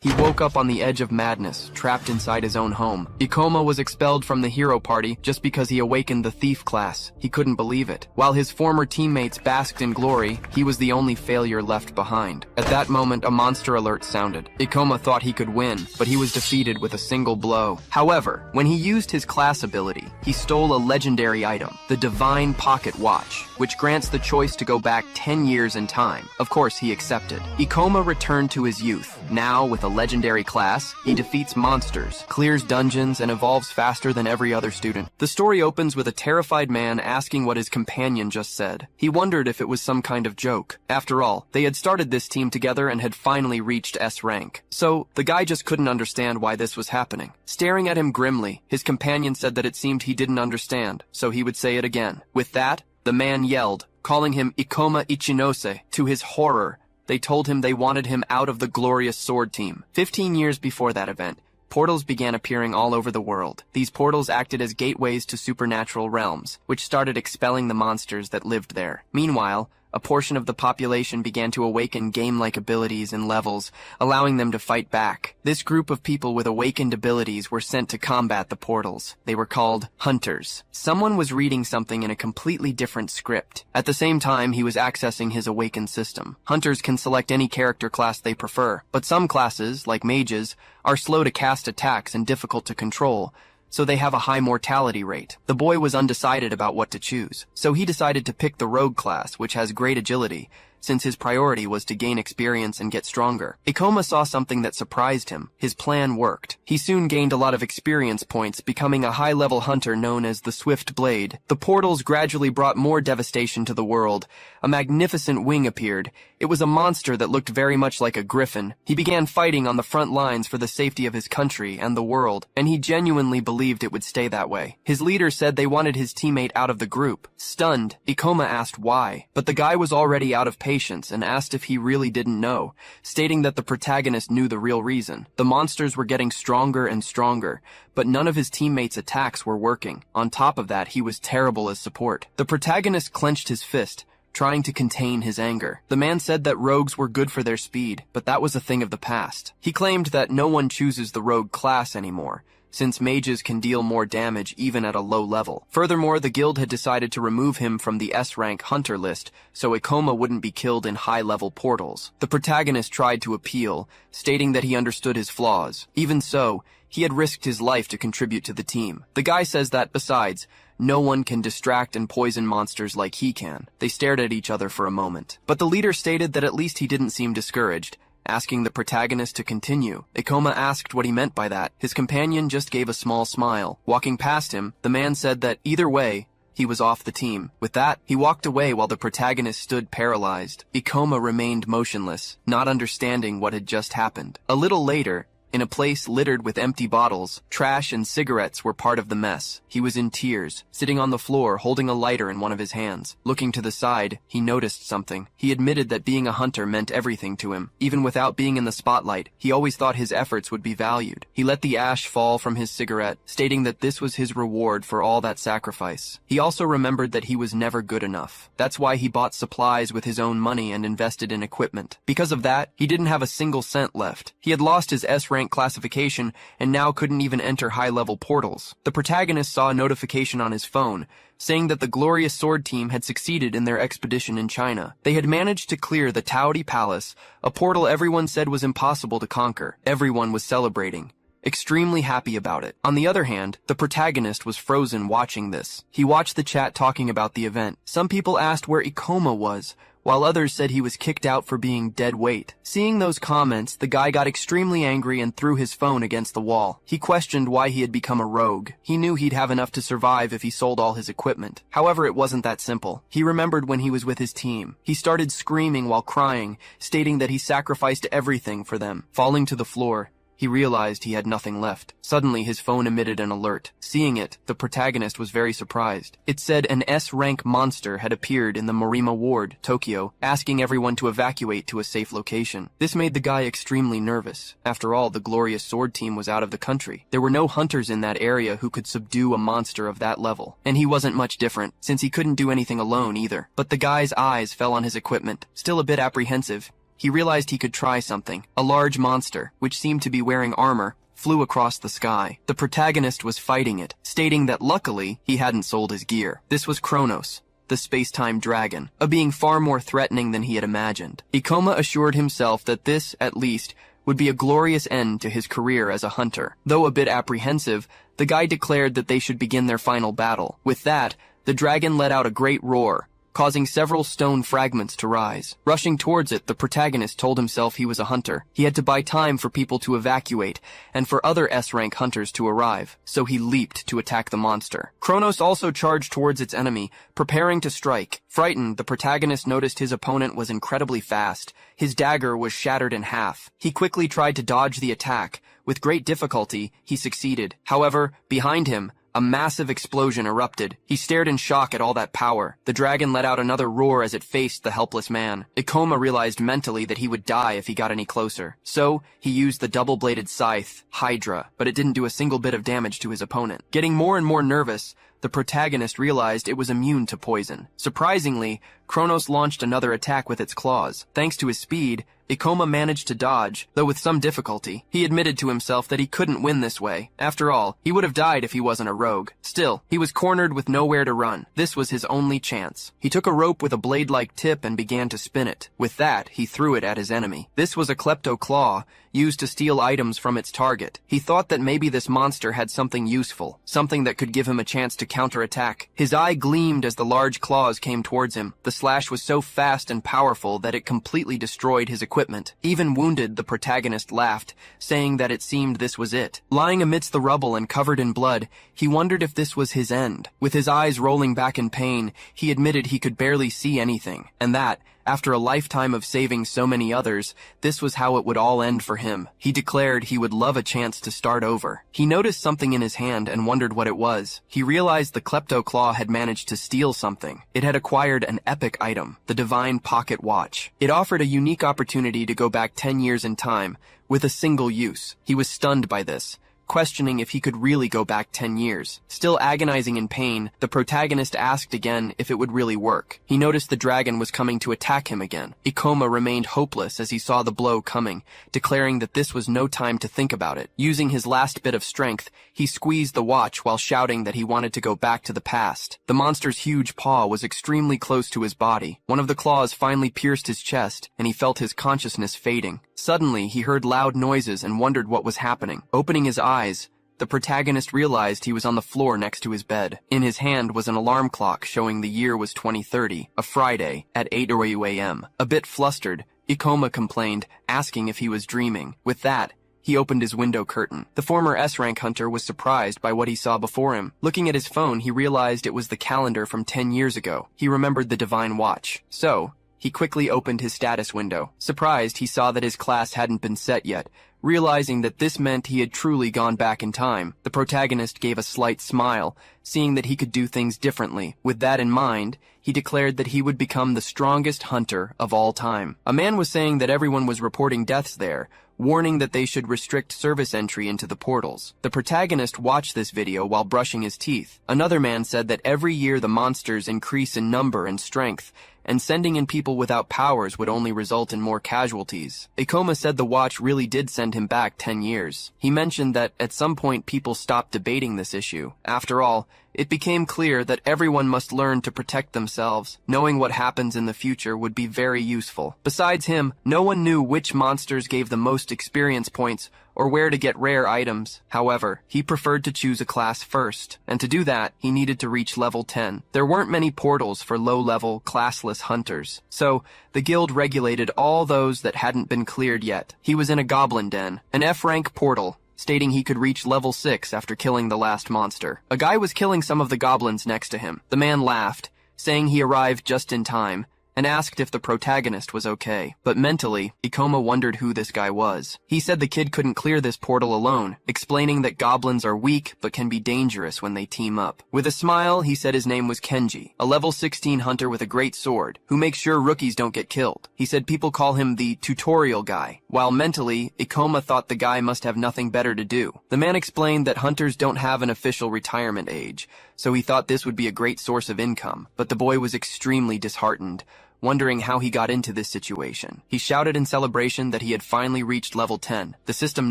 He woke up on the edge of madness, trapped inside his own home. Ikoma was expelled from the hero party just because he awakened the thief class. He couldn't believe it. While his former teammates basked in glory, he was the only failure left behind. At that moment, a monster alert sounded. Ikoma thought he could win, but he was defeated with a single blow. However, when he used his class ability, he stole a legendary item, the Divine Pocket Watch, which grants the choice to go back 10 years in time. Of course, he accepted. Ikoma returned to his youth. Now, with a legendary class, he defeats monsters, clears dungeons, and evolves faster than every other student. The story opens with a terrified man asking what his companion just said. He wondered if it was some kind of joke. After all, they had started this team together and had finally reached S rank. So, the guy just couldn't understand why this was happening. Staring at him grimly, his companion said that it seemed he didn't understand, so he would say it again. With that, the man yelled, calling him Ikoma Ichinose. To his horror, they told him they wanted him out of the glorious sword team. 15 years before that event, portals began appearing all over the world. These portals acted as gateways to supernatural realms, which started expelling the monsters that lived there. Meanwhile, a portion of the population began to awaken game-like abilities and levels, allowing them to fight back. This group of people with awakened abilities were sent to combat the portals. They were called hunters. Someone was reading something in a completely different script. At the same time, he was accessing his awakened system. Hunters can select any character class they prefer, but some classes, like mages, are slow to cast attacks and difficult to control, so they have a high mortality rate. The boy was undecided about what to choose, so he decided to pick the rogue class, which has great agility, since his priority was to gain experience and get stronger. Ikoma saw something that surprised him. His plan worked. He soon gained a lot of experience points, becoming a high-level hunter known as the Swift Blade. The portals gradually brought more devastation to the world. A magnificent wing appeared. It was a monster that looked very much like a griffin. He began fighting on the front lines for the safety of his country and the world, and he genuinely believed it would stay that way. His leader said they wanted his teammate out of the group. Stunned, Ikoma asked why, but the guy was already out of patience and asked if he really didn't know, stating that the protagonist knew the real reason. The monsters were getting stronger and stronger, but none of his teammates' attacks were working. On top of that, he was terrible as support. The protagonist clenched his fist, trying to contain his anger. The man said that rogues were good for their speed, but that was a thing of the past. He claimed that no one chooses the rogue class anymore, since mages can deal more damage even at a low level. Furthermore, the guild had decided to remove him from the S-rank hunter list, so Ikoma wouldn't be killed in high-level portals. The protagonist tried to appeal, stating that he understood his flaws. Even so, he had risked his life to contribute to the team. The guy says that, besides, no one can distract and poison monsters like he can. They stared at each other for a moment. But the leader stated that at least he didn't seem discouraged, asking the protagonist to continue. Ikoma asked what he meant by that. His companion just gave a small smile. Walking past him, the man said that either way, he was off the team. With that, he walked away while the protagonist stood paralyzed. Ikoma remained motionless, not understanding what had just happened. A little later, in a place littered with empty bottles, trash and cigarettes were part of the mess. He was in tears, sitting on the floor holding a lighter in one of his hands. Looking to the side, he noticed something. He admitted that being a hunter meant everything to him. Even without being in the spotlight, he always thought his efforts would be valued. He let the ash fall from his cigarette, stating that this was his reward for all that sacrifice. He also remembered that he was never good enough. That's why he bought supplies with his own money and invested in equipment. Because of that, he didn't have a single cent left. He had lost his S-rank classification and now couldn't even enter high-level portals. The protagonist saw a notification on his phone saying that the glorious sword team had succeeded in their expedition in China. They had managed to clear the Taodi Palace, a portal everyone said was impossible to conquer. Everyone was celebrating, extremely happy about it. On the other hand, the protagonist was frozen watching this. He watched the chat talking about the event. Some people asked where Ikoma was, while others said he was kicked out for being dead weight. Seeing those comments, the guy got extremely angry and threw his phone against the wall. He questioned why he had become a rogue. He knew he'd have enough to survive if he sold all his equipment. However, it wasn't that simple. He remembered when he was with his team. He started screaming while crying, stating that he sacrificed everything for them. Falling to the floor, he realized he had nothing left. Suddenly, his phone emitted an alert. Seeing it, the protagonist was very surprised. It said an S-rank monster had appeared in the Morima Ward, Tokyo, asking everyone to evacuate to a safe location. This made the guy extremely nervous. After all, the glorious sword team was out of the country. There were no hunters in that area who could subdue a monster of that level. And he wasn't much different, since he couldn't do anything alone either. But the guy's eyes fell on his equipment. Still a bit apprehensive, he realized he could try something. A large monster, which seemed to be wearing armor, flew across the sky. The protagonist was fighting it, stating that luckily he hadn't sold his gear. This was Kronos, the space-time dragon, a being far more threatening than he had imagined. Ikoma assured himself that this, at least, would be a glorious end to his career as a hunter. Though a bit apprehensive, the guy declared that they should begin their final battle. With that, the dragon let out a great roar, causing several stone fragments to rise. Rushing towards it, the protagonist told himself he was a hunter. He had to buy time for people to evacuate and for other S-rank hunters to arrive, so he leaped to attack the monster. Kronos also charged towards its enemy, preparing to strike. Frightened, the protagonist noticed his opponent was incredibly fast. His dagger was shattered in half. He quickly tried to dodge the attack. With great difficulty, he succeeded. However, behind him, a massive explosion erupted. He stared in shock at all that power. The dragon let out another roar as it faced the helpless man. Ikoma realized mentally that he would die if he got any closer. So, he used the double-bladed scythe, Hydra, but it didn't do a single bit of damage to his opponent. Getting more and more nervous, the protagonist realized it was immune to poison. Surprisingly, Kronos launched another attack with its claws. Thanks to his speed, Ikoma managed to dodge, though with some difficulty. He admitted to himself that he couldn't win this way. After all, he would have died if he wasn't a rogue. Still, he was cornered with nowhere to run. This was his only chance. He took a rope with a blade-like tip and began to spin it. With that, he threw it at his enemy. This was a klepto claw, used to steal items from its target. He thought that maybe this monster had something useful, something that could give him a chance to counterattack. His eye gleamed as the large claws came towards him. The slash was so fast and powerful that it completely destroyed his equipment. Even wounded, the protagonist laughed, saying that it seemed this was it. Lying amidst the rubble and covered in blood, he wondered if this was his end. With his eyes rolling back in pain, he admitted he could barely see anything, and that, after a lifetime of saving so many others, this was how it would all end for him. He declared he would love a chance to start over. He noticed something in his hand and wondered what it was. He realized the klepto claw had managed to steal something. It had acquired an epic item, the divine pocket watch. It offered a unique opportunity to go back 10 years in time, with a single use. He was stunned by this, questioning if he could really go back 10 years. Still agonizing in pain, the protagonist asked again if it would really work. He noticed the dragon was coming to attack him again. Ikoma remained hopeless as he saw the blow coming, declaring that this was no time to think about it. Using his last bit of strength, he squeezed the watch while shouting that he wanted to go back to the past. The monster's huge paw was extremely close to his body. One of the claws finally pierced his chest, and he felt his consciousness fading. Suddenly, he heard loud noises and wondered what was happening. Opening his eyes, the protagonist realized he was on the floor next to his bed. In his hand was an alarm clock showing the year was 2030, a Friday, at 8 a.m. A bit flustered, Ikoma complained, asking if he was dreaming. With that, he opened his window curtain. The former S-rank hunter was surprised by what he saw before him. Looking at his phone, he realized it was the calendar from 10 years ago. He remembered the divine watch. So, he quickly opened his status window. Surprised, he saw that his class hadn't been set yet. Realizing that this meant he had truly gone back in time, the protagonist gave a slight smile, seeing that he could do things differently. With that in mind, he declared that he would become the strongest hunter of all time. A man was saying that everyone was reporting deaths there, warning that they should restrict service entry into the portals. The protagonist watched this video while brushing his teeth. Another man said that every year the monsters increase in number and strength, and sending in people without powers would only result in more casualties. Ikoma said the watch really did send him back 10 years. He mentioned that at some point people stopped debating this issue. After all, it became clear that everyone must learn to protect themselves. Knowing what happens in the future would be very useful. Besides him, no one knew which monsters gave the most experience points or where to get rare items. However, he preferred to choose a class first, and to do that, he needed to reach level 10. There weren't many portals for low-level, classless hunters, so the guild regulated all those that hadn't been cleared yet. He was in a goblin den, an F-rank portal, stating he could reach level 6 after killing the last monster. A guy was killing some of the goblins next to him. The man laughed, saying he arrived just in time, and asked if the protagonist was okay. But mentally, Ikoma wondered who this guy was. He said the kid couldn't clear this portal alone, explaining that goblins are weak but can be dangerous when they team up. With a smile, he said his name was Kenji, a level 16 hunter with a great sword, who makes sure rookies don't get killed. He said people call him the tutorial guy, while mentally, Ikoma thought the guy must have nothing better to do. The man explained that hunters don't have an official retirement age, so he thought this would be a great source of income, but the boy was extremely disheartened, wondering how he got into this situation. He shouted in celebration that he had finally reached level 10. The system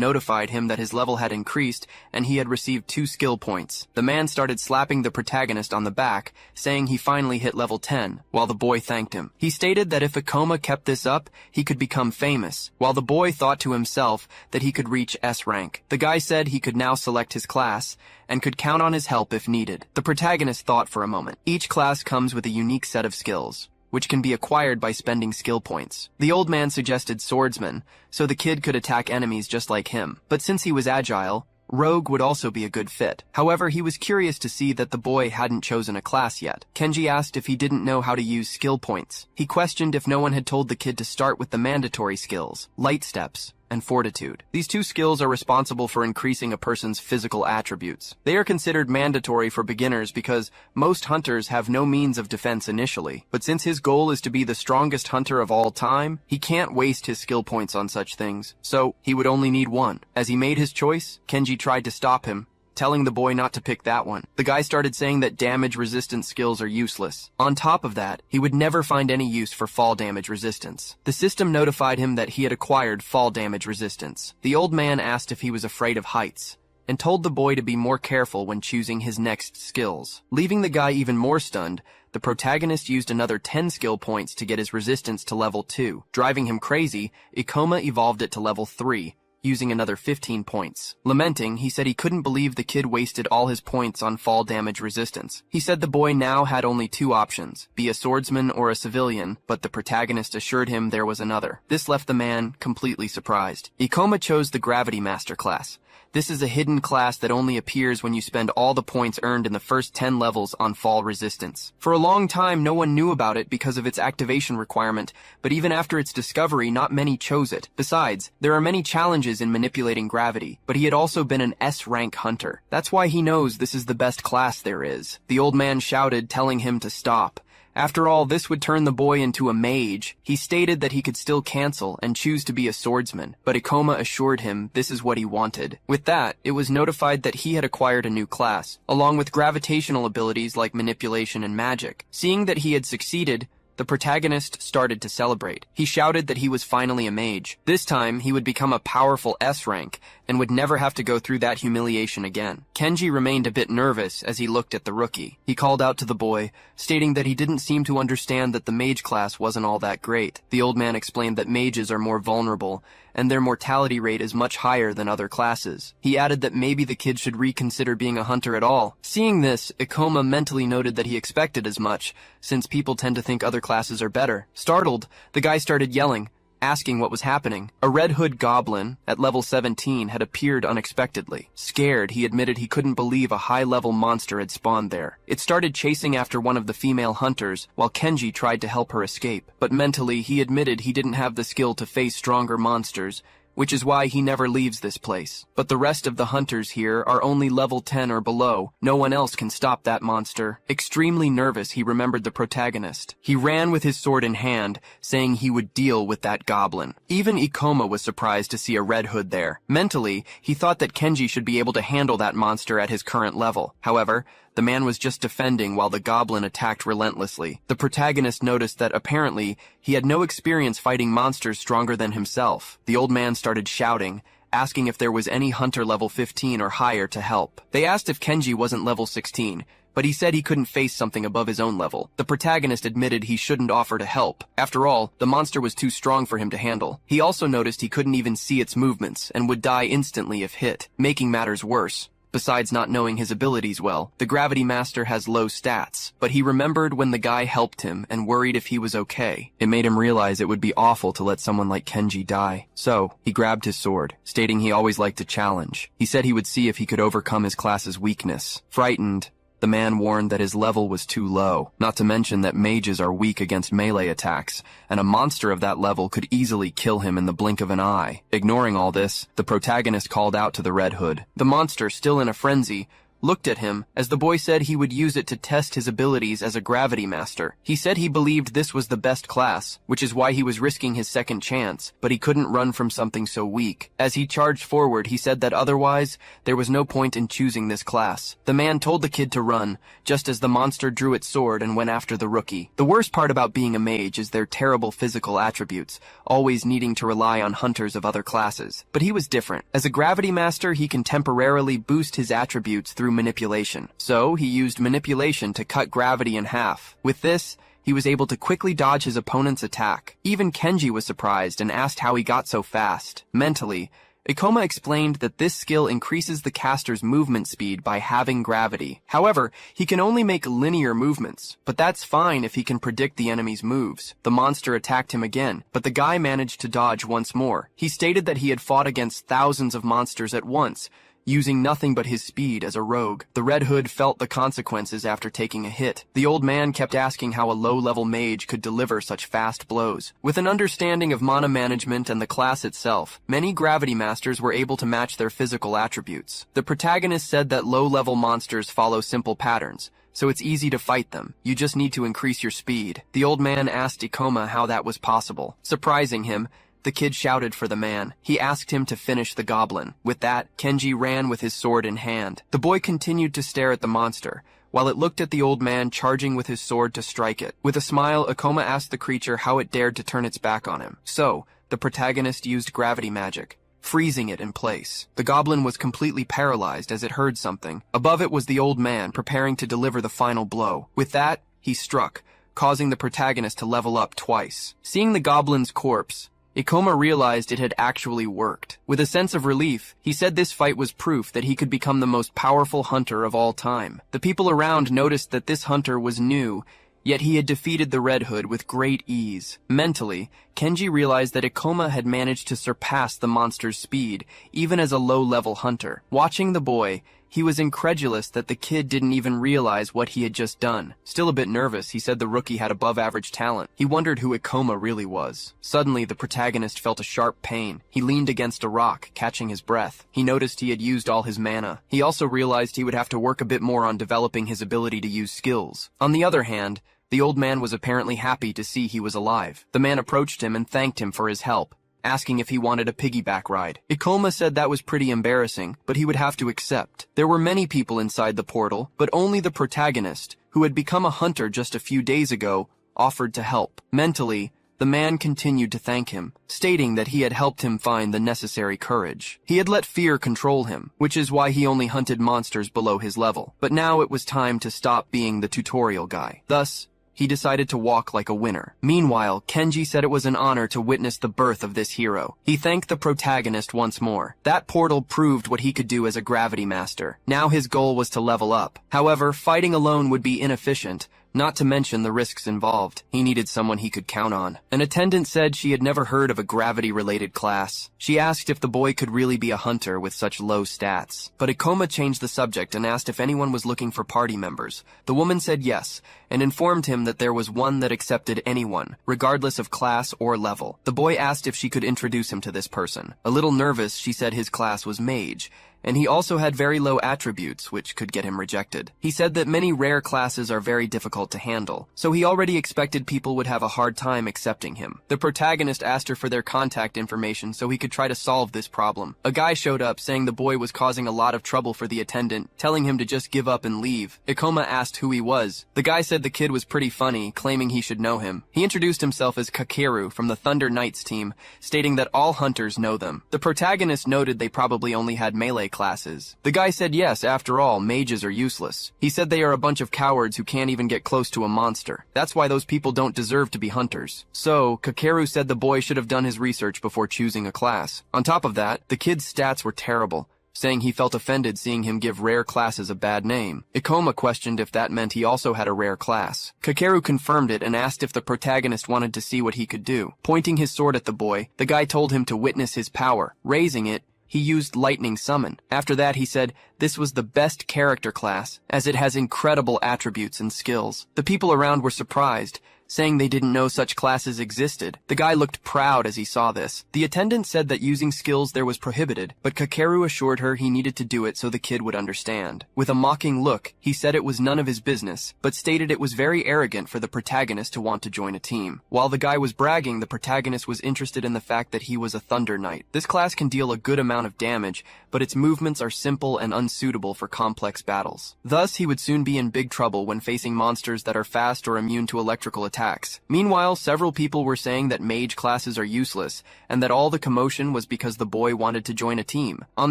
notified him that his level had increased and he had received 2 skill points. The man started slapping the protagonist on the back, saying he finally hit level 10, while the boy thanked him. He stated that if Ikoma kept this up, he could become famous, while the boy thought to himself that he could reach S rank. The guy said he could now select his class and could count on his help if needed. The protagonist thought for a moment. Each class comes with a unique set of skills, which can be acquired by spending skill points. The old man suggested swordsman, so the kid could attack enemies just like him. But since he was agile, rogue would also be a good fit. However, he was curious to see that the boy hadn't chosen a class yet. Kenji asked if he didn't know how to use skill points. He questioned if no one had told the kid to start with the mandatory skills, light steps, and fortitude. These 2 skills are responsible for increasing a person's physical attributes. They are considered mandatory for beginners because most hunters have no means of defense initially. But since his goal is to be the strongest hunter of all time, he can't waste his skill points on such things, so he would only need 1. As he made his choice, Kenji tried to stop him, telling the boy not to pick that one. The guy started saying that damage-resistant skills are useless. On top of that, he would never find any use for fall damage resistance. The system notified him that he had acquired fall damage resistance. The old man asked if he was afraid of heights, and told the boy to be more careful when choosing his next skills. Leaving the guy even more stunned, the protagonist used another 10 skill points to get his resistance to level 2. Driving him crazy, Ikoma evolved it to level 3, using another 15 points. Lamenting, he said he couldn't believe the kid wasted all his points on fall damage resistance. He said the boy now had only 2 options, be a swordsman or a civilian, but the protagonist assured him there was another. This left the man completely surprised. Ikoma chose the Gravity Master class. This is a hidden class that only appears when you spend all the points earned in the first 10 levels on fall resistance. For a long time, no one knew about it because of its activation requirement, but even after its discovery, not many chose it. Besides, there are many challenges in manipulating gravity, but he had also been an S-rank hunter. That's why he knows this is the best class there is. The old man shouted, telling him to stop. After all, this would turn the boy into a mage. He stated that he could still cancel and choose to be a swordsman, but Ikoma assured him this is what he wanted. With that, it was notified that he had acquired a new class, along with gravitational abilities like manipulation and magic. Seeing that he had succeeded, the protagonist started to celebrate. He shouted that he was finally a mage. This time, he would become a powerful S rank and would never have to go through that humiliation again. Kenji remained a bit nervous as he looked at the rookie. He called out to the boy, stating that he didn't seem to understand that the mage class wasn't all that great. The old man explained that mages are more vulnerable and their mortality rate is much higher than other classes. He added that maybe the kid should reconsider being a hunter at all. Seeing this, Ikoma mentally noted that he expected as much, since people tend to think other classes are better. Startled, the guy started yelling, asking what was happening. A Red Hood goblin at level 17 had appeared unexpectedly. Scared, he admitted he couldn't believe a high-level monster had spawned there. It started chasing after one of the female hunters, while Kenji tried to help her escape. But mentally, he admitted he didn't have the skill to face stronger monsters, which is why he never leaves this place. But the rest of the hunters here are only level 10 or below. No one else can stop that monster. Extremely nervous, he remembered the protagonist. He ran with his sword in hand, saying he would deal with that goblin. Even Ikoma was surprised to see a Red Hood there. Mentally, he thought that Kenji should be able to handle that monster at his current level. However, the man was just defending while the goblin attacked relentlessly. The protagonist noticed that apparently he had no experience fighting monsters stronger than himself. The old man started shouting, asking if there was any hunter level 15 or higher to help. They asked if Kenji wasn't level 16, but he said he couldn't face something above his own level. The protagonist admitted he shouldn't offer to help. After all, the monster was too strong for him to handle. He also noticed he couldn't even see its movements and would die instantly if hit, making matters worse. Besides not knowing his abilities well, the Gravity Master has low stats, but he remembered when the guy helped him and worried if he was okay. It made him realize it would be awful to let someone like Kenji die. So, he grabbed his sword, stating he always liked to challenge. He said he would see if he could overcome his class's weakness. Frightened, the man warned that his level was too low, not to mention that mages are weak against melee attacks, and a monster of that level could easily kill him in the blink of an eye. Ignoring all this, the protagonist called out to the Red Hood. The monster, still in a frenzy, looked at him, as the boy said he would use it to test his abilities as a gravity master. He said he believed this was the best class, which is why he was risking his second chance, but he couldn't run from something so weak. As he charged forward, he said that otherwise, there was no point in choosing this class. The man told the kid to run, just as the monster drew its sword and went after the rookie. The worst part about being a mage is their terrible physical attributes, always needing to rely on hunters of other classes. But he was different. As a gravity master, he can temporarily boost his attributes through manipulation. So, he used manipulation to cut gravity in half. With this, he was able to quickly dodge his opponent's attack. Even Kenji was surprised and asked how he got so fast. Mentally, Ikoma explained that this skill increases the caster's movement speed by having gravity. However, he can only make linear movements, but that's fine if he can predict the enemy's moves. The monster attacked him again, but the guy managed to dodge once more. He stated that he had fought against thousands of monsters at once, using nothing but his speed as a rogue. The Red Hood felt the consequences after taking a hit. The old man kept asking how a low-level mage could deliver such fast blows. With an understanding of mana management and the class itself, many gravity masters were able to match their physical attributes. The protagonist said that low-level monsters follow simple patterns, so it's easy to fight them. You just need to increase your speed. The old man asked Ikoma how that was possible. Surprising him, the kid shouted for the man. He asked him to finish the goblin. With that, Kenji ran with his sword in hand. The boy continued to stare at the monster, while it looked at the old man charging with his sword to strike it. With a smile, Ikoma asked the creature how it dared to turn its back on him. So, the protagonist used gravity magic, freezing it in place. The goblin was completely paralyzed as it heard something. Above it was the old man, preparing to deliver the final blow. With that, he struck, causing the protagonist to level up twice. Seeing the goblin's corpse, Ikoma realized it had actually worked. With a sense of relief, he said this fight was proof that he could become the most powerful hunter of all time. The people around noticed that this hunter was new, yet he had defeated the Red Hood with great ease. Mentally, Kenji realized that Ikoma had managed to surpass the monster's speed, even as a low-level hunter. Watching the boy, he was incredulous that the kid didn't even realize what he had just done. Still a bit nervous, he said the rookie had above-average talent. He wondered who Ikoma really was. Suddenly, the protagonist felt a sharp pain. He leaned against a rock, catching his breath. He noticed he had used all his mana. He also realized he would have to work a bit more on developing his ability to use skills. On the other hand, the old man was apparently happy to see he was alive. The man approached him and thanked him for his help, asking if he wanted a piggyback ride. Ikoma said that was pretty embarrassing, but he would have to accept. There were many people inside the portal, but only the protagonist, who had become a hunter just a few days ago, offered to help. Mentally, the man continued to thank him, stating that he had helped him find the necessary courage. He had let fear control him, which is why he only hunted monsters below his level. But now it was time to stop being the tutorial guy. Thus, he decided to walk like a winner. Meanwhile, Kenji said it was an honor to witness the birth of this hero. He thanked the protagonist once more. That portal proved what he could do as a gravity master. Now his goal was to level up. However, fighting alone would be inefficient, not to mention the risks involved. He needed someone he could count on. An attendant said she had never heard of a gravity-related class. She asked if the boy could really be a hunter with such low stats. But Ikoma changed the subject and asked if anyone was looking for party members. The woman said yes, and informed him that there was one that accepted anyone, regardless of class or level. The boy asked if she could introduce him to this person. A little nervous, she said his class was mage, and he also had very low attributes, which could get him rejected. He said that many rare classes are very difficult to handle, so he already expected people would have a hard time accepting him. The protagonist asked her for their contact information so he could try to solve this problem. A guy showed up saying the boy was causing a lot of trouble for the attendant, telling him to just give up and leave. Ikoma asked who he was. The guy said the kid was pretty funny, claiming he should know him. He introduced himself as Kakeru from the Thunder Knights team, stating that all hunters know them. The protagonist noted they probably only had melee classes. The guy said yes, after all, mages are useless. He said they are a bunch of cowards who can't even get close to a monster. That's why those people don't deserve to be hunters. So, Kakeru said the boy should have done his research before choosing a class. On top of that, the kid's stats were terrible, saying he felt offended seeing him give rare classes a bad name. Ikoma questioned if that meant he also had a rare class. Kakeru confirmed it and asked if the protagonist wanted to see what he could do. Pointing his sword at the boy, the guy told him to witness his power. Raising it, he used Lightning Summon. After that, he said this was the best character class, as it has incredible attributes and skills. The people around were surprised, saying they didn't know such classes existed. The guy looked proud as he saw this. The attendant said that using skills there was prohibited, but Kakeru assured her he needed to do it so the kid would understand. With a mocking look, he said it was none of his business, but stated it was very arrogant for the protagonist to want to join a team. While the guy was bragging, the protagonist was interested in the fact that he was a Thunder Knight. This class can deal a good amount of damage, but its movements are simple and unsuitable for complex battles. Thus, he would soon be in big trouble when facing monsters that are fast or immune to electrical attacks. Meanwhile, several people were saying that mage classes are useless, and that all the commotion was because the boy wanted to join a team. On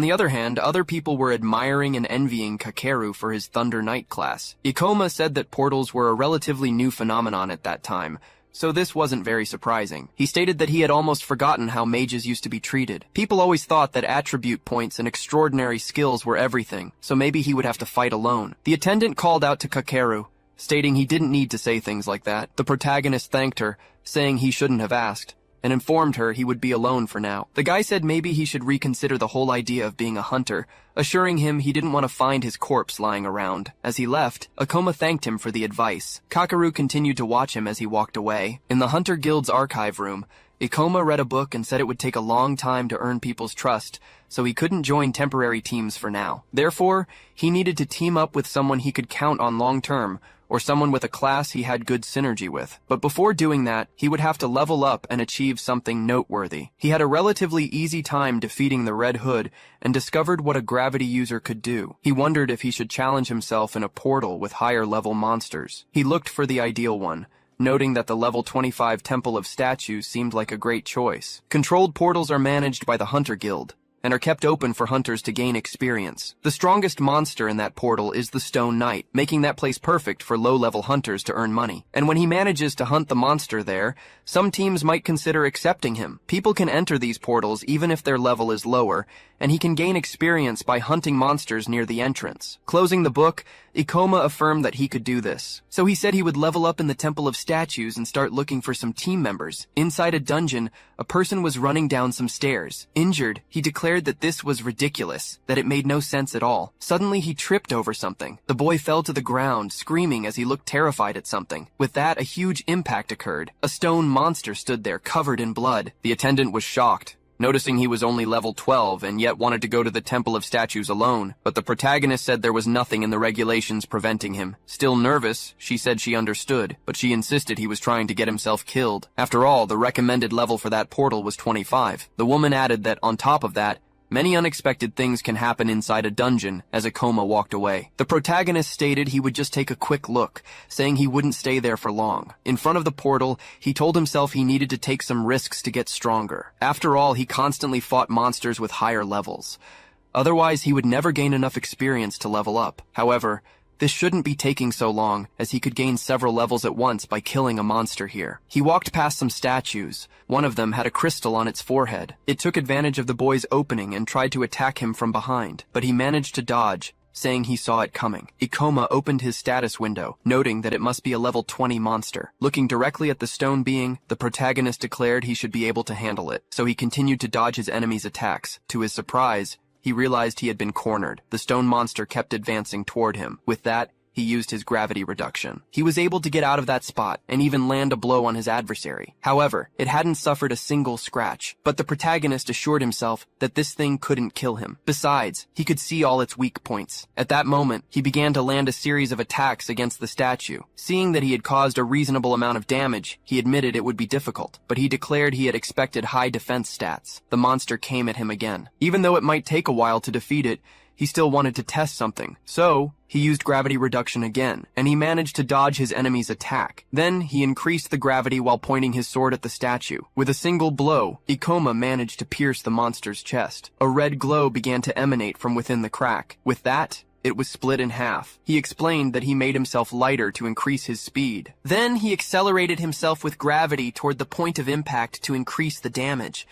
the other hand, other people were admiring and envying Kakeru for his Thunder Knight class. Ikoma said that portals were a relatively new phenomenon at that time, so this wasn't very surprising. He stated that he had almost forgotten how mages used to be treated. People always thought that attribute points and extraordinary skills were everything, so maybe he would have to fight alone. The attendant called out to Kakeru, stating he didn't need to say things like that. The protagonist thanked her, saying he shouldn't have asked, and informed her he would be alone for now. The guy said maybe he should reconsider the whole idea of being a hunter, assuring him he didn't want to find his corpse lying around. As he left, Akoma thanked him for the advice. Kakeru continued to watch him as he walked away. In the Hunter Guild's archive room, Ikoma read a book and said it would take a long time to earn people's trust, so he couldn't join temporary teams for now. Therefore, he needed to team up with someone he could count on long term, or someone with a class he had good synergy with. But before doing that, he would have to level up and achieve something noteworthy. He had a relatively easy time defeating the Red Hood and discovered what a gravity user could do. He wondered if he should challenge himself in a portal with higher level monsters. He looked for the ideal one, noting that the level 25 Temple of Statues seemed like a great choice. Controlled portals are managed by the Hunter Guild, and are kept open for hunters to gain experience. The strongest monster in that portal is the Stone Knight, making that place perfect for low-level hunters to earn money. And when he manages to hunt the monster there, some teams might consider accepting him. People can enter these portals even if their level is lower, and he can gain experience by hunting monsters near the entrance. Closing the book, Ikoma affirmed that he could do this. So he said he would level up in the Temple of Statues and start looking for some team members. Inside a dungeon, a person was running down some stairs. Injured, he declared that this was ridiculous, that it made no sense at all. Suddenly he tripped over something. The boy fell to the ground, screaming as he looked terrified at something. With that, a huge impact occurred. A stone monster stood there, covered in blood. The attendant was shocked, noticing he was only level 12 and yet wanted to go to the Temple of Statues alone, but the protagonist said there was nothing in the regulations preventing him. Still nervous, she said she understood, but she insisted he was trying to get himself killed. After all, the recommended level for that portal was 25. The woman added that, on top of that, many unexpected things can happen inside a dungeon. As Ikoma walked away, the protagonist stated he would just take a quick look, saying he wouldn't stay there for long. In front of the portal, he told himself he needed to take some risks to get stronger. After all, he constantly fought monsters with higher levels. Otherwise, he would never gain enough experience to level up. However, this shouldn't be taking so long, as he could gain several levels at once by killing a monster here. He walked past some statues. One of them had a crystal on its forehead. It took advantage of the boy's opening and tried to attack him from behind, but he managed to dodge, saying he saw it coming. Ikoma opened his status window, noting that it must be a level 20 monster. Looking directly at the stone being, the protagonist declared he should be able to handle it, so he continued to dodge his enemy's attacks. To his surprise, he realized he had been cornered. The stone monster kept advancing toward him. With that, he used his gravity reduction. He was able to get out of that spot and even land a blow on his adversary. However, it hadn't suffered a single scratch, but the protagonist assured himself that this thing couldn't kill him. Besides, he could see all its weak points. At that moment, he began to land a series of attacks against the statue. Seeing that he had caused a reasonable amount of damage, he admitted it would be difficult, but he declared he had expected high defense stats. The monster came at him again. Even though it might take a while to defeat it, he still wanted to test something. So, he used gravity reduction again, and he managed to dodge his enemy's attack. Then, he increased the gravity while pointing his sword at the statue. With a single blow, Ikoma managed to pierce the monster's chest. A red glow began to emanate from within the crack. With that, it was split in half. He explained that he made himself lighter to increase his speed. Then, he accelerated himself with gravity toward the point of impact to increase the damage.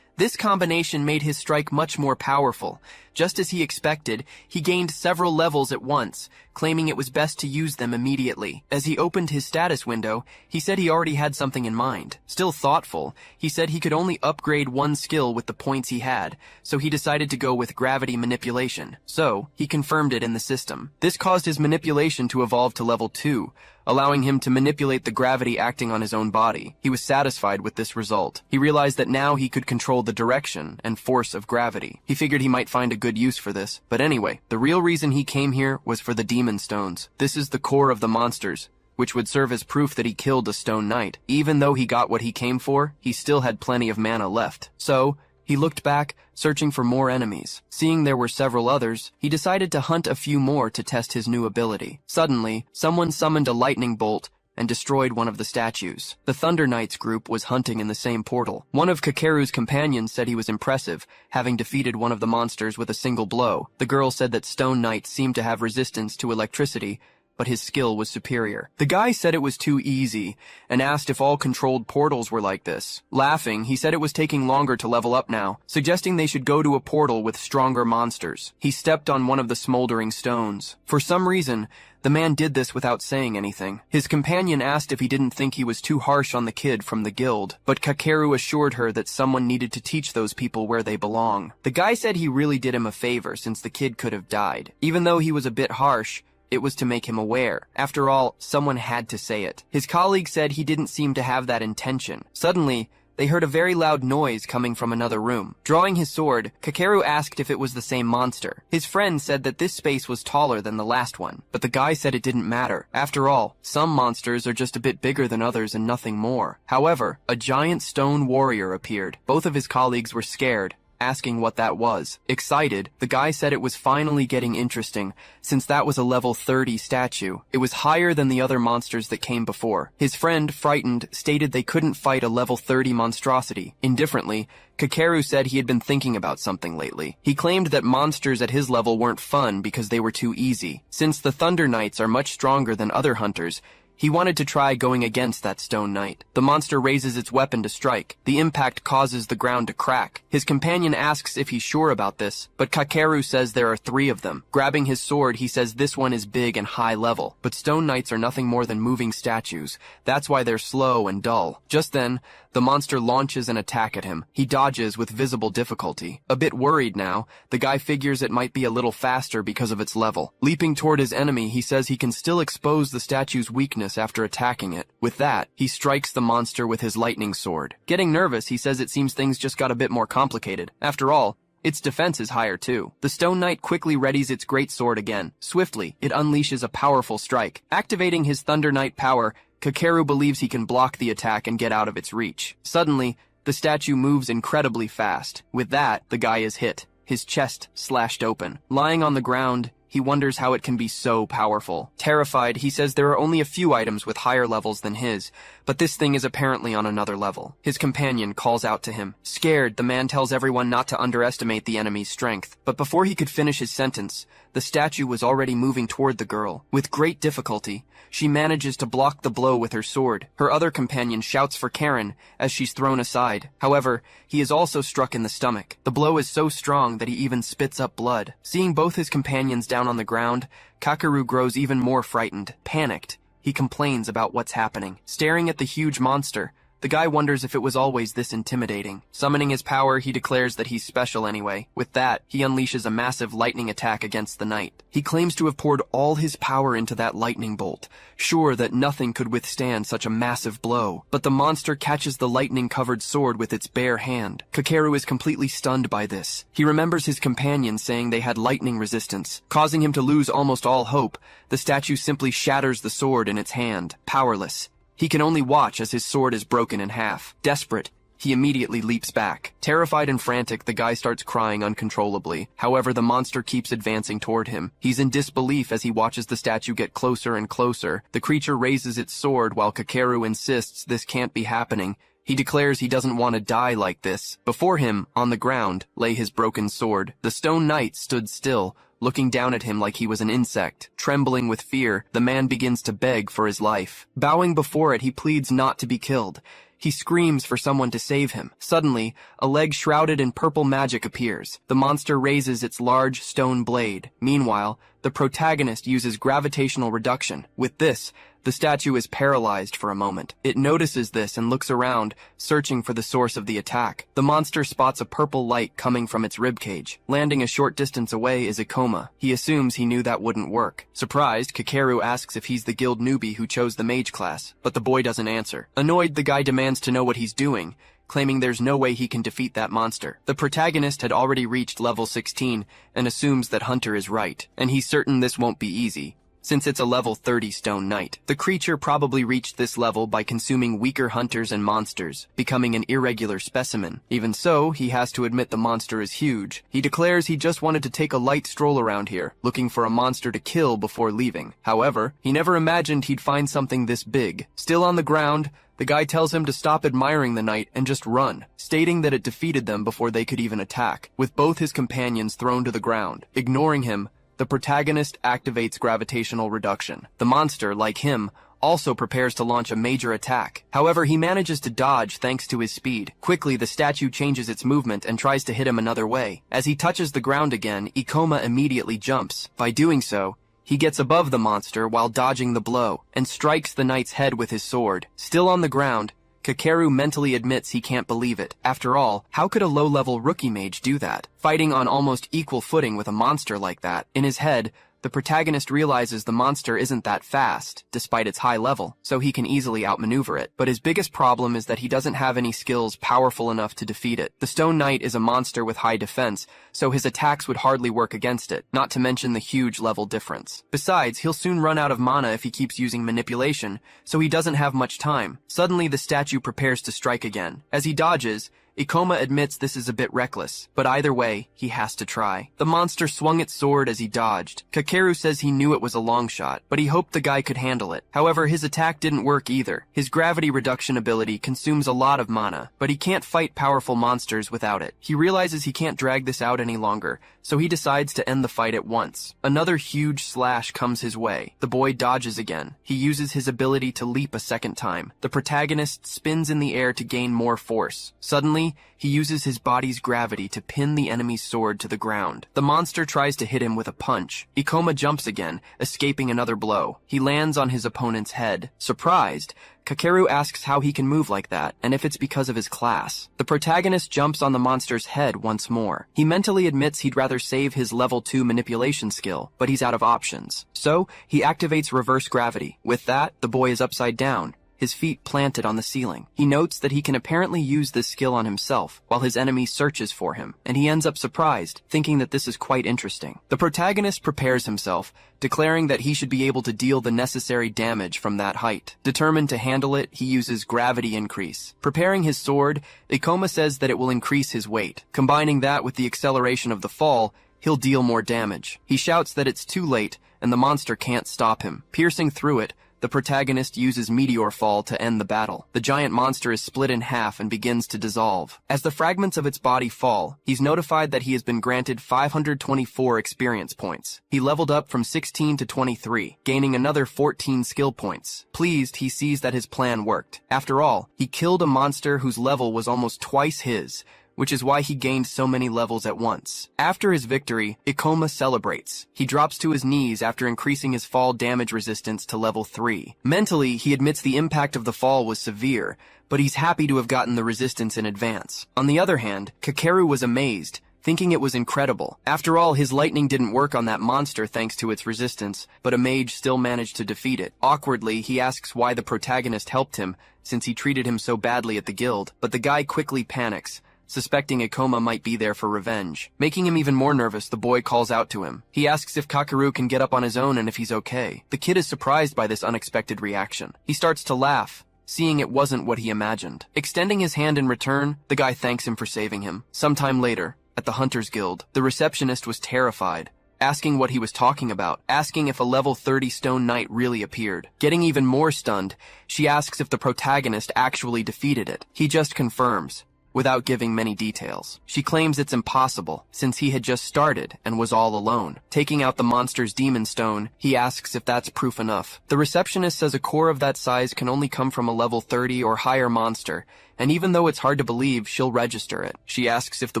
This combination made his strike much more powerful. Just as he expected, he gained several levels at once, claiming it was best to use them immediately. As he opened his status window, he said he already had something in mind. Still thoughtful, he said he could only upgrade one skill with the points he had, so he decided to go with gravity manipulation. So, he confirmed it in the system. This caused his manipulation to evolve to level 2, allowing him to manipulate the gravity acting on his own body. He was satisfied with this result. He realized that now he could control the direction and force of gravity. He figured he might find a good use for this. But anyway, the real reason he came here was for the demon stones. This is the core of the monsters, which would serve as proof that he killed a stone knight. Even though he got what he came for, he still had plenty of mana left. So, he looked back, searching for more enemies. Seeing there were several others, he decided to hunt a few more to test his new ability. Suddenly, someone summoned a lightning bolt and destroyed one of the statues. The Thunder Knights group was hunting in the same portal. One of Kakeru's companions said he was impressive, having defeated one of the monsters with a single blow. The girl said that Stone Knights seemed to have resistance to electricity, but his skill was superior. The guy said it was too easy, and asked if all controlled portals were like this. Laughing, he said it was taking longer to level up now, suggesting they should go to a portal with stronger monsters. He stepped on one of the smoldering stones. For some reason, the man did this without saying anything. His companion asked if he didn't think he was too harsh on the kid from the guild, but Kakeru assured her that someone needed to teach those people where they belong. The guy said he really did him a favor since the kid could have died. Even though he was a bit harsh, it was to make him aware. After all, someone had to say it. His colleague said he didn't seem to have that intention. Suddenly, they heard a very loud noise coming from another room. Drawing his sword, Kakeru asked if it was the same monster. His friend said that this space was taller than the last one, but the guy said it didn't matter. After all, some monsters are just a bit bigger than others and nothing more. However, a giant stone warrior appeared. Both of his colleagues were scared, asking what that was. Excited, the guy said it was finally getting interesting, since that was a level 30 statue. It was higher than the other monsters that came before. His friend, frightened, stated they couldn't fight a level 30 monstrosity. Indifferently, Kakeru said he had been thinking about something lately. He claimed that monsters at his level weren't fun because they were too easy. Since the Thunder Knights are much stronger than other hunters, he wanted to try going against that stone knight. The monster raises its weapon to strike. The impact causes the ground to crack. His companion asks if he's sure about this, but Kakeru says there are 3 of them. Grabbing his sword, he says this one is big and high level. But stone knights are nothing more than moving statues. That's why they're slow and dull. Just then, the monster launches an attack at him. He dodges with visible difficulty. A bit worried now, the guy figures it might be a little faster because of its level. Leaping toward his enemy, he says he can still expose the statue's weakness after attacking it. With that, he strikes the monster with his lightning sword. Getting nervous, he says it seems things just got a bit more complicated. After all, its defense is higher too. The Stone Knight quickly readies its great sword again. Swiftly, it unleashes a powerful strike. Activating his Thunder Knight power, Kakeru believes he can block the attack and get out of its reach. Suddenly, the statue moves incredibly fast. With that, the guy is hit, his chest slashed open. Lying on the ground, he wonders how it can be so powerful. Terrified, he says there are only a few items with higher levels than his, but this thing is apparently on another level. His companion calls out to him. Scared, the man tells everyone not to underestimate the enemy's strength. But before he could finish his sentence, the statue was already moving toward the girl. With great difficulty, she manages to block the blow with her sword. Her other companion shouts for Karen as she's thrown aside. However, he is also struck in the stomach. The blow is so strong that he even spits up blood. Seeing both his companions down on the ground, Kakeru grows even more frightened. Panicked, he complains about what's happening. Staring at the huge monster, the guy wonders if it was always this intimidating. Summoning his power, he declares that he's special anyway. With that, he unleashes a massive lightning attack against the knight. He claims to have poured all his power into that lightning bolt, sure that nothing could withstand such a massive blow. But the monster catches the lightning-covered sword with its bare hand. Kakeru is completely stunned by this. He remembers his companion saying they had lightning resistance. Causing him to lose almost all hope, the statue simply shatters the sword in its hand, powerless. He can only watch as his sword is broken in half. Desperate, he immediately leaps back. Terrified and frantic, the guy starts crying uncontrollably. However, the monster keeps advancing toward him. He's in disbelief as he watches the statue get closer and closer. The creature raises its sword while Kakeru insists this can't be happening. He declares he doesn't want to die like this. Before him, on the ground, lay his broken sword. The Stone Knight stood still, looking down at him like he was an insect. Trembling with fear, the man begins to beg for his life. Bowing before it, he pleads not to be killed. He screams for someone to save him. Suddenly, a leg shrouded in purple magic appears. The monster raises its large stone blade. Meanwhile, The protagonist uses gravitational reduction. With this, the statue is paralyzed for a moment. It notices this and looks around, searching for the source of the attack. The monster spots a purple light coming from its ribcage. Landing a short distance away is Ikoma. He assumes he knew that wouldn't work. Surprised, Kakeru asks if he's the guild newbie who chose the mage class, but the boy doesn't answer. Annoyed, the guy demands to know what he's doing, claiming there's no way he can defeat that monster. The protagonist had already reached level 16 and assumes that Hunter is right, and he's certain this won't be easy, since it's a level 30 stone knight. The creature probably reached this level by consuming weaker hunters and monsters, becoming an irregular specimen. Even so, he has to admit the monster is huge. He declares he just wanted to take a light stroll around here, looking for a monster to kill before leaving. However, he never imagined he'd find something this big. Still on the ground, the guy tells him to stop admiring the knight and just run, stating that it defeated them before they could even attack. With both his companions thrown to the ground, ignoring him, the protagonist activates gravitational reduction. The monster, like him, also prepares to launch a major attack. However, he manages to dodge thanks to his speed. Quickly, the statue changes its movement and tries to hit him another way. As he touches the ground again, Ikoma immediately jumps. By doing so, he gets above the monster while dodging the blow, and strikes the knight's head with his sword. Still on the ground, Kakeru mentally admits he can't believe it. After all, how could a low-level rookie mage do that? Fighting on almost equal footing with a monster like that. In his head, the protagonist realizes the monster isn't that fast, despite its high level, so he can easily outmaneuver it. But his biggest problem is that he doesn't have any skills powerful enough to defeat it. The Stone Knight is a monster with high defense, so his attacks would hardly work against it, not to mention the huge level difference. Besides, he'll soon run out of mana if he keeps using manipulation, so he doesn't have much time. Suddenly, the statue prepares to strike again. As he dodges, Ikoma admits this is a bit reckless, but either way, he has to try. The monster swung its sword as he dodged. Kakeru says he knew it was a long shot, but he hoped the guy could handle it. However, his attack didn't work either. His gravity reduction ability consumes a lot of mana, but he can't fight powerful monsters without it. He realizes he can't drag this out any longer, so he decides to end the fight at once. Another huge slash comes his way. The boy dodges again. He uses his ability to leap a second time. The protagonist spins in the air to gain more force. Suddenly, he uses his body's gravity to pin the enemy's sword to the ground. The monster tries to hit him with a punch. Ikoma jumps again, escaping another blow. He lands on his opponent's head. Surprised, Kakeru asks how he can move like that, and if it's because of his class. The protagonist jumps on the monster's head once more. He mentally admits he'd rather save his level 2 manipulation skill, but he's out of options. So, he activates reverse gravity. With that, the boy is upside down, his feet planted on the ceiling. He notes that he can apparently use this skill on himself, while his enemy searches for him, and he ends up surprised, thinking that this is quite interesting. The protagonist prepares himself, declaring that he should be able to deal the necessary damage from that height. Determined to handle it, he uses gravity increase. Preparing his sword, Ikoma says that it will increase his weight. Combining that with the acceleration of the fall, he'll deal more damage. He shouts that it's too late, and the monster can't stop him. Piercing through it, the protagonist uses Meteor Fall to end the battle. The giant monster is split in half and begins to dissolve. As the fragments of its body fall, he's notified that he has been granted 524 experience points. He leveled up from 16 to 23, gaining another 14 skill points. Pleased, he sees that his plan worked. After all, he killed a monster whose level was almost twice his, which is why he gained so many levels at once. After his victory, Ikoma celebrates. He drops to his knees after increasing his fall damage resistance to level 3. Mentally, he admits the impact of the fall was severe, but he's happy to have gotten the resistance in advance. On the other hand, Kakeru was amazed, thinking it was incredible. After all, his lightning didn't work on that monster thanks to its resistance, but a mage still managed to defeat it. Awkwardly, he asks why the protagonist helped him, since he treated him so badly at the guild, but the guy quickly panics, suspecting Ikoma might be there for revenge. Making him even more nervous, the boy calls out to him. He asks if Kakeru can get up on his own and if he's okay. The kid is surprised by this unexpected reaction. He starts to laugh, seeing it wasn't what he imagined. Extending his hand in return, the guy thanks him for saving him. Sometime later, at the Hunters Guild, the receptionist was terrified, asking what he was talking about, asking if a level 30 Stone Knight really appeared. Getting even more stunned, she asks if the protagonist actually defeated it. He just confirms, without giving many details. She claims it's impossible, since he had just started and was all alone. Taking out the monster's demon stone, he asks if that's proof enough. The receptionist says a core of that size can only come from a level 30 or higher monster, and even though it's hard to believe, she'll register it. She asks if the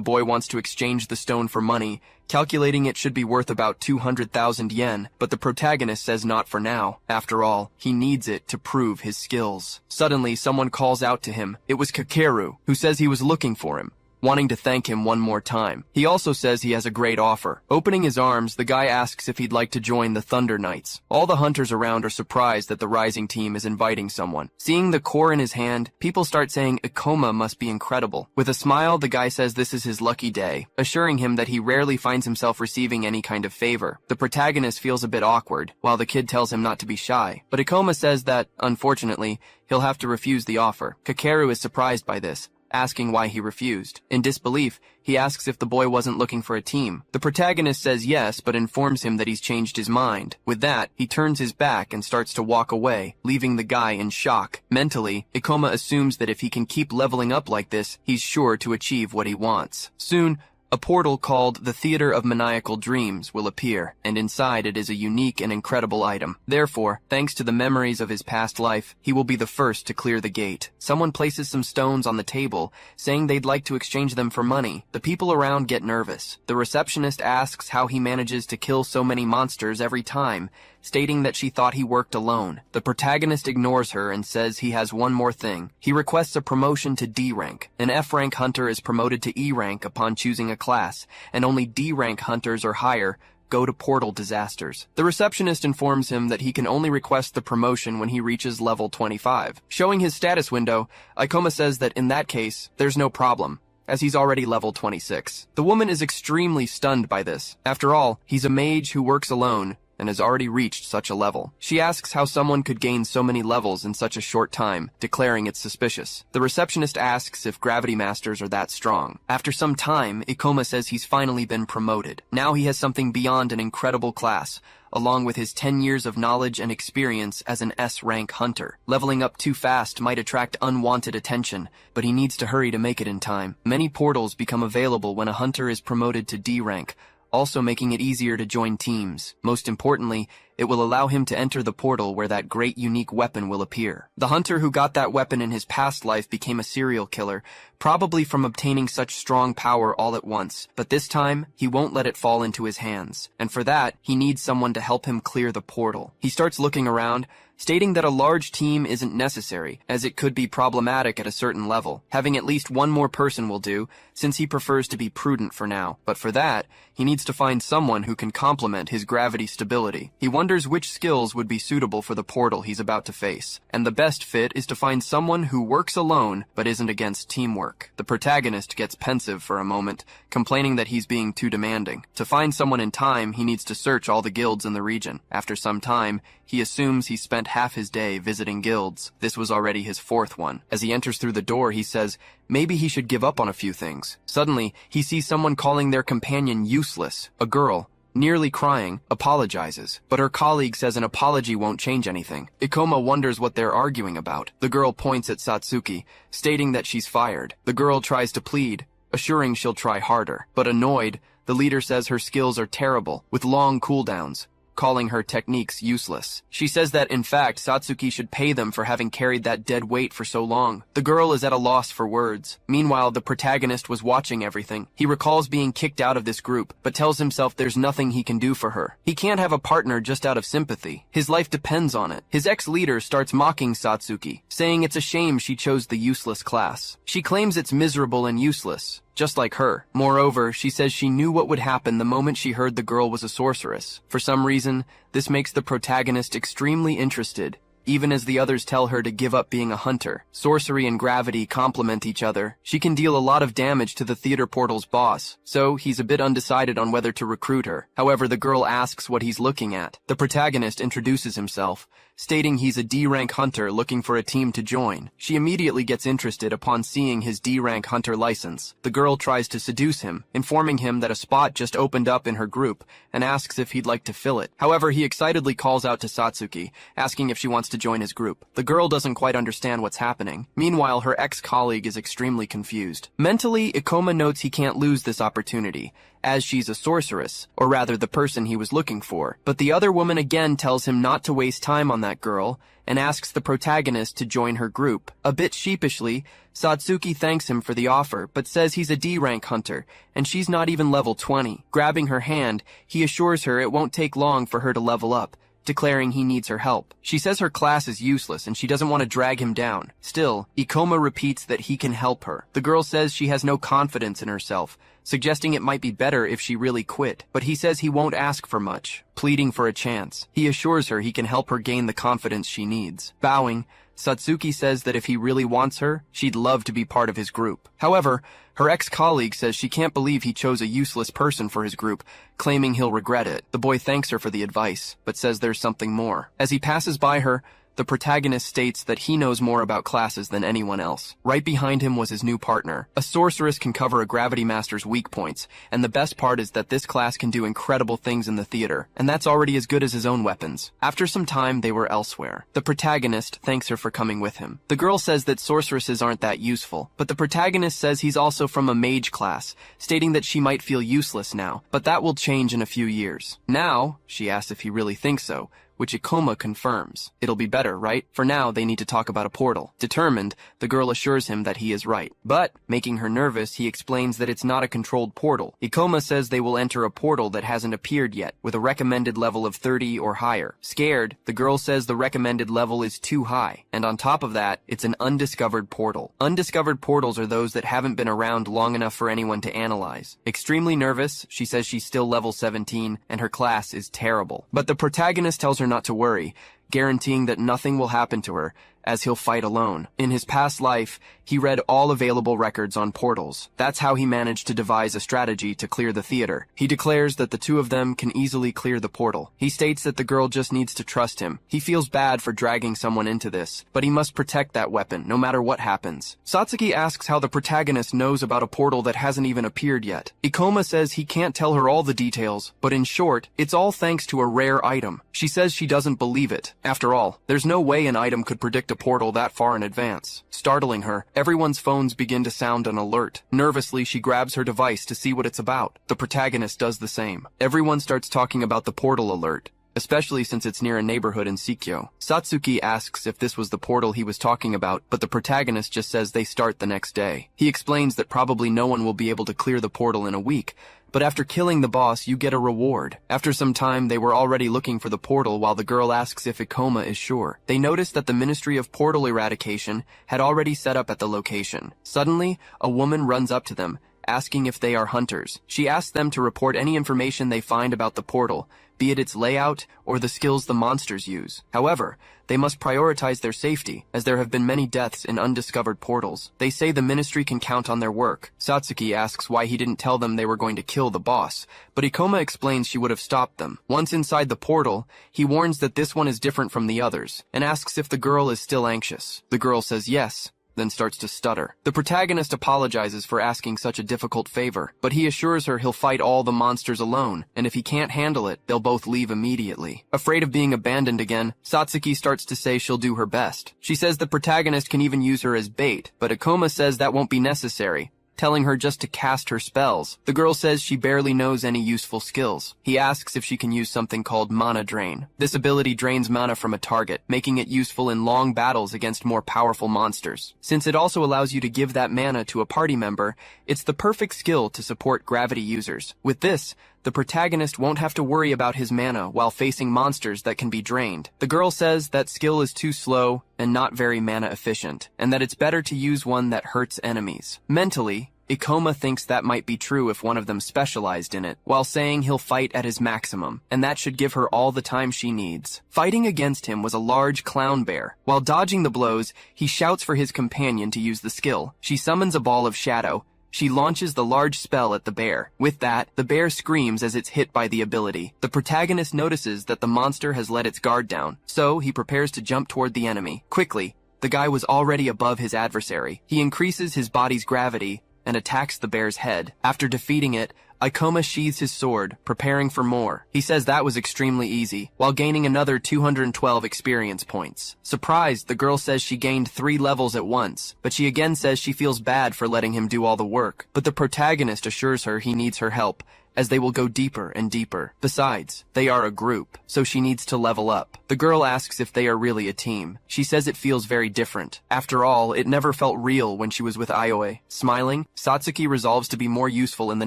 boy wants to exchange the stone for money, calculating it should be worth about 200,000 yen, but the protagonist says not for now. After all, he needs it to prove his skills. Suddenly, someone calls out to him. It was Kakeru, who says he was looking for him, wanting to thank him one more time. He also says he has a great offer. Opening his arms, the guy asks if he'd like to join the Thunder Knights. All the hunters around are surprised that the Rising team is inviting someone. Seeing the core in his hand, people start saying Ikoma must be incredible. With a smile, the guy says this is his lucky day, assuring him that he rarely finds himself receiving any kind of favor. The protagonist feels a bit awkward, while the kid tells him not to be shy. But Ikoma says that, unfortunately, he'll have to refuse the offer. Kakeru is surprised by this, asking why he refused. In disbelief, he asks if the boy wasn't looking for a team. The protagonist says yes, but informs him that he's changed his mind. With that, he turns his back and starts to walk away, leaving the guy in shock. Mentally, Ikoma assumes that if he can keep leveling up like this, he's sure to achieve what he wants. Soon, a portal called the Theater of Maniacal Dreams will appear, and inside it is a unique and incredible item. Therefore, thanks to the memories of his past life, he will be the first to clear the gate. Someone places some stones on the table, saying they'd like to exchange them for money. The people around get nervous. The receptionist asks how he manages to kill so many monsters every time, stating that she thought he worked alone. The protagonist ignores her and says he has one more thing. He requests a promotion to D rank. An F rank hunter is promoted to E rank upon choosing a class, and only D rank hunters or higher go to portal disasters. The receptionist informs him that he can only request the promotion when he reaches level 25. Showing his status window, Ikoma says that in that case, there's no problem, as he's already level 26. The woman is extremely stunned by this. After all, he's a mage who works alone and has already reached such a level. She asks how someone could gain so many levels in such a short time, declaring it's suspicious. The receptionist asks if gravity masters are that strong. After some time, Ikoma says he's finally been promoted. Now he has something beyond an incredible class, along with his 10 years of knowledge and experience as an S-rank hunter. Leveling up too fast might attract unwanted attention, but he needs to hurry to make it in time. Many portals become available when a hunter is promoted to D rank, also making it easier to join teams. Most importantly, it will allow him to enter the portal where that great unique weapon will appear. The hunter who got that weapon in his past life became a serial killer, probably from obtaining such strong power all at once. But this time, he won't let it fall into his hands. And for that, he needs someone to help him clear the portal. He starts looking around, stating that a large team isn't necessary, as it could be problematic at a certain level. Having at least one more person will do, since he prefers to be prudent for now. But for that, he needs to find someone who can complement his gravity stability. He wonders which skills would be suitable for the portal he's about to face. And the best fit is to find someone who works alone, but isn't against teamwork. The protagonist gets pensive for a moment, complaining that he's being too demanding. To find someone in time, he needs to search all the guilds in the region. After some time, he assumes he spent half his day visiting guilds. This was already his fourth one. As he enters through the door, he says maybe he should give up on a few things. Suddenly, he sees someone calling their companion useless. A girl, nearly crying, apologizes, but her colleague says an apology won't change anything. Ikoma wonders what they're arguing about. The girl points at Satsuki, stating that she's fired. The girl tries to plead, assuring she'll try harder. But annoyed, the leader says her skills are terrible, with long cooldowns, calling her techniques useless. She says that, in fact, Satsuki should pay them for having carried that dead weight for so long. The girl is at a loss for words. Meanwhile, the protagonist was watching everything. He recalls being kicked out of this group, but tells himself there's nothing he can do for her. He can't have a partner just out of sympathy. His life depends on it. His ex-leader starts mocking Satsuki, saying it's a shame she chose the useless class. She claims it's miserable and useless, just like her. Moreover, she says she knew what would happen the moment she heard the girl was a sorceress. For some reason, this makes the protagonist extremely interested, even as the others tell her to give up being a hunter. Sorcery and gravity complement each other. She can deal a lot of damage to the theater portal's boss, so he's a bit undecided on whether to recruit her. However, the girl asks what he's looking at. The protagonist introduces himself, stating he's a D-rank hunter looking for a team to join. She immediately gets interested upon seeing his D-rank hunter license. The girl tries to seduce him, informing him that a spot just opened up in her group and asks if he'd like to fill it. However, he excitedly calls out to Satsuki, asking if she wants to join his group. The girl doesn't quite understand what's happening. Meanwhile, her ex-colleague is extremely confused. Mentally, Ikoma notes he can't lose this opportunity, as she's a sorceress, or rather the person he was looking for. But the other woman again tells him not to waste time on that girl, and asks the protagonist to join her group. A bit sheepishly, Satsuki thanks him for the offer, but says he's a D-rank hunter, and she's not even level 20. Grabbing her hand, he assures her it won't take long for her to level up, declaring he needs her help. She says her class is useless and she doesn't want to drag him down. Still, Ikoma repeats that he can help her. The girl says she has no confidence in herself, suggesting it might be better if she really quit, but he says he won't ask for much, pleading for a chance. He assures her he can help her gain the confidence she needs. Bowing, Satsuki says that if he really wants her, she'd love to be part of his group. However, her ex-colleague says she can't believe he chose a useless person for his group, claiming he'll regret it. The boy thanks her for the advice, but says there's something more. As he passes by her, the protagonist states that he knows more about classes than anyone else. Right behind him was his new partner. A sorceress can cover a gravity master's weak points, and the best part is that this class can do incredible things in the theater, and that's already as good as his own weapons. After some time, they were elsewhere. The protagonist thanks her for coming with him. The girl says that sorceresses aren't that useful, but the protagonist says he's also from a mage class, stating that she might feel useless now, but that will change in a few years. Now, she asks if he really thinks so, which Ikoma confirms. It'll be better, right? For now, they need to talk about a portal. Determined, the girl assures him that he is right. But, making her nervous, he explains that it's not a controlled portal. Ikoma says they will enter a portal that hasn't appeared yet, with a recommended level of 30 or higher. Scared, the girl says the recommended level is too high, and on top of that, it's an undiscovered portal. Undiscovered portals are those that haven't been around long enough for anyone to analyze. Extremely nervous, she says she's still level 17, and her class is terrible. But the protagonist tells her not to worry, guaranteeing that nothing will happen to her, as he'll fight alone. In his past life, he read all available records on portals. That's how he managed to devise a strategy to clear the theater. He declares that the two of them can easily clear the portal. He states that the girl just needs to trust him. He feels bad for dragging someone into this, but he must protect that weapon, no matter what happens. Satsuki asks how the protagonist knows about a portal that hasn't even appeared yet. Ikoma says he can't tell her all the details, but in short, it's all thanks to a rare item. She says she doesn't believe it. After all, there's no way an item could predict a portal that far in advance. Startling her, everyone's phones begin to sound an alert. Nervously, she grabs her device to see what it's about. The protagonist does the same. Everyone starts talking about the portal alert, especially since it's near a neighborhood in Sikyo. Satsuki asks if this was the portal he was talking about, but the protagonist just says they start the next day. He explains that probably no one will be able to clear the portal in a week, but after killing the boss, you get a reward. After some time, they were already looking for the portal while the girl asks if Ikoma is sure. They notice that the Ministry of Portal Eradication had already set up at the location. Suddenly, a woman runs up to them, asking if they are hunters. She asks them to report any information they find about the portal, be it its layout or the skills the monsters use. However, they must prioritize their safety, as there have been many deaths in undiscovered portals. They say the ministry can count on their work. Satsuki asks why he didn't tell them they were going to kill the boss, but Ikoma explains she would have stopped them. Once inside the portal, he warns that this one is different from the others, and asks if the girl is still anxious. The girl says yes, then starts to stutter. The protagonist apologizes for asking such a difficult favor, but he assures her he'll fight all the monsters alone, and if he can't handle it, they'll both leave immediately. Afraid of being abandoned again, Satsuki starts to say she'll do her best. She says the protagonist can even use her as bait, but Ikoma says that won't be necessary, telling her just to cast her spells. The girl says she barely knows any useful skills. He asks if she can use something called mana drain. This ability drains mana from a target, making it useful in long battles against more powerful monsters. Since it also allows you to give that mana to a party member, it's the perfect skill to support gravity users. With this, the protagonist won't have to worry about his mana while facing monsters that can be drained. The girl says that skill is too slow and not very mana efficient, and that it's better to use one that hurts enemies. Mentally, Ikoma thinks that might be true if one of them specialized in it, while saying he'll fight at his maximum, and that should give her all the time she needs. Fighting against him was a large clown bear. While dodging the blows, he shouts for his companion to use the skill. She summons a ball of shadow. She launches the large spell at the bear. With that, the bear screams as it's hit by the ability. The protagonist notices that the monster has let its guard down, so he prepares to jump toward the enemy. Quickly, the guy was already above his adversary. He increases his body's gravity and attacks the bear's head. After defeating it, Ikoma sheathes his sword, preparing for more. He says that was extremely easy, while gaining another 212 experience points. Surprised, the girl says she gained 3 levels at once, but she again says she feels bad for letting him do all the work. But the protagonist assures her he needs her help, as they will go deeper and deeper. Besides, they are a group, so she needs to level up. The girl asks if they are really a team. She says it feels very different. After all, it never felt real when she was with Aoi. Smiling, Satsuki resolves to be more useful in the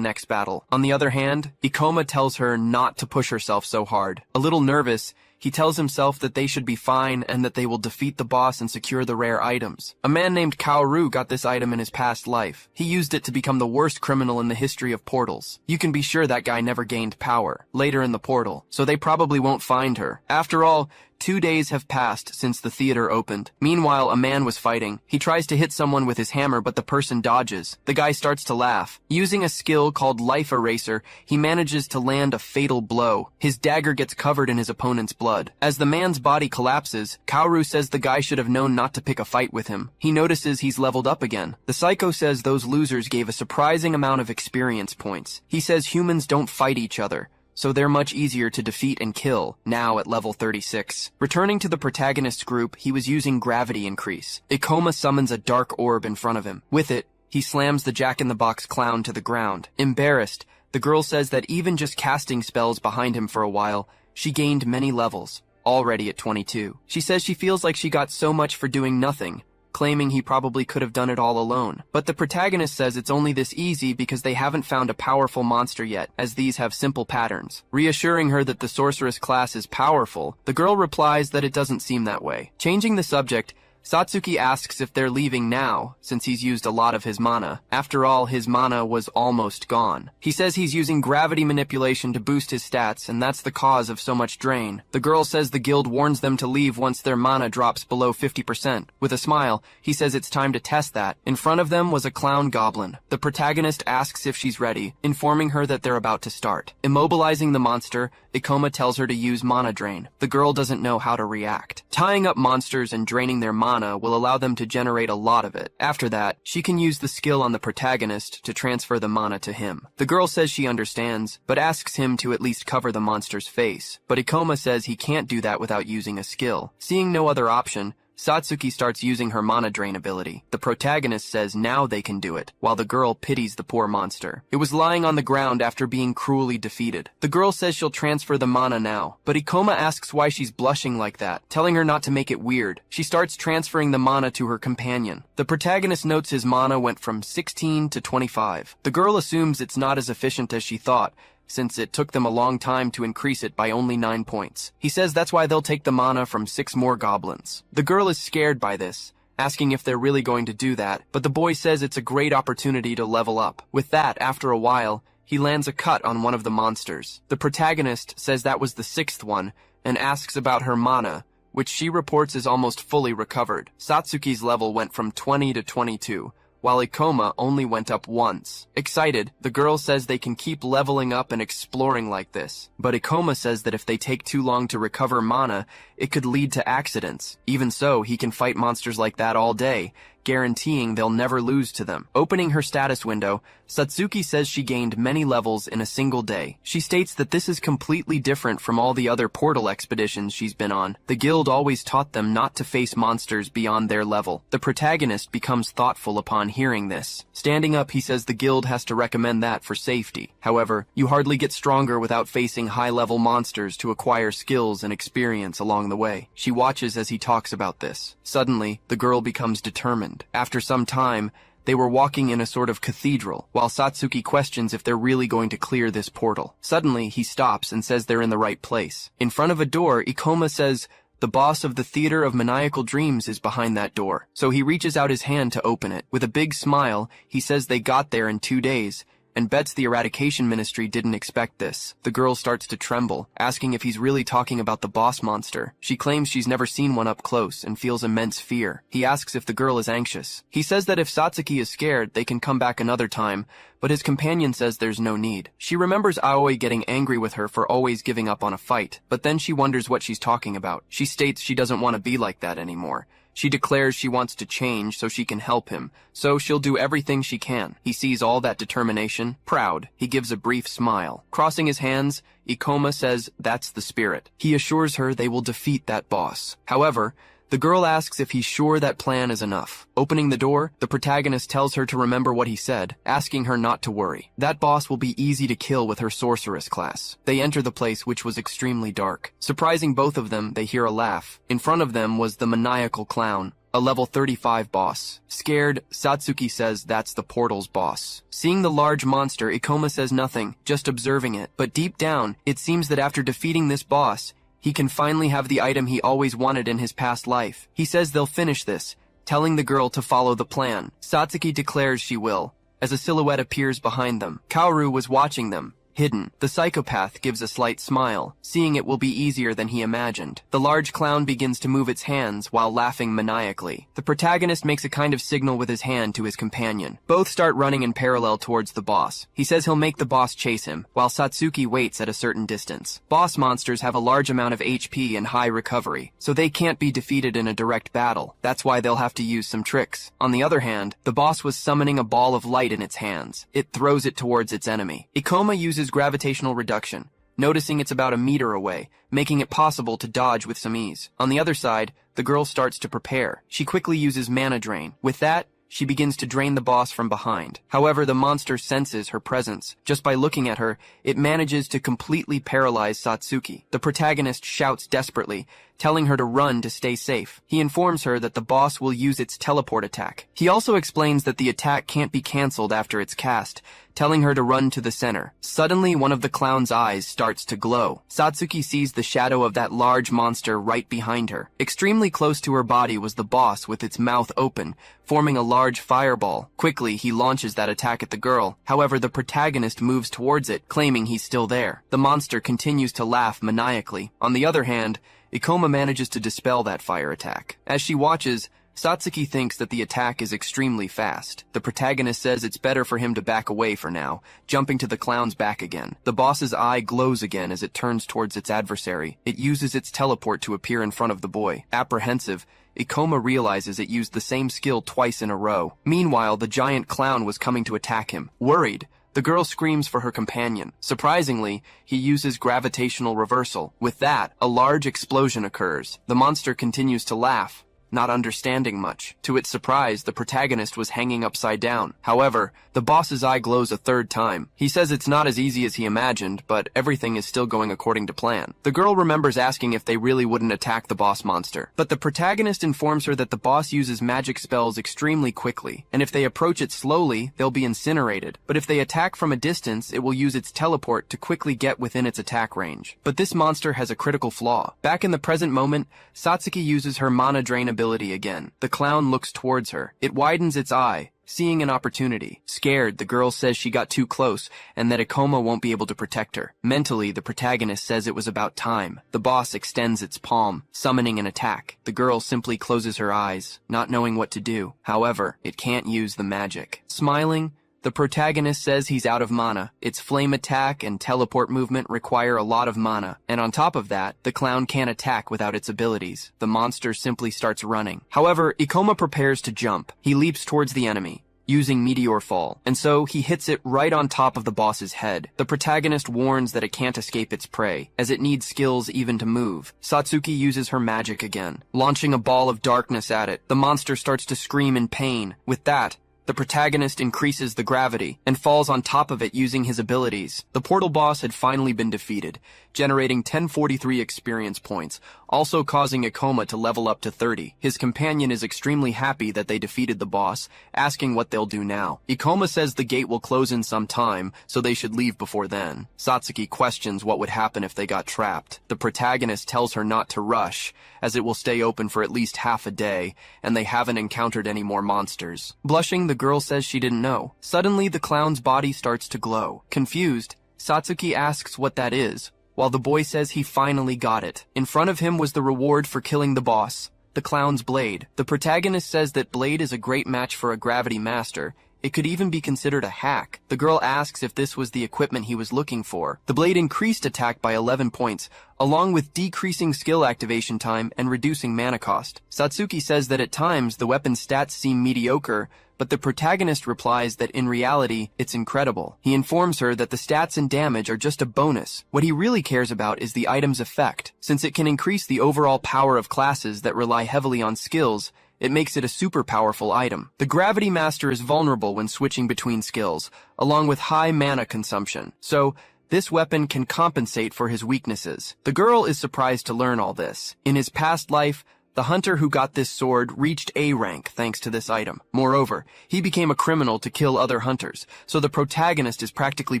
next battle. On the other hand, Ikoma tells her not to push herself so hard. A little nervous, he tells himself that they should be fine and that they will defeat the boss and secure the rare items. A man named Kaoru got this item in his past life. He used it to become the worst criminal in the history of portals. You can be sure that guy never gained power later in the portal, so they probably won't find her. After all, 2 days have passed since the theater opened. Meanwhile, a man was fighting. He tries to hit someone with his hammer, but the person dodges. The guy starts to laugh. Using a skill called Life Eraser, he manages to land a fatal blow. His dagger gets covered in his opponent's blood. As the man's body collapses, Kaoru says the guy should have known not to pick a fight with him. He notices he's leveled up again. The psycho says those losers gave a surprising amount of experience points. He says humans don't fight each other, so they're much easier to defeat and kill, now at level 36. Returning to the protagonist's group, he was using gravity increase. Ikoma summons a dark orb in front of him. With it, he slams the Jack-in-the-Box clown to the ground. Embarrassed, the girl says that even just casting spells behind him for a while, she gained many levels, already at 22. She says she feels like she got so much for doing nothing, claiming he probably could have done it all alone. But the protagonist says it's only this easy because they haven't found a powerful monster yet, as these have simple patterns. Reassuring her that the sorceress class is powerful, the girl replies that it doesn't seem that way. Changing the subject, Satsuki asks if they're leaving now, since he's used a lot of his mana. After all, his mana was almost gone. He says he's using gravity manipulation to boost his stats, and that's the cause of so much drain. The girl says the guild warns them to leave once their mana drops below 50%. With a smile, he says it's time to test that. In front of them was a clown goblin. The protagonist asks if she's ready, informing her that they're about to start. Immobilizing the monster, Ikoma tells her to use mana drain. The girl doesn't know how to react. Tying up monsters and draining their mana will allow them to generate a lot of it. After that, she can use the skill on the protagonist to transfer the mana to him. The girl says she understands, but asks him to at least cover the monster's face. But Ikoma says he can't do that without using a skill. Seeing no other option, Satsuki starts using her mana drain ability. The protagonist says now they can do it, while the girl pities the poor monster. It was lying on the ground after being cruelly defeated. The girl says she'll transfer the mana now, but Ikoma asks why she's blushing like that, telling her not to make it weird. She starts transferring the mana to her companion. The protagonist notes his mana went from 16 to 25. The girl assumes it's not as efficient as she thought, since it took them a long time to increase it by only 9 points. He says that's why they'll take the mana from 6 more goblins. The girl is scared by this, asking if they're really going to do that, but the boy says it's a great opportunity to level up. With that, after a while, he lands a cut on one of the monsters. The protagonist says that was the 6th one, and asks about her mana, which she reports is almost fully recovered. Satsuki's level went from 20 to 22, while Ikoma only went up once. Excited, the girl says they can keep leveling up and exploring like this. But Ikoma says that if they take too long to recover mana, it could lead to accidents. Even so, he can fight monsters like that all day, guaranteeing they'll never lose to them. Opening her status window, Satsuki says she gained many levels in a single day. She states that this is completely different from all the other portal expeditions she's been on. The guild always taught them not to face monsters beyond their level. The protagonist becomes thoughtful upon hearing this. Standing up, he says the guild has to recommend that for safety. However, you hardly get stronger without facing high-level monsters to acquire skills and experience along the way. She watches as he talks about this. Suddenly, the girl becomes determined. After some time, they were walking in a sort of cathedral, while Satsuki questions if they're really going to clear this portal. Suddenly, he stops and says they're in the right place. In front of a door, Ikoma says the boss of the Theater of Maniacal Dreams is behind that door. So he reaches out his hand to open it. With a big smile, he says they got there in 2 days, and bets the Eradication Ministry didn't expect this. The girl starts to tremble, asking if he's really talking about the boss monster. She claims she's never seen one up close and feels immense fear. He asks if the girl is anxious. He says that if Satsuki is scared, they can come back another time, but his companion says there's no need. She remembers Aoi getting angry with her for always giving up on a fight, but then she wonders what she's talking about. She states she doesn't want to be like that anymore. She declares she wants to change so she can help him, so she'll do everything she can. He sees all that determination. Proud, he gives a brief smile. Crossing his hands, Ikoma says that's the spirit. He assures her they will defeat that boss. However, The girl asks if he's sure that plan is enough. Opening the door, the protagonist tells her to remember what he said, asking her not to worry. That boss will be easy to kill with her sorceress class. They enter the place, which was extremely dark. Surprising both of them, they hear a laugh. In front of them was the maniacal clown, a level 35 boss. Scared, Satsuki says that's the portal's boss. Seeing the large monster, Ikoma says nothing, just observing it. But deep down, it seems that after defeating this boss, he can finally have the item he always wanted in his past life. He says they'll finish this, telling the girl to follow the plan. Satsuki declares she will, as a silhouette appears behind them. Kaoru was watching them, hidden. The psychopath gives a slight smile, seeing it will be easier than he imagined. The large clown begins to move its hands while laughing maniacally. The protagonist makes a kind of signal with his hand to his companion. Both start running in parallel towards the boss. He says he'll make the boss chase him, while Satsuki waits at a certain distance. Boss monsters have a large amount of HP and high recovery, so they can't be defeated in a direct battle. That's why they'll have to use some tricks. On the other hand, the boss was summoning a ball of light in its hands. It throws it towards its enemy. Ikoma uses gravitational reduction, noticing it's about a meter away, making it possible to dodge with some ease. On the other side, the girl starts to prepare. She quickly uses mana drain. With that, she begins to drain the boss from behind. However, the monster senses her presence. Just by looking at her, it manages to completely paralyze Satsuki. The protagonist shouts desperately, telling her to run to stay safe. He informs her that the boss will use its teleport attack. He also explains that the attack can't be cancelled after it's cast, telling her to run to the center. Suddenly, one of the clown's eyes starts to glow. Satsuki sees the shadow of that large monster right behind her. Extremely close to her body was the boss with its mouth open, forming a large fireball. Quickly, he launches that attack at the girl. However, the protagonist moves towards it, claiming he's still there. The monster continues to laugh maniacally. On the other hand, Ikoma manages to dispel that fire attack. As she watches, Satsuki thinks that the attack is extremely fast. The protagonist says it's better for him to back away for now, jumping to the clown's back again. The boss's eye glows again as it turns towards its adversary. It uses its teleport to appear in front of the boy. Apprehensive, Ikoma realizes it used the same skill twice in a row. Meanwhile, the giant clown was coming to attack him. Worried, the girl screams for her companion. Surprisingly, he uses gravitational reversal. With that, a large explosion occurs. The monster continues to laugh, not understanding much. To its surprise, the protagonist was hanging upside down. However, the boss's eye glows a third time. He says it's not as easy as he imagined, but everything is still going according to plan. The girl remembers asking if they really wouldn't attack the boss monster, but the protagonist informs her that the boss uses magic spells extremely quickly, and if they approach it slowly, they'll be incinerated. But if they attack from a distance, it will use its teleport to quickly get within its attack range. But this monster has a critical flaw. Back in the present moment, Satsuki uses her mana drain ability again. The clown looks towards her. It widens its eye, seeing an opportunity. Scared, the girl says she got too close and that Ikoma won't be able to protect her. Mentally, the protagonist says it was about time. The boss extends its palm, summoning an attack. The girl simply closes her eyes, not knowing what to do. However, it can't use the magic. Smiling, the protagonist says he's out of mana. Its flame attack and teleport movement require a lot of mana, and on top of that, the clown can't attack without its abilities. The monster simply starts running. However, Ikoma prepares to jump. He leaps towards the enemy, using Meteor Fall, and so he hits it right on top of the boss's head. The protagonist warns that it can't escape its prey, as it needs skills even to move. Satsuki uses her magic again, launching a ball of darkness at it. The monster starts to scream in pain. With that, the protagonist increases the gravity and falls on top of it using his abilities. The portal boss had finally been defeated, generating 1043 experience points, also causing Ikoma to level up to 30. His companion is extremely happy that they defeated the boss, asking what they'll do now. Ikoma says the gate will close in some time, so they should leave before then. Satsuki questions what would happen if they got trapped. The protagonist tells her not to rush, as it will stay open for at least half a day, and they haven't encountered any more monsters. Blushing, the girl says she didn't know. Suddenly, the clown's body starts to glow. Confused, Satsuki asks what that is, while the boy says he finally got it. In front of him was the reward for killing the boss, the clown's blade. The protagonist says that blade is a great match for a gravity master. It could even be considered a hack. The girl asks if this was the equipment he was looking for. The blade increased attack by 11 points, along with decreasing skill activation time and reducing mana cost. Satsuki says that at times the weapon's stats seem mediocre, but the protagonist replies that in reality, it's incredible. He informs her that the stats and damage are just a bonus. What he really cares about is the item's effect. Since it can increase the overall power of classes that rely heavily on skills, it makes it a super powerful item. The Gravity Master is vulnerable when switching between skills, along with high mana consumption, so this weapon can compensate for his weaknesses. The girl is surprised to learn all this. In his past life, the hunter who got this sword reached A rank thanks to this item. Moreover, he became a criminal to kill other hunters, so the protagonist is practically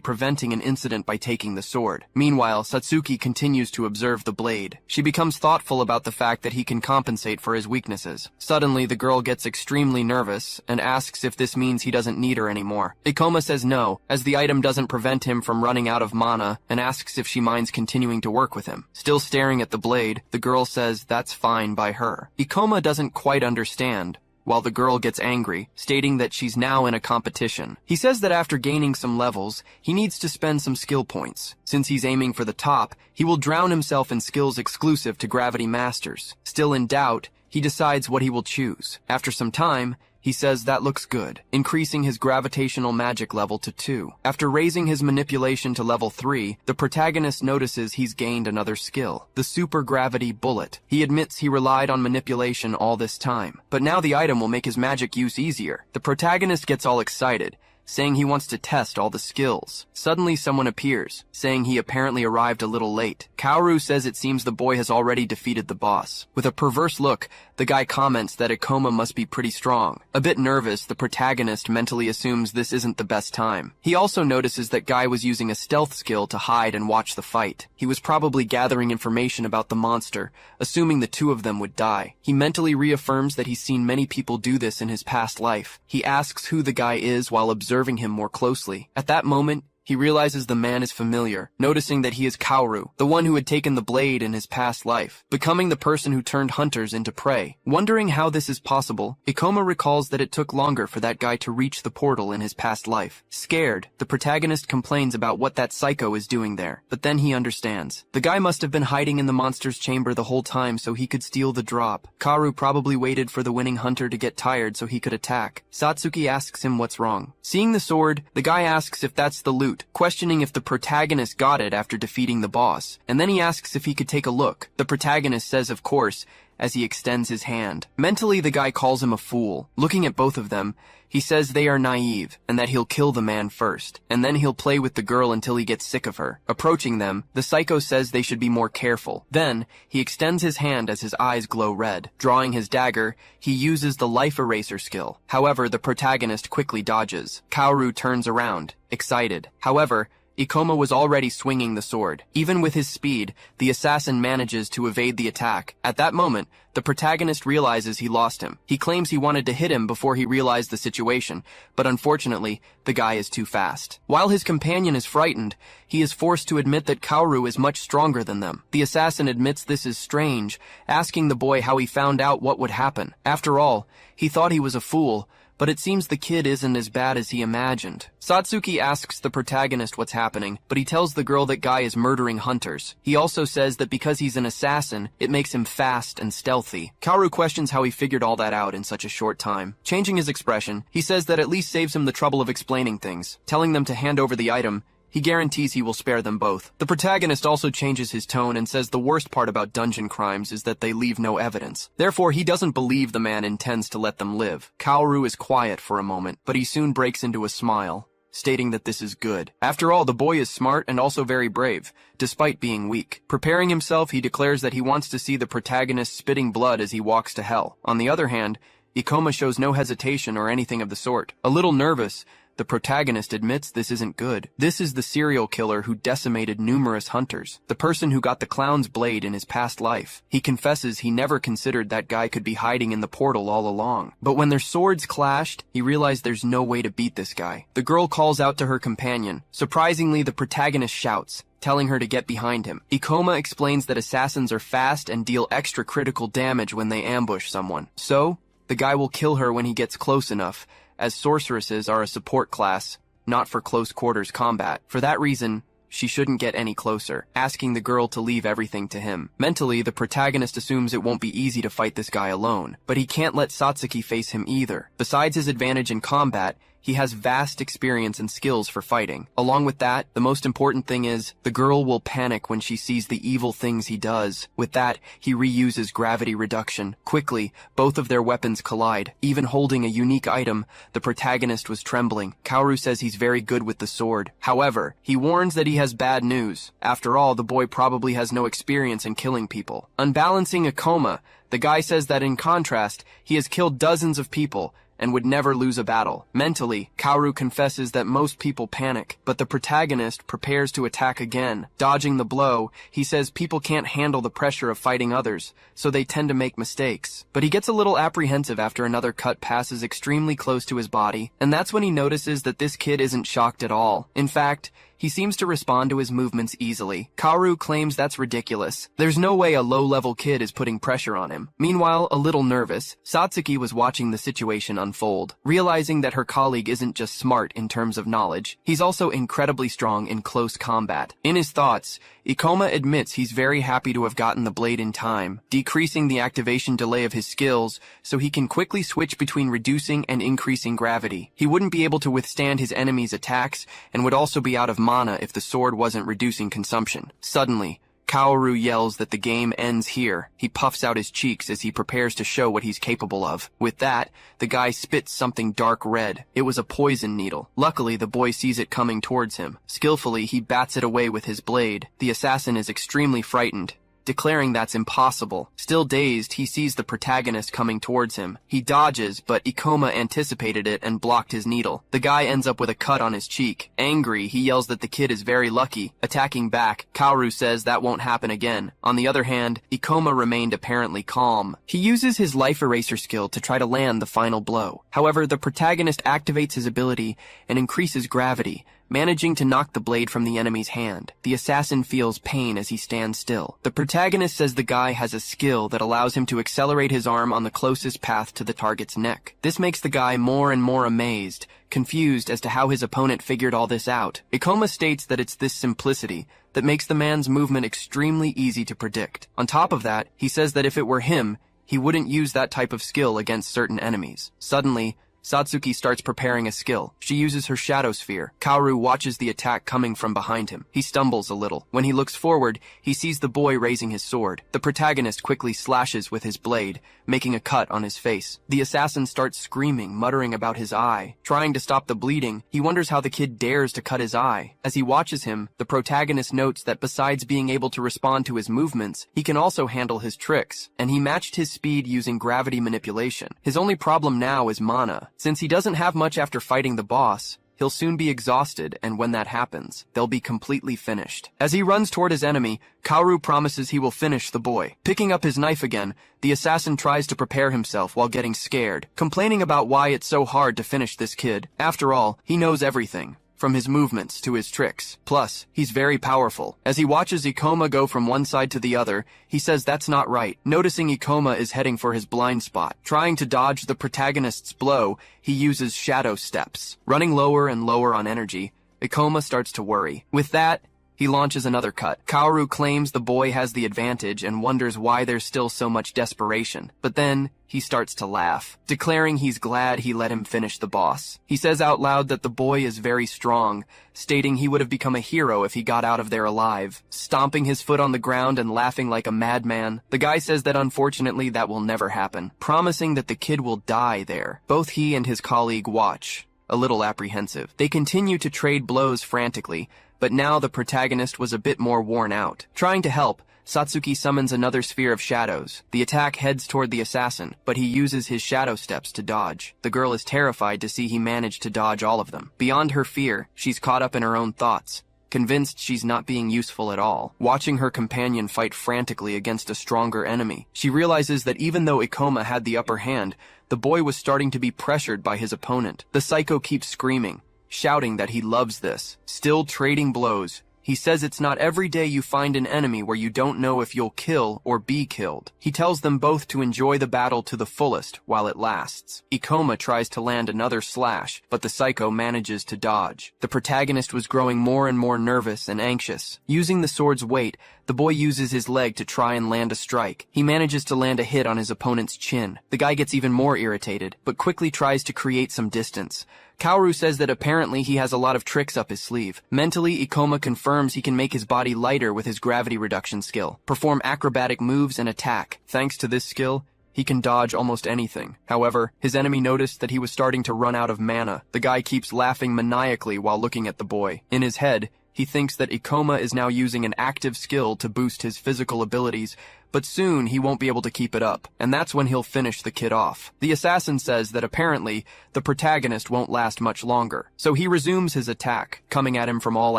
preventing an incident by taking the sword. Meanwhile, Satsuki continues to observe the blade. She becomes thoughtful about the fact that he can compensate for his weaknesses. Suddenly, the girl gets extremely nervous and asks if this means he doesn't need her anymore. Ikoma says no, as the item doesn't prevent him from running out of mana, and asks if she minds continuing to work with him. Still staring at the blade, the girl says that's fine by her. Ikoma doesn't quite understand, while the girl gets angry, stating that she's now in a competition. He says that after gaining some levels, he needs to spend some skill points. Since he's aiming for the top, he will drown himself in skills exclusive to Gravity Masters. Still in doubt, he decides what he will choose. After some time, he says that looks good, increasing his gravitational magic level to 2. After raising his manipulation to level 3, the protagonist notices he's gained another skill, the Super Gravity Bullet. He admits he relied on manipulation all this time, but now the item will make his magic use easier. The protagonist gets all excited, saying he wants to test all the skills. Suddenly someone appears, saying he apparently arrived a little late. Kaoru says it seems the boy has already defeated the boss. With a perverse look, the guy comments that Ikoma must be pretty strong. A bit nervous, the protagonist mentally assumes this isn't the best time. He also notices that Guy was using a stealth skill to hide and watch the fight. He was probably gathering information about the monster, assuming the two of them would die. He mentally reaffirms that he's seen many people do this in his past life. He asks who the guy is while observing him more closely. At that moment, he realizes the man is familiar, noticing that he is Kaoru, the one who had taken the blade in his past life, becoming the person who turned hunters into prey. Wondering how this is possible, Ikoma recalls that it took longer for that guy to reach the portal in his past life. Scared, the protagonist complains about what that psycho is doing there, but then he understands. The guy must have been hiding in the monster's chamber the whole time so he could steal the drop. Kaoru probably waited for the winning hunter to get tired so he could attack. Satsuki asks him what's wrong. Seeing the sword, the guy asks if that's the loot, questioning if the protagonist got it after defeating the boss, and then he asks if he could take a look. The protagonist says of course, as he extends his hand. Mentally, the guy calls him a fool. Looking at both of them, he says they are naive, and that he'll kill the man first, and then he'll play with the girl until he gets sick of her. Approaching them, the psycho says they should be more careful. Then, he extends his hand as his eyes glow red. Drawing his dagger, he uses the life eraser skill. However, the protagonist quickly dodges. Kaoru turns around, excited. However, Ikoma was already swinging the sword. Even with his speed, the assassin manages to evade the attack. At that moment, the protagonist realizes he lost him. He claims he wanted to hit him before he realized the situation, but unfortunately, the guy is too fast. While his companion is frightened, he is forced to admit that Kaoru is much stronger than them. The assassin admits this is strange, asking the boy how he found out what would happen. After all, he thought he was a fool, but it seems the kid isn't as bad as he imagined. Satsuki asks the protagonist what's happening, but he tells the girl that Guy is murdering hunters. He also says that because he's an assassin, it makes him fast and stealthy. Kaoru questions how he figured all that out in such a short time. Changing his expression, he says that at least saves him the trouble of explaining things. Telling them to hand over the item, he guarantees he will spare them both. The protagonist also changes his tone and says the worst part about dungeon crimes is that they leave no evidence. Therefore, he doesn't believe the man intends to let them live. Kaoru is quiet for a moment, but he soon breaks into a smile, stating that this is good. After all, the boy is smart and also very brave, despite being weak. Preparing himself, he declares that he wants to see the protagonist spitting blood as he walks to hell. On the other hand, Ikoma shows no hesitation or anything of the sort. A little nervous, the protagonist admits this isn't good. This is the serial killer who decimated numerous hunters, the person who got the clown's blade in his past life. He confesses he never considered that guy could be hiding in the portal all along. But when their swords clashed, he realized there's no way to beat this guy. The girl calls out to her companion. Surprisingly, the protagonist shouts, telling her to get behind him. Ikoma explains that assassins are fast and deal extra critical damage when they ambush someone. So, the guy will kill her when he gets close enough, as sorceresses are a support class, not for close quarters combat. For that reason, she shouldn't get any closer, asking the girl to leave everything to him. Mentally, the protagonist assumes it won't be easy to fight this guy alone, but he can't let Satsuki face him either. Besides his advantage in combat, he has vast experience and skills for fighting. Along with that, the most important thing is, the girl will panic when she sees the evil things he does. With that, he reuses gravity reduction. Quickly, both of their weapons collide. Even holding a unique item, the protagonist was trembling. Kaoru says he's very good with the sword. However, he warns that he has bad news. After all, the boy probably has no experience in killing people. Unbalancing Ikoma, the guy says that in contrast, he has killed dozens of people and would never lose a battle. Mentally, Kaoru confesses that most people panic, but the protagonist prepares to attack again. Dodging the blow, he says people can't handle the pressure of fighting others, so they tend to make mistakes. But he gets a little apprehensive after another cut passes extremely close to his body, and that's when he notices that this kid isn't shocked at all. In fact, he seems to respond to his movements easily. Kaoru claims that's ridiculous. There's no way a low-level kid is putting pressure on him. Meanwhile, a little nervous, Satsuki was watching the situation unfold. Realizing that her colleague isn't just smart in terms of knowledge, he's also incredibly strong in close combat. In his thoughts, Ikoma admits he's very happy to have gotten the blade in time, decreasing the activation delay of his skills so he can quickly switch between reducing and increasing gravity. He wouldn't be able to withstand his enemy's attacks and would also be out of mana if the sword wasn't reducing consumption. Suddenly, Kaoru yells that the game ends here. He puffs out his cheeks as he prepares to show what he's capable of. With that, the guy spits something dark red. It was a poison needle. Luckily, the boy sees it coming towards him. Skillfully, he bats it away with his blade. The assassin is extremely frightened, declaring that's impossible. Still dazed, he sees the protagonist coming towards him. He dodges, but Ikoma anticipated it and blocked his needle. The guy ends up with a cut on his cheek. Angry, he yells that the kid is very lucky. Attacking back, Kaoru says that won't happen again. On the other hand, Ikoma remained apparently calm. He uses his life eraser skill to try to land the final blow. However, the protagonist activates his ability and increases gravity, managing to knock the blade from the enemy's hand. The assassin feels pain as he stands still. The protagonist says the guy has a skill that allows him to accelerate his arm on the closest path to the target's neck. This makes the guy more and more amazed, confused as to how his opponent figured all this out. Ikoma states that it's this simplicity that makes the man's movement extremely easy to predict. On top of that, he says that if it were him, he wouldn't use that type of skill against certain enemies. Suddenly, Satsuki starts preparing a skill. She uses her shadow sphere. Kaoru watches the attack coming from behind him. He stumbles a little. When he looks forward, he sees the boy raising his sword. The protagonist quickly slashes with his blade, making a cut on his face. The assassin starts screaming, muttering about his eye. Trying to stop the bleeding, he wonders how the kid dares to cut his eye. As he watches him, the protagonist notes that besides being able to respond to his movements, he can also handle his tricks, and he matched his speed using gravity manipulation. His only problem now is mana. Since he doesn't have much after fighting the boss, he'll soon be exhausted, and when that happens, they'll be completely finished. As he runs toward his enemy, Kaoru promises he will finish the boy. Picking up his knife again, the assassin tries to prepare himself while getting scared, complaining about why it's so hard to finish this kid. After all, he knows everything, from his movements to his tricks. Plus, he's very powerful. As he watches Ikoma go from one side to the other, he says that's not right. Noticing Ikoma is heading for his blind spot. Trying to dodge the protagonist's blow, he uses shadow steps. Running lower and lower on energy, Ikoma starts to worry. With that, he launches another cut. Kaoru claims the boy has the advantage and wonders why there's still so much desperation. But then, he starts to laugh, declaring he's glad he let him finish the boss. He says out loud that the boy is very strong, stating he would have become a hero if he got out of there alive. Stomping his foot on the ground and laughing like a madman, the guy says that unfortunately that will never happen, promising that the kid will die there. Both he and his colleague watch, a little apprehensive. They continue to trade blows frantically, but now the protagonist was a bit more worn out. Trying to help, Satsuki summons another sphere of shadows. The attack heads toward the assassin, but he uses his shadow steps to dodge. The girl is terrified to see he managed to dodge all of them. Beyond her fear, she's caught up in her own thoughts, convinced she's not being useful at all. Watching her companion fight frantically against a stronger enemy, she realizes that even though Ikoma had the upper hand, the boy was starting to be pressured by his opponent. The psycho keeps screaming, shouting that he loves this. Still trading blows, he says it's not every day you find an enemy where you don't know if you'll kill or be killed. He tells them both to enjoy the battle to the fullest while it lasts. Ikoma tries to land another slash, but the psycho manages to dodge. The protagonist was growing more and more nervous and anxious. Using the sword's weight, The boy uses his leg to try and land a strike. He manages to land a hit on his opponent's chin. The guy gets even more irritated, but quickly tries to create some distance. Kaoru says that apparently he has a lot of tricks up his sleeve. Mentally, Ikoma confirms he can make his body lighter with his gravity reduction skill, perform acrobatic moves, and attack. Thanks to this skill, he can dodge almost anything. However, his enemy noticed that he was starting to run out of mana. The guy keeps laughing maniacally while looking at the boy. In his head, he thinks that Ikoma is now using an active skill to boost his physical abilities, but soon he won't be able to keep it up, and that's when he'll finish the kid off. The assassin says that apparently the protagonist won't last much longer, so he resumes his attack, coming at him from all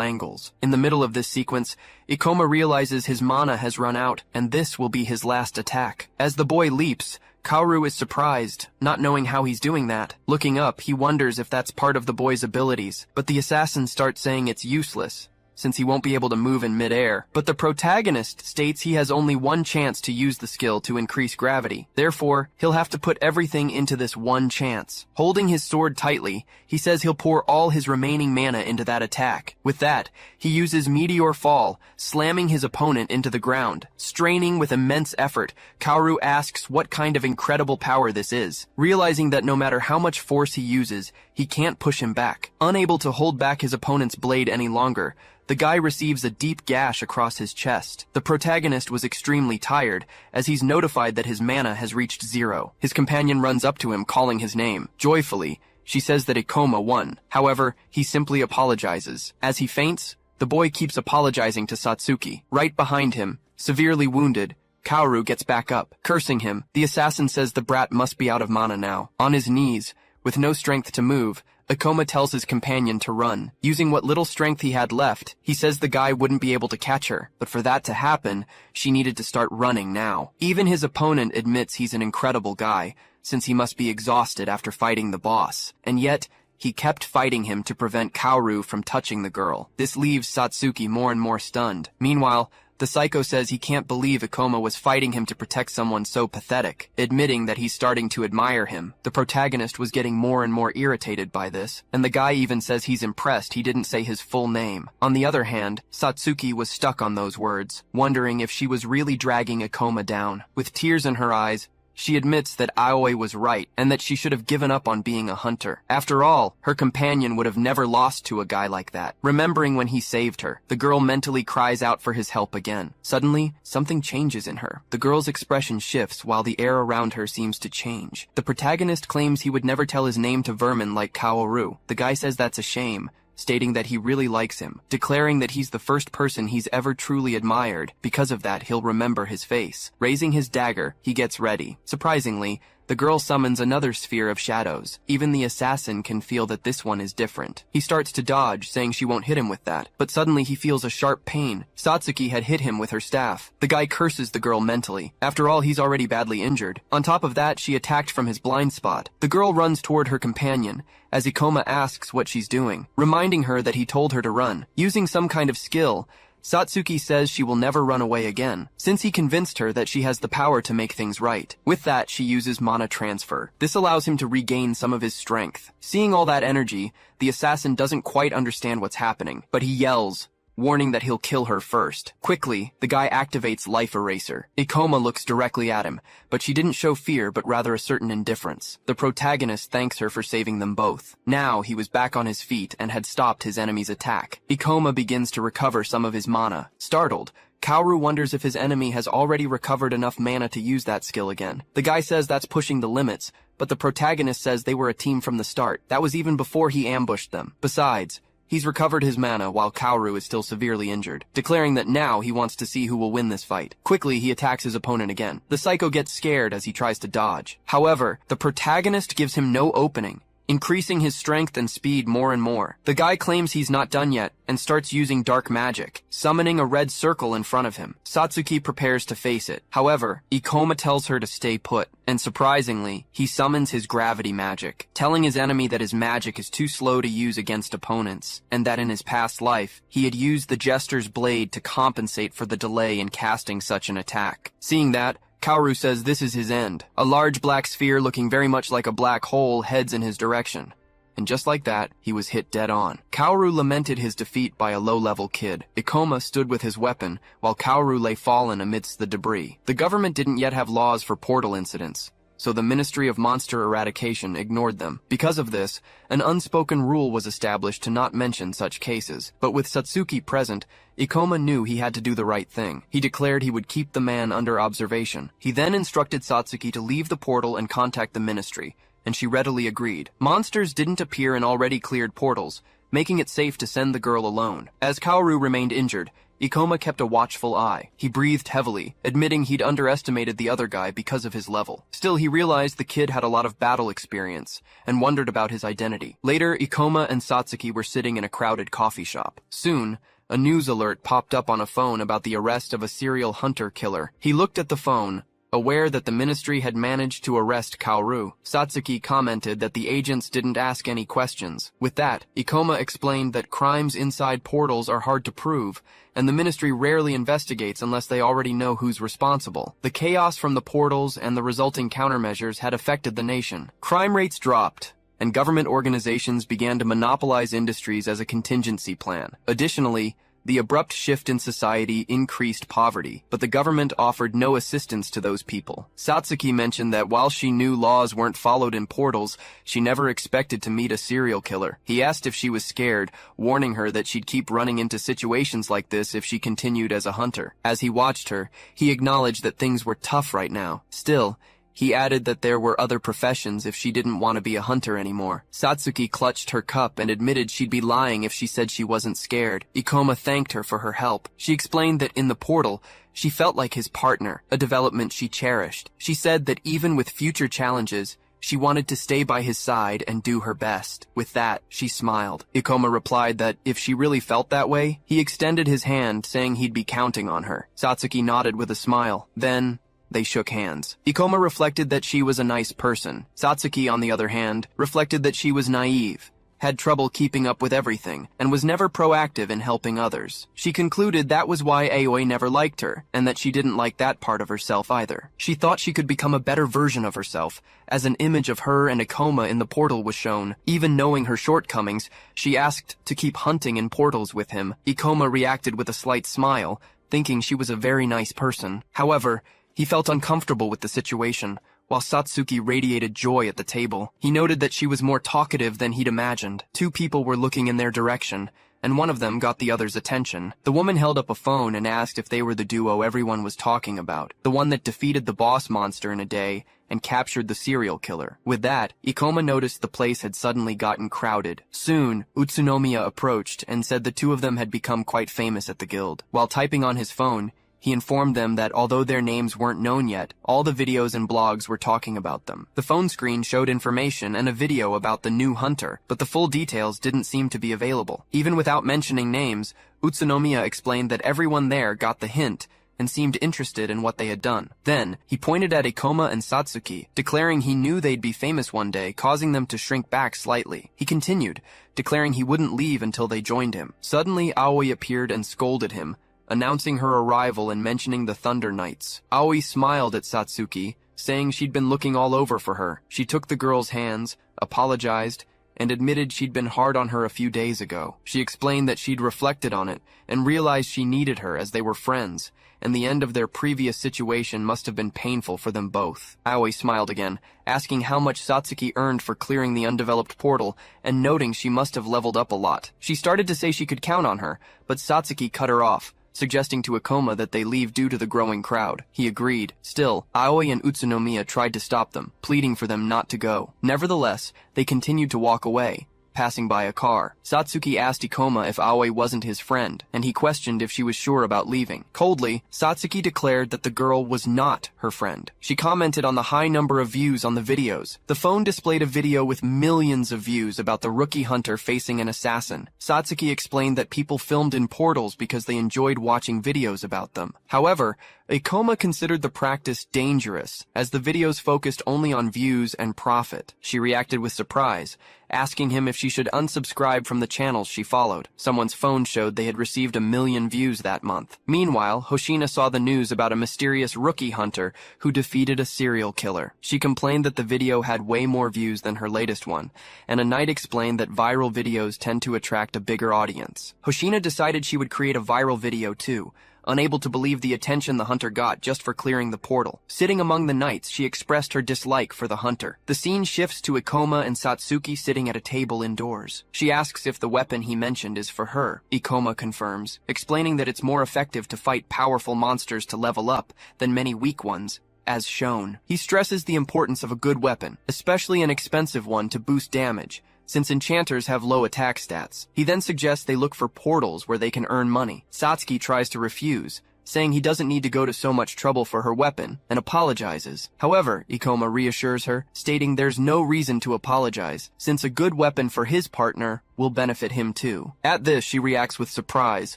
angles. In the middle of this sequence, Ikoma realizes his mana has run out, and this will be his last attack. As the boy leaps, Kaoru is surprised, not knowing how he's doing that. Looking up, he wonders if that's part of the boy's abilities, but the assassin starts saying it's useless, since he won't be able to move in midair. But the protagonist states he has only one chance to use the skill to increase gravity. Therefore, he'll have to put everything into this one chance. Holding his sword tightly, he says he'll pour all his remaining mana into that attack. With that, he uses Meteor Fall, slamming his opponent into the ground. Straining with immense effort, Kaoru asks what kind of incredible power this is. Realizing that no matter how much force he uses, he can't push him back. Unable to hold back his opponent's blade any longer, the guy receives a deep gash across his chest. The protagonist was extremely tired, as he's notified that his mana has reached 0. His companion runs up to him, calling his name. Joyfully, she says that Ikoma won. However, he simply apologizes. As he faints, the boy keeps apologizing to Satsuki. Right behind him, severely wounded, Kaoru gets back up. Cursing him, the assassin says the brat must be out of mana now. On his knees, with no strength to move, Ikoma tells his companion to run. Using what little strength he had left, he says the guy wouldn't be able to catch her, but for that to happen, she needed to start running now. Even his opponent admits he's an incredible guy, since he must be exhausted after fighting the boss, and yet, he kept fighting him to prevent Kaoru from touching the girl. This leaves Satsuki more and more stunned. Meanwhile, the psycho says he can't believe Ikoma was fighting him to protect someone so pathetic, admitting that he's starting to admire him. The protagonist was getting more and more irritated by this, and the guy even says he's impressed he didn't say his full name. On the other hand, Satsuki was stuck on those words, wondering if she was really dragging Ikoma down. With tears in her eyes, she admits that Aoi was right, and that she should have given up on being a hunter. After all, her companion would have never lost to a guy like that. Remembering when he saved her, the girl mentally cries out for his help again. Suddenly, something changes in her. The girl's expression shifts while the air around her seems to change. The protagonist claims he would never tell his name to vermin like Kaoru. The guy says that's a shame, stating that he really likes him, declaring that he's the first person he's ever truly admired. Because of that, he'll remember his face. Raising his dagger, he gets ready. Surprisingly, the girl summons another sphere of shadows. Even the assassin can feel that this one is different. He starts to dodge, saying she won't hit him with that, but suddenly he feels a sharp pain. Satsuki had hit him with her staff. The guy curses the girl mentally. After all, he's already badly injured. On top of that, she attacked from his blind spot. The girl runs toward her companion, as Ikoma asks what she's doing, reminding her that he told her to run. Using some kind of skill, Satsuki says she will never run away again, since he convinced her that she has the power to make things right. With that, she uses mana transfer. This allows him to regain some of his strength. Seeing all that energy, the assassin doesn't quite understand what's happening, but he yells, warning that he'll kill her first. Quickly, the guy activates Life Eraser. Ikoma looks directly at him, but she didn't show fear but rather a certain indifference. The protagonist thanks her for saving them both. Now he was back on his feet and had stopped his enemy's attack. Ikoma begins to recover some of his mana. Startled, Kaoru wonders if his enemy has already recovered enough mana to use that skill again. The guy says that's pushing the limits, but the protagonist says they were a team from the start. That was even before he ambushed them. Besides, he's recovered his mana while Kaoru is still severely injured, declaring that now he wants to see who will win this fight. Quickly, he attacks his opponent again. The psycho gets scared as he tries to dodge. However, the protagonist gives him no opening, increasing his strength and speed more and more. The guy claims he's not done yet and starts using dark magic, summoning a red circle in front of him. Satsuki prepares to face it. However, Ikoma tells her to stay put, and surprisingly, he summons his gravity magic, telling his enemy that his magic is too slow to use against opponents, and that in his past life, he had used the Jester's blade to compensate for the delay in casting such an attack. Seeing that, Kaoru says this is his end. A large black sphere looking very much like a black hole heads in his direction. and just like that, he was hit dead on. Kaoru lamented his defeat by a low-level kid. Ikoma stood with his weapon, while Kaoru lay fallen amidst the debris. The government didn't yet have laws for portal incidents, so the Ministry of Monster Eradication ignored them. Because of this, an unspoken rule was established to not mention such cases. But with Satsuki present, Ikoma knew he had to do the right thing. He declared he would keep the man under observation. He then instructed Satsuki to leave the portal and contact the ministry, and she readily agreed. Monsters didn't appear in already cleared portals, making it safe to send the girl alone. As Kaoru remained injured, Ikoma kept a watchful eye. He breathed heavily, admitting he'd underestimated the other guy because of his level. Still, he realized the kid had a lot of battle experience, and wondered about his identity. Later, Ikoma and Satsuki were sitting in a crowded coffee shop. Soon, a news alert popped up on a phone about the arrest of a serial hunter-killer. He looked at the phone, aware that the ministry had managed to arrest Kaoru. Satsuki commented that the agents didn't ask any questions. With that, Ikoma explained that crimes inside portals are hard to prove, and the ministry rarely investigates unless they already know who's responsible. The chaos from the portals and the resulting countermeasures had affected the nation. Crime rates dropped, and government organizations began to monopolize industries as a contingency plan. Additionally, the abrupt shift in society increased poverty, but the government offered no assistance to those people. Satsuki mentioned that while she knew laws weren't followed in portals, she never expected to meet a serial killer. He asked if she was scared, warning her that she'd keep running into situations like this if she continued as a hunter. As he watched her, he acknowledged that things were tough right now. Still, he added that there were other professions if she didn't want to be a hunter anymore. Satsuki clutched her cup and admitted she'd be lying if she said she wasn't scared. Ikoma thanked her for her help. She explained that in the portal, she felt like his partner, a development she cherished. She said that even with future challenges, she wanted to stay by his side and do her best. With that, she smiled. Ikoma replied that if she really felt that way, he extended his hand, saying he'd be counting on her. Satsuki nodded with a smile. Then, they shook hands. Ikoma reflected that she was a nice person. Satsuki, on the other hand, reflected that she was naive, had trouble keeping up with everything, and was never proactive in helping others. She concluded that was why Aoi never liked her, and that she didn't like that part of herself either. She thought she could become a better version of herself, as an image of her and Ikoma in the portal was shown. Even knowing her shortcomings, she asked to keep hunting in portals with him. Ikoma reacted with a slight smile, thinking she was a very nice person. However, he felt uncomfortable with the situation, while Satsuki radiated joy at the table. He noted that she was more talkative than he'd imagined. Two people were looking in their direction, and one of them got the other's attention. The woman held up a phone and asked if they were the duo everyone was talking about, the one that defeated the boss monster in a day and captured the serial killer. With that, Ikoma noticed the place had suddenly gotten crowded. Soon, Utsunomiya approached and said the two of them had become quite famous at the guild. While typing on his phone, he informed them that although their names weren't known yet, all the videos and blogs were talking about them. The phone screen showed information and a video about the new hunter, but the full details didn't seem to be available. Even without mentioning names, Utsunomiya explained that everyone there got the hint and seemed interested in what they had done. Then, he pointed at Ikoma and Satsuki, declaring he knew they'd be famous one day, causing them to shrink back slightly. He continued, declaring he wouldn't leave until they joined him. Suddenly, Aoi appeared and scolded him, announcing her arrival and mentioning the Thunder Knights. Aoi smiled at Satsuki, saying she'd been looking all over for her. She took the girl's hands, apologized, and admitted she'd been hard on her a few days ago. She explained that she'd reflected on it and realized she needed her as they were friends, and the end of their previous situation must have been painful for them both. Aoi smiled again, asking how much Satsuki earned for clearing the undeveloped portal, and noting she must have leveled up a lot. She started to say she could count on her, but Satsuki cut her off, suggesting to Ikoma that they leave due to the growing crowd. He agreed. Still, Aoi and Utsunomiya tried to stop them, pleading for them not to go. Nevertheless, they continued to walk away, passing by a car. Satsuki asked Ikoma if Aoi wasn't his friend, and he questioned if she was sure about leaving. Coldly, Satsuki declared that the girl was not her friend. She commented on the high number of views on the videos. The phone displayed a video with millions of views about the rookie hunter facing an assassin. Satsuki explained that people filmed in portals because they enjoyed watching videos about them. However, Ikoma considered the practice dangerous, as the videos focused only on views and profit. She reacted with surprise, asking him if she should unsubscribe from the channels she followed. Someone's phone showed they had received 1 million views that month. Meanwhile, Hoshina saw the news about a mysterious rookie hunter who defeated a serial killer. She complained that the video had way more views than her latest one, and a knight explained that viral videos tend to attract a bigger audience. Hoshina decided she would create a viral video too, unable to believe the attention the hunter got just for clearing the portal. Sitting among the knights, she expressed her dislike for the hunter. The scene shifts to Ikoma and Satsuki sitting at a table indoors. She asks if the weapon he mentioned is for her. Ikoma confirms, explaining that it's more effective to fight powerful monsters to level up than many weak ones, as shown. He stresses the importance of a good weapon, especially an expensive one to boost damage, since enchanters have low attack stats. He then suggests they look for portals where they can earn money. Satsuki tries to refuse, saying he doesn't need to go to so much trouble for her weapon, and apologizes. However, Ikoma reassures her, stating there's no reason to apologize, since a good weapon for his partner will benefit him too. At this, she reacts with surprise,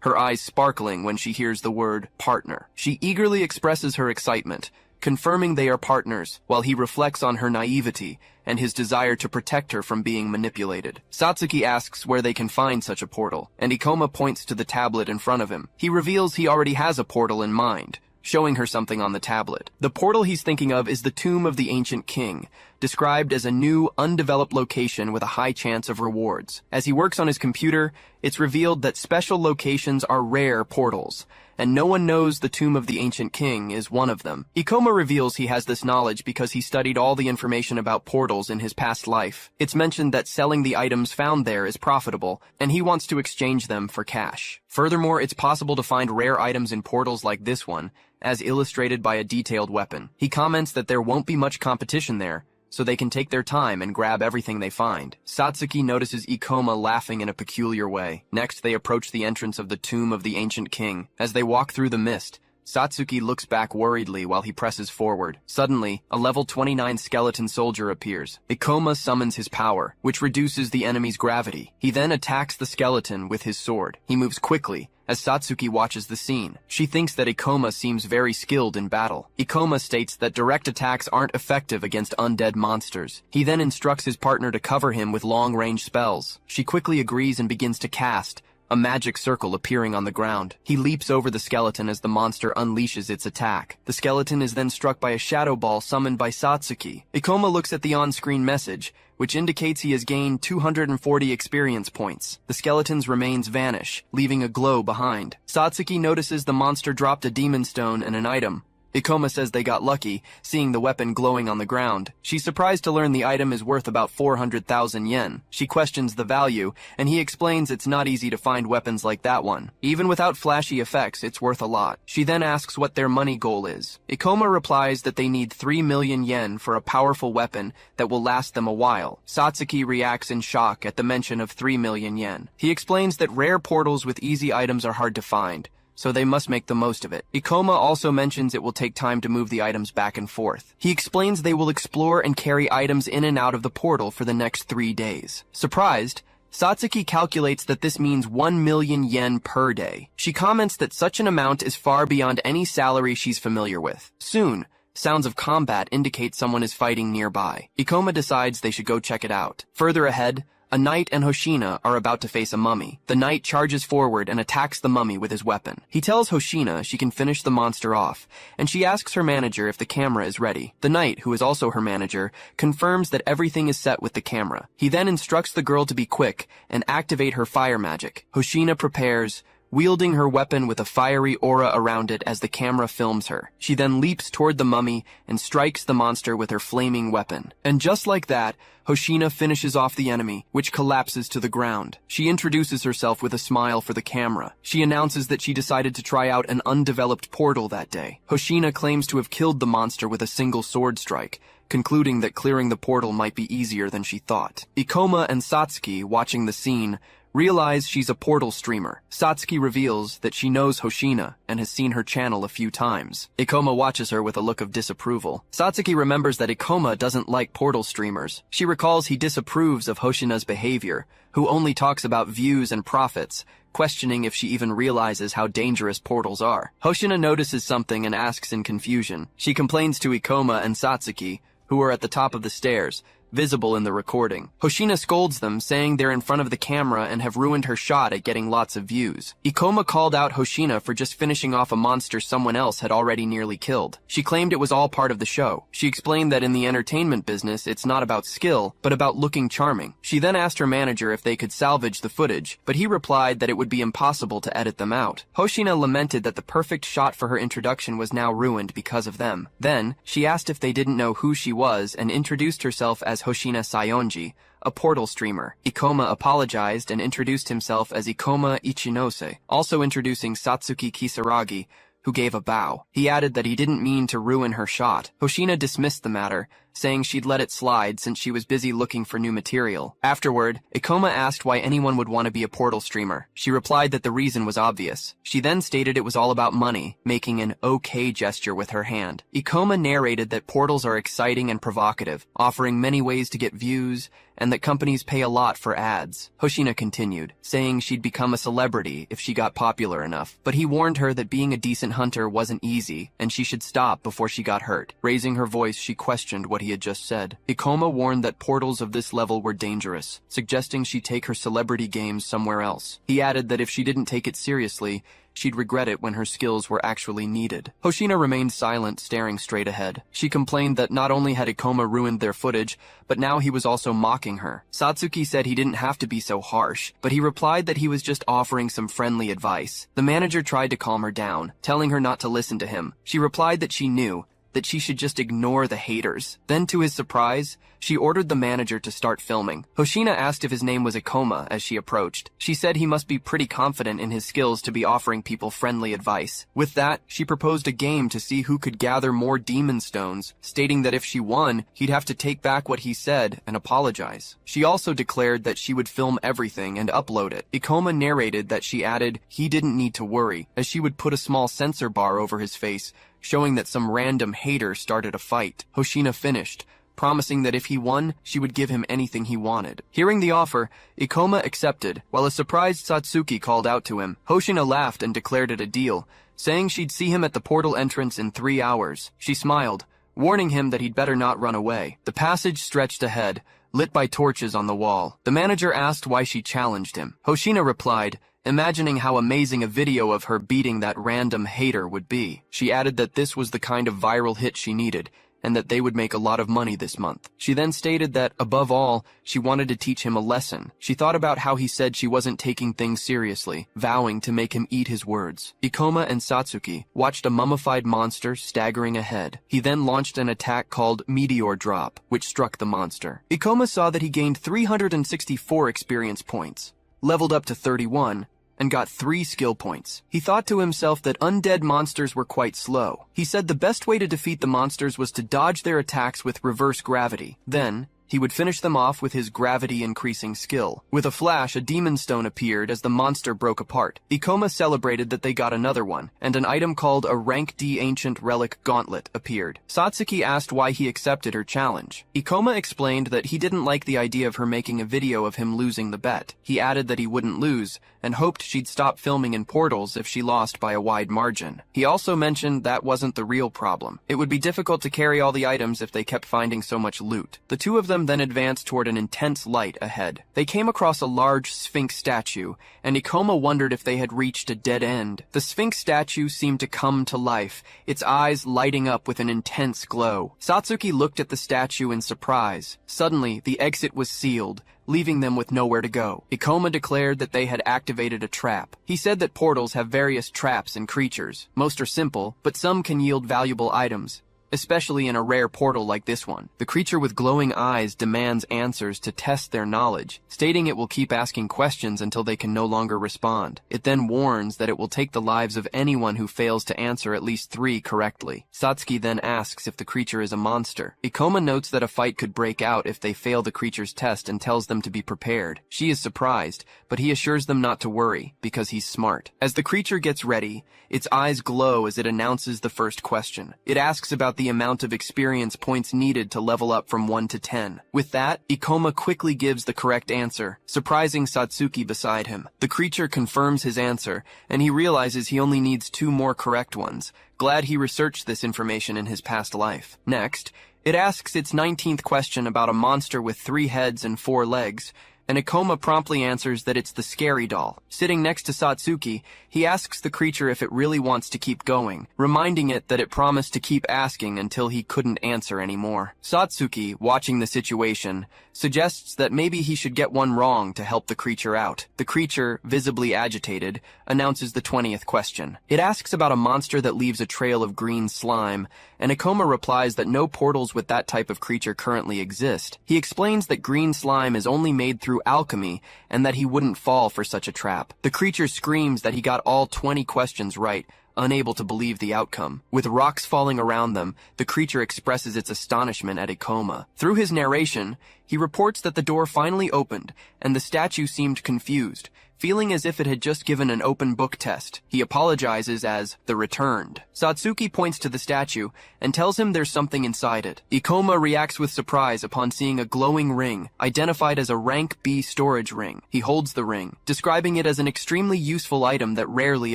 her eyes sparkling when she hears the word partner. She eagerly expresses her excitement, confirming they are partners, while he reflects on her naivety and his desire to protect her from being manipulated. Satsuki asks where they can find such a portal, and Ikoma points to the tablet in front of him. He reveals he already has a portal in mind, showing her something on the tablet. The portal he's thinking of is the Tomb of the Ancient King, described as a new, undeveloped location with a high chance of rewards. As he works on his computer, it's revealed that special locations are rare portals, and no one knows the Tomb of the Ancient King is one of them. Ikoma reveals he has this knowledge because he studied all the information about portals in his past life. It's mentioned that selling the items found there is profitable, and he wants to exchange them for cash. Furthermore, it's possible to find rare items in portals like this one, as illustrated by a detailed weapon. He comments that there won't be much competition there, so they can take their time and grab everything they find. Satsuki notices Ikoma laughing in a peculiar way. Next, they approach the entrance of the Tomb of the Ancient King. As they walk through the mist, Satsuki looks back worriedly while he presses forward. Suddenly, a level 29 skeleton soldier appears. Ikoma summons his power, which reduces the enemy's gravity. He then attacks the skeleton with his sword. He moves quickly, as Satsuki watches the scene. She thinks that Ikoma seems very skilled in battle. Ikoma states that direct attacks aren't effective against undead monsters. He then instructs his partner to cover him with long-range spells. She quickly agrees and begins to cast, a magic circle appearing on the ground. He leaps over the skeleton as the monster unleashes its attack. The skeleton is then struck by a shadow ball summoned by Satsuki. Ikoma looks at the on-screen message, which indicates he has gained 240 experience points. The skeleton's remains vanish, leaving a glow behind. Satsuki notices the monster dropped a demon stone and an item. Ikoma says they got lucky, seeing the weapon glowing on the ground. She's surprised to learn the item is worth about 400,000 yen. She questions the value, and he explains it's not easy to find weapons like that one. Even without flashy effects, it's worth a lot. She then asks what their money goal is. Ikoma replies that they need 3 million yen for a powerful weapon that will last them a while. Satsuki reacts in shock at the mention of 3 million yen. He explains that rare portals with easy items are hard to find, so they must make the most of it. Ikoma also mentions it will take time to move the items back and forth. He explains they will explore and carry items in and out of the portal for the next 3 days. Surprised, Satsuki calculates that this means 1 million yen per day. She comments that such an amount is far beyond any salary she's familiar with. Soon, sounds of combat indicate someone is fighting nearby. Ikoma decides they should go check it out. Further ahead, a knight and Hoshina are about to face a mummy. The knight charges forward and attacks the mummy with his weapon. He tells Hoshina she can finish the monster off, and she asks her manager if the camera is ready. The knight, who is also her manager, confirms that everything is set with the camera. He then instructs the girl to be quick and activate her fire magic. Hoshina prepares, wielding her weapon with a fiery aura around it as the camera films her. She then leaps toward the mummy and strikes the monster with her flaming weapon. And just like that, Hoshina finishes off the enemy, which collapses to the ground. She introduces herself with a smile for the camera. She announces that she decided to try out an undeveloped portal that day. Hoshina claims to have killed the monster with a single sword strike, concluding that clearing the portal might be easier than she thought. Ikoma and Satsuki, watching the scene, realize she's a portal streamer. Satsuki reveals that she knows Hoshina and has seen her channel a few times. Ikoma watches her with a look of disapproval. Satsuki remembers that Ikoma doesn't like portal streamers. She recalls he disapproves of Hoshina's behavior, who only talks about views and profits, questioning if she even realizes how dangerous portals are. Hoshina notices something and asks in confusion. She complains to Ikoma and Satsuki, who are at the top of the stairs, visible in the recording. Hoshina scolds them, saying they're in front of the camera and have ruined her shot at getting lots of views. Ikoma called out Hoshina for just finishing off a monster someone else had already nearly killed. She claimed it was all part of the show. She explained that in the entertainment business, it's not about skill, but about looking charming. She then asked her manager if they could salvage the footage, but he replied that it would be impossible to edit them out. Hoshina lamented that the perfect shot for her introduction was now ruined because of them. Then, she asked if they didn't know who she was and introduced herself as Hoshina Sayonji, a portal streamer. Ikoma apologized and introduced himself as Ikoma Ichinose, also introducing Satsuki Kisaragi, who gave a bow. He added that he didn't mean to ruin her shot. Hoshina dismissed the matter, saying she'd let it slide since she was busy looking for new material. Afterward, Ikoma asked why anyone would want to be a portal streamer. She replied that the reason was obvious. She then stated it was all about money, making an okay gesture with her hand. Ikoma narrated that portals are exciting and provocative, offering many ways to get views, and that companies pay a lot for ads. Hoshina continued, saying she'd become a celebrity if she got popular enough, but he warned her that being a decent hunter wasn't easy, and she should stop before she got hurt. Raising her voice, she questioned what he had just said. Ikoma warned that portals of this level were dangerous, suggesting she take her celebrity games somewhere else. He added that if she didn't take it seriously, she'd regret it when her skills were actually needed. Hoshina remained silent, staring straight ahead. She complained that not only had Ikoma ruined their footage, but now he was also mocking her. Satsuki said he didn't have to be so harsh, but he replied that he was just offering some friendly advice. The manager tried to calm her down, telling her not to listen to him. She replied that she knew, that she should just ignore the haters. Then, to his surprise, she ordered the manager to start filming. Hoshina asked if his name was Ikoma as she approached. She said he must be pretty confident in his skills to be offering people friendly advice. With that, she proposed a game to see who could gather more demon stones, stating that if she won, he'd have to take back what he said and apologize. She also declared that she would film everything and upload it. Ikoma narrated that she added he didn't need to worry, as she would put a small censor bar over his face, showing that some random hater started a fight. Hoshina finished, promising that if he won, she would give him anything he wanted. Hearing the offer, Ikoma accepted, while a surprised Satsuki called out to him. Hoshina laughed and declared it a deal, saying she'd see him at the portal entrance in 3 hours. She smiled, warning him that he'd better not run away. The passage stretched ahead, lit by torches on the wall. The manager asked why she challenged him. Hoshina replied, imagining how amazing a video of her beating that random hater would be. She added that this was the kind of viral hit she needed, and that they would make a lot of money this month. She then stated that, above all, she wanted to teach him a lesson. She thought about how he said she wasn't taking things seriously, vowing to make him eat his words. Ikoma and Satsuki watched a mummified monster staggering ahead. He then launched an attack called Meteor Drop, which struck the monster. Ikoma saw that he gained 364 experience points, leveled up to 31, and got 3 skill points. He thought to himself that undead monsters were quite slow. He said the best way to defeat the monsters was to dodge their attacks with reverse gravity. Then, he would finish them off with his gravity-increasing skill. With a flash, a demon stone appeared as the monster broke apart. Ikoma celebrated that they got another one, and an item called a Rank D Ancient Relic Gauntlet appeared. Satsuki asked why he accepted her challenge. Ikoma explained that he didn't like the idea of her making a video of him losing the bet. He added that he wouldn't lose, and hoped she'd stop filming in portals if she lost by a wide margin. He also mentioned that wasn't the real problem. It would be difficult to carry all the items if they kept finding so much loot. The two of them then advanced toward an intense light ahead. They came across a large Sphinx statue, and Ikoma wondered if they had reached a dead end. The Sphinx statue seemed to come to life, its eyes lighting up with an intense glow. Satsuki looked at the statue in surprise. Suddenly, the exit was sealed, leaving them with nowhere to go. Ikoma declared that they had activated a trap. He said that portals have various traps and creatures. Most are simple, but some can yield valuable items, especially in a rare portal like this one. The creature with glowing eyes demands answers to test their knowledge, stating it will keep asking questions until they can no longer respond. It then warns that it will take the lives of anyone who fails to answer at least 3 correctly. Satsuki then asks if the creature is a monster. Ikoma notes that a fight could break out if they fail the creature's test and tells them to be prepared. She is surprised, but he assures them not to worry, because he's smart. As the creature gets ready, its eyes glow as it announces the first question. It asks about the the amount of experience points needed to level up from 1 to 10. With that, Ikoma quickly gives the correct answer, surprising Satsuki beside him. The creature confirms his answer, and he realizes he only needs 2 more correct ones. Glad he researched this information in his past life. Next, it asks its 19th question about a monster with 3 heads and 4 legs, and Ikoma promptly answers that it's the scary doll. Sitting next to Satsuki, he asks the creature if it really wants to keep going, reminding it that it promised to keep asking until he couldn't answer anymore. Satsuki, watching the situation, suggests that maybe he should get one wrong to help the creature out. The creature, visibly agitated, announces the 20th question. It asks about a monster that leaves a trail of green slime, and Ikoma replies that no portals with that type of creature currently exist. He explains that green slime is only made through alchemy and that he wouldn't fall for such a trap. The creature screams that he got all 20 questions right, unable to believe the outcome. With rocks falling around them, the creature expresses its astonishment at Ikoma. Through his narration, he reports that the door finally opened, and the statue seemed confused, feeling as if it had just given an open book test. He apologizes as the returned. Satsuki points to the statue and tells him there's something inside it. Ikoma reacts with surprise upon seeing a glowing ring, identified as a rank B storage ring. He holds the ring, describing it as an extremely useful item that rarely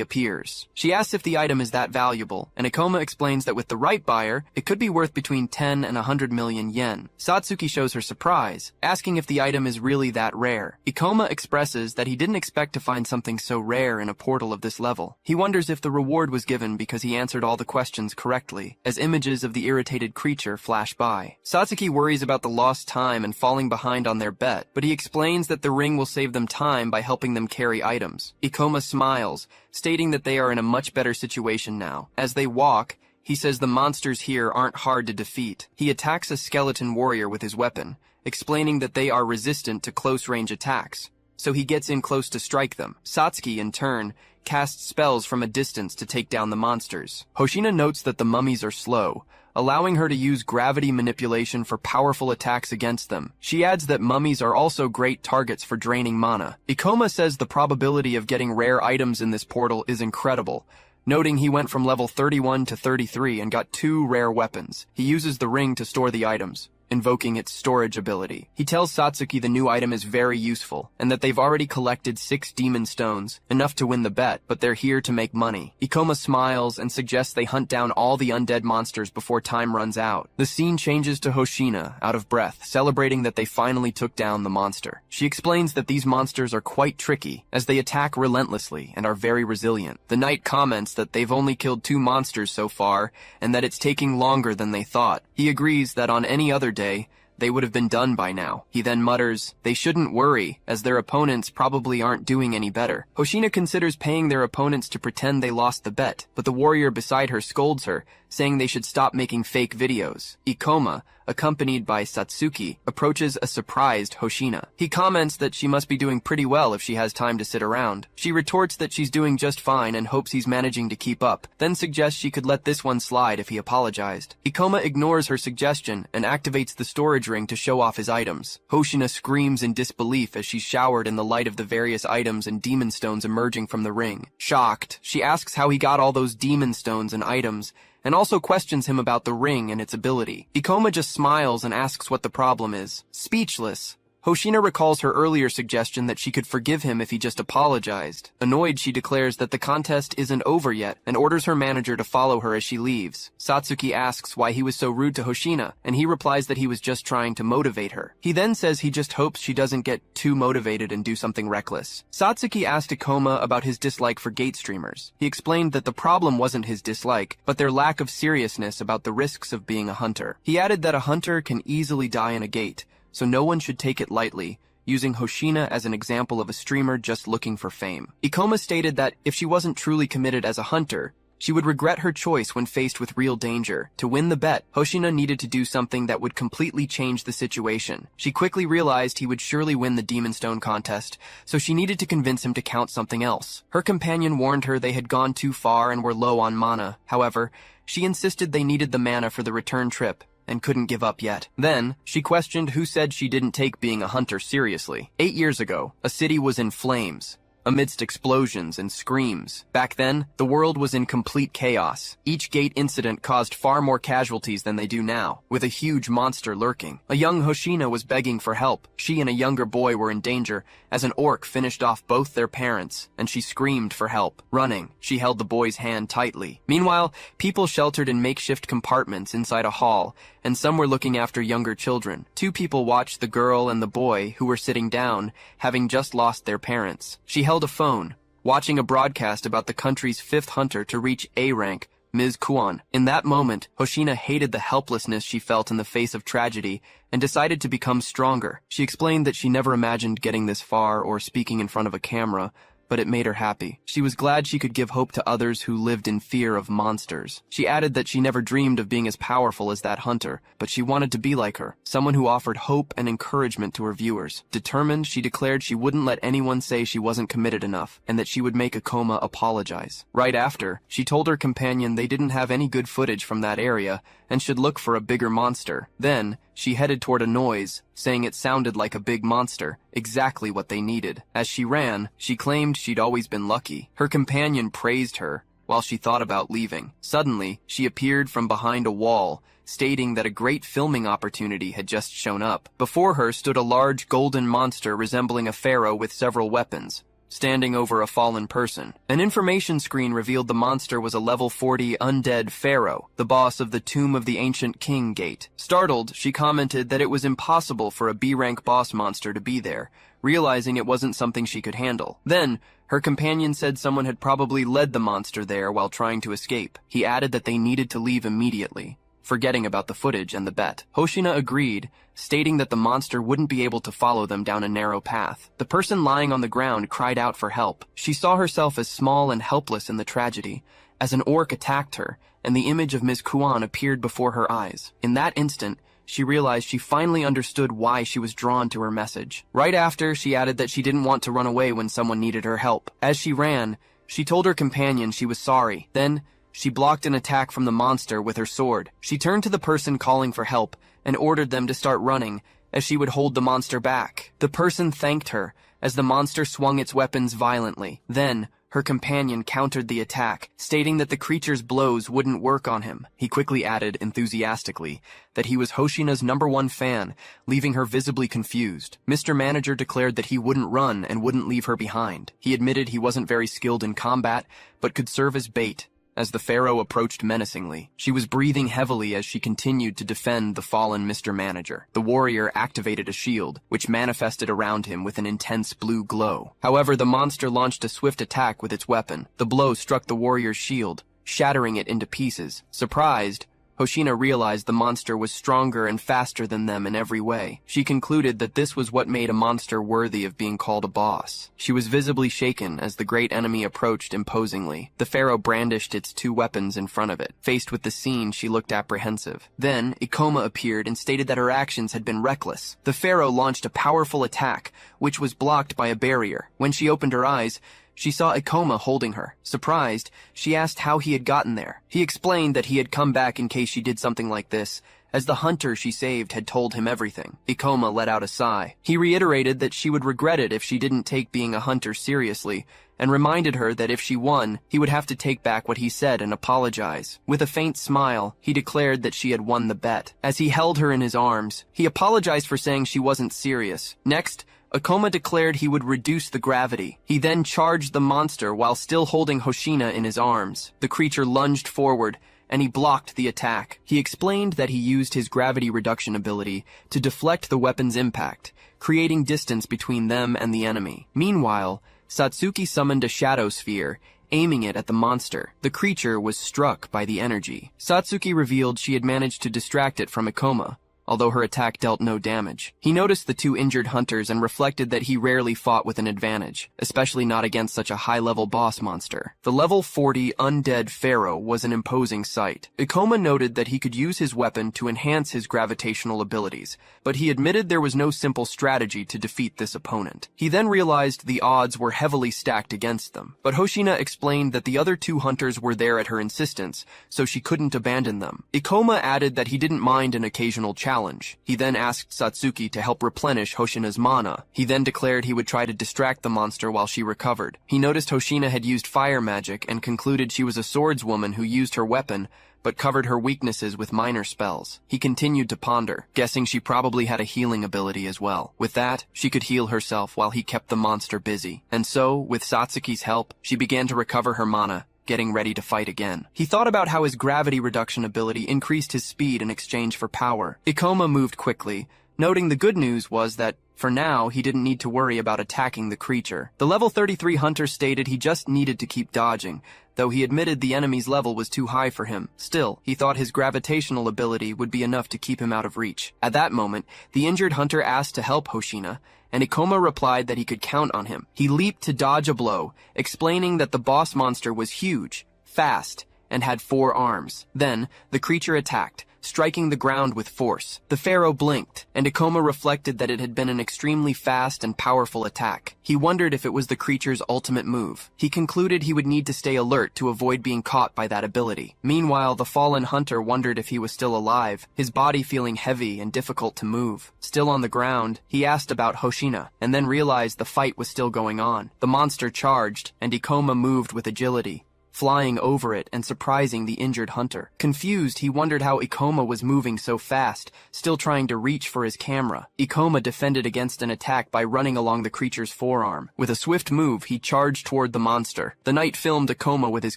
appears. She asks if the item is that valuable, and Ikoma explains that with the right buyer, it could be worth between 10 and 100 million yen. Satsuki shows her surprise, asking if the item is really that rare. Ikoma expresses that he didn't expect to find something so rare in a portal of this level. He wonders if the reward was given because he answered all the questions correctly, as images of the irritated creature flash by. Satsuki worries about the lost time and falling behind on their bet, but he explains that the ring will save them time by helping them carry items. Ikoma smiles, stating that they are in a much better situation now. As they walk, he says the monsters here aren't hard to defeat. He attacks a skeleton warrior with his weapon, explaining that they are resistant to close-range attacks, so he gets in close to strike them. Satsuki, in turn, casts spells from a distance to take down the monsters. Hoshina notes that the mummies are slow, allowing her to use gravity manipulation for powerful attacks against them. She adds that mummies are also great targets for draining mana. Ikoma says the probability of getting rare items in this portal is incredible, noting he went from level 31 to 33 and got 2 rare weapons. He uses the ring to store the items, invoking its storage ability. He tells Satsuki the new item is very useful, and that they've already collected 6 demon stones, enough to win the bet, but they're here to make money. Ikoma smiles and suggests they hunt down all the undead monsters before time runs out. The scene changes to Hoshina, out of breath, celebrating that they finally took down the monster. She explains that these monsters are quite tricky, as they attack relentlessly and are very resilient. The knight comments that they've only killed 2 monsters so far, and that it's taking longer than they thought. He agrees that on any other day, they would have been done by now. He then mutters, they shouldn't worry, as their opponents probably aren't doing any better. Hoshina considers paying their opponents to pretend they lost the bet, but the warrior beside her scolds her, saying they should stop making fake videos. Ikoma, accompanied by Satsuki, approaches a surprised Hoshina. He comments that she must be doing pretty well if she has time to sit around. She retorts that she's doing just fine and hopes he's managing to keep up, then suggests she could let this one slide if he apologized. Ikoma ignores her suggestion and activates the storage ring to show off his items. Hoshina screams in disbelief as she's showered in the light of the various items and demon stones emerging from the ring. Shocked, she asks how he got all those demon stones and items, and also questions him about the ring and its ability. Ikoma just smiles and asks what the problem is. Speechless, Hoshina recalls her earlier suggestion that she could forgive him if he just apologized. Annoyed, she declares that the contest isn't over yet and orders her manager to follow her as she leaves. Satsuki asks why he was so rude to Hoshina, and he replies that he was just trying to motivate her. He then says he just hopes she doesn't get too motivated and do something reckless. Satsuki asked Ikoma about his dislike for gate streamers. He explained that the problem wasn't his dislike, but their lack of seriousness about the risks of being a hunter. He added that a hunter can easily die in a gate, so no one should take it lightly, using Hoshina as an example of a streamer just looking for fame. Ikoma stated that if she wasn't truly committed as a hunter, she would regret her choice when faced with real danger. To win the bet, Hoshina needed to do something that would completely change the situation. She quickly realized he would surely win the Demon Stone contest, so she needed to convince him to count something else. Her companion warned her they had gone too far and were low on mana. However, she insisted they needed the mana for the return trip, and couldn't give up yet. Then, she questioned who said she didn't take being a hunter seriously. 8 years ago, a city was in flames, amidst explosions and screams. Back then, the world was in complete chaos. Each gate incident caused far more casualties than they do now, with a huge monster lurking. A young Hoshina was begging for help. She and a younger boy were in danger as an orc finished off both their parents, and she screamed for help. Running, she held the boy's hand tightly. Meanwhile, people sheltered in makeshift compartments inside a hall, and some were looking after younger children. Two people watched the girl and the boy, who were sitting down, having just lost their parents. She held a phone, watching a broadcast about the country's 5th hunter to reach A rank, Ms. Kuan. In that moment, Hoshina hated the helplessness she felt in the face of tragedy and decided to become stronger. She explained that she never imagined getting this far or speaking in front of a camera, but it made her happy. She was glad she could give hope to others who lived in fear of monsters. She added that she never dreamed of being as powerful as that hunter, but she wanted to be like her, someone who offered hope and encouragement to her viewers. Determined, she declared she wouldn't let anyone say she wasn't committed enough, and that she would make Akoma apologize. Right after, she told her companion they didn't have any good footage from that area, and should look for a bigger monster. Then, she headed toward a noise, saying it sounded like a big monster, exactly what they needed. As she ran, she claimed she'd always been lucky. Her companion praised her, while she thought about leaving. Suddenly, she appeared from behind a wall, stating that a great filming opportunity had just shown up. Before her stood a large golden monster resembling a pharaoh with several weapons, standing over a fallen person. An information screen revealed the monster was a level 40 undead pharaoh, the boss of the Tomb of the Ancient King gate. Startled, she commented that it was impossible for a B-rank boss monster to be there, realizing it wasn't something she could handle. Then, her companion said someone had probably led the monster there while trying to escape. He added that they needed to leave immediately, forgetting about the footage and the bet. Hoshina agreed, stating that the monster wouldn't be able to follow them down a narrow path. The person lying on the ground cried out for help. She saw herself as small and helpless in the tragedy, as an orc attacked her, and the image of Ms. Kuan appeared before her eyes. In that instant, she realized she finally understood why she was drawn to her message. Right after, she added that she didn't want to run away when someone needed her help. As she ran, she told her companion she was sorry. Then, she blocked an attack from the monster with her sword. She turned to the person calling for help and ordered them to start running, as she would hold the monster back. The person thanked her as the monster swung its weapons violently. Then, her companion countered the attack, stating that the creature's blows wouldn't work on him. He quickly added, enthusiastically, that he was Hoshina's #1 fan, leaving her visibly confused. Mr. Manager declared that he wouldn't run and wouldn't leave her behind. He admitted he wasn't very skilled in combat, but could serve as bait. As the pharaoh approached menacingly, she was breathing heavily as she continued to defend the fallen Mr. Manager. The warrior activated a shield, which manifested around him with an intense blue glow. However, the monster launched a swift attack with its weapon. The blow struck the warrior's shield, shattering it into pieces. Surprised, Hoshina realized the monster was stronger and faster than them in every way. She concluded that this was what made a monster worthy of being called a boss. She was visibly shaken as the great enemy approached imposingly. The pharaoh brandished its 2 weapons in front of it. Faced with the scene, she looked apprehensive. Then, Ikoma appeared and stated that her actions had been reckless. The pharaoh launched a powerful attack, which was blocked by a barrier. When she opened her eyes, she saw Ikoma holding her. Surprised, she asked how he had gotten there. He explained that he had come back in case she did something like this, as the hunter she saved had told him everything. Ikoma let out a sigh. He reiterated that she would regret it if she didn't take being a hunter seriously, and reminded her that if she won, he would have to take back what he said and apologize. With a faint smile, he declared that she had won the bet. As he held her in his arms, he apologized for saying she wasn't serious. Next, Akoma declared he would reduce the gravity. He then charged the monster while still holding Hoshina in his arms. The creature lunged forward, and he blocked the attack. He explained that he used his gravity reduction ability to deflect the weapon's impact, creating distance between them and the enemy. Meanwhile, Satsuki summoned a shadow sphere, aiming it at the monster. The creature was struck by the energy. Satsuki revealed she had managed to distract it from Ikoma, although her attack dealt no damage. He noticed the 2 injured hunters and reflected that he rarely fought with an advantage, especially not against such a high-level boss monster. The level 40 undead pharaoh was an imposing sight. Ikoma noted that he could use his weapon to enhance his gravitational abilities, but he admitted there was no simple strategy to defeat this opponent. He then realized the odds were heavily stacked against them, but Hoshina explained that the other 2 hunters were there at her insistence, so she couldn't abandon them. Ikoma added that he didn't mind an occasional challenge, challenge. He then asked Satsuki to help replenish Hoshina's mana. He then declared he would try to distract the monster while she recovered. He noticed Hoshina had used fire magic and concluded she was a swordswoman who used her weapon but covered her weaknesses with minor spells. He continued to ponder, guessing she probably had a healing ability as well. With that, she could heal herself while he kept the monster busy. And so, with Satsuki's help, she began to recover her mana, getting ready to fight again. He thought about how his gravity reduction ability increased his speed in exchange for power. Ikoma moved quickly, noting the good news was that, for now, he didn't need to worry about attacking the creature. The level 33 hunter stated he just needed to keep dodging, though he admitted the enemy's level was too high for him. Still, he thought his gravitational ability would be enough to keep him out of reach. At that moment, the injured hunter asked to help Hoshina, and Ikoma replied that he could count on him. He leaped to dodge a blow, explaining that the boss monster was huge, fast, and had 4 arms. Then, the creature attacked, striking the ground with force. The pharaoh blinked, and Ikoma reflected that it had been an extremely fast and powerful attack. He wondered if it was the creature's ultimate move. He concluded he would need to stay alert to avoid being caught by that ability. Meanwhile, the fallen hunter wondered if he was still alive, his body feeling heavy and difficult to move. Still on the ground, he asked about Hoshina, and then realized the fight was still going on. The monster charged, and Ikoma moved with agility, flying over it and surprising the injured hunter. Confused, he wondered how Ikoma was moving so fast, still trying to reach for his camera. Ikoma defended against an attack by running along the creature's forearm. With a swift move, he charged toward the monster. The knight filmed Ikoma with his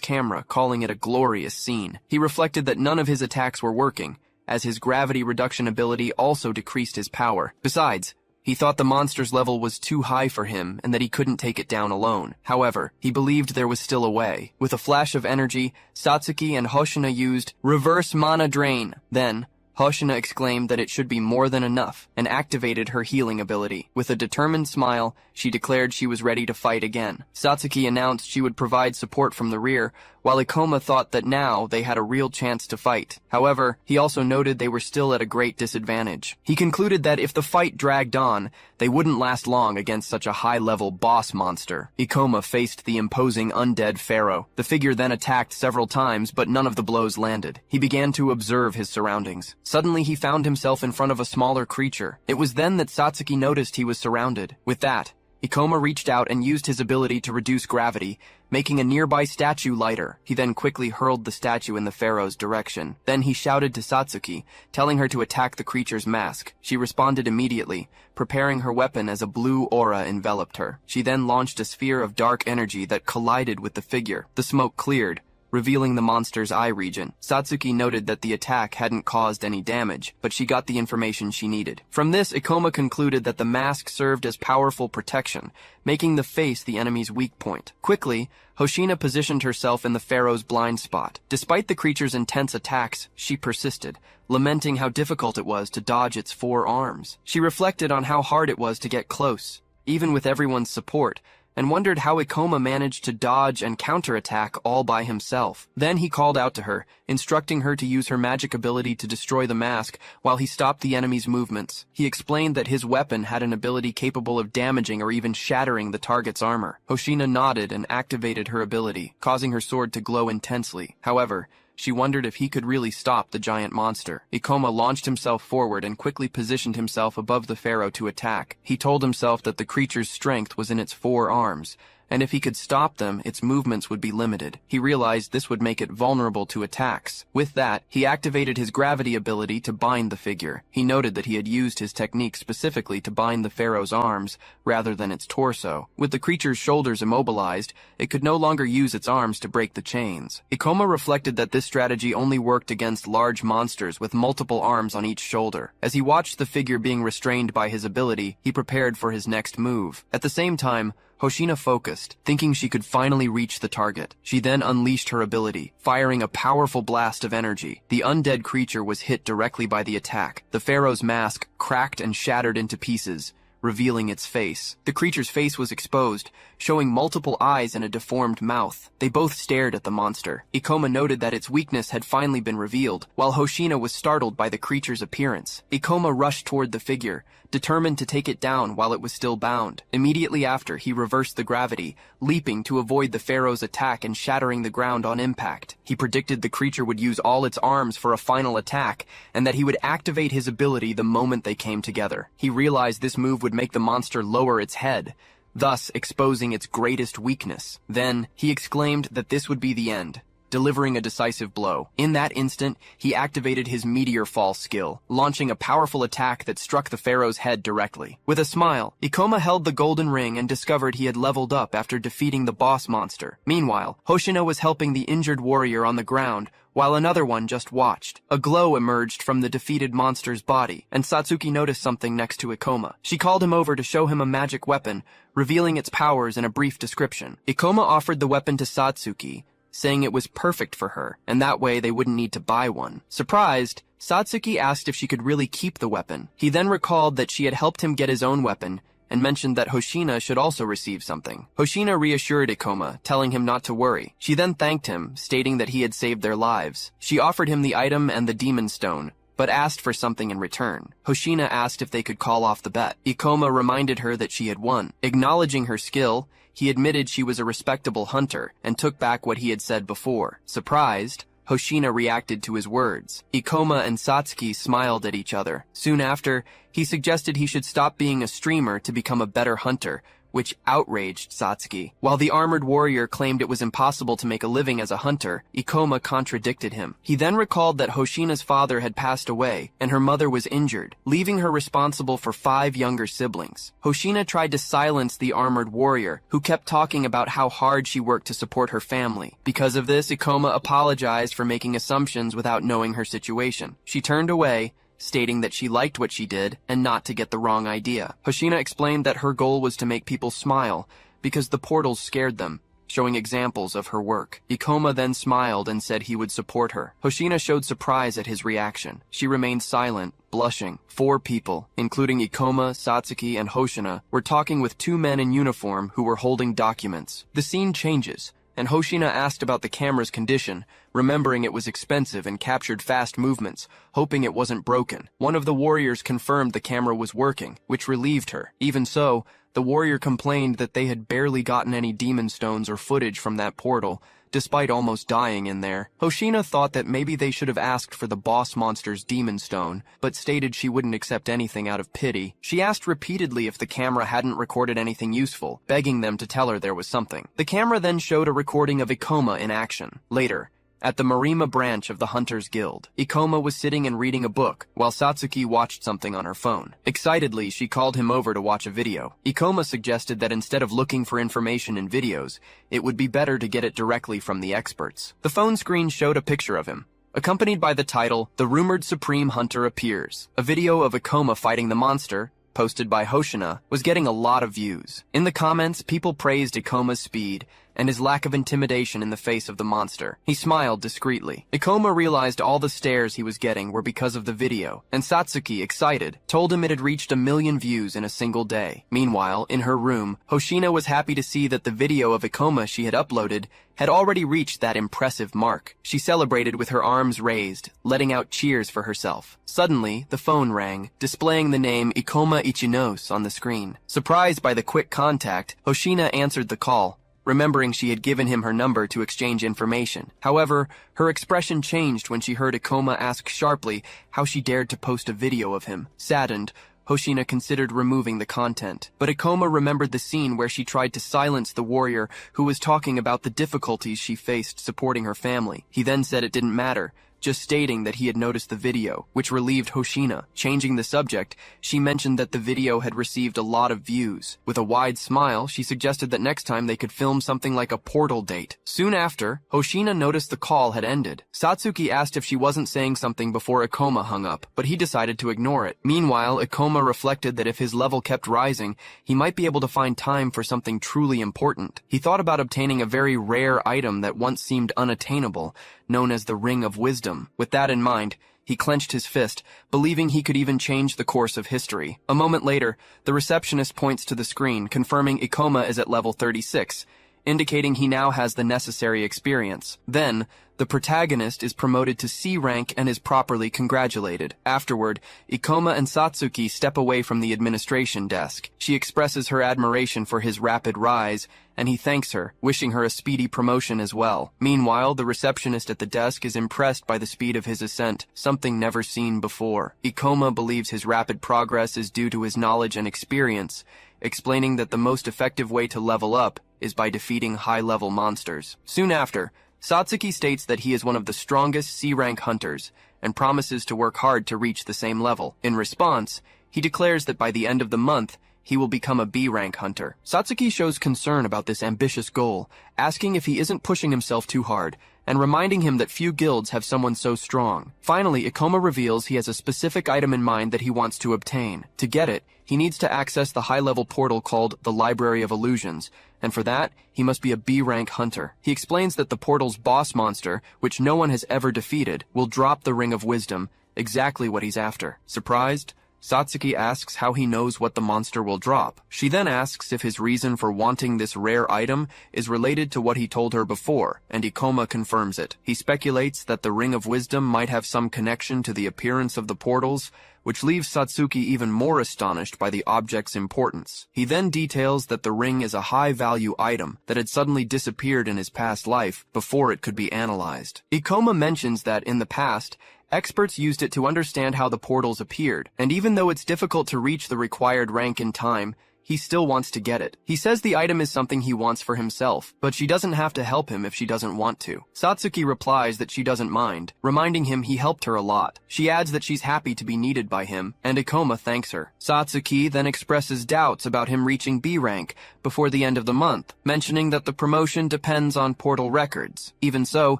camera, calling it a glorious scene. He reflected that none of his attacks were working, as his gravity reduction ability also decreased his power. Besides, he thought the monster's level was too high for him and that he couldn't take it down alone. However, he believed there was still a way. With a flash of energy, Satsuki and Hoshina used reverse mana drain. Then, Hoshina exclaimed that it should be more than enough and activated her healing ability. With a determined smile, she declared she was ready to fight again. Satsuki announced she would provide support from the rear, while Ikoma thought that now they had a real chance to fight. However, he also noted they were still at a great disadvantage. He concluded that if the fight dragged on, they wouldn't last long against such a high-level boss monster. Ikoma faced the imposing undead pharaoh. The figure then attacked several times, but none of the blows landed. He began to observe his surroundings. Suddenly, he found himself in front of a smaller creature. It was then that Satsuki noticed he was surrounded. With that, Ikoma reached out and used his ability to reduce gravity, making a nearby statue lighter. He then quickly hurled the statue in the pharaoh's direction. Then he shouted to Satsuki, telling her to attack the creature's mask. She responded immediately, preparing her weapon as a blue aura enveloped her. She then launched a sphere of dark energy that collided with the figure. The smoke cleared, revealing the monster's eye region. Satsuki noted that the attack hadn't caused any damage, but she got the information she needed. From this, Ikoma concluded that the mask served as powerful protection, making the face the enemy's weak point. Quickly, Hoshina positioned herself in the pharaoh's blind spot. Despite the creature's intense attacks, she persisted, lamenting how difficult it was to dodge its 4 arms. She reflected on how hard it was to get close, even with everyone's support, and wondered how Ikoma managed to dodge and counterattack all by himself. Then he called out to her, instructing her to use her magic ability to destroy the mask while he stopped the enemy's movements. He explained that his weapon had an ability capable of damaging or even shattering the target's armor. Hoshina nodded and activated her ability, causing her sword to glow intensely. However, she wondered if he could really stop the giant monster. Ikoma launched himself forward and quickly positioned himself above the pharaoh to attack. He told himself that the creature's strength was in its 4 arms, and if he could stop them, its movements would be limited. He realized this would make it vulnerable to attacks. With that, he activated his gravity ability to bind the figure. He noted that he had used his technique specifically to bind the pharaoh's arms, rather than its torso. With the creature's shoulders immobilized, it could no longer use its arms to break the chains. Ikoma reflected that this strategy only worked against large monsters with multiple arms on each shoulder. As he watched the figure being restrained by his ability, he prepared for his next move. At the same time, Hoshina focused, thinking she could finally reach the target. She then unleashed her ability, firing a powerful blast of energy. The undead creature was hit directly by the attack. The pharaoh's mask cracked and shattered into pieces, revealing its face. The creature's face was exposed, showing multiple eyes and a deformed mouth. They both stared at the monster. Ikoma noted that its weakness had finally been revealed, while Hoshina was startled by the creature's appearance. Ikoma rushed toward the figure, determined to take it down while it was still bound. Immediately after, he reversed the gravity, leaping to avoid the pharaoh's attack and shattering the ground on impact. He predicted the creature would use all its arms for a final attack, and that he would activate his ability the moment they came together. He realized this move would make the monster lower its head, thus exposing its greatest weakness. Then, he exclaimed that this would be the end, delivering a decisive blow. In that instant, he activated his meteor fall skill, launching a powerful attack that struck the pharaoh's head directly. With a smile, Ikoma held the golden ring and discovered he had leveled up after defeating the boss monster. Meanwhile, Hoshina was helping the injured warrior on the ground, while another one just watched. A glow emerged from the defeated monster's body, and Satsuki noticed something next to Ikoma. She called him over to show him a magic weapon, revealing its powers in a brief description. Ikoma offered the weapon to Satsuki, saying it was perfect for her, and that way they wouldn't need to buy one. Surprised, Satsuki asked if she could really keep the weapon. He then recalled that she had helped him get his own weapon, and mentioned that Hoshina should also receive something. Hoshina reassured Ikoma, telling him not to worry. She then thanked him, stating that he had saved their lives. She offered him the item and the demon stone, but asked for something in return. Hoshina asked if they could call off the bet. Ikoma reminded her that she had won. Acknowledging her skill, he admitted she was a respectable hunter and took back what he had said before. Surprised, Hoshina reacted to his words. Ikoma and Satsuki smiled at each other. Soon after, he suggested he should stop being a streamer to become a better hunter, which outraged Satsuki. While the armored warrior claimed it was impossible to make a living as a hunter, Ikoma contradicted him. He then recalled that Hoshina's father had passed away, and her mother was injured, leaving her responsible for 5 younger siblings. Hoshina tried to silence the armored warrior, who kept talking about how hard she worked to support her family. Because of this, Ikoma apologized for making assumptions without knowing her situation. She turned away, stating that she liked what she did and not to get the wrong idea. Hoshina explained that her goal was to make people smile because the portals scared them, showing examples of her work. Ikoma then smiled and said he would support her. Hoshina showed surprise at his reaction. She remained silent, blushing. 4 people, including Ikoma, Satsuki, and Hoshina, were talking with 2 men in uniform who were holding documents. The scene changes, and Hoshina asked about the camera's condition, remembering it was expensive and captured fast movements, hoping it wasn't broken. One of the warriors confirmed the camera was working, which relieved her. Even so, the warrior complained that they had barely gotten any demon stones or footage from that portal, despite almost dying in there. Hoshina thought that maybe they should have asked for the boss monster's demon stone, but stated she wouldn't accept anything out of pity. She asked repeatedly if the camera hadn't recorded anything useful, begging them to tell her there was something. The camera then showed a recording of Ikoma in action. Later, at the Marima branch of the Hunters Guild, Ikoma was sitting and reading a book, while Satsuki watched something on her phone. Excitedly, she called him over to watch a video. Ikoma suggested that instead of looking for information in videos, it would be better to get it directly from the experts. The phone screen showed a picture of him, accompanied by the title, "The Rumored Supreme Hunter Appears." A video of Ikoma fighting the monster, posted by Hoshina, was getting a lot of views. In the comments, people praised Ikoma's speed and his lack of intimidation in the face of the monster. He smiled discreetly. Ikoma realized all the stares he was getting were because of the video, and Satsuki, excited, told him it had reached 1 million views in a single day. Meanwhile, in her room, Hoshina was happy to see that the video of Ikoma she had uploaded had already reached that impressive mark. She celebrated with her arms raised, letting out cheers for herself. Suddenly, the phone rang, displaying the name Ikoma Ichinos on the screen. Surprised by the quick contact, Hoshina answered the call, remembering she had given him her number to exchange information. However, her expression changed when she heard Ikoma ask sharply how she dared to post a video of him. Saddened, Hoshina considered removing the content, but Ikoma remembered the scene where she tried to silence the warrior who was talking about the difficulties she faced supporting her family. He then said it didn't matter, just stating that he had noticed the video, which relieved Hoshina. Changing the subject, she mentioned that the video had received a lot of views. With a wide smile, she suggested that next time they could film something like a portal date. Soon after, Hoshina noticed the call had ended. Satsuki asked if she wasn't saying something before Ikoma hung up, but he decided to ignore it. Meanwhile, Ikoma reflected that if his level kept rising, he might be able to find time for something truly important. He thought about obtaining a very rare item that once seemed unattainable, known as the Ring of Wisdom. With that in mind, He clenched his fist, believing he could even change the course of history. A moment later, the receptionist points to the screen, confirming Ikoma is at level 36, indicating he now has the necessary experience. Then, the protagonist is promoted to C rank and is properly congratulated. Afterward, Ikoma and Satsuki step away from the administration desk. She expresses her admiration for his rapid rise, and he thanks her, wishing her a speedy promotion as well. Meanwhile, the receptionist at the desk is impressed by the speed of his ascent, something never seen before. Ikoma believes his rapid progress is due to his knowledge and experience, explaining that the most effective way to level up is by defeating high-level monsters. Soon after, Satsuki states that he is one of the strongest C-rank hunters and promises to work hard to reach the same level. In response, he declares that by the end of the month, he will become a B-rank hunter. Satsuki shows concern about this ambitious goal, asking if he isn't pushing himself too hard, and reminding him that few guilds have someone so strong. Finally, Ikoma reveals he has a specific item in mind that he wants to obtain. To get it, he needs to access the high-level portal called the Library of Illusions, and for that, he must be a B-rank hunter. He explains that the portal's boss monster, which no one has ever defeated, will drop the Ring of Wisdom, exactly what he's after. Surprised, Satsuki asks how he knows what the monster will drop. She then asks if his reason for wanting this rare item is related to what he told her before, and Ikoma confirms it. He speculates that the Ring of Wisdom might have some connection to the appearance of the portals, which leaves Satsuki even more astonished by the object's importance. He then details that the ring is a high-value item that had suddenly disappeared in his past life before it could be analyzed. Ikoma mentions that in the past, experts used it to understand how the portals appeared, and even though it's difficult to reach the required rank in time, he still wants to get it. He says the item is something he wants for himself, but she doesn't have to help him if she doesn't want to. Satsuki replies that she doesn't mind, reminding him he helped her a lot. She adds that she's happy to be needed by him, and Ikoma thanks her. Satsuki then expresses doubts about him reaching B rank before the end of the month, mentioning that the promotion depends on portal records. Even so,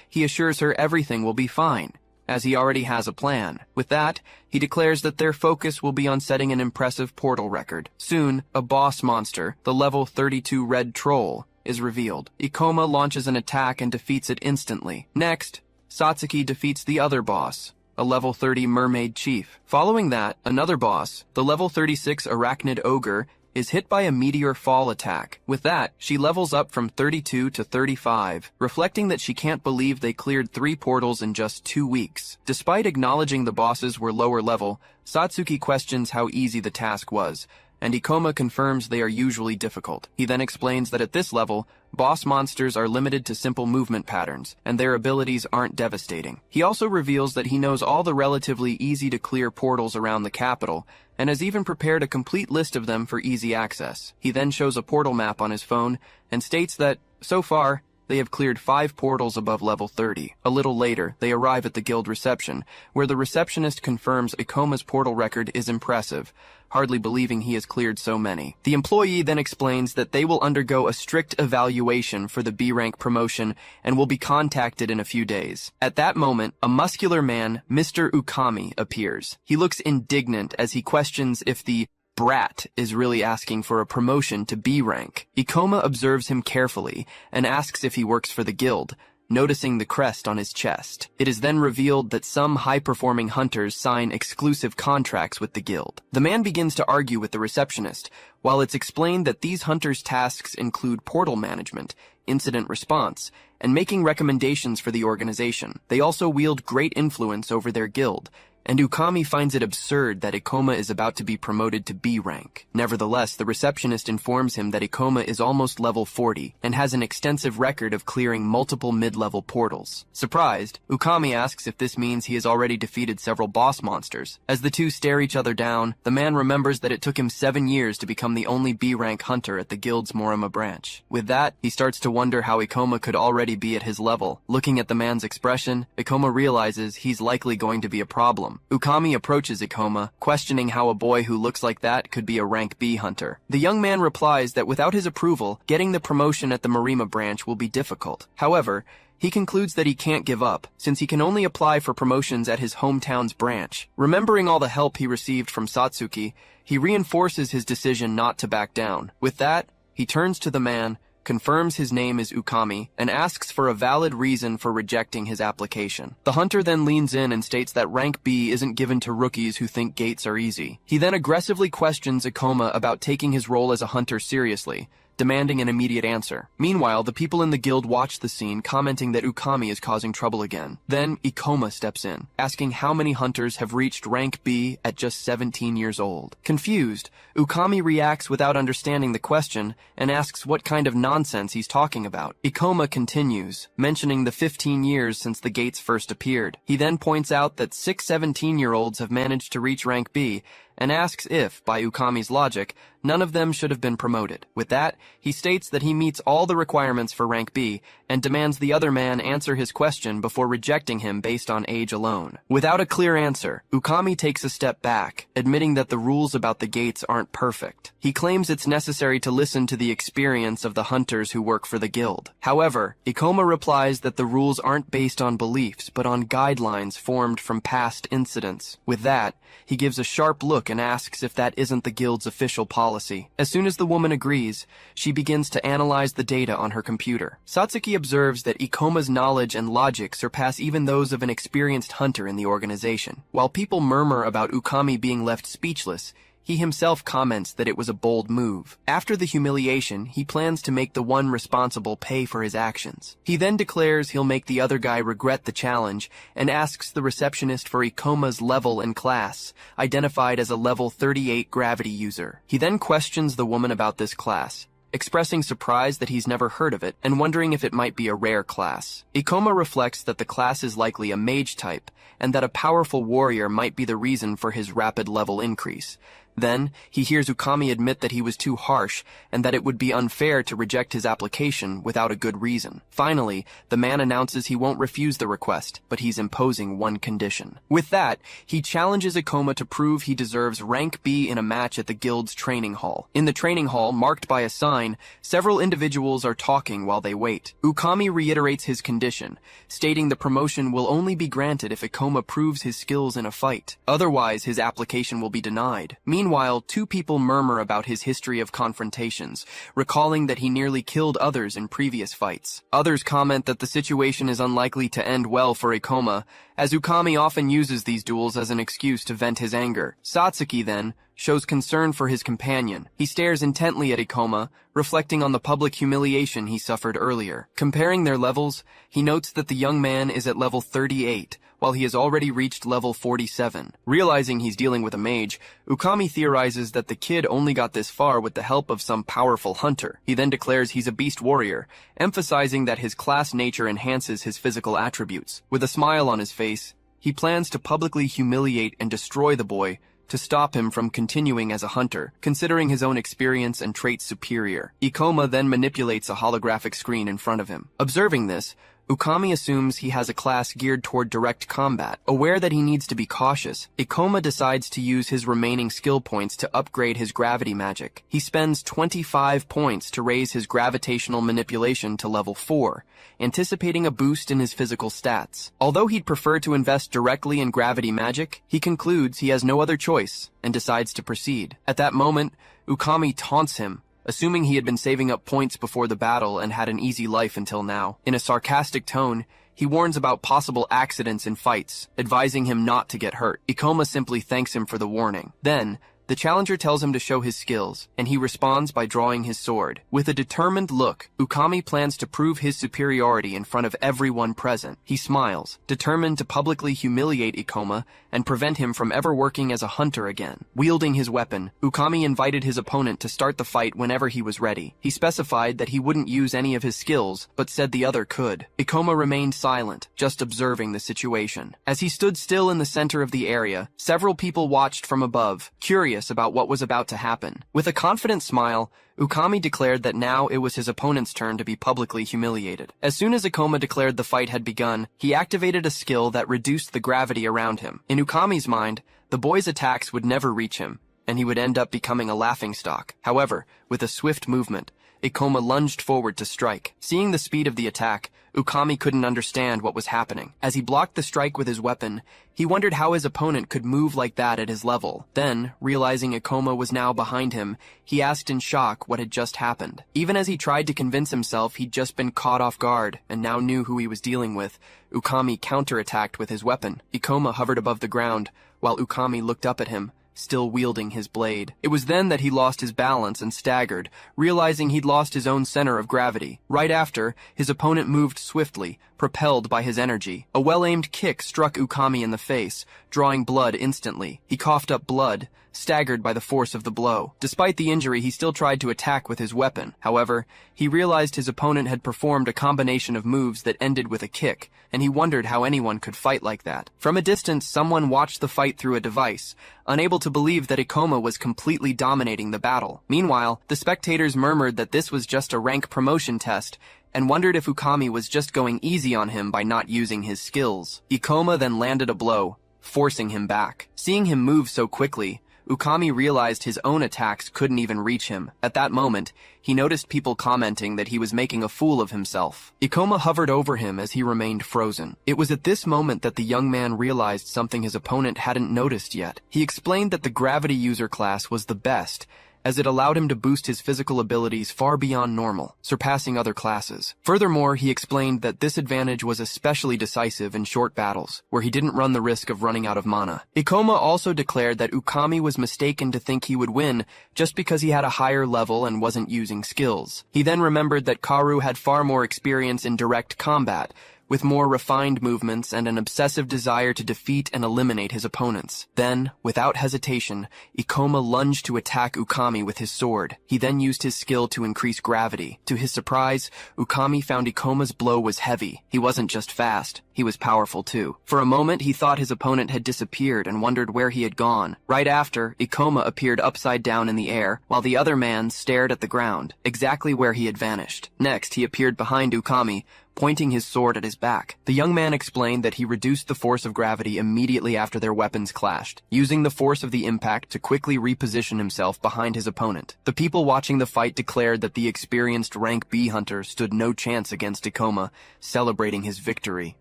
he assures her everything will be fine, as he already has a plan. With that, he declares that their focus will be on setting an impressive portal record. Soon, a boss monster, the level 32 Red Troll, is revealed. Ikoma launches an attack and defeats it instantly. Next, Satsuki defeats the other boss, a level 30 Mermaid Chief. Following that, another boss, the level 36 Arachnid Ogre, is hit by a meteor fall attack. With that, she levels up from 32 to 35, reflecting that she can't believe they cleared 3 portals in just 2 weeks. Despite acknowledging the bosses were lower level, Satsuki questions how easy the task was, and Ikoma confirms they are usually difficult. He then explains that at this level, boss monsters are limited to simple movement patterns, and their abilities aren't devastating. He also reveals that he knows all the relatively easy-to-clear portals around the capital, and has even prepared a complete list of them for easy access. He then shows a portal map on his phone, and states that, so far, they have cleared 5 portals above level 30. A little later, they arrive at the guild reception, where the receptionist confirms Ikoma's portal record is impressive, hardly believing he has cleared so many. The employee then explains that they will undergo a strict evaluation for the B-rank promotion and will be contacted in a few days. At that moment, a muscular man, Mr. Ukami, appears. He looks indignant as he questions if the brat is really asking for a promotion to B rank. Ikoma observes him carefully and asks if he works for the guild, noticing the crest on his chest. It is then revealed that some high-performing hunters sign exclusive contracts with the guild. The man begins to argue with the receptionist, while it's explained that these hunters' tasks include portal management, incident response, and making recommendations for the organization. They also wield great influence over their guild, and Ukami finds it absurd that Ikoma is about to be promoted to B rank. Nevertheless, the receptionist informs him that Ikoma is almost level 40 and has an extensive record of clearing multiple mid-level portals. Surprised, Ukami asks if this means he has already defeated several boss monsters. As the two stare each other down, the man remembers that it took him 7 years to become the only B rank hunter at the guild's Morima branch. With that, he starts to wonder how Ikoma could already be at his level. Looking at the man's expression, Ikoma realizes he's likely going to be a problem. Ukami approaches Ikoma, questioning how a boy who looks like that could be a rank B hunter. The young man replies that without his approval, getting the promotion at the Morima branch will be difficult. However, he concludes that he can't give up, since he can only apply for promotions at his hometown's branch. Remembering all the help he received from Satsuki, he reinforces his decision not to back down. With that, he turns to the man, confirms his name is Ukami, and asks for a valid reason for rejecting his application. The hunter then leans in and states that rank B isn't given to rookies who think gates are easy. He then aggressively questions Ikoma about taking his role as a hunter seriously, demanding an immediate answer. Meanwhile, the people in the guild watch the scene, commenting that Ukami is causing trouble again. Then, Ikoma steps in, asking how many hunters have reached rank B at just 17 years old. Confused, Ukami reacts without understanding the question and asks what kind of nonsense he's talking about. Ikoma continues, mentioning the 15 years since the gates first appeared. He then points out that 6 17-year-olds have managed to reach rank B, and asks if, by Ukami's logic, none of them should have been promoted. With that, he states that he meets all the requirements for rank B, and demands the other man answer his question before rejecting him based on age alone. Without a clear answer, Ukami takes a step back, admitting that the rules about the gates aren't perfect. He claims it's necessary to listen to the experience of the hunters who work for the guild. However, Ikoma replies that the rules aren't based on beliefs, but on guidelines formed from past incidents. With that, he gives a sharp look and asks if that isn't the guild's official policy. As soon as the woman agrees, she begins to analyze the data on her computer. Satsuki observes that Ikoma's knowledge and logic surpass even those of an experienced hunter in the organization. While people murmur about Ukami being left speechless, he himself comments that it was a bold move. After the humiliation, he plans to make the one responsible pay for his actions. He then declares he'll make the other guy regret the challenge and asks the receptionist for Ikoma's level and class, identified as a level 38 gravity user. He then questions the woman about this class, expressing surprise that he's never heard of it and wondering if it might be a rare class. Ikoma reflects that the class is likely a mage type and that a powerful warrior might be the reason for his rapid level increase. Then, he hears Ukami admit that he was too harsh and that it would be unfair to reject his application without a good reason. Finally, the man announces he won't refuse the request, but he's imposing one condition. With that, he challenges Ikoma to prove he deserves rank B in a match at the guild's training hall. In the training hall, marked by a sign, several individuals are talking while they wait. Ukami reiterates his condition, stating the promotion will only be granted if Ikoma proves his skills in a fight. Otherwise, his application will be denied. Meanwhile, two people murmur about his history of confrontations, recalling that he nearly killed others in previous fights. Others comment that the situation is unlikely to end well for Ikoma, as Ukami often uses these duels as an excuse to vent his anger. Satsuki, then, shows concern for his companion. He stares intently at Ikoma, reflecting on the public humiliation he suffered earlier. Comparing their levels, he notes that the young man is at level 38, while he has already reached level 47. Realizing he's dealing with a mage, Ukami theorizes that the kid only got this far with the help of some powerful hunter. He then declares he's a beast warrior, emphasizing that his class nature enhances his physical attributes. With a smile on his face, he plans to publicly humiliate and destroy the boy to stop him from continuing as a hunter, considering his own experience and traits superior. Ikoma then manipulates a holographic screen in front of him. Observing this, Ukami assumes he has a class geared toward direct combat. Aware that he needs to be cautious, Ikoma decides to use his remaining skill points to upgrade his gravity magic. He spends 25 points to raise his gravitational manipulation to level 4, anticipating a boost in his physical stats. Although he'd prefer to invest directly in gravity magic, he concludes he has no other choice and decides to proceed. At that moment, Ukami taunts him, assuming he had been saving up points before the battle and had an easy life until now. In a sarcastic tone, he warns about possible accidents in fights, advising him not to get hurt. Ikoma simply thanks him for the warning. Then, the challenger tells him to show his skills, and he responds by drawing his sword. With a determined look, Ukami plans to prove his superiority in front of everyone present. He smiles, determined to publicly humiliate Ikoma and prevent him from ever working as a hunter again. Wielding his weapon, Ukami invited his opponent to start the fight whenever he was ready. He specified that he wouldn't use any of his skills, but said the other could. Ikoma remained silent, just observing the situation. As he stood still in the center of the area, several people watched from above, curious about what was about to happen. With a confident smile, Ukami declared that now it was his opponent's turn to be publicly humiliated. As soon as Ikoma declared the fight had begun, he activated a skill that reduced the gravity around him. In Ukami's mind, the boy's attacks would never reach him, and he would end up becoming a laughingstock. However, with a swift movement, Ikoma lunged forward to strike. Seeing the speed of the attack, Ukami couldn't understand what was happening. As he blocked the strike with his weapon, he wondered how his opponent could move like that at his level. Then, realizing Ikoma was now behind him, he asked in shock what had just happened. Even as he tried to convince himself he'd just been caught off guard and now knew who he was dealing with, Ukami counterattacked with his weapon. Ikoma hovered above the ground, while Ukami looked up at him, still wielding his blade. It was then that he lost his balance and staggered, realizing he'd lost his own center of gravity. Right after, his opponent moved swiftly, propelled by his energy. A well-aimed kick struck Ukami in the face, drawing blood instantly. He coughed up blood, staggered by the force of the blow. Despite the injury, he still tried to attack with his weapon. However, he realized his opponent had performed a combination of moves that ended with a kick, and he wondered how anyone could fight like that. From a distance, someone watched the fight through a device, unable to believe that Ikoma was completely dominating the battle. Meanwhile, the spectators murmured that this was just a rank promotion test, and wondered if Ukami was just going easy on him by not using his skills. Ikoma then landed a blow, forcing him back. Seeing him move so quickly, Ukami realized his own attacks couldn't even reach him. At that moment, he noticed people commenting that he was making a fool of himself. Ikoma hovered over him as he remained frozen. It was at this moment that the young man realized something his opponent hadn't noticed yet. He explained that the gravity user class was the best, as it allowed him to boost his physical abilities far beyond normal, surpassing other classes. Furthermore, he explained that this advantage was especially decisive in short battles, where he didn't run the risk of running out of mana. Ikoma also declared that Ukami was mistaken to think he would win just because he had a higher level and wasn't using skills. He then remembered that Karu had far more experience in direct combat, with more refined movements and an obsessive desire to defeat and eliminate his opponents. Then, without hesitation, Ikoma lunged to attack Ukami with his sword. He then used his skill to increase gravity. To his surprise, Ukami found Ikoma's blow was heavy. He wasn't just fast, he was powerful too. For a moment, he thought his opponent had disappeared and wondered where he had gone. Right after, Ikoma appeared upside down in the air, while the other man stared at the ground, exactly where he had vanished. Next, he appeared behind Ukami, pointing his sword at his back. The young man explained that he reduced the force of gravity immediately after their weapons clashed, using the force of the impact to quickly reposition himself behind his opponent. The people watching the fight declared that the experienced rank B hunter stood no chance against Ikoma, celebrating his victory.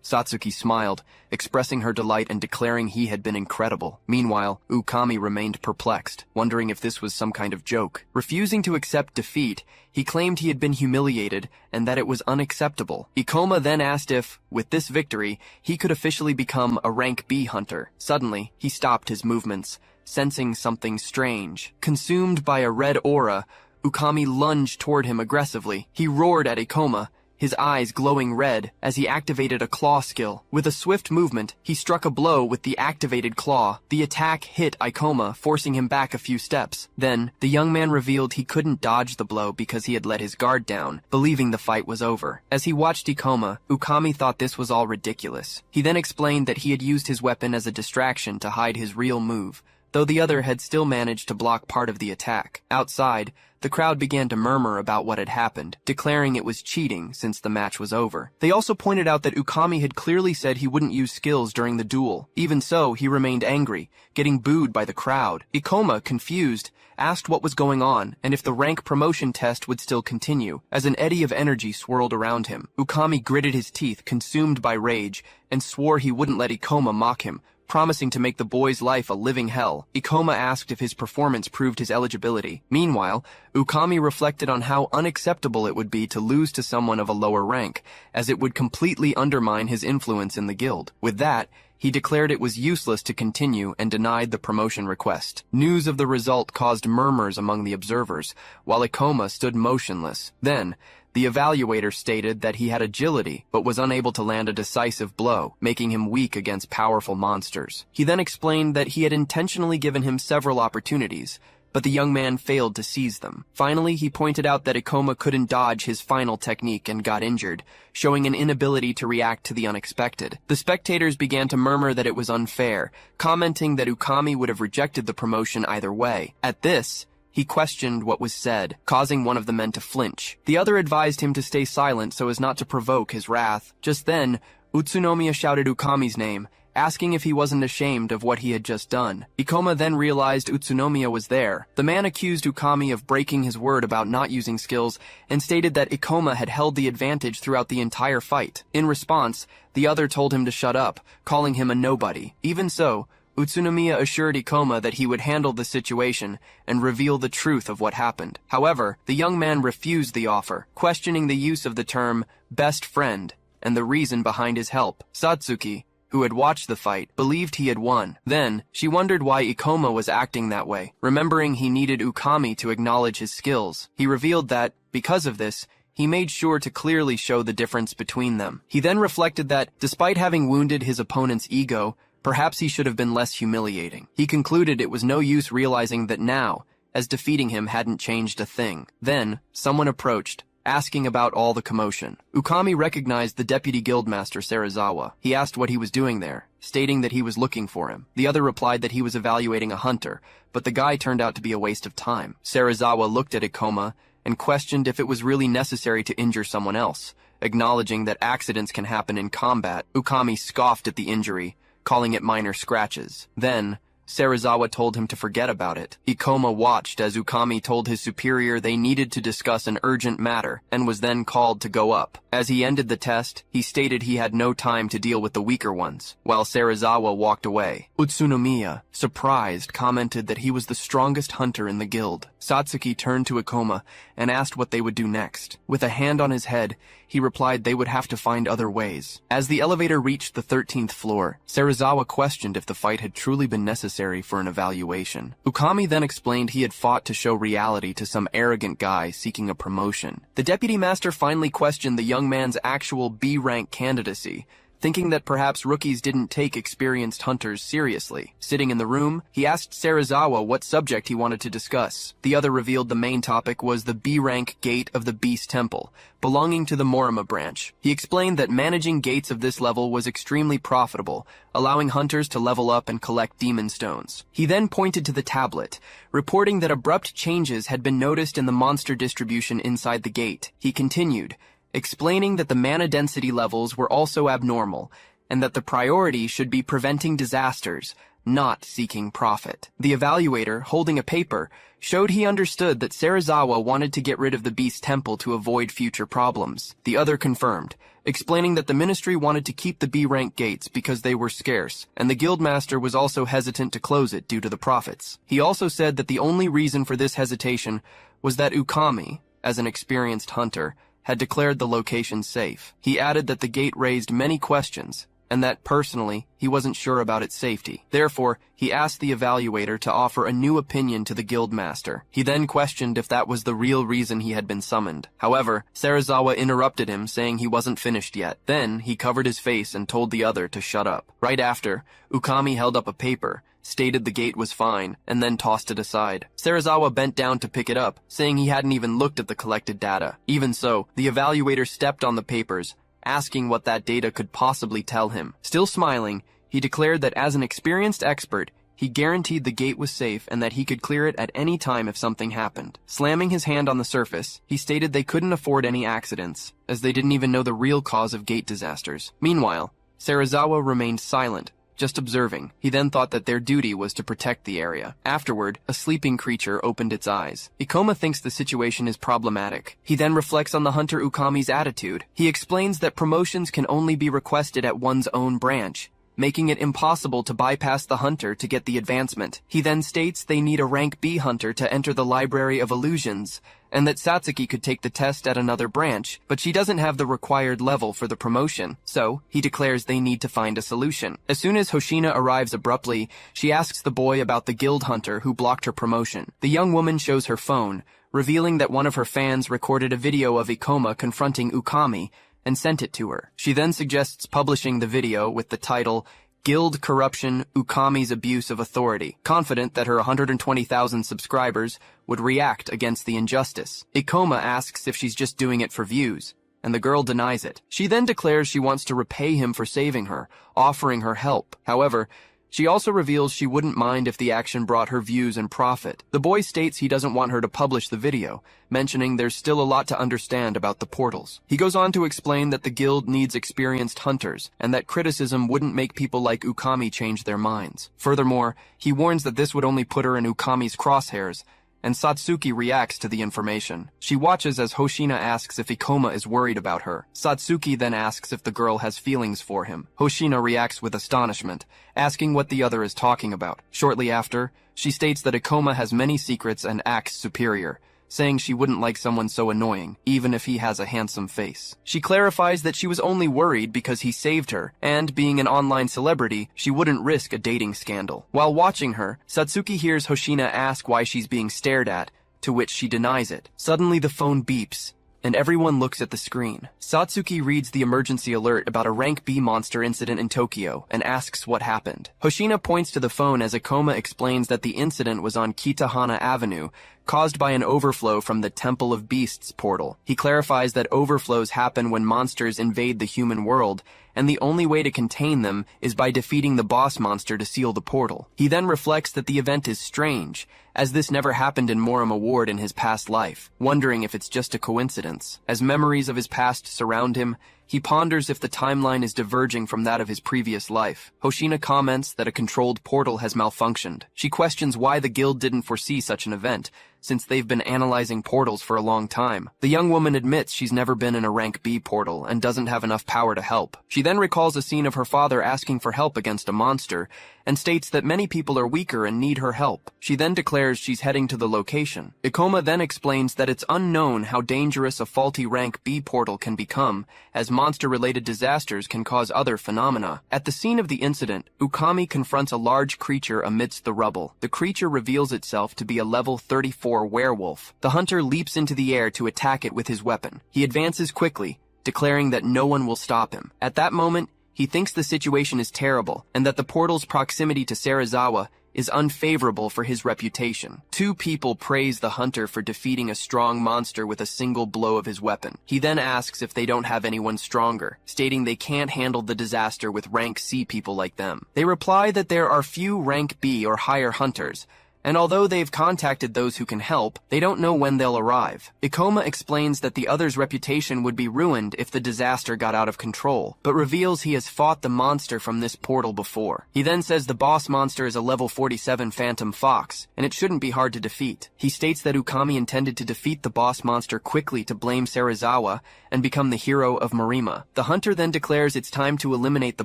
Satsuki smiled, expressing her delight and declaring he had been incredible. Meanwhile, Ukami remained perplexed, wondering if this was some kind of joke. Refusing to accept defeat, he claimed he had been humiliated and that it was unacceptable. Ikoma then asked if, with this victory, he could officially become a rank B hunter. Suddenly, he stopped his movements, sensing something strange. Consumed by a red aura, Ukami lunged toward him aggressively. He roared at Ikoma, his eyes glowing red, as he activated a claw skill. With a swift movement, he struck a blow with the activated claw. The attack hit Ikoma, forcing him back a few steps. Then, the young man revealed he couldn't dodge the blow because he had let his guard down, believing the fight was over. As he watched Ikoma, Ukami thought this was all ridiculous. He then explained that he had used his weapon as a distraction to hide his real move, though the other had still managed to block part of the attack. Outside, the crowd began to murmur about what had happened, declaring it was cheating since the match was over. They also pointed out that Ukami had clearly said he wouldn't use skills during the duel. Even so, he remained angry, getting booed by the crowd. Ikoma, confused, asked what was going on and if the rank promotion test would still continue. As an eddy of energy swirled around him, Ukami gritted his teeth, consumed by rage, and swore he wouldn't let Ikoma mock him, promising to make the boy's life a living hell. Ikoma asked if his performance proved his eligibility. Meanwhile, Ukami reflected on how unacceptable it would be to lose to someone of a lower rank, as it would completely undermine his influence in the guild. With that, he declared it was useless to continue and denied the promotion request. News of the result caused murmurs among the observers, while Ikoma stood motionless. Then, the evaluator stated that he had agility, but was unable to land a decisive blow, making him weak against powerful monsters. He then explained that he had intentionally given him several opportunities, but the young man failed to seize them. Finally, he pointed out that Ikoma couldn't dodge his final technique and got injured, showing an inability to react to the unexpected. The spectators began to murmur that it was unfair, commenting that Ukami would have rejected the promotion either way. At this, he questioned what was said, causing one of the men to flinch. The other advised him to stay silent so as not to provoke his wrath. Just then, Utsunomiya shouted Ukami's name, asking if he wasn't ashamed of what he had just done. Ikoma then realized Utsunomiya was there. The man accused Ukami of breaking his word about not using skills and stated that Ikoma had held the advantage throughout the entire fight. In response, the other told him to shut up, calling him a nobody. Even so, Utsunomiya assured Ikoma that he would handle the situation and reveal the truth of what happened. However, the young man refused the offer, questioning the use of the term best friend and the reason behind his help. Satsuki, who had watched the fight, believed he had won. Then, she wondered why Ikoma was acting that way. Remembering he needed Ukami to acknowledge his skills, he revealed that, because of this, he made sure to clearly show the difference between them. He then reflected that, despite having wounded his opponent's ego, perhaps he should have been less humiliating. He concluded it was no use realizing that now, as defeating him hadn't changed a thing. Then, someone approached, asking about all the commotion. Ukami recognized the deputy guildmaster Serizawa. He asked what he was doing there, stating that he was looking for him. The other replied that he was evaluating a hunter, but the guy turned out to be a waste of time. Serizawa looked at Ikoma and questioned if it was really necessary to injure someone else. Acknowledging that accidents can happen in combat, Ukami scoffed at the injury, calling it minor scratches. Then, Serizawa told him to forget about it. Ikoma watched as Ukami told his superior they needed to discuss an urgent matter and was then called to go up. As he ended the test, he stated he had no time to deal with the weaker ones, while Serizawa walked away. Utsunomiya, surprised, commented that he was the strongest hunter in the guild. Satsuki turned to Ikoma and asked what they would do next. With a hand on his head, he replied they would have to find other ways. As the elevator reached the 13th floor, Serizawa questioned if the fight had truly been necessary for an evaluation. Ukami then explained he had fought to show reality to some arrogant guy seeking a promotion. The deputy master finally questioned the young man's actual B-rank candidacy, thinking that perhaps rookies didn't take experienced hunters seriously. Sitting in the room, he asked Serizawa what subject he wanted to discuss. The other revealed the main topic was the B-rank gate of the Beast Temple, belonging to the Morima branch. He explained that managing gates of this level was extremely profitable, allowing hunters to level up and collect demon stones. He then pointed to the tablet, reporting that abrupt changes had been noticed in the monster distribution inside the gate. He continued, explaining that the mana density levels were also abnormal, and that the priority should be preventing disasters, not seeking profit. The evaluator, holding a paper, showed he understood that Serizawa wanted to get rid of the Beast Temple to avoid future problems. The other confirmed, explaining that the ministry wanted to keep the B-rank gates because they were scarce, and the guildmaster was also hesitant to close it due to the profits. He also said that the only reason for this hesitation was that Ukami, as an experienced hunter, had declared the location safe. He added that the gate raised many questions, and that, personally, he wasn't sure about its safety. Therefore, he asked the evaluator to offer a new opinion to the guildmaster. He then questioned if that was the real reason he had been summoned. However, Serizawa interrupted him, saying he wasn't finished yet. Then, he covered his face and told the other to shut up. Right after, Ukami held up a paper, stated the gate was fine, and then tossed it aside. Serizawa bent down to pick it up, saying he hadn't even looked at the collected data. Even so, the evaluator stepped on the papers, asking what that data could possibly tell him. Still smiling, he declared that as an experienced expert, he guaranteed the gate was safe and that he could clear it at any time if something happened. Slamming his hand on the surface, he stated they couldn't afford any accidents, as they didn't even know the real cause of gate disasters. Meanwhile, Serizawa remained silent, just observing. He then thought that their duty was to protect the area. Afterward, a sleeping creature opened its eyes. Ikoma thinks the situation is problematic. He then reflects on the hunter Ukami's attitude. He explains that promotions can only be requested at one's own branch, making it impossible to bypass the hunter to get the advancement. He then states they need a rank B hunter to enter the Library of Illusions, and that Satsuki could take the test at another branch, but she doesn't have the required level for the promotion, so he declares they need to find a solution. As soon as Hoshina arrives abruptly, she asks the boy about the guild hunter who blocked her promotion. The young woman shows her phone, revealing that one of her fans recorded a video of Ikoma confronting Ukami and sent it to her. She then suggests publishing the video with the title, Guild Corruption, Ukami's Abuse of Authority, confident that her 120,000 subscribers would react against the injustice. Ikoma asks if she's just doing it for views, and the girl denies it. She then declares she wants to repay him for saving her, offering her help. However, She also reveals she wouldn't mind if the action brought her views and profit. The boy states he doesn't want her to publish the video, mentioning there's still a lot to understand about the portals. He goes on to explain that the guild needs experienced hunters, and that criticism wouldn't make people like Ukami change their minds. Furthermore, he warns that this would only put her in Ukami's crosshairs, and Satsuki reacts to the information. She watches as Hoshina asks if Ikoma is worried about her. Satsuki then asks if the girl has feelings for him. Hoshina reacts with astonishment, asking what the other is talking about. Shortly after, she states that Ikoma has many secrets and acts superior, saying she wouldn't like someone so annoying, even if he has a handsome face. She clarifies that she was only worried because he saved her, and being an online celebrity, she wouldn't risk a dating scandal. While watching her, Satsuki hears Hoshina ask why she's being stared at, to which she denies it. Suddenly the phone beeps, and everyone looks at the screen. Satsuki reads the emergency alert about a rank B monster incident in Tokyo and asks what happened. Hoshina points to the phone as Ikoma explains that the incident was on Kitahana Avenue, caused by an overflow from the Temple of Beasts portal. He clarifies that overflows happen when monsters invade the human world, and the only way to contain them is by defeating the boss monster to seal the portal. He then reflects that the event is strange, as this never happened in Morima Ward in his past life, wondering if it's just a coincidence. As memories of his past surround him, he ponders if the timeline is diverging from that of his previous life. Hoshina comments that a controlled portal has malfunctioned. She questions why the guild didn't foresee such an event, since they've been analyzing portals for a long time. The young woman admits she's never been in a rank B portal and doesn't have enough power to help. She then recalls a scene of her father asking for help against a monster, and states that many people are weaker and need her help. She then declares she's heading to the location. Ikoma then explains that it's unknown how dangerous a faulty rank B portal can become, as monster-related disasters can cause other phenomena. At the scene of the incident, Ukami confronts a large creature amidst the rubble. The creature reveals itself to be a level 34 werewolf. The hunter leaps into the air to attack it with his weapon. He advances quickly, declaring that no one will stop him. At that moment, he thinks the situation is terrible, and that the portal's proximity to Serizawa is unfavorable for his reputation. Two people praise the hunter for defeating a strong monster with a single blow of his weapon. He then asks if they don't have anyone stronger, stating they can't handle the disaster with rank C people like them. They reply that there are few rank B or higher hunters, and although they've contacted those who can help, they don't know when they'll arrive. Ikoma explains that the other's reputation would be ruined if the disaster got out of control, but reveals he has fought the monster from this portal before. He then says the boss monster is a level 47 phantom fox, and it shouldn't be hard to defeat. He states that Ukami intended to defeat the boss monster quickly to blame Serizawa and become the hero of Morima. The hunter then declares it's time to eliminate the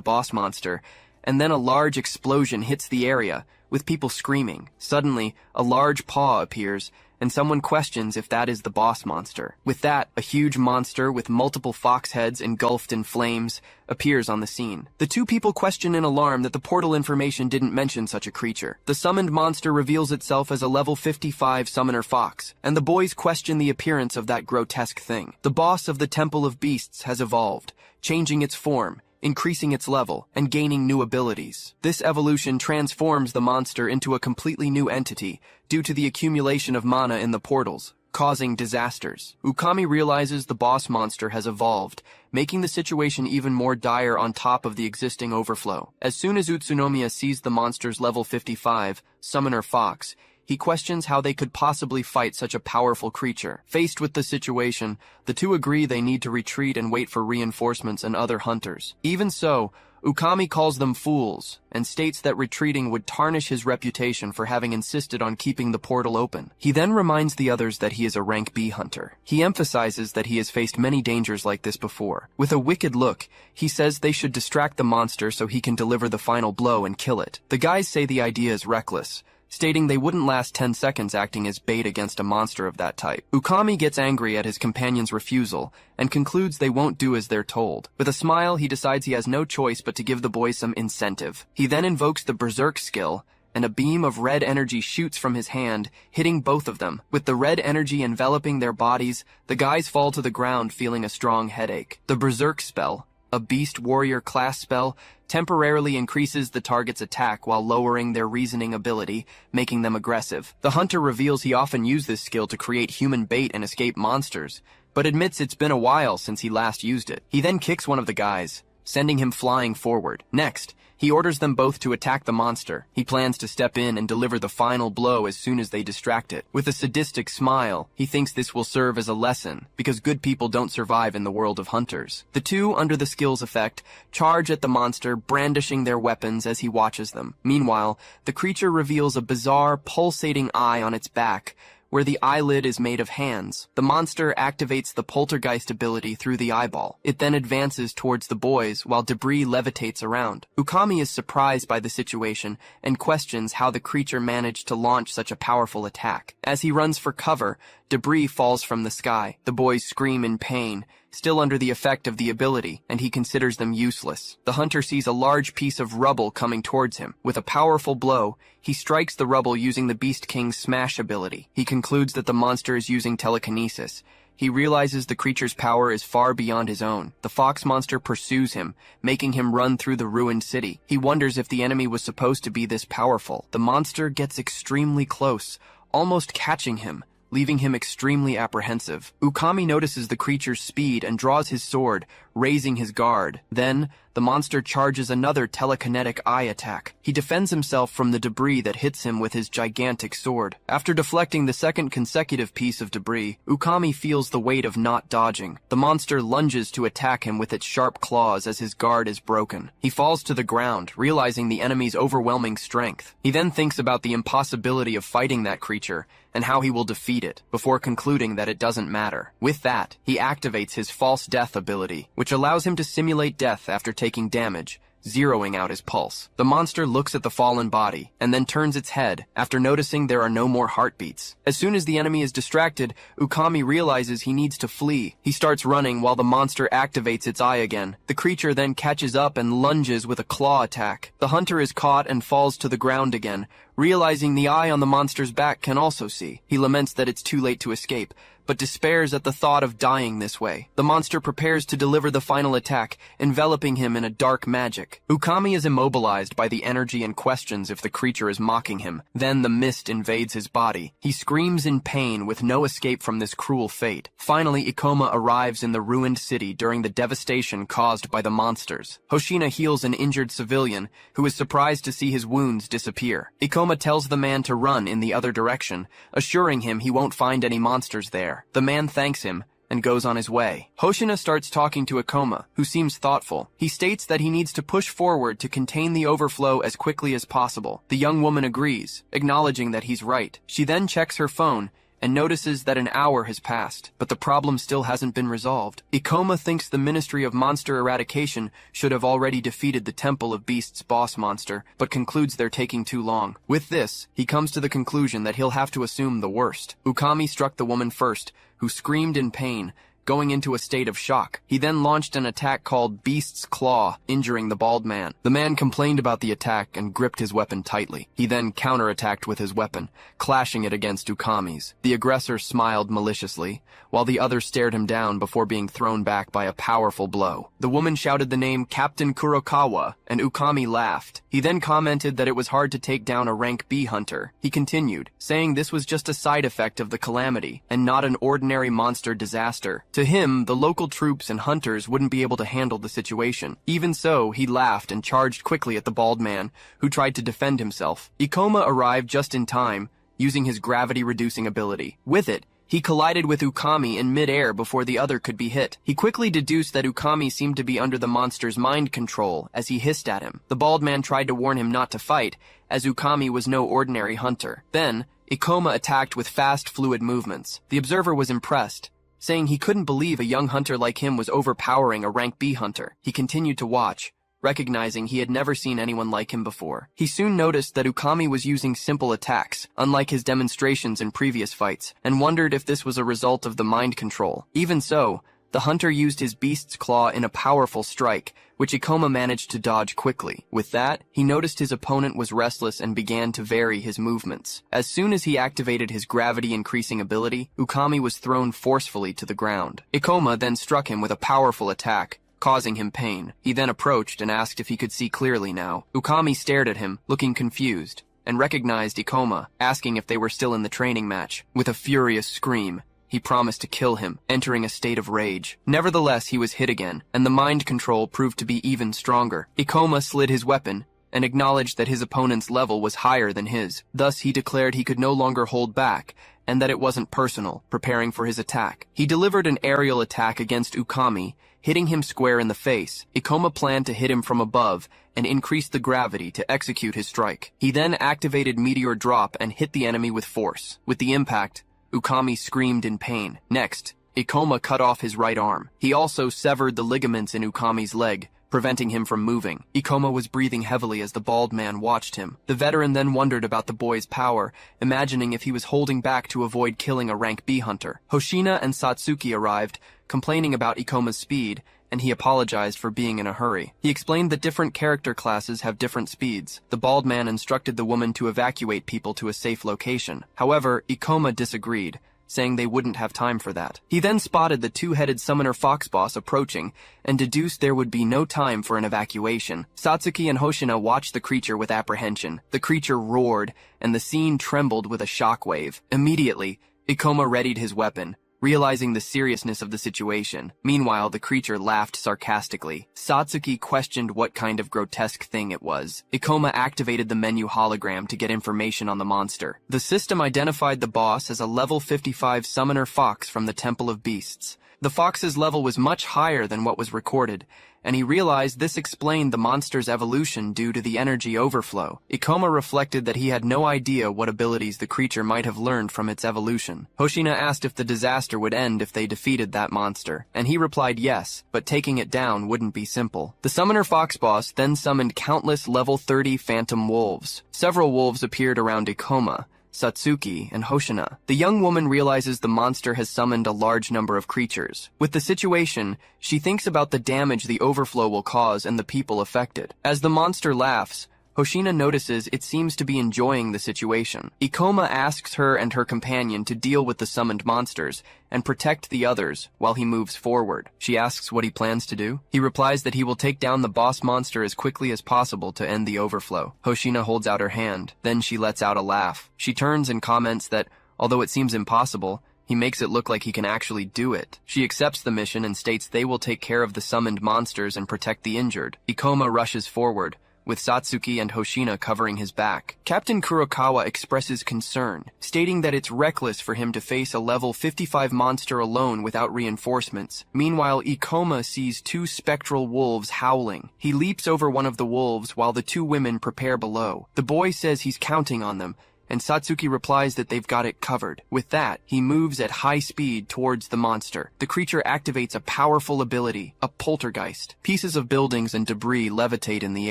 boss monster, and then a large explosion hits the area, with people screaming. Suddenly, a large paw appears, and someone questions if that is the boss monster. With that, a huge monster with multiple fox heads engulfed in flames appears on the scene. The two people question in alarm that the portal information didn't mention such a creature. The summoned monster reveals itself as a level 55 summoner fox, and the boys question the appearance of that grotesque thing. The boss of the Temple of Beasts has evolved, changing its form, increasing its level, and gaining new abilities. This evolution transforms the monster into a completely new entity due to the accumulation of mana in the portals, causing disasters. Ukami realizes the boss monster has evolved, making the situation even more dire on top of the existing overflow. As soon as Utsunomiya sees the monster's level 55, Summoner Fox, he questions how they could possibly fight such a powerful creature. Faced with the situation, the two agree they need to retreat and wait for reinforcements and other hunters. Even so, Ukami calls them fools and states that retreating would tarnish his reputation for having insisted on keeping the portal open. He then reminds the others that he is a rank B hunter. He emphasizes that he has faced many dangers like this before. With a wicked look, he says they should distract the monster so he can deliver the final blow and kill it. The guys say the idea is reckless, stating they wouldn't last 10 seconds acting as bait against a monster of that type. Ukami gets angry at his companion's refusal and concludes they won't do as they're told. With a smile, he decides he has no choice but to give the boys some incentive. He then invokes the Berserk skill, and a beam of red energy shoots from his hand, hitting both of them. With the red energy enveloping their bodies, the guys fall to the ground feeling a strong headache. The Berserk spell, a Beast Warrior class spell, temporarily increases the target's attack while lowering their reasoning ability, making them aggressive. The hunter reveals he often used this skill to create human bait and escape monsters, but admits it's been a while since he last used it. He then kicks one of the guys, sending him flying forward. Next, he orders them both to attack the monster. He plans to step in and deliver the final blow as soon as they distract it. With a sadistic smile, he thinks this will serve as a lesson, because good people don't survive in the world of hunters. The two, under the skill's effect, charge at the monster, brandishing their weapons as he watches them. Meanwhile, the creature reveals a bizarre, pulsating eye on its back, where the eyelid is made of hands. The monster activates the poltergeist ability through the eyeball. It then advances towards the boys while debris levitates around. Ukami is surprised by the situation and questions how the creature managed to launch such a powerful attack. As he runs for cover, debris falls from the sky. The boys scream in pain, still under the effect of the ability, and he considers them useless. The hunter sees a large piece of rubble coming towards him. With a powerful blow, he strikes the rubble using the Beast King's smash ability. He concludes that the monster is using telekinesis. He realizes the creature's power is far beyond his own. The fox monster pursues him, making him run through the ruined city. He wonders if the enemy was supposed to be this powerful. The monster gets extremely close, almost catching him, leaving him extremely apprehensive. Ukami notices the creature's speed and draws his sword, raising his guard. Then, the monster charges another telekinetic eye attack. He defends himself from the debris that hits him with his gigantic sword. After deflecting the second consecutive piece of debris, Ukami feels the weight of not dodging. The monster lunges to attack him with its sharp claws as his guard is broken. He falls to the ground, realizing the enemy's overwhelming strength. He then thinks about the impossibility of fighting that creature and how he will defeat it, before concluding that it doesn't matter. With that, he activates his false death ability, which allows him to simulate death after taking damage, zeroing out his pulse. The monster looks at the fallen body, and then turns its head, after noticing there are no more heartbeats. As soon as the enemy is distracted, Ukami realizes he needs to flee. He starts running while the monster activates its eye again. The creature then catches up and lunges with a claw attack. The hunter is caught and falls to the ground again, realizing the eye on the monster's back can also see. He laments that it's too late to escape, but despairs at the thought of dying this way. The monster prepares to deliver the final attack, enveloping him in a dark magic. Ukami is immobilized by the energy and questions if the creature is mocking him. Then the mist invades his body. He screams in pain with no escape from this cruel fate. Finally, Ikoma arrives in the ruined city during the devastation caused by the monsters. Hoshina heals an injured civilian, who is surprised to see his wounds disappear. Ikoma tells the man to run in the other direction, assuring him he won't find any monsters there. The man thanks him and goes on his way. Hoshina starts talking to Ikoma, who seems thoughtful. He states that he needs to push forward to contain the overflow as quickly as possible. The young woman agrees, acknowledging that he's right. She then checks her phone and notices that an hour has passed, but the problem still hasn't been resolved. Ikoma thinks the Ministry of Monster Eradication should have already defeated the Temple of Beasts boss monster, but concludes they're taking too long. With this, he comes to the conclusion that he'll have to assume the worst. Ukami struck the woman first, who screamed in pain, going into a state of shock. He then launched an attack called Beast's Claw, injuring the bald man. The man complained about the attack and gripped his weapon tightly. He then counterattacked with his weapon, clashing it against Ukami's. The aggressor smiled maliciously, while the other stared him down before being thrown back by a powerful blow. The woman shouted the name Captain Kurokawa, and Ukami laughed. He then commented that it was hard to take down a rank B hunter. He continued, saying this was just a side effect of the calamity, and not an ordinary monster disaster. To him, the local troops and hunters wouldn't be able to handle the situation. Even so, he laughed and charged quickly at the bald man, who tried to defend himself. Ikoma arrived just in time, using his gravity-reducing ability. With it, he collided with Ukami in mid-air before the other could be hit. He quickly deduced that Ukami seemed to be under the monster's mind control as he hissed at him. The bald man tried to warn him not to fight, as Ukami was no ordinary hunter. Then, Ikoma attacked with fast, fluid movements. The observer was impressed, saying he couldn't believe a young hunter like him was overpowering a rank B hunter. He continued to watch, recognizing he had never seen anyone like him before. He soon noticed that Ukami was using simple attacks, unlike his demonstrations in previous fights, and wondered if this was a result of the mind control. Even so, the hunter used his Beast's Claw in a powerful strike, which Ikoma managed to dodge quickly. With that, he noticed his opponent was restless and began to vary his movements. As soon as he activated his gravity-increasing ability, Ukami was thrown forcefully to the ground. Ikoma then struck him with a powerful attack, causing him pain. He then approached and asked if he could see clearly now. Ukami stared at him, looking confused, and recognized Ikoma, asking if they were still in the training match. With a furious scream, He promised to kill him, entering a state of rage. Nevertheless, he was hit again, and the mind control proved to be even stronger. Ikoma slid his weapon and acknowledged that his opponent's level was higher than his. Thus, he declared he could no longer hold back, and that it wasn't personal, preparing for his attack. He delivered an aerial attack against Ukami, hitting him square in the face. Ikoma planned to hit him from above and increased the gravity to execute his strike. He then activated Meteor Drop and hit the enemy with force. With the impact, Ukami screamed in pain. Next, Ikoma cut off his right arm. He also severed the ligaments in Ukami's leg, preventing him from moving. Ikoma was breathing heavily as the bald man watched him. The veteran then wondered about the boy's power, imagining if he was holding back to avoid killing a rank B hunter. Hoshina and Satsuki arrived, complaining about Ikoma's speed, and he apologized for being in a hurry. He explained that different character classes have different speeds. The bald man instructed the woman to evacuate people to a safe location. However, Ikoma disagreed, saying they wouldn't have time for that. He then spotted the two-headed summoner fox boss approaching and deduced there would be no time for an evacuation. Satsuki and Hoshina watched the creature with apprehension. The creature roared, and the scene trembled with a shockwave. Immediately, Ikoma readied his weapon, realizing the seriousness of the situation. Meanwhile, the creature laughed sarcastically. Satsuki questioned what kind of grotesque thing it was. Ikoma activated the menu hologram to get information on the monster. The system identified the boss as a level 55 summoner fox from the Temple of Beasts. The fox's level was much higher than what was recorded, and he realized this explained the monster's evolution due to the energy overflow. Ikoma reflected that he had no idea what abilities the creature might have learned from its evolution. Hoshina asked if the disaster would end if they defeated that monster, and he replied yes, but taking it down wouldn't be simple. The summoner fox boss then summoned countless level 30 phantom wolves. Several wolves appeared around Ikoma, Satsuki, and Hoshina. The young woman realizes the monster has summoned a large number of creatures. With the situation, she thinks about the damage the overflow will cause and the people affected. As the monster laughs, Hoshina notices it seems to be enjoying the situation. Ikoma asks her and her companion to deal with the summoned monsters and protect the others while he moves forward. She asks what he plans to do. He replies that he will take down the boss monster as quickly as possible to end the overflow. Hoshina holds out her hand. Then she lets out a laugh. She turns and comments that, although it seems impossible, he makes it look like he can actually do it. She accepts the mission and states they will take care of the summoned monsters and protect the injured. Ikoma rushes forward, with Satsuki and Hoshina covering his back. Captain Kurokawa expresses concern, stating that it's reckless for him to face a level 55 monster alone without reinforcements. Meanwhile, Ikoma sees two spectral wolves howling. He leaps over one of the wolves while the two women prepare below. The boy says he's counting on them, and Satsuki replies that they've got it covered. With that, he moves at high speed towards the monster. The creature activates a powerful ability, a poltergeist. Pieces of buildings and debris levitate in the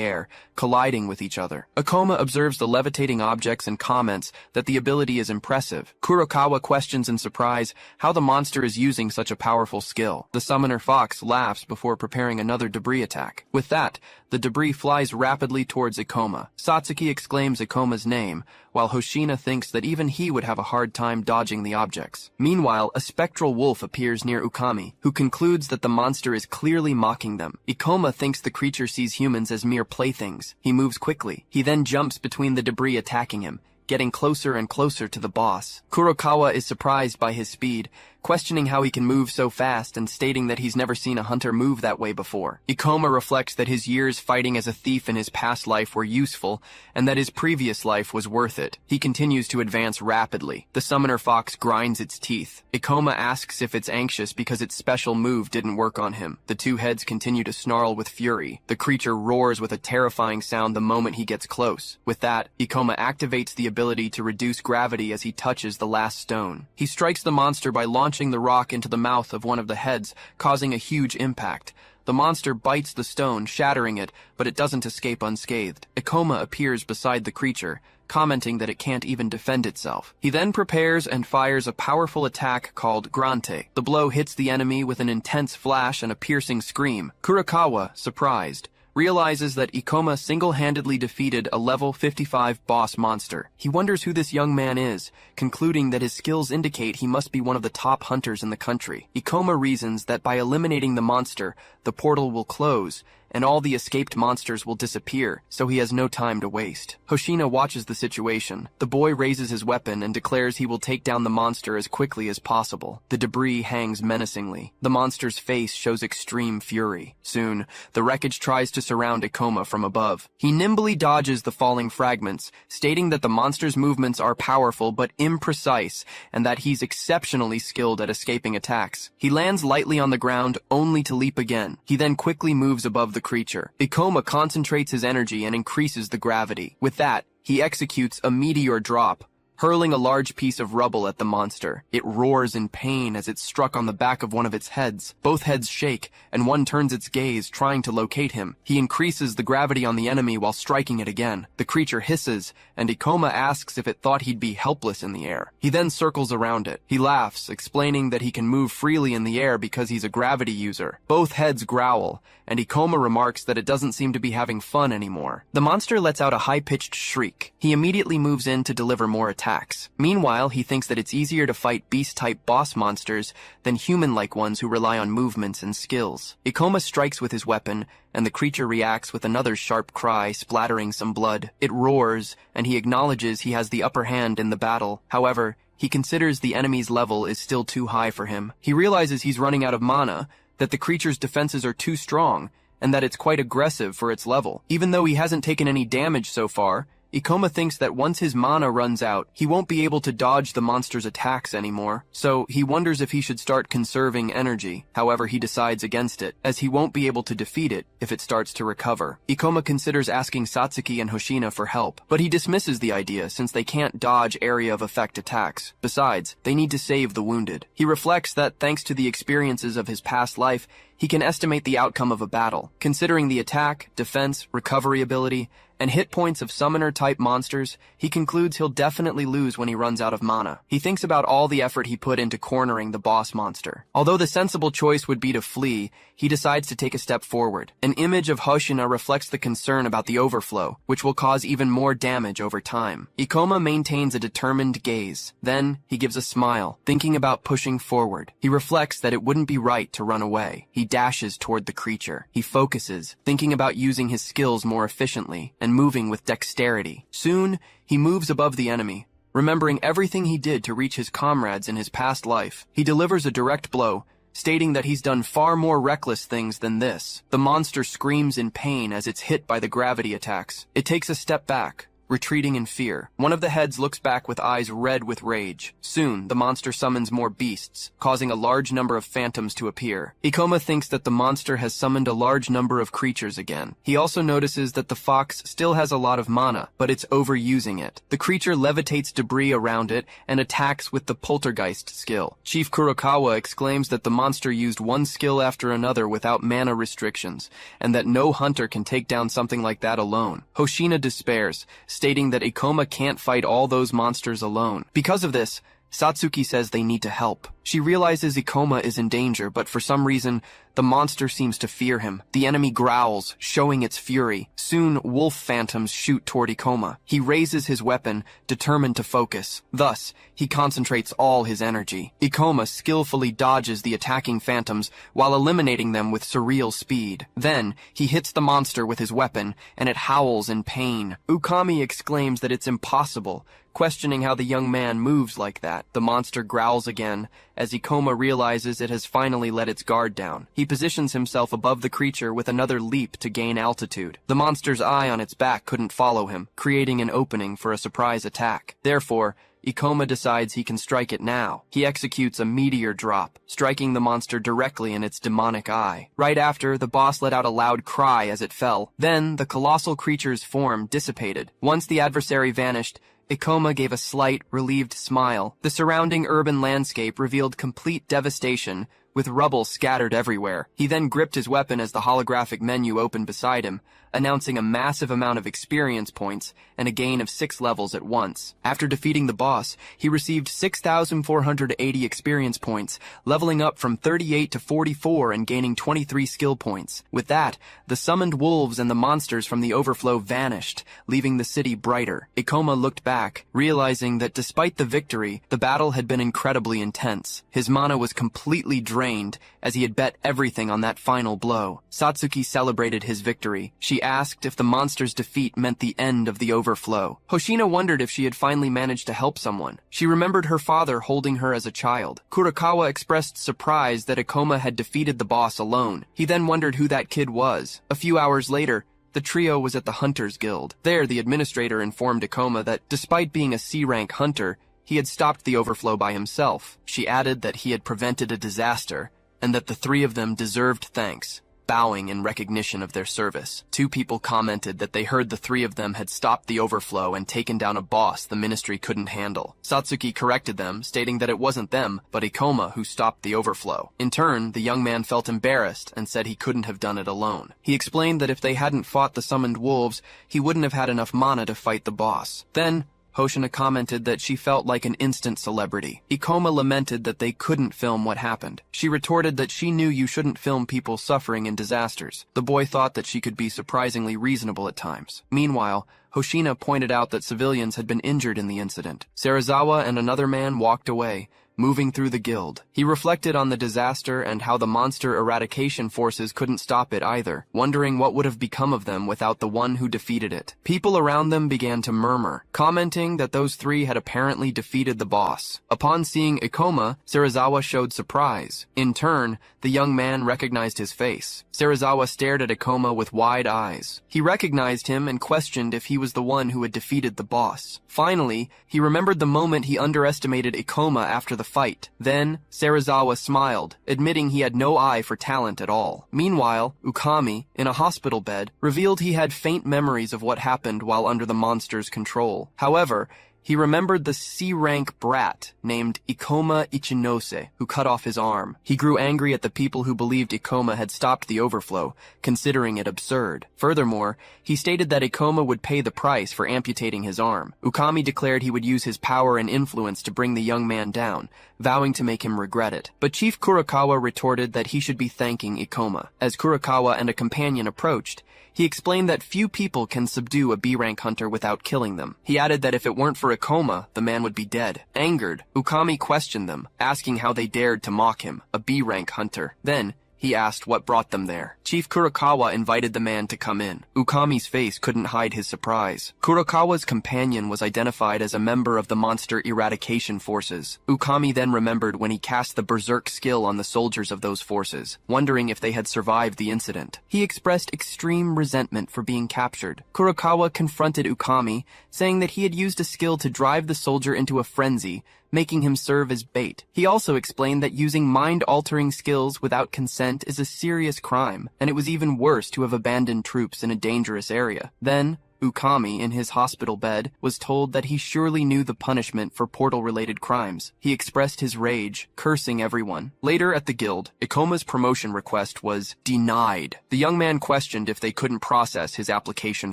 air, colliding with each other. Ikoma observes the levitating objects and comments that the ability is impressive. Kurokawa questions in surprise how the monster is using such a powerful skill. The summoner fox laughs before preparing another debris attack. With that, the debris flies rapidly towards Ikoma. Satsuki exclaims Ikoma's name, while Hoshina thinks that even he would have a hard time dodging the objects. Meanwhile, a spectral wolf appears near Ukami, who concludes that the monster is clearly mocking them. Ikoma thinks the creature sees humans as mere playthings. He moves quickly. He then jumps between the debris attacking him, getting closer and closer to the boss. Kurokawa is surprised by his speed, questioning how he can move so fast and stating that he's never seen a hunter move that way before. Ikoma reflects that his years fighting as a thief in his past life were useful and that his previous life was worth it. He continues to advance rapidly. The summoner fox grinds its teeth. Ikoma asks if it's anxious because its special move didn't work on him. The two heads continue to snarl with fury. The creature roars with a terrifying sound the moment he gets close. With that, Ikoma activates the ability to reduce gravity as he touches the last stone. He strikes the monster by launching the rock into the mouth of one of the heads, causing a huge impact. The monster bites the stone, shattering it, but it doesn't escape unscathed. Ikoma appears beside the creature, commenting that it can't even defend itself. He then prepares and fires a powerful attack called Grante. The blow hits the enemy with an intense flash and a piercing scream. Kurokawa, surprised, realizes that Ikoma single-handedly defeated a level 55 boss monster. He wonders who this young man is, concluding that his skills indicate he must be one of the top hunters in the country. Ikoma reasons that by eliminating the monster, the portal will close, and all the escaped monsters will disappear, so he has no time to waste. Hoshina watches the situation. The boy raises his weapon and declares he will take down the monster as quickly as possible. The debris hangs menacingly. The monster's face shows extreme fury. Soon, the wreckage tries to surround Ikoma from above. He nimbly dodges the falling fragments, stating that the monster's movements are powerful but imprecise, and that he's exceptionally skilled at escaping attacks. He lands lightly on the ground, only to leap again. He then quickly moves above the creature. Ikoma concentrates his energy and increases the gravity. With that, he executes a meteor drop, hurling a large piece of rubble at the monster. It roars in pain as it's struck on the back of one of its heads. Both heads shake, and one turns its gaze, trying to locate him. He increases the gravity on the enemy while striking it again. The creature hisses, and Ikoma asks if it thought he'd be helpless in the air. He then circles around it. He laughs, explaining that he can move freely in the air because he's a gravity user. Both heads growl, and Ikoma remarks that it doesn't seem to be having fun anymore. The monster lets out a high-pitched shriek. He immediately moves in to deliver more attacks. Meanwhile, he thinks that it's easier to fight beast-type boss monsters than human-like ones who rely on movements and skills. Ikoma strikes with his weapon, and the creature reacts with another sharp cry, splattering some blood. It roars, and he acknowledges he has the upper hand in the battle. However, he considers the enemy's level is still too high for him. He realizes he's running out of mana, that the creature's defenses are too strong, and that it's quite aggressive for its level. Even though he hasn't taken any damage so far, Ikoma thinks that once his mana runs out, he won't be able to dodge the monster's attacks anymore, so he wonders if he should start conserving energy. However, he decides against it, as he won't be able to defeat it if it starts to recover. Ikoma considers asking Satsuki and Hoshina for help, but he dismisses the idea since they can't dodge area of effect attacks. Besides, they need to save the wounded. He reflects that thanks to the experiences of his past life, he can estimate the outcome of a battle. Considering the attack, defense, recovery ability, and hit points of summoner-type monsters, he concludes he'll definitely lose when he runs out of mana. He thinks about all the effort he put into cornering the boss monster. Although the sensible choice would be to flee, he decides to take a step forward. An image of Hoshina reflects the concern about the overflow, which will cause even more damage over time. Ikoma maintains a determined gaze. Then, he gives a smile, thinking about pushing forward. He reflects that it wouldn't be right to run away. He dashes toward the creature. He focuses, thinking about using his skills more efficiently, and moving with dexterity. Soon, he moves above the enemy. Remembering everything he did to reach his comrades in his past life, he delivers a direct blow, stating that he's done far more reckless things than this. The monster screams in pain as it's hit by the gravity attacks. It takes a step back, retreating in fear. One of the heads looks back with eyes red with rage. Soon, the monster summons more beasts, causing a large number of phantoms to appear. Ikoma thinks that the monster has summoned a large number of creatures again. He also notices that the fox still has a lot of mana, but it's overusing it. The creature levitates debris around it and attacks with the poltergeist skill. Chief Kurokawa exclaims that the monster used one skill after another without mana restrictions, and that no hunter can take down something like that alone. Hoshina despairs, stating that Ikoma can't fight all those monsters alone. Because of this, Satsuki says they need to help. She realizes Ikoma is in danger, but for some reason, the monster seems to fear him. The enemy growls, showing its fury. Soon, wolf phantoms shoot toward Ikoma. He raises his weapon, determined to focus. Thus, he concentrates all his energy. Ikoma skillfully dodges the attacking phantoms while eliminating them with surreal speed. Then, he hits the monster with his weapon, and it howls in pain. Ukami exclaims that it's impossible, questioning how the young man moves like that. The monster growls again, as Ikoma realizes it has finally let its guard down. He positions himself above the creature with another leap to gain altitude. The monster's eye on its back couldn't follow him, creating an opening for a surprise attack. Therefore, Ikoma decides he can strike it now. He executes a meteor drop, striking the monster directly in its demonic eye. Right after, the boss let out a loud cry as it fell. Then, the colossal creature's form dissipated. Once the adversary vanished, Ikoma gave a slight, relieved smile. The surrounding urban landscape revealed complete devastation, with rubble scattered everywhere. He then gripped his weapon as the holographic menu opened beside him, announcing a massive amount of experience points and a gain of 6 levels at once. After defeating the boss, he received 6,480 experience points, leveling up from 38 to 44 and gaining 23 skill points. With that, the summoned wolves and the monsters from the overflow vanished, leaving the city brighter. Ikoma looked back, realizing that despite the victory, the battle had been incredibly intense. His mana was completely drained, as he had bet everything on that final blow. Satsuki celebrated his victory. She asked if the monster's defeat meant the end of the overflow. Hoshina wondered if she had finally managed to help someone. She remembered her father holding her as a child. Kurakawa expressed surprise that Ikoma had defeated the boss alone. He then wondered who that kid was. A few hours later, the trio was at the Hunters Guild. There, the administrator informed Ikoma that despite being a C-rank hunter, he had stopped the overflow by himself. She added that he had prevented a disaster, and that the 3 of them deserved thanks, bowing in recognition of their service. 2 people commented that they heard the 3 of them had stopped the overflow and taken down a boss the ministry couldn't handle. Satsuki corrected them, stating that it wasn't them, but Ikoma who stopped the overflow. In turn, the young man felt embarrassed and said he couldn't have done it alone. He explained that if they hadn't fought the summoned wolves, he wouldn't have had enough mana to fight the boss. Then, Hoshina commented that she felt like an instant celebrity. Ikoma lamented that they couldn't film what happened. She retorted that she knew you shouldn't film people suffering in disasters. The boy thought that she could be surprisingly reasonable at times. Meanwhile, Hoshina pointed out that civilians had been injured in the incident. Serizawa and another man walked away, moving through the guild. He reflected on the disaster and how the monster eradication forces couldn't stop it either, wondering what would have become of them without the one who defeated it. People around them began to murmur, commenting that those 3 had apparently defeated the boss. Upon seeing Ikoma, Serizawa showed surprise. In turn, the young man recognized his face. Serizawa stared at Ikoma with wide eyes. He recognized him and questioned if he was the one who had defeated the boss. Finally, he remembered the moment he underestimated Ikoma after the fight. Then, Serizawa smiled, admitting he had no eye for talent at all. Meanwhile, Ukami, in a hospital bed, revealed he had faint memories of what happened while under the monster's control. However, he remembered the C-rank brat named Ikoma Ichinose, who cut off his arm. He grew angry at the people who believed Ikoma had stopped the overflow, considering it absurd. Furthermore, he stated that Ikoma would pay the price for amputating his arm. Ukami declared he would use his power and influence to bring the young man down, vowing to make him regret it. But Chief Kurakawa retorted that he should be thanking Ikoma. As Kurakawa and a companion approached, he explained that few people can subdue a B-rank hunter without killing them. He added that if it weren't for Ikoma, the man would be dead. Angered, Ukami questioned them, asking how they dared to mock him, a B-rank hunter. Then, he asked what brought them there. Chief Kurakawa invited the man to come in. Ukami's face couldn't hide his surprise. Kurakawa's companion was identified as a member of the monster eradication forces. Ukami then remembered when he cast the berserk skill on the soldiers of those forces, wondering if they had survived the incident. He expressed extreme resentment for being captured. Kurakawa confronted Ukami, saying that he had used a skill to drive the soldier into a frenzy, making him serve as bait. He also explained that using mind-altering skills without consent is a serious crime, and it was even worse to have abandoned troops in a dangerous area. Then, Ukami, in his hospital bed, was told that he surely knew the punishment for portal-related crimes. He expressed his rage, cursing everyone. Later at the guild, Ikoma's promotion request was denied. The young man questioned if they couldn't process his application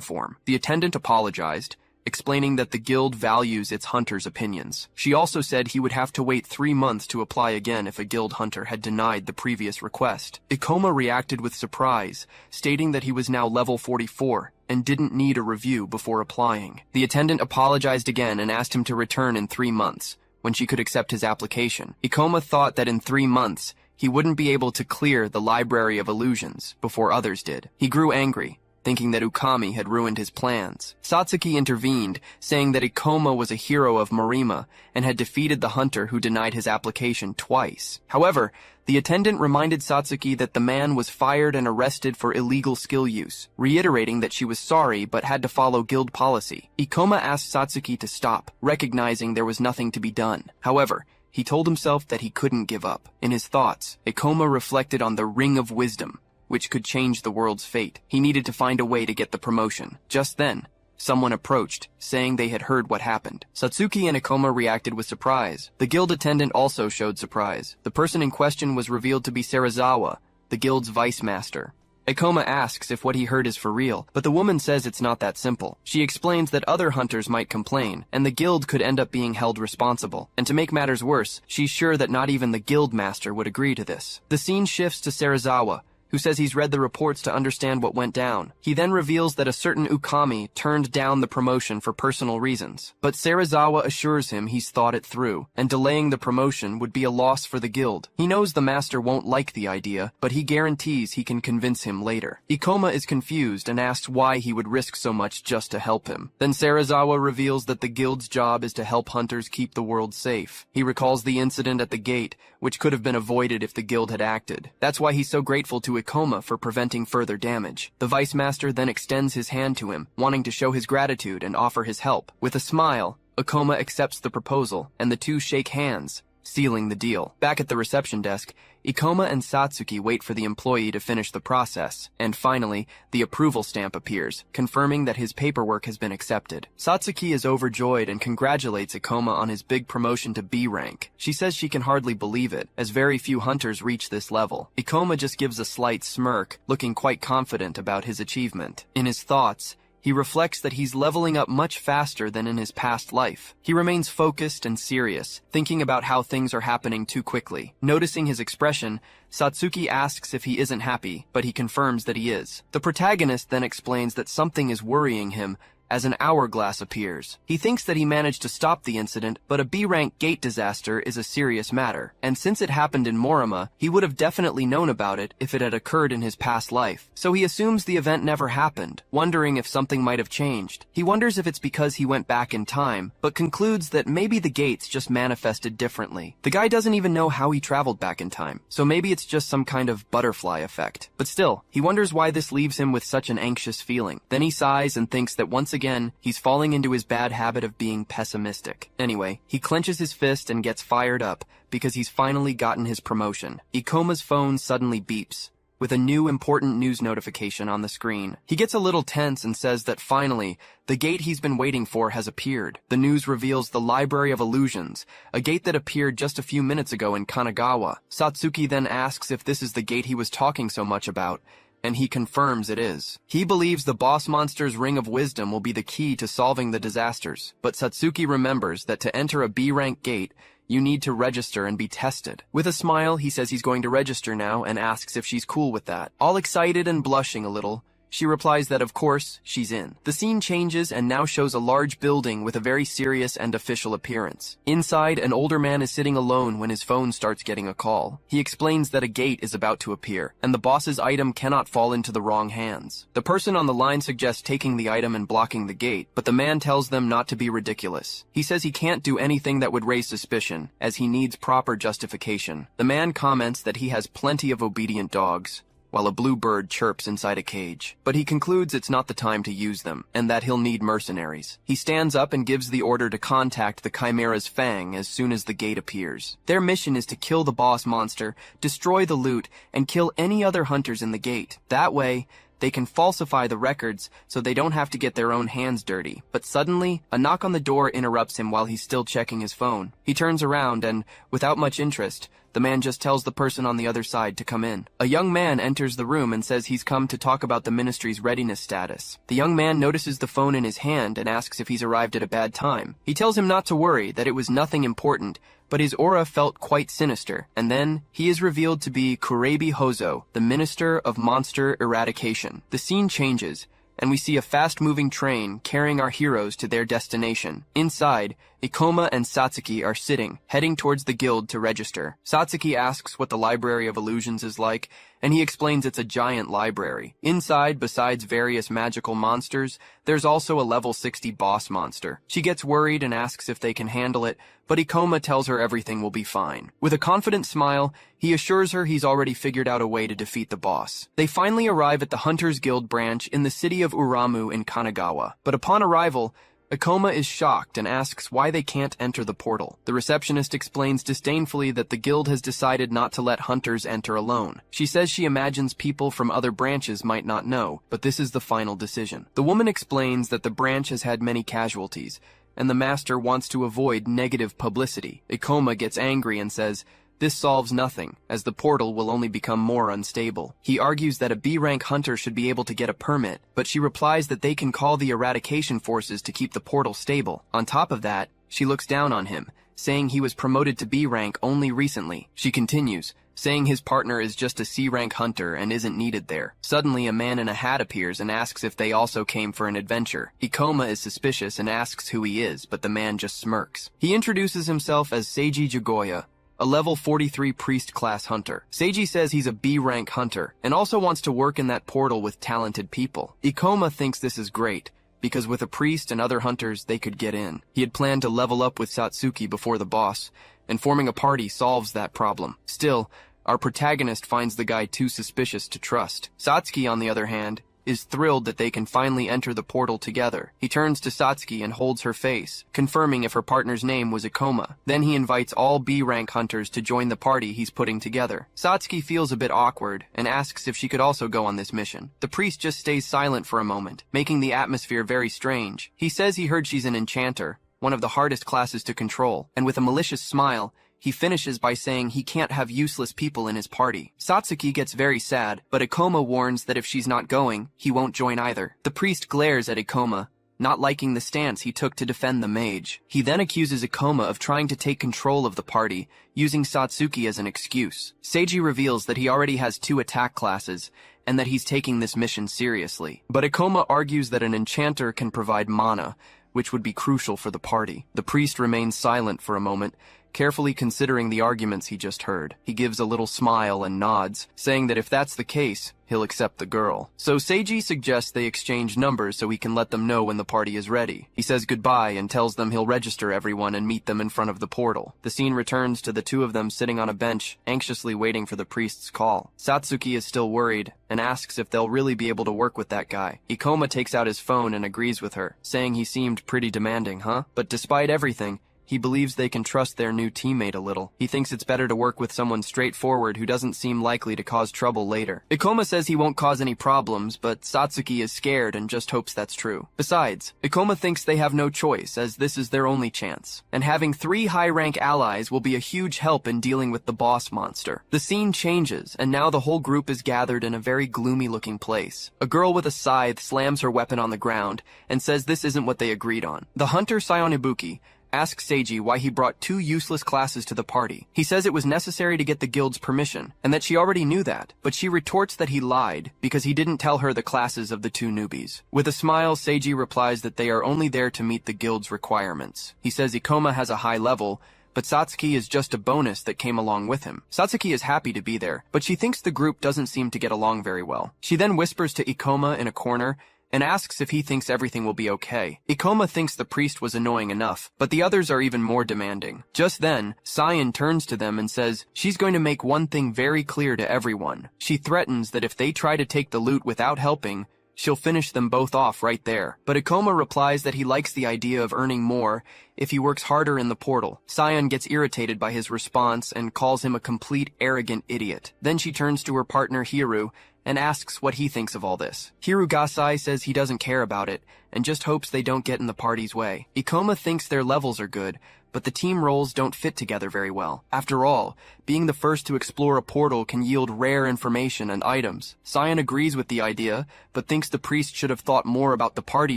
form. The attendant apologized, explaining that the guild values its hunters' opinions. She also said he would have to wait 3 months to apply again if a guild hunter had denied the previous request. Ikoma reacted with surprise, stating that he was now level 44 and didn't need a review before applying. The attendant apologized again and asked him to return in 3 months, when she could accept his application. Ikoma thought that in 3 months, he wouldn't be able to clear the Library of Illusions before others did. He grew angry, thinking that Ukami had ruined his plans. Satsuki intervened, saying that Ikoma was a hero of Morima and had defeated the hunter who denied his application twice. However, the attendant reminded Satsuki that the man was fired and arrested for illegal skill use, reiterating that she was sorry but had to follow guild policy. Ikoma asked Satsuki to stop, recognizing there was nothing to be done. However, he told himself that he couldn't give up. In his thoughts, Ikoma reflected on the Ring of Wisdom, which could change the world's fate. He needed to find a way to get the promotion. Just then, someone approached, saying they had heard what happened. Satsuki and Ikoma reacted with surprise. The guild attendant also showed surprise. The person in question was revealed to be Serizawa, the guild's vice master. Ikoma asks if what he heard is for real, but the woman says it's not that simple. She explains that other hunters might complain, and the guild could end up being held responsible. And to make matters worse, she's sure that not even the guild master would agree to this. The scene shifts to Serizawa, who says he's read the reports to understand what went down. He then reveals that a certain Ukami turned down the promotion for personal reasons. But Serizawa assures him he's thought it through, and delaying the promotion would be a loss for the guild. He knows the master won't like the idea, but he guarantees he can convince him later. Ikoma is confused and asks why he would risk so much just to help him. Then Serizawa reveals that the guild's job is to help hunters keep the world safe. He recalls the incident at the gate, which could have been avoided if the guild had acted. That's why he's so grateful to Ikoma for preventing further damage. The Vice Master then extends his hand to him, wanting to show his gratitude and offer his help. With a smile, Ikoma accepts the proposal, and the two shake hands, sealing the deal. Back at the reception desk, Ikoma and Satsuki wait for the employee to finish the process, and finally, the approval stamp appears, confirming that his paperwork has been accepted. Satsuki is overjoyed and congratulates Ikoma on his big promotion to B rank. She says she can hardly believe it, as very few hunters reach this level. Ikoma just gives a slight smirk, looking quite confident about his achievement. In his thoughts, he reflects that he's leveling up much faster than in his past life. He remains focused and serious, thinking about how things are happening too quickly. Noticing his expression, Satsuki asks if he isn't happy, but he confirms that he is. The protagonist then explains that something is worrying him as an hourglass appears. He thinks that he managed to stop the incident, but a B-rank gate disaster is a serious matter, and since it happened in Morima, he would have definitely known about it if it had occurred in his past life. So he assumes the event never happened, wondering if something might have changed. He wonders if it's because he went back in time, but concludes that maybe the gates just manifested differently. The guy doesn't even know how he traveled back in time, so maybe it's just some kind of butterfly effect. But still, he wonders why this leaves him with such an anxious feeling. Then he sighs and thinks that once again, he's falling into his bad habit of being pessimistic. Anyway, he clenches his fist and gets fired up because he's finally gotten his promotion. Ikoma's phone suddenly beeps, with a new important news notification on the screen. He gets a little tense and says that finally, the gate he's been waiting for has appeared. The news reveals the Library of Illusions, a gate that appeared just a few minutes ago in Kanagawa. Satsuki then asks if this is the gate he was talking so much about, and he confirms it is. He believes the boss monster's Ring of Wisdom will be the key to solving the disasters, but Satsuki remembers that to enter a B-rank gate, you need to register and be tested. With a smile, he says he's going to register now and asks if she's cool with that. All excited and blushing a little, she replies that of course, she's in. The scene changes and now shows a large building with a very serious and official appearance. Inside, an older man is sitting alone when his phone starts getting a call. He explains that a gate is about to appear, and the boss's item cannot fall into the wrong hands. The person on the line suggests taking the item and blocking the gate, but the man tells them not to be ridiculous. He says he can't do anything that would raise suspicion, as he needs proper justification. The man comments that he has plenty of obedient dogs, while a blue bird chirps inside a cage. But he concludes it's not the time to use them, and that he'll need mercenaries. He stands up and gives the order to contact the Chimera's Fang as soon as the gate appears. Their mission is to kill the boss monster, destroy the loot, and kill any other hunters in the gate. That way, they can falsify the records so they don't have to get their own hands dirty. But suddenly, a knock on the door interrupts him while he's still checking his phone. He turns around and, without much interest, the man just tells the person on the other side to come in. A young man enters the room and says he's come to talk about the ministry's readiness status. The young man notices the phone in his hand and asks if he's arrived at a bad time. He tells him not to worry, that it was nothing important, but his aura felt quite sinister. And then, he is revealed to be Kurebi Hozo, the Minister of Monster Eradication. The scene changes, and we see a fast-moving train carrying our heroes to their destination. Inside, Ikoma and Satsuki are sitting, heading towards the guild to register. Satsuki asks what the Library of Illusions is like, and he explains it's a giant library. Inside, besides various magical monsters, there's also a level 60 boss monster. She gets worried and asks if they can handle it, but Ikoma tells her everything will be fine. With a confident smile, he assures her he's already figured out a way to defeat the boss. They finally arrive at the Hunters Guild branch in the city of Uramu in Kanagawa. But upon arrival, Ikoma is shocked and asks why they can't enter the portal. The receptionist explains disdainfully that the guild has decided not to let hunters enter alone. She says she imagines people from other branches might not know, but this is the final decision. The woman explains that the branch has had many casualties, and the master wants to avoid negative publicity. Ikoma gets angry and says, This solves nothing, as the portal will only become more unstable. He argues that a B-rank hunter should be able to get a permit, but she replies that they can call the eradication forces to keep the portal stable. On top of that, she looks down on him, saying he was promoted to B-rank only recently. She continues, saying his partner is just a C-rank hunter and isn't needed there. Suddenly, a man in a hat appears and asks if they also came for an adventure. Ikoma is suspicious and asks who he is, but the man just smirks. He introduces himself as Seiji Jigoya, a level 43 priest class hunter. Seiji says he's a B-rank hunter and also wants to work in that portal with talented people. Ikoma thinks this is great, because with a priest and other hunters, they could get in. He had planned to level up with Satsuki before the boss, and forming a party solves that problem. Still, our protagonist finds the guy too suspicious to trust. Satsuki, on the other hand, is thrilled that they can finally enter the portal together. He turns to Satsuki and holds her face, confirming if her partner's name was Ikoma. Then he invites all B-rank hunters to join the party he's putting together. Satsuki feels a bit awkward and asks if she could also go on this mission. The priest just stays silent for a moment, making the atmosphere very strange. He says he heard she's an enchanter, one of the hardest classes to control, and with a malicious smile, he finishes by saying he can't have useless people in his party. Satsuki gets very sad, but Ikoma warns that if she's not going, he won't join either. The priest glares at Ikoma, not liking the stance he took to defend the mage. He then accuses Ikoma of trying to take control of the party, using Satsuki as an excuse. Seiji reveals that he already has 2 attack classes, and that he's taking this mission seriously. But Ikoma argues that an enchanter can provide mana, which would be crucial for the party. The priest remains silent for a moment, carefully considering the arguments he just heard. He gives a little smile and nods, saying that if that's the case, he'll accept the girl. So Seiji suggests they exchange numbers so he can let them know when the party is ready. He says goodbye and tells them he'll register everyone and meet them in front of the portal. The scene returns to the 2 of them sitting on a bench, anxiously waiting for the priest's call. Satsuki is still worried and asks if they'll really be able to work with that guy. Ikoma takes out his phone and agrees with her, saying he seemed pretty demanding, huh? But despite everything, he believes they can trust their new teammate a little. He thinks it's better to work with someone straightforward who doesn't seem likely to cause trouble later. Ikoma says he won't cause any problems, but Satsuki is scared and just hopes that's true. Besides, Ikoma thinks they have no choice, as this is their only chance. And having 3 high-rank allies will be a huge help in dealing with the boss monster. The scene changes, and now the whole group is gathered in a very gloomy-looking place. A girl with a scythe slams her weapon on the ground and says this isn't what they agreed on. The hunter Sayonibuki asks Seiji why he brought 2 useless classes to the party. He says it was necessary to get the guild's permission, and that she already knew that, but she retorts that he lied because he didn't tell her the classes of the 2 newbies. With a smile, Seiji replies that they are only there to meet the guild's requirements. He says Ikoma has a high level, but Satsuki is just a bonus that came along with him. Satsuki is happy to be there, but she thinks the group doesn't seem to get along very well. She then whispers to Ikoma in a corner and asks if he thinks everything will be okay. Ikoma thinks the priest was annoying enough, but the others are even more demanding. Just then, Cyan turns to them and says she's going to make one thing very clear to everyone. She threatens that if they try to take the loot without helping, she'll finish them both off right there. But Ikoma replies that he likes the idea of earning more if he works harder in the portal. Cyan gets irritated by his response and calls him a complete arrogant idiot. Then she turns to her partner Hiru and asks what he thinks of all this. Hirugasai says he doesn't care about it and just hopes they don't get in the party's way. Ikoma thinks their levels are good, but the team roles don't fit together very well. After all, being the first to explore a portal can yield rare information and items. Cyan agrees with the idea, but thinks the priest should have thought more about the party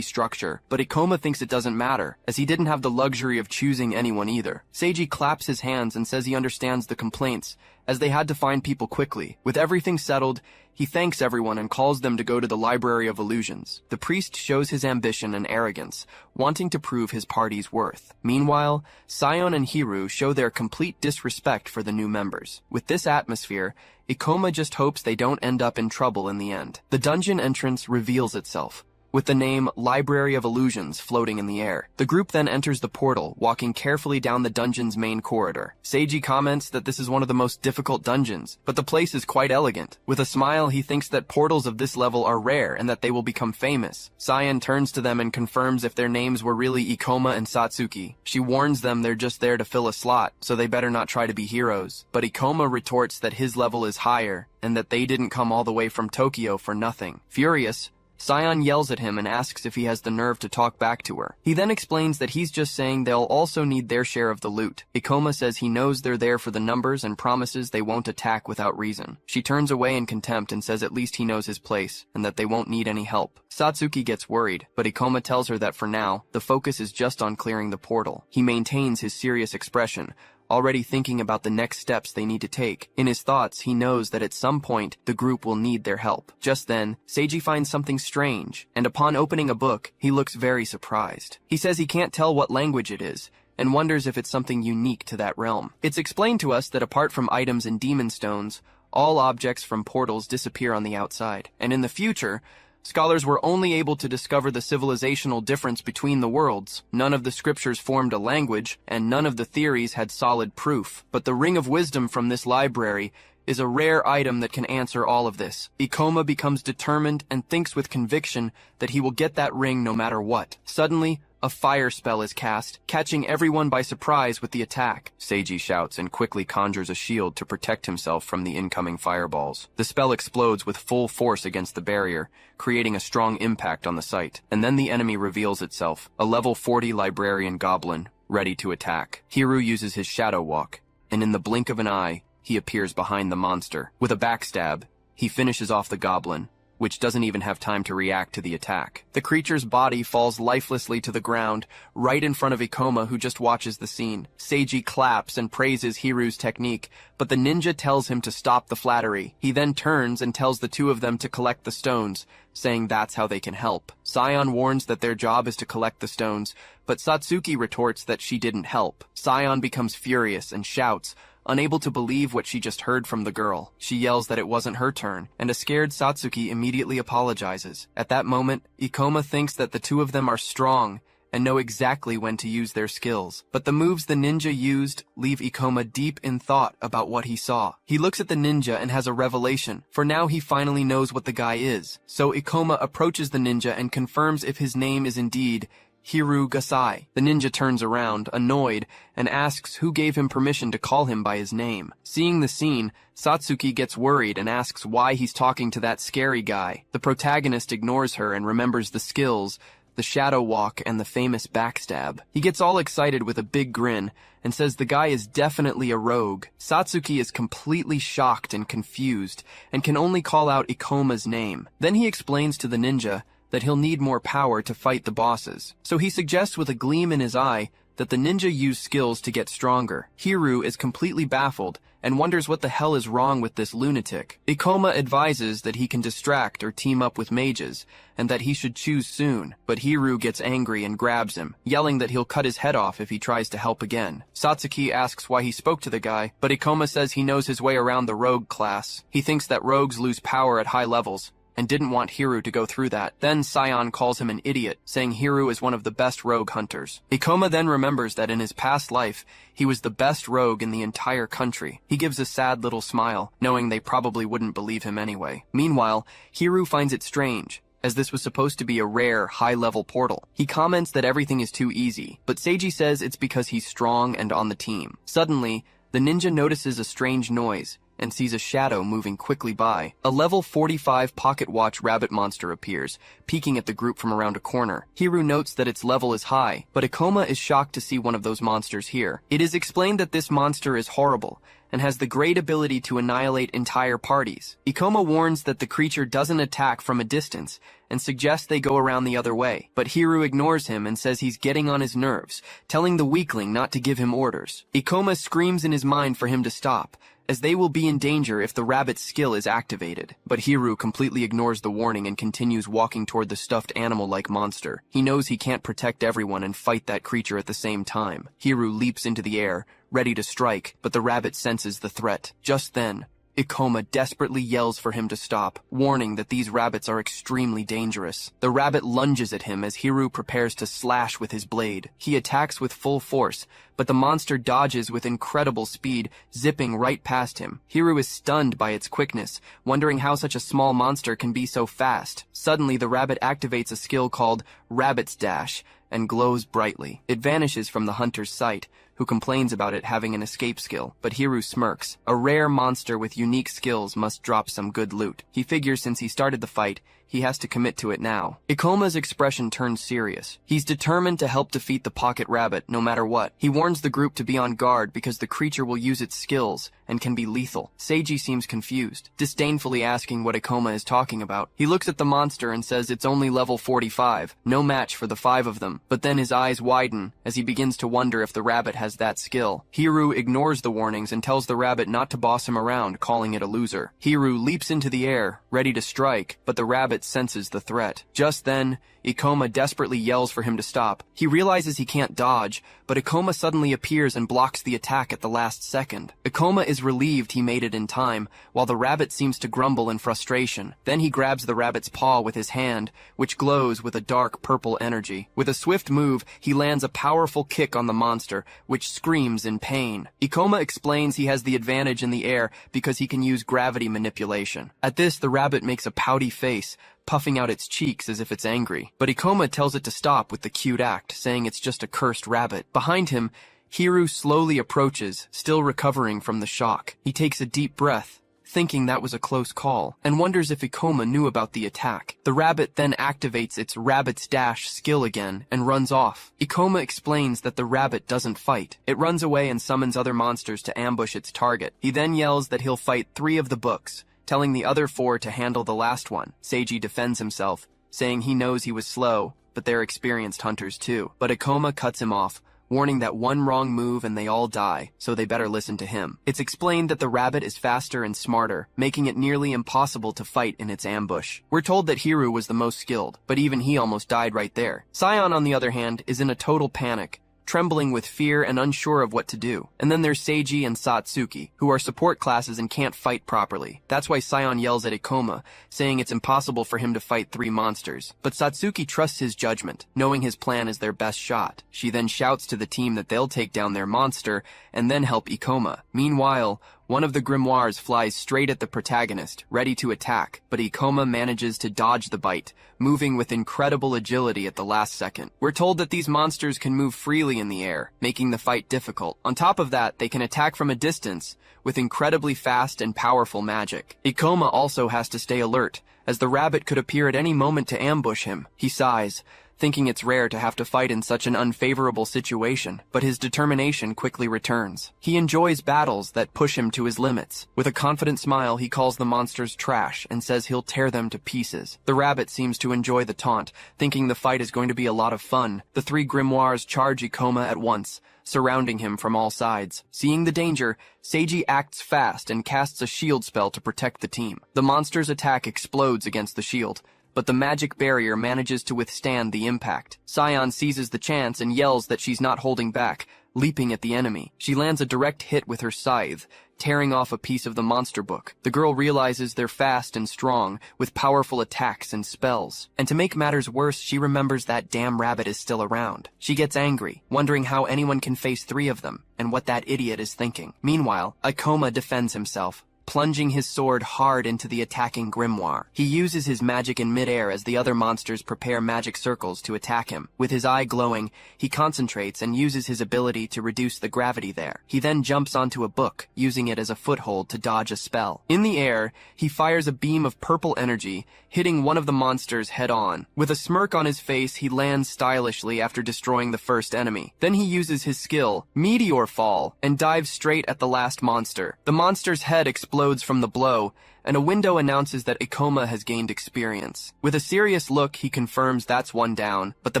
structure. But Ikoma thinks it doesn't matter, as he didn't have the luxury of choosing anyone either. Seiji claps his hands and says he understands the complaints, as they had to find people quickly. With everything settled, he thanks everyone and calls them to go to the Library of Illusions. The priest shows his ambition and arrogance, wanting to prove his party's worth. Meanwhile, Sion and Hiru show their complete disrespect for the new members. With this atmosphere, Ikoma just hopes they don't end up in trouble in the end. The dungeon entrance reveals itself, with the name Library of Illusions floating in the air. The group then enters the portal, walking carefully down the dungeon's main corridor. Seiji comments that this is one of the most difficult dungeons, but the place is quite elegant. With a smile, he thinks that portals of this level are rare and that they will become famous. Cyan turns to them and confirms if their names were really Ikoma and Satsuki. She warns them they're just there to fill a slot, so they better not try to be heroes. But Ikoma retorts that his level is higher, and that they didn't come all the way from Tokyo for nothing. Furious, Sion yells at him and asks if he has the nerve to talk back to her. He then explains that he's just saying they'll also need their share of the loot. Ikoma says he knows they're there for the numbers and promises they won't attack without reason. She turns away in contempt and says at least he knows his place and that they won't need any help. Satsuki gets worried, but Ikoma tells her that for now, the focus is just on clearing the portal. He maintains his serious expression, already thinking about the next steps they need to take. In his thoughts, he knows that at some point, the group will need their help. Just then, Seiji finds something strange, and upon opening a book, he looks very surprised. He says he can't tell what language it is, and wonders if it's something unique to that realm. It's explained to us that apart from items and demon stones, all objects from portals disappear on the outside, and in the future, scholars were only able to discover the civilizational difference between the worlds. None of the scriptures formed a language, and none of the theories had solid proof. But the Ring of Wisdom from this library is a rare item that can answer all of this. Ikoma becomes determined and thinks with conviction that he will get that ring no matter what. Suddenly, a fire spell is cast, catching everyone by surprise with the attack. Seiji shouts and quickly conjures a shield to protect himself from the incoming fireballs. The spell explodes with full force against the barrier, creating a strong impact on the site. And then the enemy reveals itself, a level 40 librarian goblin, ready to attack. Hiru uses his shadow walk, and in the blink of an eye, he appears behind the monster. With a backstab, he finishes off the goblin, which doesn't even have time to react to the attack. The creature's body falls lifelessly to the ground, right in front of Ikoma, who just watches the scene. Seiji claps and praises Hiru's technique, but the ninja tells him to stop the flattery. He then turns and tells the two of them to collect the stones, saying that's how they can help. Sion warns that their job is to collect the stones, but Satsuki retorts that she didn't help. Sion becomes furious and shouts, unable to believe what she just heard from the girl. She yells that it wasn't her turn, and a scared Satsuki immediately apologizes. At that moment, Ikoma thinks that the two of them are strong and know exactly when to use their skills. But the moves the ninja used leave Ikoma deep in thought about what he saw. He looks at the ninja and has a revelation, for now he finally knows what the guy is. So Ikoma approaches the ninja and confirms if his name is indeed Hiru Gasai. The ninja turns around, annoyed, and asks who gave him permission to call him by his name. Seeing the scene, Satsuki gets worried and asks why he's talking to that scary guy. The protagonist ignores her and remembers the skills, the shadow walk, and the famous backstab. He gets all excited with a big grin and says the guy is definitely a rogue. Satsuki is completely shocked and confused and can only call out Ikoma's name. Then he explains to the ninja that he'll need more power to fight the bosses. So he suggests with a gleam in his eye that the ninja use skills to get stronger. Hiru is completely baffled and wonders what the hell is wrong with this lunatic. Ikoma advises that he can distract or team up with mages, and that he should choose soon, but Hiru gets angry and grabs him, yelling that he'll cut his head off if he tries to help again. Satsuki asks why he spoke to the guy, but Ikoma says he knows his way around the rogue class. He thinks that rogues lose power at high levels, and didn't want Hiru to go through that. Then Sion calls him an idiot, saying Hiru is one of the best rogue hunters. Ikoma then remembers that in his past life, he was the best rogue in the entire country. He gives a sad little smile, knowing they probably wouldn't believe him anyway. Meanwhile, Hiru finds it strange, as this was supposed to be a rare, high-level portal. He comments that everything is too easy, but Seiji says it's because he's strong and on the team. Suddenly, the ninja notices a strange noise, and sees a shadow moving quickly by. A level 45 pocket watch rabbit monster appears, peeking at the group from around a corner. Hiru notes that its level is high, but Ikoma is shocked to see one of those monsters here. It is explained that this monster is horrible, and has the great ability to annihilate entire parties. Ikoma warns that the creature doesn't attack from a distance, and suggests they go around the other way. But Hiru ignores him and says he's getting on his nerves, telling the weakling not to give him orders. Ikoma screams in his mind for him to stop, as they will be in danger if the rabbit's skill is activated. But Hiru completely ignores the warning and continues walking toward the stuffed animal-like monster. He knows he can't protect everyone and fight that creature at the same time. Hiru leaps into the air, ready to strike, but the rabbit senses the threat. Just then, Ikoma desperately yells for him to stop, warning that these rabbits are extremely dangerous. The rabbit lunges at him as Hiru prepares to slash with his blade. He attacks with full force, but the monster dodges with incredible speed, zipping right past him. Hiru is stunned by its quickness, wondering how such a small monster can be so fast. Suddenly, the rabbit activates a skill called Rabbit's Dash, and glows brightly. It vanishes from the hunter's sight, who complains about it having an escape skill, but Hiru smirks. A rare monster with unique skills must drop some good loot. He figures since he started the fight, he has to commit to it now. Ikoma's expression turns serious. He's determined to help defeat the pocket rabbit no matter what. He warns the group to be on guard because the creature will use its skills and can be lethal. Seiji seems confused, disdainfully asking what Ikoma is talking about. He looks at the monster and says it's only level 45, no match for the 5 of them. But then his eyes widen as he begins to wonder if the rabbit has that skill. Hiru ignores the warnings and tells the rabbit not to boss him around, calling it a loser. Hiru leaps into the air, ready to strike, but the rabbit senses the threat. Just then, Ikoma desperately yells for him to stop. He realizes he can't dodge, but Ikoma suddenly appears and blocks the attack at the last second. Ikoma is relieved he made it in time, while the rabbit seems to grumble in frustration. Then he grabs the rabbit's paw with his hand, which glows with a dark purple energy. With a swift move, he lands a powerful kick on the monster, which screams in pain. Ikoma explains he has the advantage in the air because he can use gravity manipulation. At this, the rabbit makes a pouty face, puffing out its cheeks as if it's angry. But Ikoma tells it to stop with the cute act, saying it's just a cursed rabbit. Behind him, Hiru slowly approaches, still recovering from the shock. He takes a deep breath, thinking that was a close call, and wonders if Ikoma knew about the attack. The rabbit then activates its rabbit's dash skill again and runs off. Ikoma explains that the rabbit doesn't fight. It runs away and summons other monsters to ambush its target. He then yells that he'll fight 3 of the books, telling the other 4 to handle the last one. Seiji defends himself, saying he knows he was slow, but they're experienced hunters too. But Ikoma cuts him off, warning that one wrong move and they all die, so they better listen to him. It's explained that the rabbit is faster and smarter, making it nearly impossible to fight in its ambush. We're told that Hiru was the most skilled, but even he almost died right there. Sion, on the other hand, is in a total panic, trembling with fear and unsure of what to do. And then there's Seiji and Satsuki, who are support classes and can't fight properly. That's why Sion yells at Ikoma, saying it's impossible for him to fight 3 monsters. But Satsuki trusts his judgment, knowing his plan is their best shot. She then shouts to the team that they'll take down their monster and then help Ikoma. Meanwhile, one of the grimoires flies straight at the protagonist, ready to attack, but Ikoma manages to dodge the bite, moving with incredible agility at the last second. We're told that these monsters can move freely in the air, making the fight difficult. On top of that, they can attack from a distance, with incredibly fast and powerful magic. Ikoma also has to stay alert, as the rabbit could appear at any moment to ambush him. He sighs, thinking it's rare to have to fight in such an unfavorable situation, but his determination quickly returns. He enjoys battles that push him to his limits. With a confident smile, he calls the monsters trash and says he'll tear them to pieces. The rabbit seems to enjoy the taunt, thinking the fight is going to be a lot of fun. The 3 grimoires charge Ikoma at once, surrounding him from all sides. Seeing the danger, Seiji acts fast and casts a shield spell to protect the team. The monster's attack explodes against the shield, but the magic barrier manages to withstand the impact. Sion seizes the chance and yells that she's not holding back, leaping at the enemy. She lands a direct hit with her scythe, tearing off a piece of the monster book. The girl realizes they're fast and strong, with powerful attacks and spells. And to make matters worse, she remembers that damn rabbit is still around. She gets angry, wondering how anyone can face 3 of them, and what that idiot is thinking. Meanwhile, Ikoma defends himself, plunging his sword hard into the attacking grimoire. He uses his magic in midair as the other monsters prepare magic circles to attack him. With his eye glowing, he concentrates and uses his ability to reduce the gravity there. He then jumps onto a book, using it as a foothold to dodge a spell. In the air, he fires a beam of purple energy, hitting one of the monsters head-on. With a smirk on his face, he lands stylishly after destroying the first enemy. Then he uses his skill, Meteor Fall, and dives straight at the last monster. The monster's head explodes from the blow, and a window announces that Ikoma has gained experience. With a serious look, he confirms that's one down, but the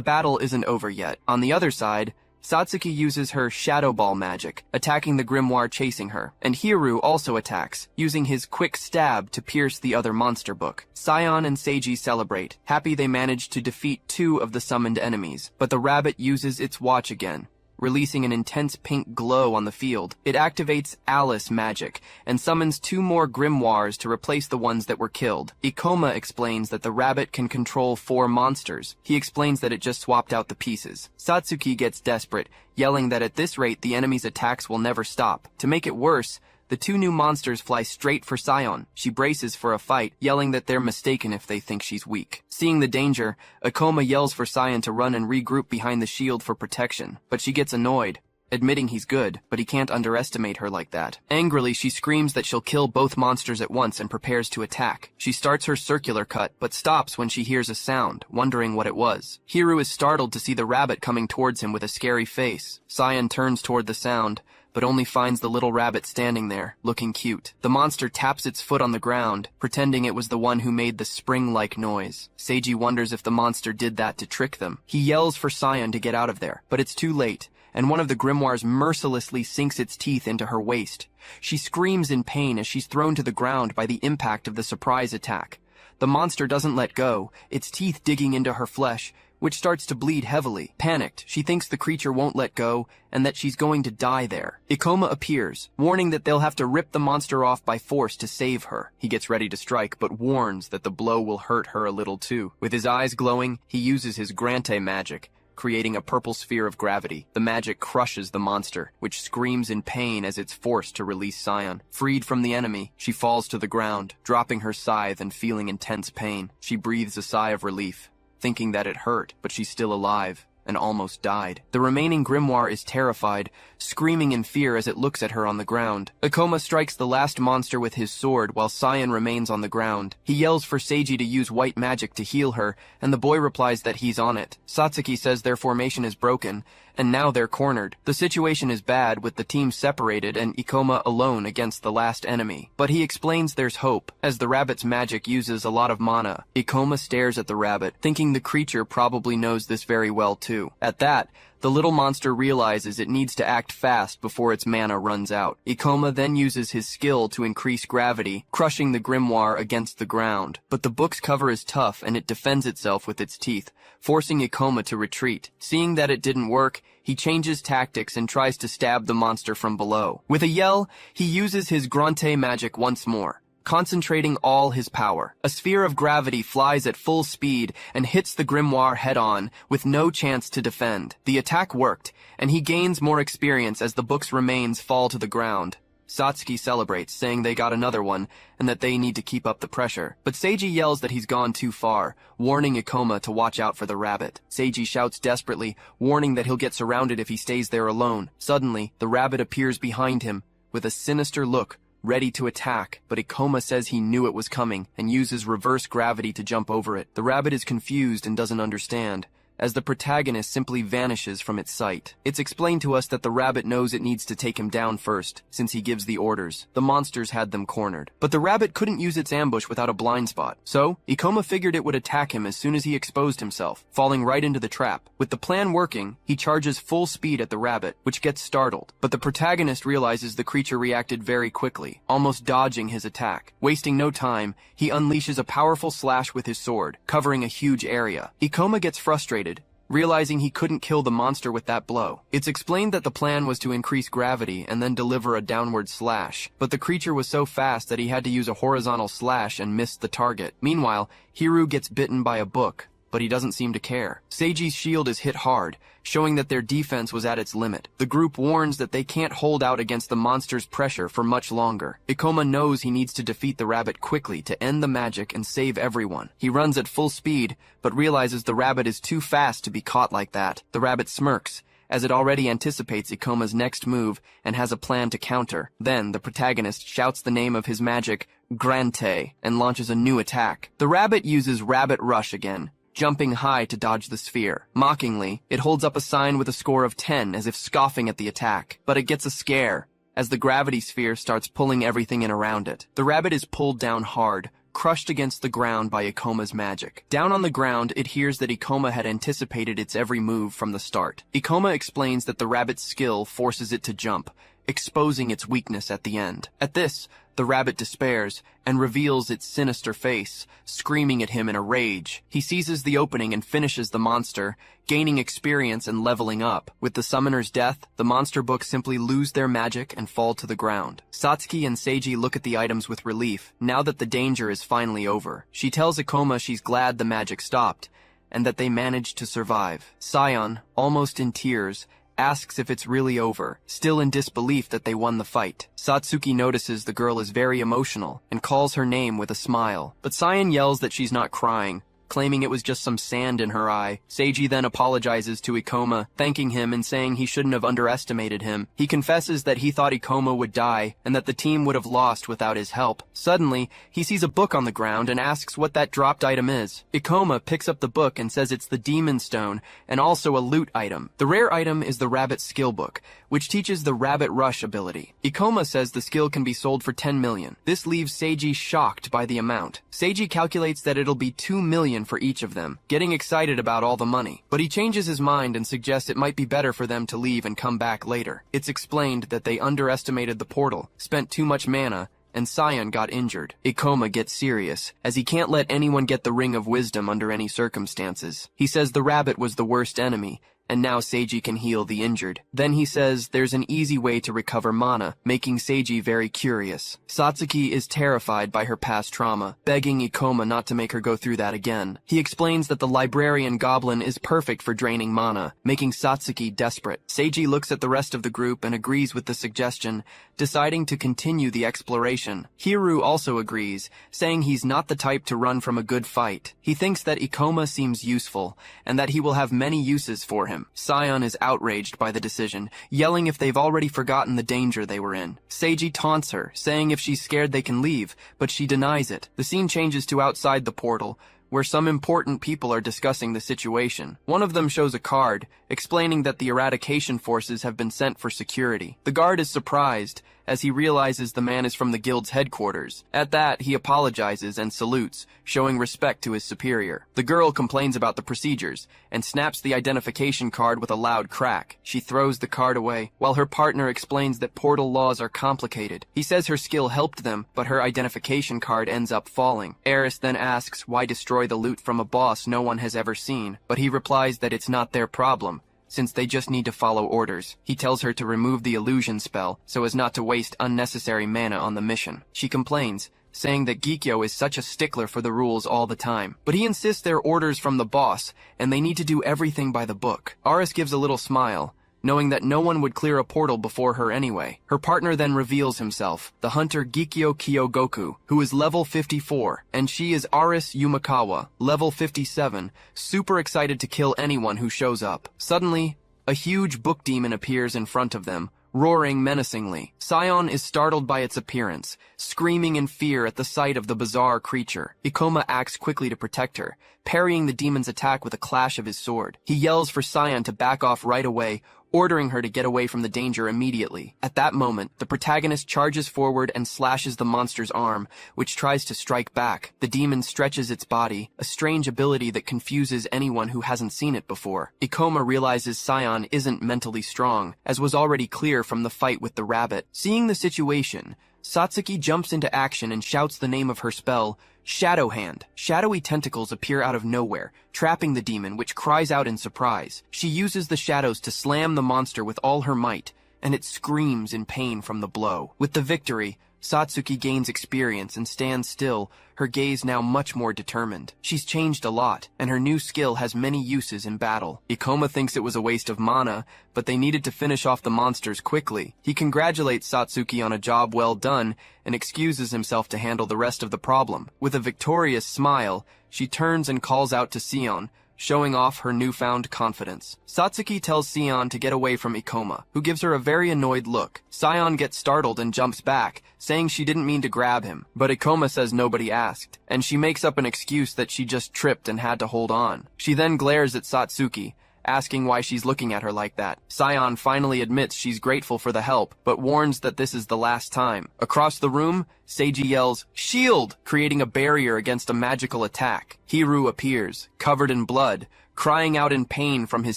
battle isn't over yet. On the other side, Satsuki uses her Shadow Ball magic, attacking the grimoire chasing her, and Hiru also attacks, using his quick stab to pierce the other monster book. Sion and Seiji celebrate, happy they managed to defeat 2 of the summoned enemies, but the rabbit uses its watch again, releasing an intense pink glow on the field. It activates Alice magic and summons 2 more grimoires to replace the ones that were killed. Ikoma explains that the rabbit can control 4 monsters. He explains that it just swapped out the pieces. Satsuki gets desperate, yelling that at this rate the enemy's attacks will never stop. To make it worse, the 2 new monsters fly straight for Sion. She braces for a fight, yelling that they're mistaken if they think she's weak. Seeing the danger, Ikoma yells for Sion to run and regroup behind the shield for protection, but she gets annoyed admitting he's good, but he can't underestimate her like that. Angrily, she screams that she'll kill both monsters at once and prepares to attack. She starts her circular cut, but stops when she hears a sound, wondering what it was. Hiru is startled to see the rabbit coming towards him with a scary face. Cyan turns toward the sound, but only finds the little rabbit standing there, looking cute. The monster taps its foot on the ground, pretending it was the one who made the spring-like noise. Seiji wonders if the monster did that to trick them. He yells for Cyan to get out of there, but it's too late, and one of the grimoires mercilessly sinks its teeth into her waist. She screams in pain as she's thrown to the ground by the impact of the surprise attack. The monster doesn't let go, its teeth digging into her flesh, which starts to bleed heavily. Panicked, she thinks the creature won't let go and that she's going to die there. Ikoma appears, warning that they'll have to rip the monster off by force to save her. He gets ready to strike, but warns that the blow will hurt her a little too. With his eyes glowing, he uses his Grante magic, creating a purple sphere of gravity. The magic crushes the monster, which screams in pain as it's forced to release Cyan. Freed from the enemy, she falls to the ground, dropping her scythe and feeling intense pain. She breathes a sigh of relief, thinking that it hurt, but she's still alive and almost died. The remaining grimoire is terrified, screaming in fear as it looks at her on the ground. Ikoma strikes the last monster with his sword while Cyan remains on the ground. He yells for Seiji to use white magic to heal her, and the boy replies that he's on it. Satsuki says their formation is broken, and now they're cornered. The situation is bad, with the team separated and Ikoma alone against the last enemy. But he explains there's hope, as the rabbit's magic uses a lot of mana. Ikoma stares at the rabbit, thinking the creature probably knows this very well too. At that, the little monster realizes it needs to act fast before its mana runs out. Ikoma then uses his skill to increase gravity, crushing the grimoire against the ground. But the book's cover is tough and it defends itself with its teeth, forcing Ikoma to retreat. Seeing that it didn't work, he changes tactics and tries to stab the monster from below. With a yell, he uses his Grante magic once more, concentrating all his power. A sphere of gravity flies at full speed and hits the grimoire head-on, with no chance to defend. The attack worked, and he gains more experience as the book's remains fall to the ground. Satsuki celebrates, saying they got another one, and that they need to keep up the pressure. But Seiji yells that he's gone too far, warning Ikoma to watch out for the rabbit. Seiji shouts desperately, warning that he'll get surrounded if he stays there alone. Suddenly, the rabbit appears behind him, with a sinister look, ready to attack, but Ikoma says he knew it was coming and uses reverse gravity to jump over it. The rabbit is confused and doesn't understand, as the protagonist simply vanishes from its sight. It's explained to us that the rabbit knows it needs to take him down first, since he gives the orders. The monsters had them cornered. But the rabbit couldn't use its ambush without a blind spot, so Ikoma figured it would attack him as soon as he exposed himself, falling right into the trap. With the plan working, he charges full speed at the rabbit, which gets startled. But the protagonist realizes the creature reacted very quickly, almost dodging his attack. Wasting no time, he unleashes a powerful slash with his sword, covering a huge area. Ikoma gets frustrated, realizing he couldn't kill the monster with that blow. It's explained that the plan was to increase gravity and then deliver a downward slash, but the creature was so fast that he had to use a horizontal slash and missed the target. Meanwhile, Hiru gets bitten by a book, but he doesn't seem to care. Seiji's shield is hit hard, showing that their defense was at its limit. The group warns that they can't hold out against the monster's pressure for much longer. Ikoma knows he needs to defeat the rabbit quickly to end the magic and save everyone. He runs at full speed, but realizes the rabbit is too fast to be caught like that. The rabbit smirks, as it already anticipates Ikoma's next move and has a plan to counter. Then, the protagonist shouts the name of his magic, Grante, and launches a new attack. The rabbit uses Rabbit Rush again, jumping high to dodge the sphere. Mockingly, it holds up a sign with a score of 10 as if scoffing at the attack. But it gets a scare, as the gravity sphere starts pulling everything in around it. The rabbit is pulled down hard, crushed against the ground by Ikoma's magic. Down on the ground, it hears that Ikoma had anticipated its every move from the start. Ikoma explains that the rabbit's skill forces it to jump, exposing its weakness at the end. At this, the rabbit despairs and reveals its sinister face, screaming at him in a rage. He seizes the opening and finishes the monster, gaining experience and leveling up. With the summoner's death, the monster books simply lose their magic and fall to the ground. Satsuki and Seiji look at the items with relief, now that the danger is finally over. She tells Ikoma she's glad the magic stopped, and that they managed to survive. Cyan, almost in tears, asks if it's really over, still in disbelief that they won the fight. Satsuki notices the girl is very emotional and calls her name with a smile, but Cyan yells that she's not crying, claiming it was just some sand in her eye. Seiji then apologizes to Ikoma, thanking him and saying he shouldn't have underestimated him. He confesses that he thought Ikoma would die and that the team would have lost without his help. Suddenly, he sees a book on the ground and asks what that dropped item is. Ikoma picks up the book and says it's the Demon Stone and also a loot item. The rare item is the Rabbit Skill Book, which teaches the Rabbit Rush ability. Ikoma says the skill can be sold for 10 million. This leaves Seiji shocked by the amount. Seiji calculates that it'll be 2 million for each of them, getting excited about all the money. But he changes his mind and suggests it might be better for them to leave and come back later. It's explained that they underestimated the portal, spent too much mana, and Sion got injured. Ikoma gets serious, as he can't let anyone get the Ring of Wisdom under any circumstances. He says the rabbit was the worst enemy, and now Seiji can heal the injured. Then he says there's an easy way to recover mana, making Seiji very curious. Satsuki is terrified by her past trauma, begging Ikoma not to make her go through that again. He explains that the librarian goblin is perfect for draining mana, making Satsuki desperate. Seiji looks at the rest of the group and agrees with the suggestion, deciding to continue the exploration. Hiru also agrees, saying he's not the type to run from a good fight. He thinks that Ikoma seems useful, and that he will have many uses for him. Sion is outraged by the decision, yelling if they've already forgotten the danger they were in. Seiji taunts her, saying if she's scared they can leave, but she denies it. The scene changes to outside the portal, where some important people are discussing the situation. One of them shows a card, explaining that the eradication forces have been sent for security. The guard is surprised, as he realizes the man is from the guild's headquarters. At that, he apologizes and salutes, showing respect to his superior. The girl complains about the procedures, and snaps the identification card with a loud crack. She throws the card away, while her partner explains that portal laws are complicated. He says her skill helped them, but her identification card ends up falling. Eris then asks why destroy the loot from a boss no one has ever seen, but he replies that it's not their problem, since they just need to follow orders. He tells her to remove the illusion spell so as not to waste unnecessary mana on the mission. She complains, saying that Gikyo is such a stickler for the rules all the time. But he insists they're orders from the boss, and they need to do everything by the book. Aris gives a little smile, knowing that no one would clear a portal before her anyway. Her partner then reveals himself, the hunter Gikyo Kyogoku, who is level 54, and she is Aris Yumakawa, level 57, super excited to kill anyone who shows up. Suddenly, a huge book demon appears in front of them, roaring menacingly. Sion is startled by its appearance, screaming in fear at the sight of the bizarre creature. Ikoma acts quickly to protect her, parrying the demon's attack with a clash of his sword. He yells for Sion to back off right away, ordering her to get away from the danger immediately. At that moment, the protagonist charges forward and slashes the monster's arm, which tries to strike back. The demon stretches its body, a strange ability that confuses anyone who hasn't seen it before. Ikoma realizes Sion isn't mentally strong, as was already clear from the fight with the rabbit. Seeing the situation, Satsuki jumps into action and shouts the name of her spell, Shadow Hand. Shadowy tentacles appear out of nowhere, trapping the demon, which cries out in surprise. She uses the shadows to slam the monster with all her might, and it screams in pain from the blow. With the victory, Satsuki gains experience and stands still, her gaze now much more determined. She's changed a lot, and her new skill has many uses in battle. Ikoma thinks it was a waste of mana, but they needed to finish off the monsters quickly. He congratulates Satsuki on a job well done, and excuses himself to handle the rest of the problem. With a victorious smile, she turns and calls out to Sion, showing off her newfound confidence. Satsuki tells Sion to get away from Ikoma, who gives her a very annoyed look. Sion gets startled and jumps back, saying she didn't mean to grab him, but Ikoma says nobody asked, and she makes up an excuse that she just tripped and had to hold on. She then glares at Satsuki, asking why she's looking at her like that. Sion finally admits she's grateful for the help, but warns that this is the last time. Across the room, Seiji yells, "Shield!" creating a barrier against a magical attack. Hiru appears, covered in blood, crying out in pain from his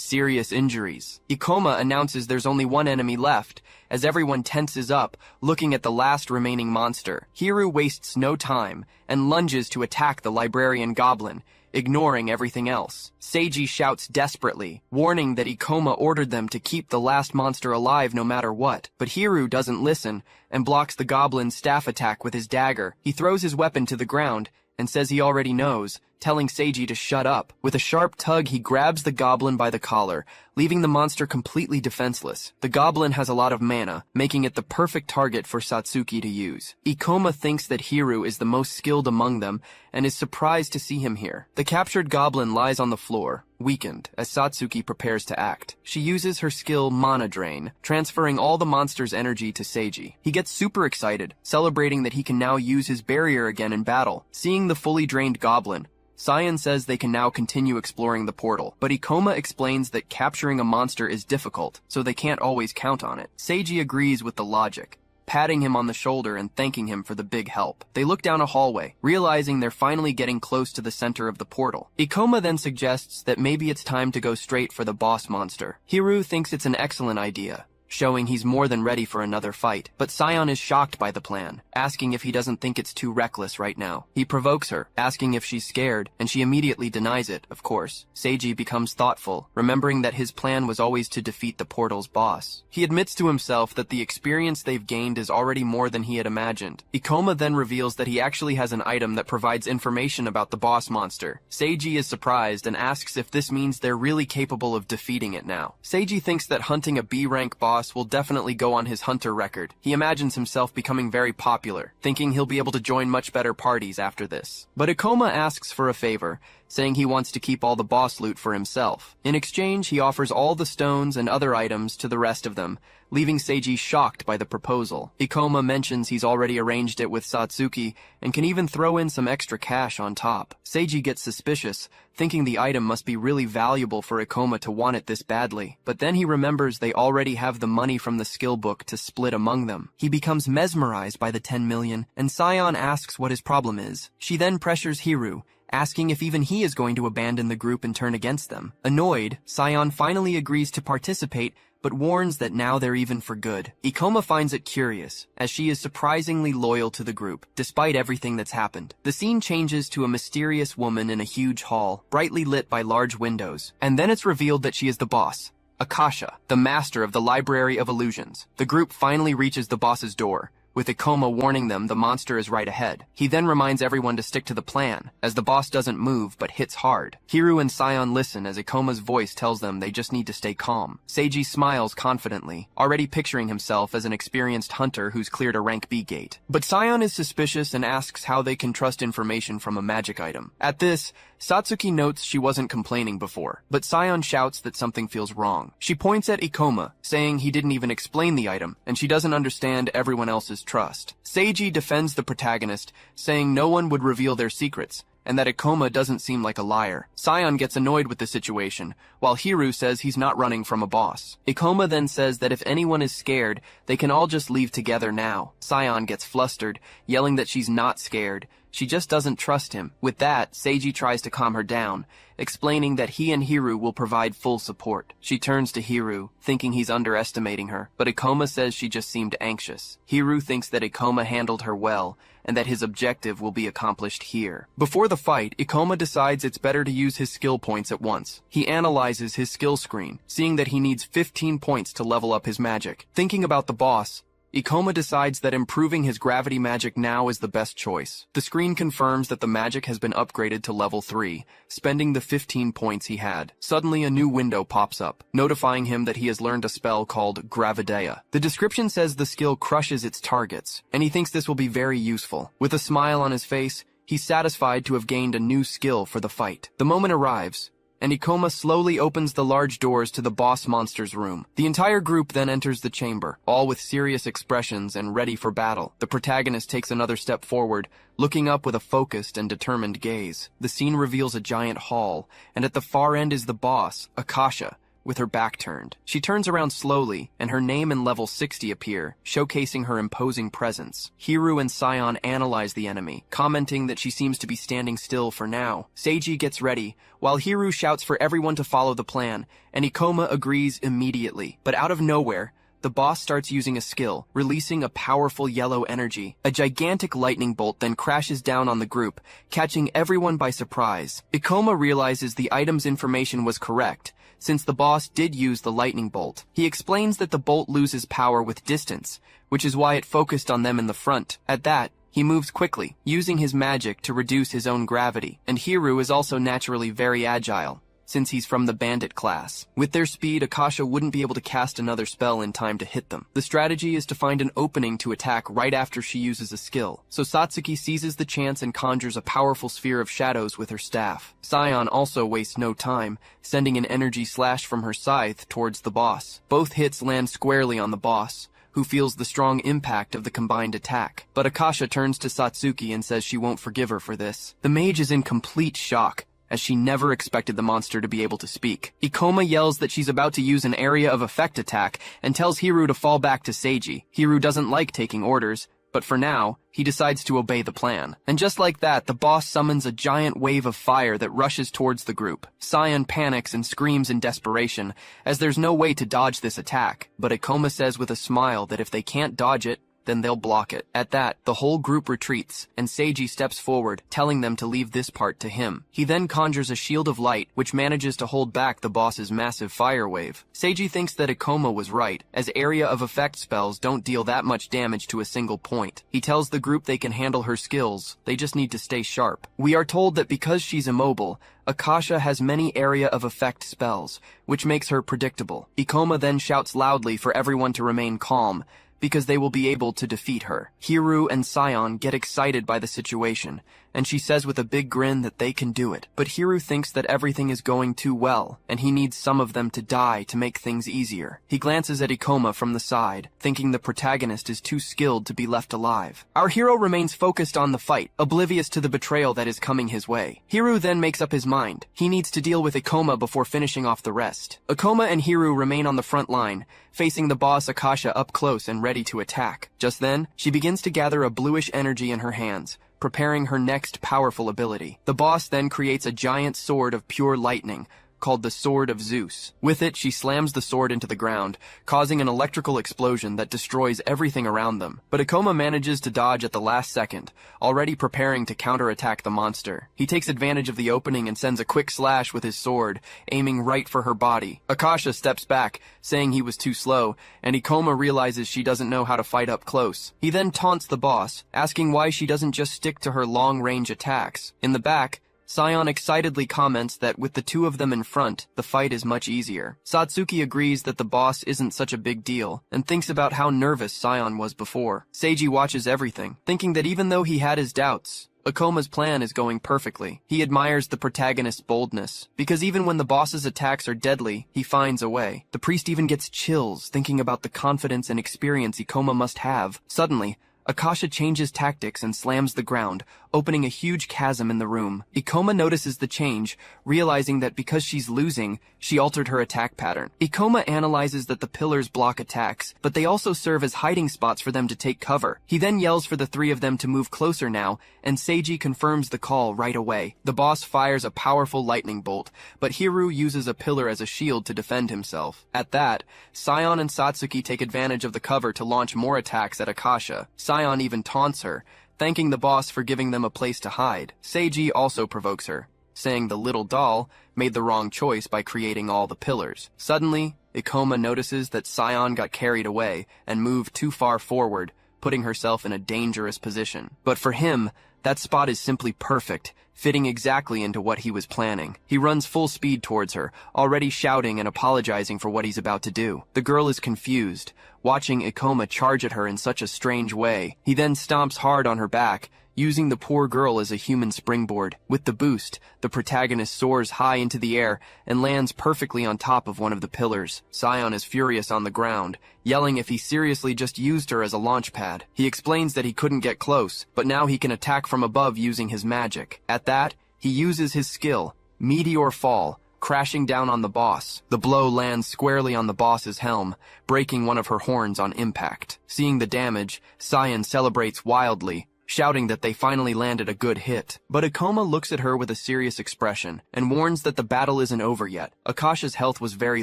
serious injuries. Ikoma announces there's only one enemy left, as everyone tenses up, looking at the last remaining monster. Hiru wastes no time, and lunges to attack the librarian goblin, ignoring everything else. Seiji shouts desperately, warning that Ikoma ordered them to keep the last monster alive no matter what. But Hiru doesn't listen, and blocks the goblin's staff attack with his dagger. He throws his weapon to the ground, and says he already knows, telling Seiji to shut up. With a sharp tug, he grabs the goblin by the collar, leaving the monster completely defenseless. The goblin has a lot of mana, making it the perfect target for Satsuki to use. Ikoma thinks that Hiru is the most skilled among them and is surprised to see him here. The captured goblin lies on the floor, weakened, as Satsuki prepares to act. She uses her skill Mana Drain, transferring all the monster's energy to Seiji. He gets super excited, celebrating that he can now use his barrier again in battle. Seeing the fully drained goblin, Saiyan says they can now continue exploring the portal, but Ikoma explains that capturing a monster is difficult, so they can't always count on it. Seiji agrees with the logic, patting him on the shoulder and thanking him for the big help. They look down a hallway, realizing they're finally getting close to the center of the portal. Ikoma then suggests that maybe it's time to go straight for the boss monster. Hiru thinks it's an excellent idea, showing he's more than ready for another fight. But Saiyan is shocked by the plan, asking if he doesn't think it's too reckless right now. He provokes her, asking if she's scared, and she immediately denies it, of course. Seiji becomes thoughtful, remembering that his plan was always to defeat the portal's boss. He admits to himself that the experience they've gained is already more than he had imagined. Ikoma then reveals that he actually has an item that provides information about the boss monster. Seiji is surprised and asks if this means they're really capable of defeating it now. Seiji thinks that hunting a B-rank boss will definitely go on his hunter record. He imagines himself becoming very popular, thinking he'll be able to join much better parties after this. But Ikoma asks for a favor, saying he wants to keep all the boss loot for himself. In exchange, he offers all the stones and other items to the rest of them, leaving Seiji shocked by the proposal. Ikoma mentions he's already arranged it with Satsuki and can even throw in some extra cash on top. Seiji gets suspicious, thinking the item must be really valuable for Ikoma to want it this badly. But then he remembers they already have the money from the skill book to split among them. He becomes mesmerized by the 10 million, and Saiyan asks what his problem is. She then pressures Hiru, asking if even he is going to abandon the group and turn against them. Annoyed, Saiyan finally agrees to participate, but warns that now they're even for good. Ikoma finds it curious, as she is surprisingly loyal to the group, despite everything that's happened. The scene changes to a mysterious woman in a huge hall, brightly lit by large windows, and then it's revealed that she is the boss, Akasha, the master of the Library of Illusions. The group finally reaches the boss's door, with Ikoma warning them the monster is right ahead. He then reminds everyone to stick to the plan, as the boss doesn't move but hits hard. Hiru and Saiyan listen as Ikoma's voice tells them they just need to stay calm. Seiji smiles confidently, already picturing himself as an experienced hunter who's cleared a rank B gate. But Saiyan is suspicious and asks how they can trust information from a magic item. At this, Satsuki notes she wasn't complaining before, but Saiyan shouts that something feels wrong. She points at Ikoma, saying he didn't even explain the item, and she doesn't understand everyone else's trust. Seiji defends the protagonist, saying no one would reveal their secrets, and that Ikoma doesn't seem like a liar. Saiyan gets annoyed with the situation, while Hiru says he's not running from a boss. Ikoma then says that if anyone is scared, they can all just leave together now. Saiyan gets flustered, yelling that she's not scared. She just doesn't trust him. With that, Seiji tries to calm her down, explaining that he and Hiru will provide full support. She turns to Hiru, thinking he's underestimating her, but Ikoma says she just seemed anxious. Hiru thinks that Ikoma handled her well, and that his objective will be accomplished here. Before the fight, Ikoma decides it's better to use his skill points at once. He analyzes his skill screen, seeing that he needs 15 points to level up his magic. Thinking about the boss, Ikoma decides that improving his gravity magic now is the best choice. The screen confirms that the magic has been upgraded to level 3, spending the 15 points he had. Suddenly a new window pops up, notifying him that he has learned a spell called Gravideia. The description says the skill crushes its targets, and he thinks this will be very useful. With a smile on his face, he's satisfied to have gained a new skill for the fight. The moment arrives, and Ikoma slowly opens the large doors to the boss monster's room. The entire group then enters the chamber, all with serious expressions and ready for battle. The protagonist takes another step forward, looking up with a focused and determined gaze. The scene reveals a giant hall, and at the far end is the boss, Akasha, with her back turned. She turns around slowly, and her name and level 60 appear, showcasing her imposing presence. Hiru and Saiyan analyze the enemy, commenting that she seems to be standing still for now. Seiji gets ready, while Hiru shouts for everyone to follow the plan, and Ikoma agrees immediately. But out of nowhere, the boss starts using a skill, releasing a powerful yellow energy. A gigantic lightning bolt then crashes down on the group, catching everyone by surprise. Ikoma realizes the item's information was correct, since the boss did use the lightning bolt. He explains that the bolt loses power with distance, which is why it focused on them in the front. At that, He moves quickly, using his magic to reduce his own gravity, and Hiru is also naturally very agile, since he's from the bandit class. With their speed, Akasha wouldn't be able to cast another spell in time to hit them. The strategy is to find an opening to attack right after she uses a skill, so Satsuki seizes the chance and conjures a powerful sphere of shadows with her staff. Sion also wastes no time, sending an energy slash from her scythe towards the boss. Both hits land squarely on the boss, who feels the strong impact of the combined attack. But Akasha turns to Satsuki and says she won't forgive her for this. The mage is in complete shock, as she never expected the monster to be able to speak. Ikoma yells that she's about to use an area of effect attack and tells Hiru to fall back to Seiji. Hiru doesn't like taking orders, but for now, he decides to obey the plan. And just like that, the boss summons a giant wave of fire that rushes towards the group. Sion panics and screams in desperation, as there's no way to dodge this attack, but Ikoma says with a smile that if they can't dodge it, then they'll block it. At that, the whole group retreats, and Seiji steps forward, telling them to leave this part to him. He then conjures a shield of light, which manages to hold back the boss's massive fire wave. Seiji thinks that Ikoma was right, as area of effect spells don't deal that much damage to a single point. He tells the group they can handle her skills, they just need to stay sharp. We are told that because she's immobile, Akasha has many area of effect spells, which makes her predictable. Ikoma then shouts loudly for everyone to remain calm, because they will be able to defeat her. Hiru and Sion get excited by the situation, and she says with a big grin that they can do it. But Hiru thinks that everything is going too well, and he needs some of them to die to make things easier. He glances at Ikoma from the side, thinking the protagonist is too skilled to be left alive. Our hero remains focused on the fight, oblivious to the betrayal that is coming his way. Hiru then makes up his mind. He needs to deal with Ikoma before finishing off the rest. Ikoma and Hiru remain on the front line, facing the boss Akasha up close and ready to attack. Just then, she begins to gather a bluish energy in her hands, preparing her next powerful ability. The boss then creates a giant sword of pure lightning, called the Sword of Zeus. With it, she slams the sword into the ground, causing an electrical explosion that destroys everything around them. But Ikoma manages to dodge at the last second, already preparing to counterattack the monster. He takes advantage of the opening and sends a quick slash with his sword, aiming right for her body. Akasha steps back, saying he was too slow, and Ikoma realizes she doesn't know how to fight up close. He then taunts the boss, asking why she doesn't just stick to her long-range attacks. In the back, Sion excitedly comments that with the two of them in front, the fight is much easier. Satsuki agrees that the boss isn't such a big deal, and thinks about how nervous Sion was before. Seiji watches everything, thinking that even though he had his doubts, Ikoma's plan is going perfectly. He admires the protagonist's boldness, because even when the boss's attacks are deadly, he finds a way. The priest even gets chills, thinking about the confidence and experience Ikoma must have. Suddenly, Akasha changes tactics and slams the ground, opening a huge chasm in the room. Ikoma notices the change, realizing that because she's losing, she altered her attack pattern. Ikoma analyzes that the pillars block attacks, but they also serve as hiding spots for them to take cover. He then yells for the three of them to move closer now, and Seiji confirms the call right away. The boss fires a powerful lightning bolt, but Hiru uses a pillar as a shield to defend himself. At that, Sion and Satsuki take advantage of the cover to launch more attacks at Akasha. Sion even taunts her, thanking the boss for giving them a place to hide. Seiji also provokes her, saying the little doll made the wrong choice by creating all the pillars. Suddenly, Ikoma notices that Sion got carried away and moved too far forward, putting herself in a dangerous position. But for him, that spot is simply perfect, fitting exactly into what he was planning. He runs full speed towards her, already shouting and apologizing for what he's about to do. The girl is confused, watching Ikoma charge at her in such a strange way. He then stomps hard on her back, using the poor girl as a human springboard. With the boost, the protagonist soars high into the air and lands perfectly on top of one of the pillars. Sion is furious on the ground, yelling if he seriously just used her as a launch pad. He explains that he couldn't get close, but now he can attack from above using his magic. At that, he uses his skill, Meteor Fall, crashing down on the boss. The blow lands squarely on the boss's helm, breaking one of her horns on impact. Seeing the damage, Sion celebrates wildly, shouting that they finally landed a good hit. But Ikoma looks at her with a serious expression and warns that the battle isn't over yet. Akasha's health was very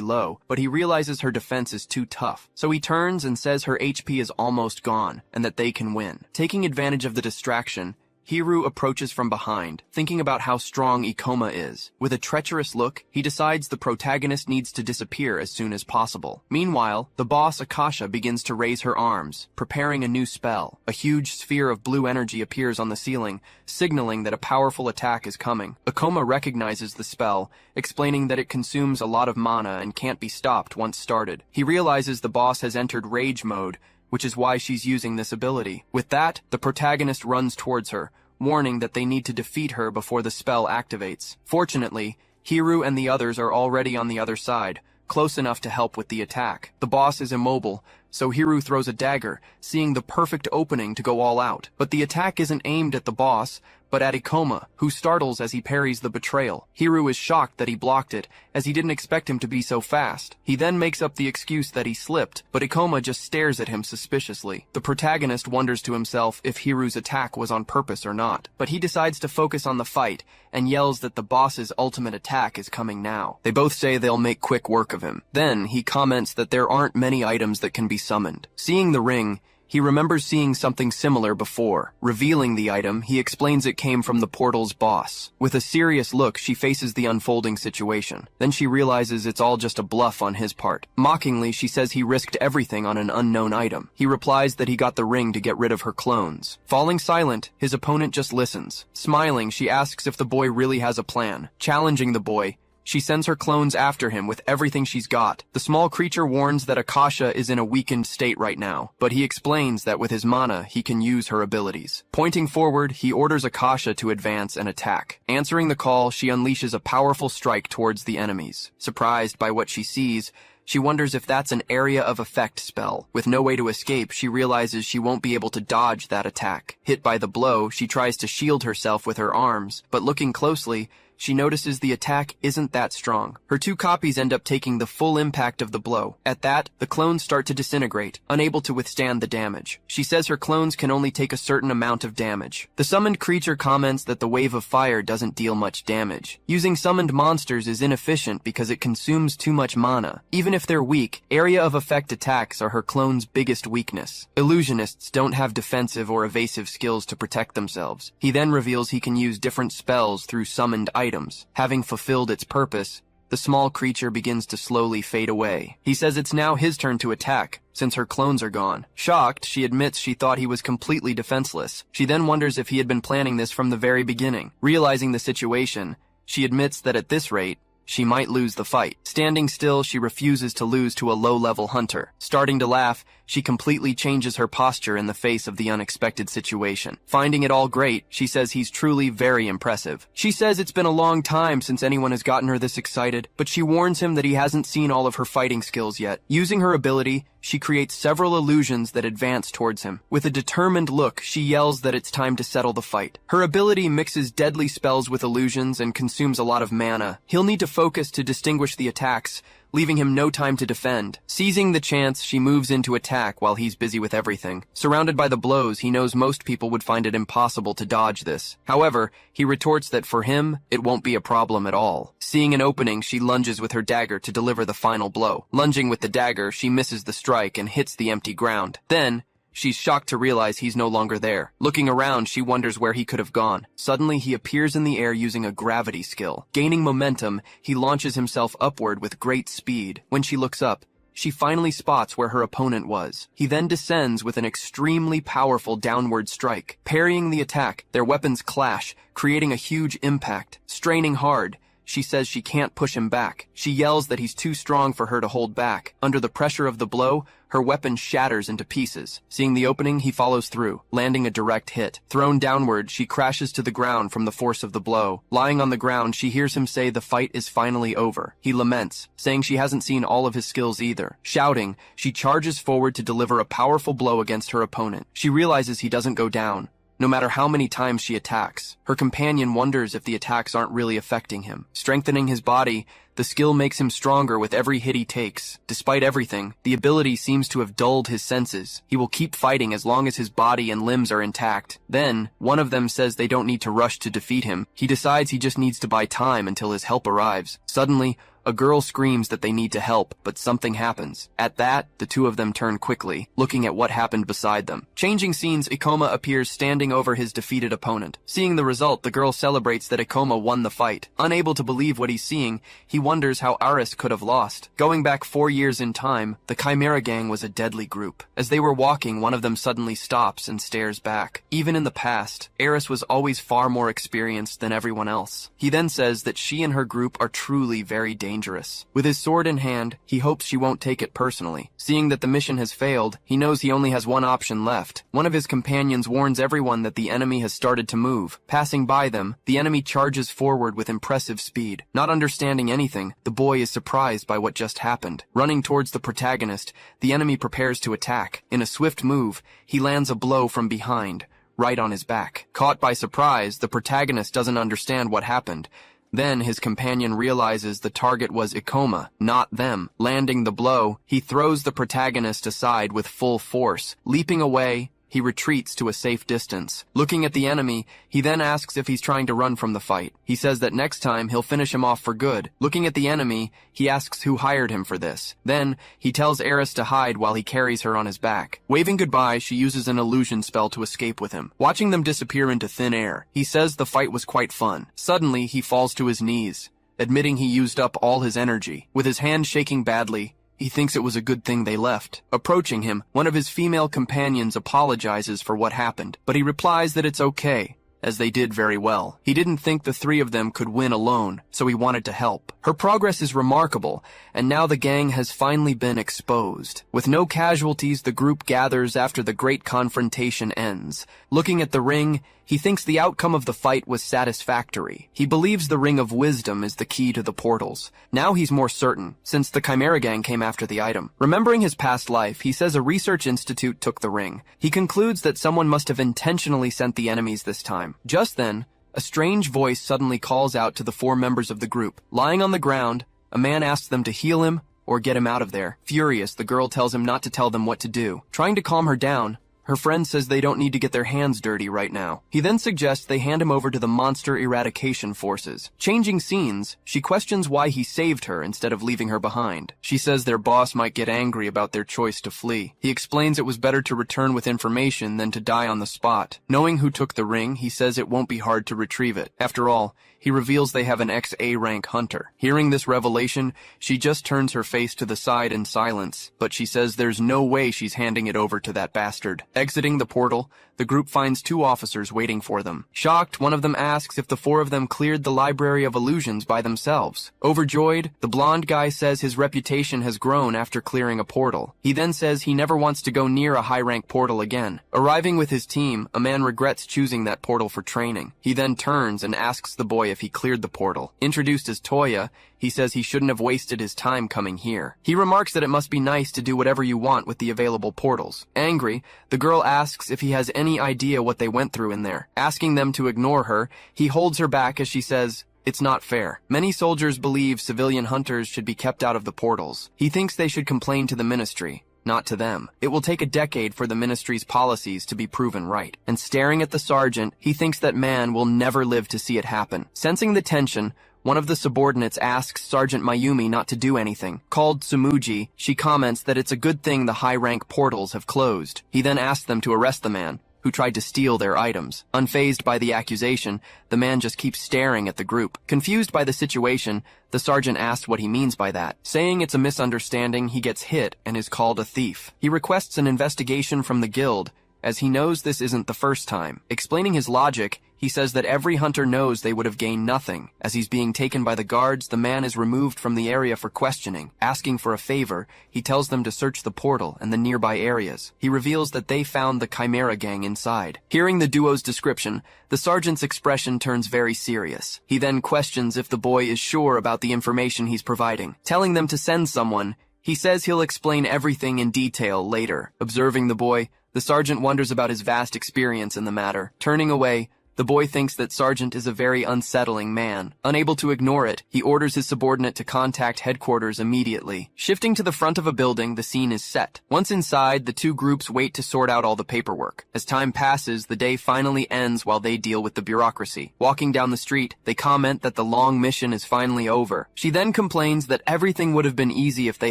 low, but he realizes her defense is too tough. So he turns and says her HP is almost gone and that they can win. Taking advantage of the distraction, Hiru approaches from behind, thinking about how strong Ikoma is. With a treacherous look, he decides the protagonist needs to disappear as soon as possible. Meanwhile, the boss Akasha begins to raise her arms, preparing a new spell. A huge sphere of blue energy appears on the ceiling, signaling that a powerful attack is coming. Ikoma recognizes the spell, explaining that it consumes a lot of mana and can't be stopped once started. He realizes the boss has entered rage mode, which is why she's using this ability. With that, the protagonist runs towards her, warning that they need to defeat her before the spell activates. Fortunately, Hiru and the others are already on the other side, close enough to help with the attack. The boss is immobile, so Hiru throws a dagger, seeing the perfect opening to go all out. But the attack isn't aimed at the boss, but at Ikoma, who startles as he parries the betrayal. Hiru is shocked that he blocked it, as he didn't expect him to be so fast. He then makes up the excuse that he slipped, but Ikoma just stares at him suspiciously. The protagonist wonders to himself if Hiru's attack was on purpose or not, but he decides to focus on the fight, and yells that the boss's ultimate attack is coming now. They both say they'll make quick work of him. Then, he comments that there aren't many items that can be summoned. Seeing the ring, he remembers seeing something similar before. Revealing the item, he explains it came from the portal's boss. With a serious look, she faces the unfolding situation. Then she realizes it's all just a bluff on his part. Mockingly, she says he risked everything on an unknown item. He replies that he got the ring to get rid of her clones. Falling silent, his opponent just listens. Smiling, she asks if the boy really has a plan. Challenging the boy, she sends her clones after him with everything she's got. The small creature warns that Akasha is in a weakened state right now, but he explains that with his mana, he can use her abilities. Pointing forward, he orders Akasha to advance and attack. Answering the call, she unleashes a powerful strike towards the enemies. Surprised by what she sees, she wonders if that's an area of effect spell. With no way to escape, she realizes she won't be able to dodge that attack. Hit by the blow, she tries to shield herself with her arms, but looking closely, she notices the attack isn't that strong. Her two copies end up taking the full impact of the blow. At that, the clones start to disintegrate, unable to withstand the damage. She says her clones can only take a certain amount of damage. The summoned creature comments that the wave of fire doesn't deal much damage. Using summoned monsters is inefficient because it consumes too much mana. Even if they're weak, area of effect attacks are her clone's biggest weakness. Illusionists don't have defensive or evasive skills to protect themselves. He then reveals he can use different spells through summoned items. Having fulfilled its purpose, the small creature begins to slowly fade away. He says it's now his turn to attack, since her clones are gone. Shocked, she admits she thought he was completely defenseless. She then wonders if he had been planning this from the very beginning. Realizing the situation, she admits that at this rate, she might lose the fight. Standing still, she refuses to lose to a low-level hunter. Starting to laugh, she completely changes her posture in the face of the unexpected situation. Finding it all great, she says he's truly very impressive. She says it's been a long time since anyone has gotten her this excited, but she warns him that he hasn't seen all of her fighting skills yet. Using her ability, she creates several illusions that advance towards him. With a determined look, she yells that it's time to settle the fight. Her ability mixes deadly spells with illusions and consumes a lot of mana. He'll need to focus to distinguish the attacks, leaving him no time to defend. Seizing the chance, she moves in to attack while he's busy with everything. Surrounded by the blows, he knows most people would find it impossible to dodge this. However, he retorts that for him, it won't be a problem at all. Seeing an opening, she lunges with her dagger to deliver the final blow. Lunging with the dagger, she misses the strike and hits the empty ground. Then, she's shocked to realize he's no longer there. Looking around, she wonders where he could have gone. Suddenly, he appears in the air using a gravity skill. Gaining momentum, he launches himself upward with great speed. When she looks up, she finally spots where her opponent was. He then descends with an extremely powerful downward strike. Parrying the attack, their weapons clash, creating a huge impact. Straining hard, she says she can't push him back. She yells that he's too strong for her to hold back. Under the pressure of the blow, her weapon shatters into pieces. Seeing the opening, he follows through, landing a direct hit. Thrown downward, she crashes to the ground from the force of the blow. Lying on the ground, she hears him say the fight is finally over. He laments, saying she hasn't seen all of his skills either. Shouting, she charges forward to deliver a powerful blow against her opponent. She realizes he doesn't go down, no matter how many times she attacks. Her companion wonders if the attacks aren't really affecting him. Strengthening his body, the skill makes him stronger with every hit he takes. Despite everything, the ability seems to have dulled his senses. He will keep fighting as long as his body and limbs are intact. Then, one of them says they don't need to rush to defeat him. He decides he just needs to buy time until his help arrives. Suddenly, A girl screams that they need to help, but something happens. At that, the two of them turn quickly, looking at what happened beside them. Changing scenes, Ikoma appears standing over his defeated opponent. Seeing the result, the girl celebrates that Ikoma won the fight. Unable to believe what he's seeing, he wonders how Aris could have lost. Going back 4 years in time, the Chimera gang was a deadly group. As they were walking, one of them suddenly stops and stares back. Even in the past, Aris was always far more experienced than everyone else. He then says that she and her group are truly very dangerous. With his sword in hand, he hopes she won't take it personally. Seeing that the mission has failed, he knows he only has one option left. One of his companions warns everyone that the enemy has started to move. Passing by them, the enemy charges forward with impressive speed. Not understanding anything, the boy is surprised by what just happened. Running towards the protagonist, the enemy prepares to attack. In a swift move, he lands a blow from behind, right on his back. Caught by surprise, the protagonist doesn't understand what happened. Then his companion realizes the target was Ikoma, not them. Landing the blow, he throws the protagonist aside with full force. Leaping away, he retreats to a safe distance. Looking at the enemy, he then asks if he's trying to run from the fight. He says that next time he'll finish him off for good. Looking at the enemy, he asks who hired him for this. Then, he tells Aris to hide while he carries her on his back. Waving goodbye, she uses an illusion spell to escape with him. Watching them disappear into thin air, he says the fight was quite fun. Suddenly, he falls to his knees, admitting he used up all his energy. With his hand shaking badly, he thinks it was a good thing they left. Approaching him, one of his female companions apologizes for what happened, but he replies that it's okay, as they did very well. He didn't think the three of them could win alone, so he wanted to help. Her progress is remarkable, and now the gang has finally been exposed. With no casualties, the group gathers after the great confrontation ends. Looking at the ring, he thinks the outcome of the fight was satisfactory. He believes the Ring of Wisdom is the key to the portals. Now he's more certain, since the Chimera gang came after the item. Remembering his past life, he says a research institute took the ring. He concludes that someone must have intentionally sent the enemies this time. Just then, a strange voice suddenly calls out to the 4 members of the group. Lying on the ground, a man asks them to heal him or get him out of there. Furious, the girl tells him not to tell them what to do. Trying to calm her down, her friend says they don't need to get their hands dirty right now. He then suggests they hand him over to the monster eradication forces. Changing scenes, she questions why he saved her instead of leaving her behind. She says their boss might get angry about their choice to flee. He explains it was better to return with information than to die on the spot. Knowing who took the ring, he says it won't be hard to retrieve it. After all, he reveals they have an ex-A rank hunter. Hearing this revelation, she just turns her face to the side in silence, but she says there's no way she's handing it over to that bastard. Exiting the portal, the group finds 2 officers waiting for them. Shocked, one of them asks if the 4 of them cleared the Library of Illusions by themselves. Overjoyed, the blonde guy says his reputation has grown after clearing a portal. He then says he never wants to go near a high-rank portal again. Arriving with his team, a man regrets choosing that portal for training. He then turns and asks the boy if he cleared the portal. Introduced as Toya, he says he shouldn't have wasted his time coming here. He remarks that it must be nice to do whatever you want with the available portals. Angry, the girl asks if he has any idea what they went through in there. Asking them to ignore her, he holds her back as she says, "It's not fair." Many soldiers believe civilian hunters should be kept out of the portals. He thinks they should complain to the ministry, not to them. It will take a decade for the ministry's policies to be proven right. And staring at the sergeant, he thinks that man will never live to see it happen. Sensing the tension, one of the subordinates asks Sergeant Mayumi not to do anything. Called Tsumuji, she comments that it's a good thing the high-rank portals have closed. He then asks them to arrest the man, who tried to steal their items. Unfazed by the accusation, the man just keeps staring at the group. Confused by the situation, the sergeant asks what he means by that. Saying it's a misunderstanding, he gets hit and is called a thief. He requests an investigation from the guild, as he knows this isn't the first time. Explaining his logic, he says that every hunter knows they would have gained nothing. As he's being taken by the guards, the man is removed from the area for questioning. Asking for a favor, he tells them to search the portal and the nearby areas. He reveals that they found the Chimera gang inside. Hearing the duo's description, the sergeant's expression turns very serious. He then questions if the boy is sure about the information he's providing. Telling them to send someone, he says he'll explain everything in detail later. Observing the boy, the sergeant wonders about his vast experience in the matter. Turning away, The boy thinks that Sergeant is a very unsettling man. Unable to ignore it, he orders his subordinate to contact headquarters immediately. Shifting to the front of a building, the scene is set. Once inside, the two groups wait to sort out all the paperwork. As time passes, the day finally ends while they deal with the bureaucracy. Walking down the street, they comment that the long mission is finally over. She then complains that everything would have been easy if they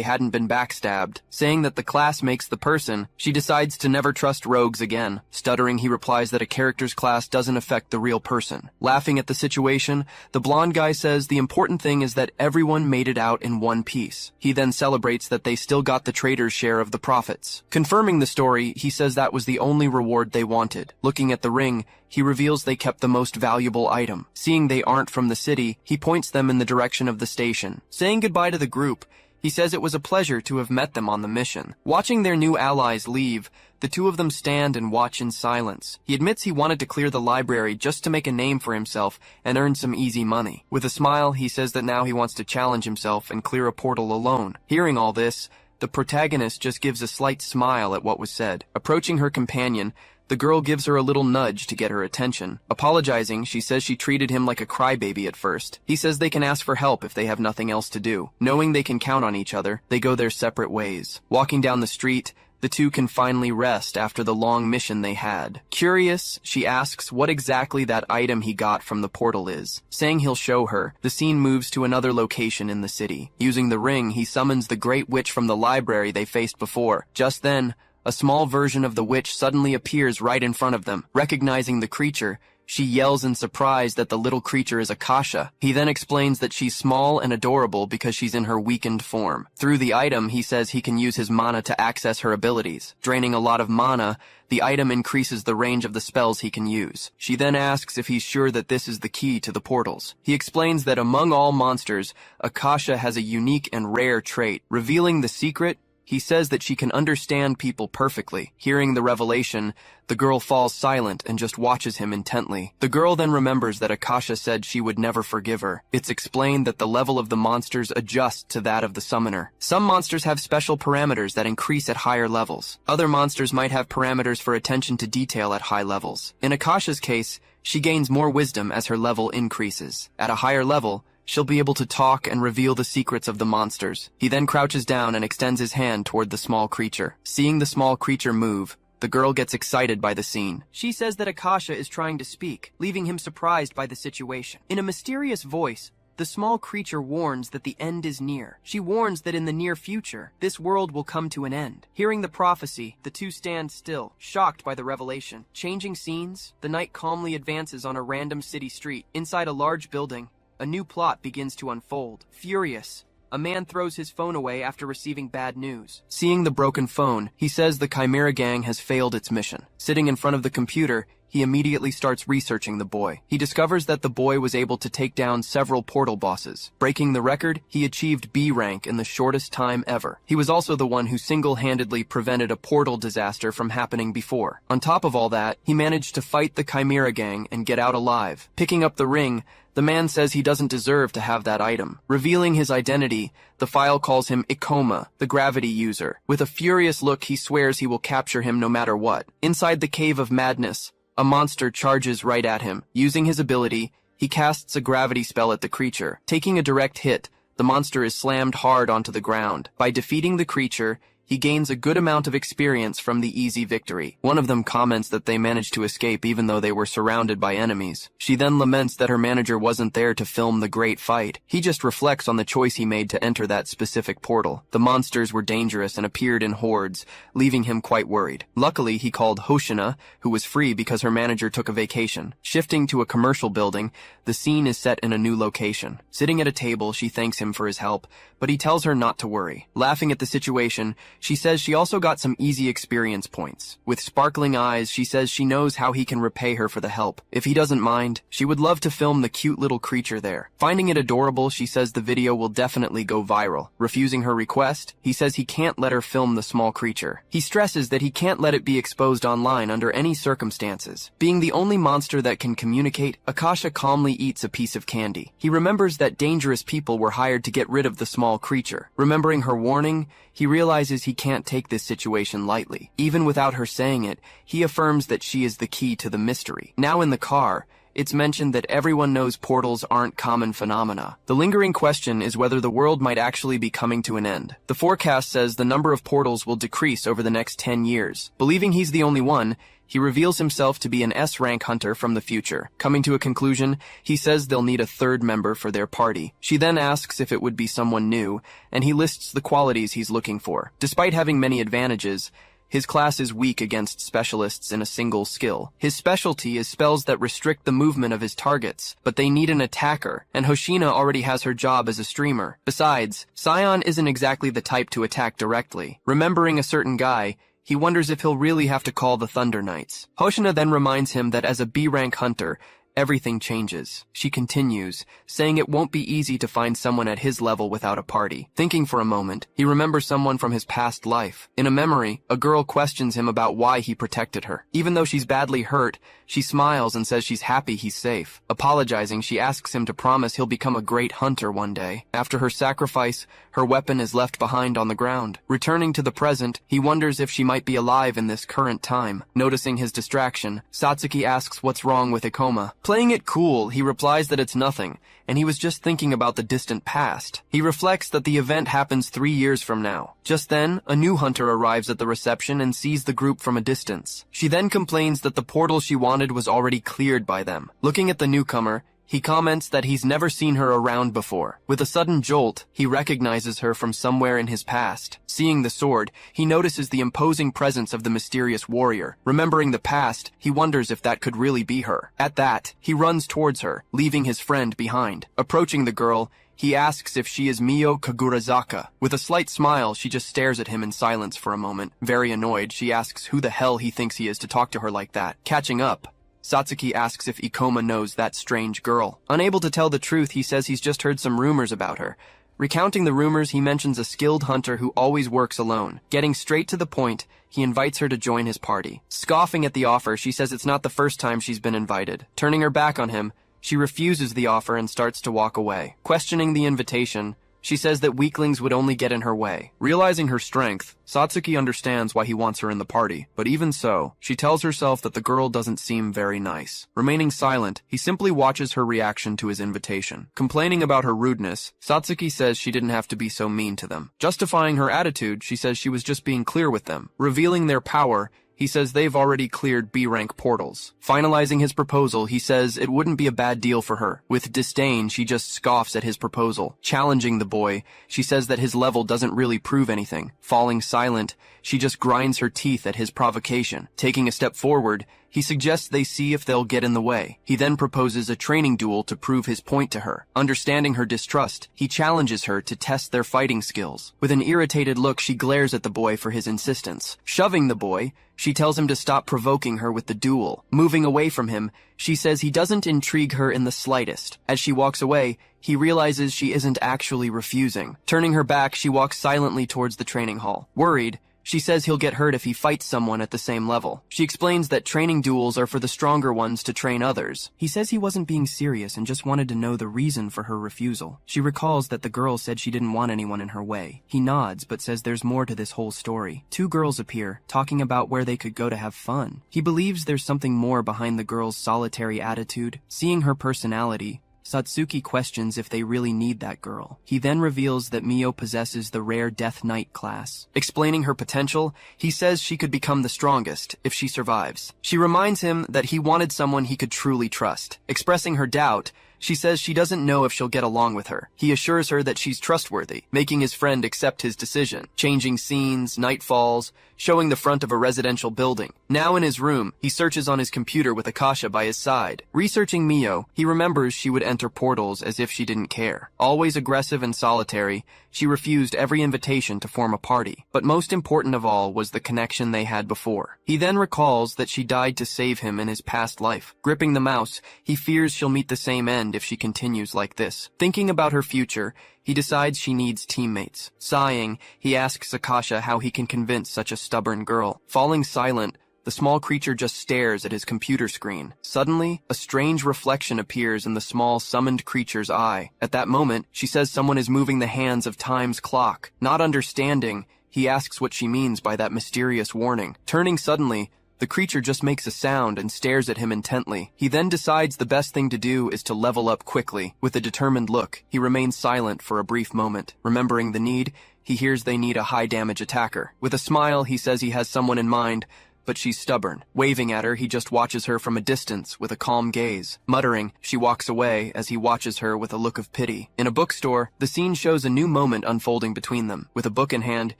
hadn't been backstabbed. Saying that the class makes the person, she decides to never trust rogues again. Stuttering, he replies that a character's class doesn't affect the real person. Laughing at the situation, the blonde guy says the important thing is that everyone made it out in one piece. He then celebrates that they still got the trader's share of the profits. Confirming the story, he says that was the only reward they wanted. Looking at the ring, he reveals they kept the most valuable item. Seeing they aren't from the city, he points them in the direction of the station. Saying goodbye to the group, he says it was a pleasure to have met them on the mission. Watching their new allies leave, the two of them stand and watch in silence. He admits he wanted to clear the library just to make a name for himself and earn some easy money. With a smile, he says that now he wants to challenge himself and clear a portal alone. Hearing all this, the protagonist just gives a slight smile at what was said. Approaching her companion, the girl gives her a little nudge to get her attention. Apologizing, she says she treated him like a crybaby at first. He says they can ask for help if they have nothing else to do. Knowing they can count on each other, they go their separate ways. Walking down the street, the two can finally rest after the long mission they had. Curious, she asks what exactly that item he got from the portal is. Saying he'll show her, the scene moves to another location in the city. Using the ring, he summons the great witch from the library they faced before. Just then, a small version of the witch suddenly appears right in front of them. Recognizing the creature, she yells in surprise that the little creature is Akasha. He then explains that she's small and adorable because she's in her weakened form. Through the item, he says he can use his mana to access her abilities. Draining a lot of mana, the item increases the range of the spells he can use. She then asks if he's sure that this is the key to the portals. He explains that among all monsters, Akasha has a unique and rare trait. Revealing the secret, he says that she can understand people perfectly. Hearing the revelation, the girl falls silent and just watches him intently. The girl then remembers that Akasha said she would never forgive her. It's explained that the level of the monsters adjusts to that of the summoner. Some monsters have special parameters that increase at higher levels. Other monsters might have parameters for attention to detail at high levels. In Akasha's case, she gains more wisdom as her level increases. At a higher level, she'll be able to talk and reveal the secrets of the monsters. He then crouches down and extends his hand toward the small creature. Seeing the small creature move, the girl gets excited by the scene. She says that Akasha is trying to speak, leaving him surprised by the situation. In a mysterious voice, the small creature warns that the end is near. She warns that in the near future, this world will come to an end. Hearing the prophecy, the two stand still, shocked by the revelation. Changing scenes, the night calmly advances on a random city street. Inside a large building, a new plot begins to unfold. Furious, a man throws his phone away after receiving bad news. Seeing the broken phone, he says the Chimera Gang has failed its mission. Sitting in front of the computer, he immediately starts researching the boy. He discovers that the boy was able to take down several portal bosses. Breaking the record, he achieved B rank in the shortest time ever. He was also the one who single-handedly prevented a portal disaster from happening before. On top of all that, he managed to fight the Chimera Gang and get out alive. Picking up the ring, the man says he doesn't deserve to have that item. Revealing his identity, the file calls him Ikoma, the gravity user. With a furious look, he swears he will capture him no matter what. Inside the Cave of Madness, a monster charges right at him. Using his ability, he casts a gravity spell at the creature. Taking a direct hit, the monster is slammed hard onto the ground. By defeating the creature, he gains a good amount of experience from the easy victory. One of them comments that they managed to escape even though they were surrounded by enemies. She then laments that her manager wasn't there to film the great fight. He just reflects on the choice he made to enter that specific portal. The monsters were dangerous and appeared in hordes, leaving him quite worried. Luckily, he called Hoshina, who was free because her manager took a vacation. Shifting to a commercial building, the scene is set in a new location. Sitting at a table, she thanks him for his help, but he tells her not to worry. Laughing at the situation, she says she also got some easy experience points. With sparkling eyes, she says she knows how he can repay her for the help. If he doesn't mind, she would love to film the cute little creature there. Finding it adorable, she says the video will definitely go viral. Refusing her request, he says he can't let her film the small creature. He stresses that he can't let it be exposed online under any circumstances. Being the only monster that can communicate, Akasha calmly eats a piece of candy. He remembers that dangerous people were hired to get rid of the small creature. Remembering her warning, he realizes he can't take this situation lightly. Even without her saying it, he affirms that she is the key to the mystery. Now in the car, it's mentioned that everyone knows portals aren't common phenomena. The lingering question is whether the world might actually be coming to an end. The forecast says the number of portals will decrease over the next 10 years. Believing he's the only one, he reveals himself to be an S-rank hunter from the future. Coming to a conclusion, he says they'll need a third member for their party. She then asks if it would be someone new, and he lists the qualities he's looking for. Despite having many advantages, his class is weak against specialists in a single skill. His specialty is spells that restrict the movement of his targets, but they need an attacker, and Hoshina already has her job as a streamer. Besides, Sion isn't exactly the type to attack directly. Remembering a certain guy, he wonders if he'll really have to call the Thunder Knights. Hoshina then reminds him that as a B-rank hunter, everything changes. She continues, saying it won't be easy to find someone at his level without a party. Thinking for a moment, he remembers someone from his past life. In a memory, a girl questions him about why he protected her. Even though she's badly hurt, she smiles and says she's happy he's safe. Apologizing, she asks him to promise he'll become a great hunter one day. After her sacrifice, her weapon is left behind on the ground. Returning to the present, he wonders if she might be alive in this current time. Noticing his distraction, Satsuki asks what's wrong with Ikoma. Playing it cool, he replies that it's nothing, and he was just thinking about the distant past. He reflects that the event happens 3 years from now. Just then, a new hunter arrives at the reception and sees the group from a distance. She then complains that the portal she wanted was already cleared by them. Looking at the newcomer, he comments that he's never seen her around before. With a sudden jolt, he recognizes her from somewhere in his past. Seeing the sword, he notices the imposing presence of the mysterious warrior. Remembering the past, he wonders if that could really be her. At that, he runs towards her, leaving his friend behind. Approaching the girl, he asks if she is Mio Kagurazaka. With a slight smile, she just stares at him in silence for a moment. Very annoyed, she asks who the hell he thinks he is to talk to her like that. Catching up, Satsuki asks if Ikoma knows that strange girl. Unable to tell the truth, he says he's just heard some rumors about her. Recounting the rumors, he mentions a skilled hunter who always works alone. Getting straight to the point, he invites her to join his party. Scoffing at the offer, she says it's not the first time she's been invited. Turning her back on him, she refuses the offer and starts to walk away. Questioning the invitation, she says that weaklings would only get in her way. Realizing her strength, Satsuki understands why he wants her in the party, but even so, she tells herself that the girl doesn't seem very nice. Remaining silent, he simply watches her reaction to his invitation. Complaining about her rudeness, Satsuki says she didn't have to be so mean to them. Justifying her attitude, she says she was just being clear with them. Revealing their power, he says they've already cleared B-rank portals. Finalizing his proposal, he says it wouldn't be a bad deal for her. With disdain, she just scoffs at his proposal. Challenging the boy, she says that his level doesn't really prove anything. Falling silent, she just grinds her teeth at his provocation. Taking a step forward, he suggests they see if they'll get in the way. He then proposes a training duel to prove his point to her. Understanding her distrust, he challenges her to test their fighting skills. With an irritated look, she glares at the boy for his insistence. Shoving the boy, she tells him to stop provoking her with the duel. Moving away from him, she says he doesn't intrigue her in the slightest. As she walks away, he realizes she isn't actually refusing. Turning her back, she walks silently towards the training hall. Worried, she says he'll get hurt if he fights someone at the same level. She explains that training duels are for the stronger ones to train others. He says he wasn't being serious and just wanted to know the reason for her refusal. She recalls that the girl said she didn't want anyone in her way. He nods but says there's more to this whole story. Two girls appear, talking about where they could go to have fun. He believes there's something more behind the girl's solitary attitude. Seeing her personality, Satsuki questions if they really need that girl. He then reveals that Mio possesses the rare Death Knight class. Explaining her potential, he says she could become the strongest if she survives. She reminds him that he wanted someone he could truly trust. Expressing her doubt, she says she doesn't know if she'll get along with her. He assures her that she's trustworthy, making his friend accept his decision. Changing scenes, night falls, showing the front of a residential building. Now in his room, he searches on his computer with Akasha by his side. Researching Mio, he remembers she would enter portals as if she didn't care. Always aggressive and solitary, she refused every invitation to form a party. But most important of all was the connection they had before. He then recalls that she died to save him in his past life. Gripping the mouse, he fears she'll meet the same end if she continues like this. Thinking about her future, he decides she needs teammates. Sighing, he asks Akasha how he can convince such a stubborn girl. Falling silent, the small creature just stares at his computer screen. Suddenly, a strange reflection appears in the small summoned creature's eye. At that moment, she says someone is moving the hands of time's clock. Not understanding, He asks what she means by that mysterious warning. Turning suddenly, the creature just makes a sound and stares at him intently. He then decides the best thing to do is to level up quickly. With a determined look, he remains silent for a brief moment. Remembering the need, he hears they need a high-damage attacker. With a smile, he says he has someone in mind, but she's stubborn. Waving at her, he just watches her from a distance with a calm gaze. Muttering, she walks away as he watches her with a look of pity. In a bookstore, the scene shows a new moment unfolding between them. With a book in hand,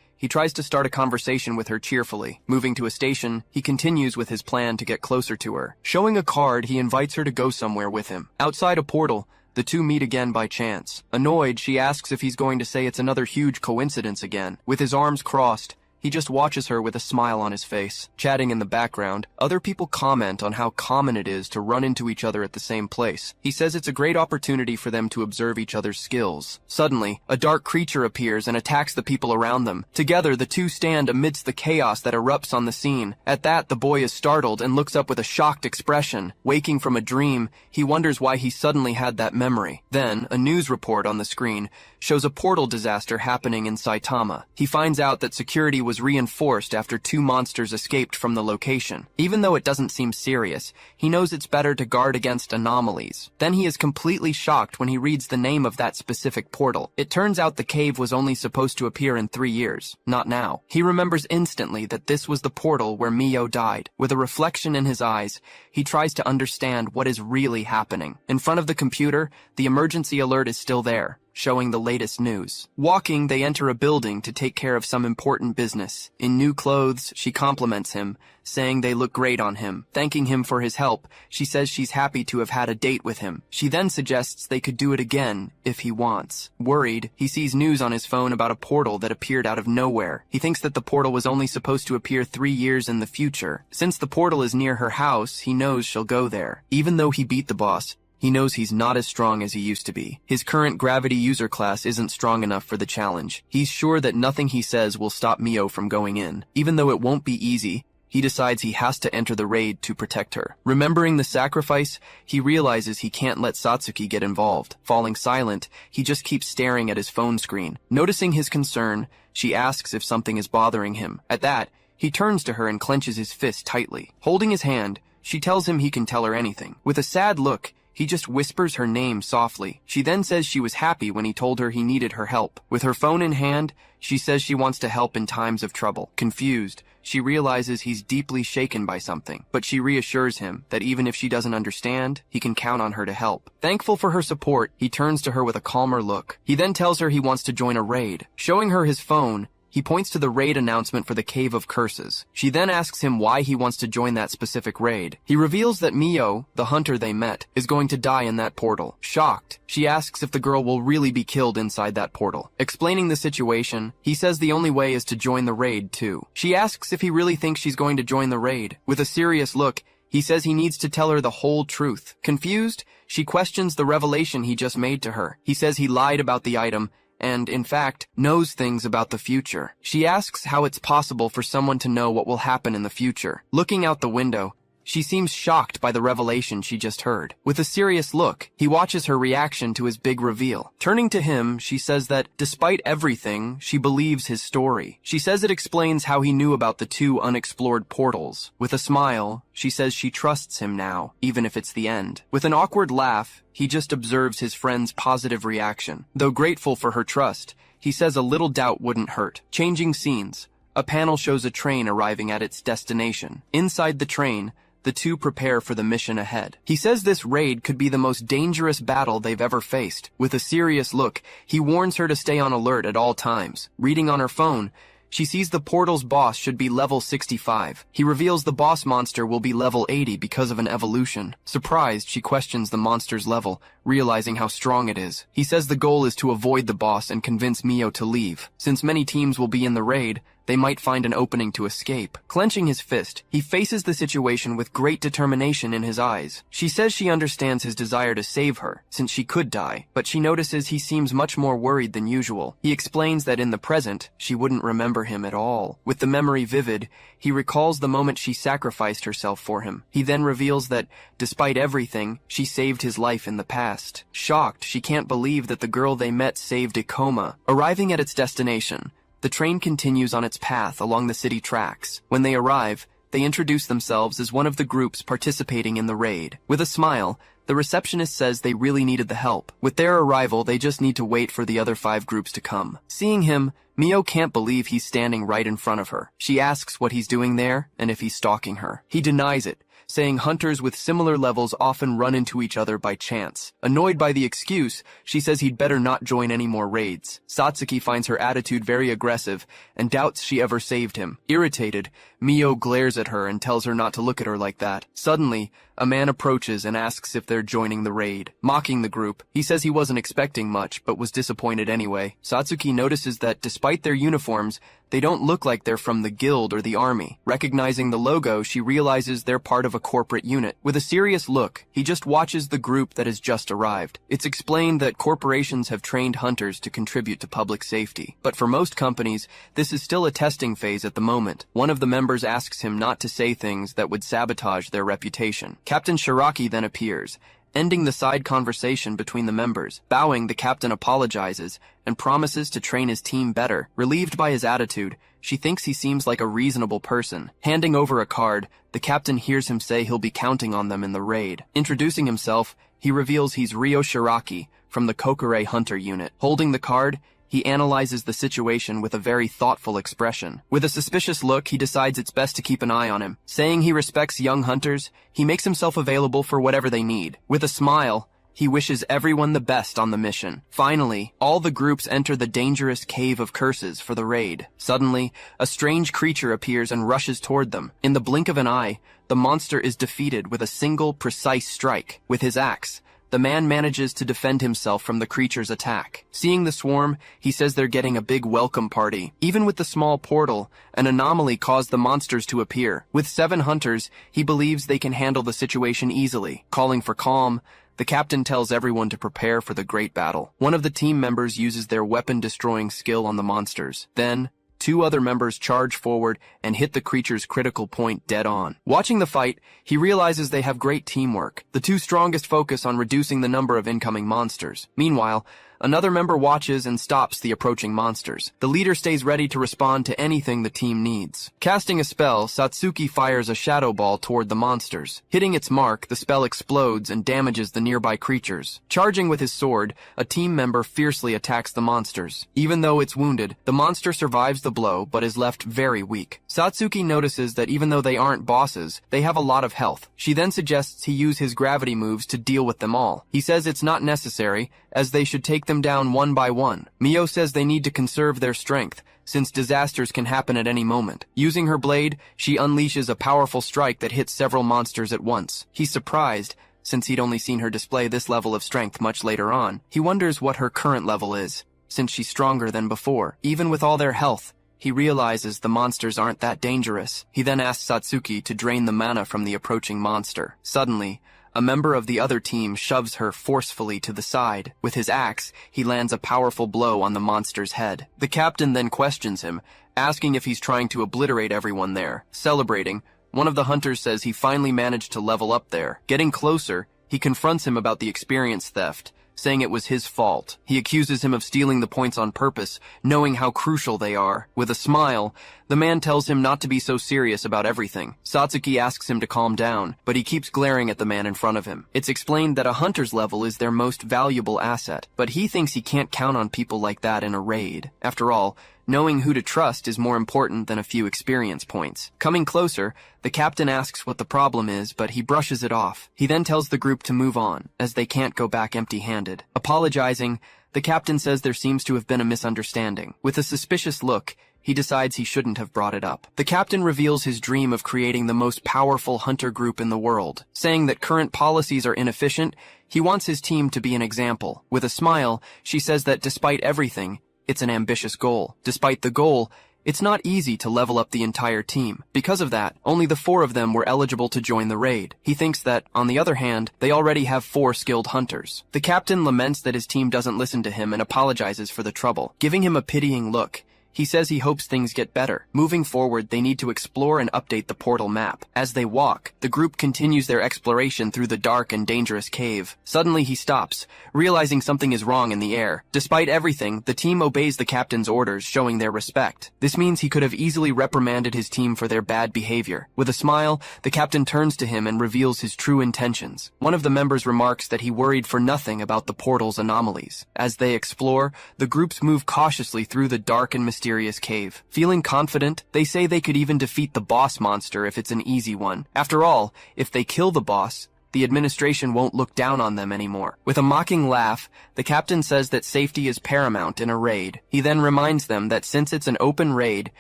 he tries to start a conversation with her cheerfully. Moving to a station, he continues with his plan to get closer to her. Showing a card, he invites her to go somewhere with him. Outside a portal, the two meet again by chance. Annoyed, she asks if he's going to say it's another huge coincidence again. With his arms crossed, he just watches her with a smile on his face. Chatting in the background, other people comment on how common it is to run into each other at the same place. He says it's a great opportunity for them to observe each other's skills. Suddenly, a dark creature appears and attacks the people around them. Together, the two stand amidst the chaos that erupts on the scene. At that, the boy is startled and looks up with a shocked expression. Waking from a dream, he wonders why he suddenly had that memory. Then, a news report on the screen shows a portal disaster happening in Saitama. He finds out that security was reinforced after two monsters escaped from the location. Even though it doesn't seem serious, he knows it's better to guard against anomalies. Then he is completely shocked when he reads the name of that specific portal. It turns out the cave was only supposed to appear in 3 years, not now. He remembers instantly that this was the portal where Mio died. With a reflection in his eyes, he tries to understand what is really happening. In front of the computer, the emergency alert is still there, showing the latest news. Walking, they enter a building to take care of some important business. In new clothes, she compliments him, saying they look great on him. Thanking him for his help, she says she's happy to have had a date with him. She then suggests they could do it again if he wants. Worried, he sees news on his phone about a portal that appeared out of nowhere. He thinks that the portal was only supposed to appear 3 years in the future. Since the portal is near her house, he knows she'll go there. Even though he beat the boss, he knows he's not as strong as he used to be. His current gravity user class isn't strong enough for the challenge. He's sure that nothing he says will stop Mio from going in. Even though it won't be easy, he decides he has to enter the raid to protect her. Remembering the sacrifice, he realizes he can't let Satsuki get involved. Falling silent, he just keeps staring at his phone screen. Noticing his concern, she asks if something is bothering him. At that, he turns to her and clenches his fist tightly. Holding his hand, she tells him he can tell her anything. With a sad look, he just whispers her name softly. She then says she was happy when he told her he needed her help. With her phone in hand, she says she wants to help in times of trouble. Confused, she realizes he's deeply shaken by something, but she reassures him that even if she doesn't understand, he can count on her to help. Thankful for her support, he turns to her with a calmer look. He then tells her he wants to join a raid. Showing her his phone, he points to the raid announcement for the Cave of Curses. She then asks him why he wants to join that specific raid. He reveals that Mio, the hunter they met, is going to die in that portal. Shocked, she asks if the girl will really be killed inside that portal. Explaining the situation, he says the only way is to join the raid too. She asks if he really thinks she's going to join the raid. With a serious look, he says he needs to tell her the whole truth. Confused, she questions the revelation he just made to her. He says he lied about the item and, in fact, knows things about the future. She asks how it's possible for someone to know what will happen in the future. Looking out the window, she seems shocked by the revelation she just heard. With a serious look, he watches her reaction to his big reveal. Turning to him, she says that, despite everything, she believes his story. She says it explains how he knew about the 2 unexplored portals. With a smile, she says she trusts him now, even if it's the end. With an awkward laugh, he just observes his friend's positive reaction. Though grateful for her trust, he says a little doubt wouldn't hurt. Changing scenes, a panel shows a train arriving at its destination. Inside the train, the two prepare for the mission ahead. He says this raid could be the most dangerous battle they've ever faced. With a serious look, he warns her to stay on alert at all times. Reading on her phone, she sees the portal's boss should be level 65. He reveals the boss monster will be level 80 because of an evolution. Surprised, she questions the monster's level, realizing how strong it is. He says the goal is to avoid the boss and convince Mio to leave. Since many teams will be in the raid, they might find an opening to escape. Clenching his fist, he faces the situation with great determination in his eyes. She says she understands his desire to save her, since she could die, but she notices he seems much more worried than usual. He explains that in the present, she wouldn't remember him at all. With the memory vivid, he recalls the moment she sacrificed herself for him. He then reveals that, despite everything, she saved his life in the past. Shocked, she can't believe that the girl they met saved Ikoma. Arriving at its destination, The train continues on its path along the city tracks. When they arrive, they introduce themselves as one of the groups participating in the raid. With a smile, the receptionist says they really needed the help. With their arrival, they just need to wait for the other 5 groups to come. Seeing him, Mio can't believe he's standing right in front of her. She asks what he's doing there and if he's stalking her. He denies it, saying hunters with similar levels often run into each other by chance. Annoyed by the excuse, she says he'd better not join any more raids. Satsuki finds her attitude very aggressive and doubts she ever saved him. Irritated, Mio glares at her and tells her not to look at her like that. Suddenly, a man approaches and asks if they're joining the raid. Mocking the group, he says he wasn't expecting much but was disappointed anyway. Satsuki notices that despite their uniforms, they don't look like they're from the guild or the army. Recognizing the logo, she realizes they're part of a corporate unit. With a serious look, he just watches the group that has just arrived. It's explained that corporations have trained hunters to contribute to public safety. But for most companies, this is still a testing phase at the moment. One of the members asks him not to say things that would sabotage their reputation. Captain Shiraki then appears, ending the side conversation between the members. Bowing, the captain apologizes and promises to train his team better. Relieved by his attitude, she thinks he seems like a reasonable person. Handing over a card, the captain hears him say he'll be counting on them in the raid. Introducing himself, he reveals he's Ryo Shiraki from the Kokure Hunter unit. Holding the card, he analyzes the situation with a very thoughtful expression. With a suspicious look, he decides it's best to keep an eye on him. Saying he respects young hunters, he makes himself available for whatever they need. With a smile, he wishes everyone the best on the mission. Finally, all the groups enter the dangerous Cave of Curses for the raid. Suddenly, a strange creature appears and rushes toward them. In the blink of an eye, the monster is defeated with a single, precise strike. With his axe, the man manages to defend himself from the creature's attack. Seeing the swarm, he says they're getting a big welcome party. Even with the small portal, an anomaly caused the monsters to appear. With 7 hunters, he believes they can handle the situation easily. Calling for calm, the captain tells everyone to prepare for the great battle. One of the team members uses their weapon-destroying skill on the monsters. Then, 2 other members charge forward and hit the creature's critical point dead on. Watching the fight, he realizes they have great teamwork. The 2 strongest focus on reducing the number of incoming monsters. Meanwhile, another member watches and stops the approaching monsters. The leader stays ready to respond to anything the team needs. Casting a spell, Satsuki fires a shadow ball toward the monsters. Hitting its mark, the spell explodes and damages the nearby creatures. Charging with his sword, a team member fiercely attacks the monsters. Even though it's wounded, the monster survives the blow but is left very weak. Satsuki notices that even though they aren't bosses, they have a lot of health. She then suggests he use his gravity moves to deal with them all. He says it's not necessary, as they should take them down one by one. Mio says they need to conserve their strength, since disasters can happen at any moment. Using her blade, she unleashes a powerful strike that hits several monsters at once. He's surprised, since he'd only seen her display this level of strength much later on. He wonders what her current level is, since she's stronger than before. Even with all their health, he realizes the monsters aren't that dangerous. He then asks Satsuki to drain the mana from the approaching monster. Suddenly, a member of the other team shoves her forcefully to the side. With his axe, he lands a powerful blow on the monster's head. The captain then questions him, asking if he's trying to obliterate everyone there. Celebrating, one of the hunters says he finally managed to level up there. Getting closer, he confronts him about the experience theft, saying it was his fault. He accuses him of stealing the points on purpose, knowing how crucial they are. With a smile, the man tells him not to be so serious about everything. Satsuki asks him to calm down, but he keeps glaring at the man in front of him. It's explained that a hunter's level is their most valuable asset, but he thinks he can't count on people like that in a raid. After all, knowing who to trust is more important than a few experience points. Coming closer, the captain asks what the problem is, but he brushes it off. He then tells the group to move on, as they can't go back empty-handed. Apologizing, the captain says there seems to have been a misunderstanding. With a suspicious look, he decides he shouldn't have brought it up. The captain reveals his dream of creating the most powerful hunter group in the world. Saying that current policies are inefficient, he wants his team to be an example. With a smile, she says that despite everything, it's an ambitious goal. Despite the goal, it's not easy to level up the entire team. Because of that, only the 4 of them were eligible to join the raid. He thinks that, on the other hand, they already have 4 skilled hunters. The captain laments that his team doesn't listen to him and apologizes for the trouble. Giving him a pitying look, He says he hopes things get better. Moving forward, they need to explore and update the portal map. As they walk, the group continues their exploration through the dark and dangerous cave. Suddenly he stops, realizing something is wrong in the air. Despite everything, the team obeys the captain's orders, showing their respect. This means he could have easily reprimanded his team for their bad behavior. With a smile, the captain turns to him and reveals his true intentions. One of the members remarks that he worried for nothing about the portal's anomalies. As they explore, the groups move cautiously through the dark and mysterious cave. Feeling confident, they say they could even defeat the boss monster if it's an easy one. After all, if they kill the boss, the administration won't look down on them anymore. With a mocking laugh, the captain says that safety is paramount in a raid. He then reminds them that since it's an open raid,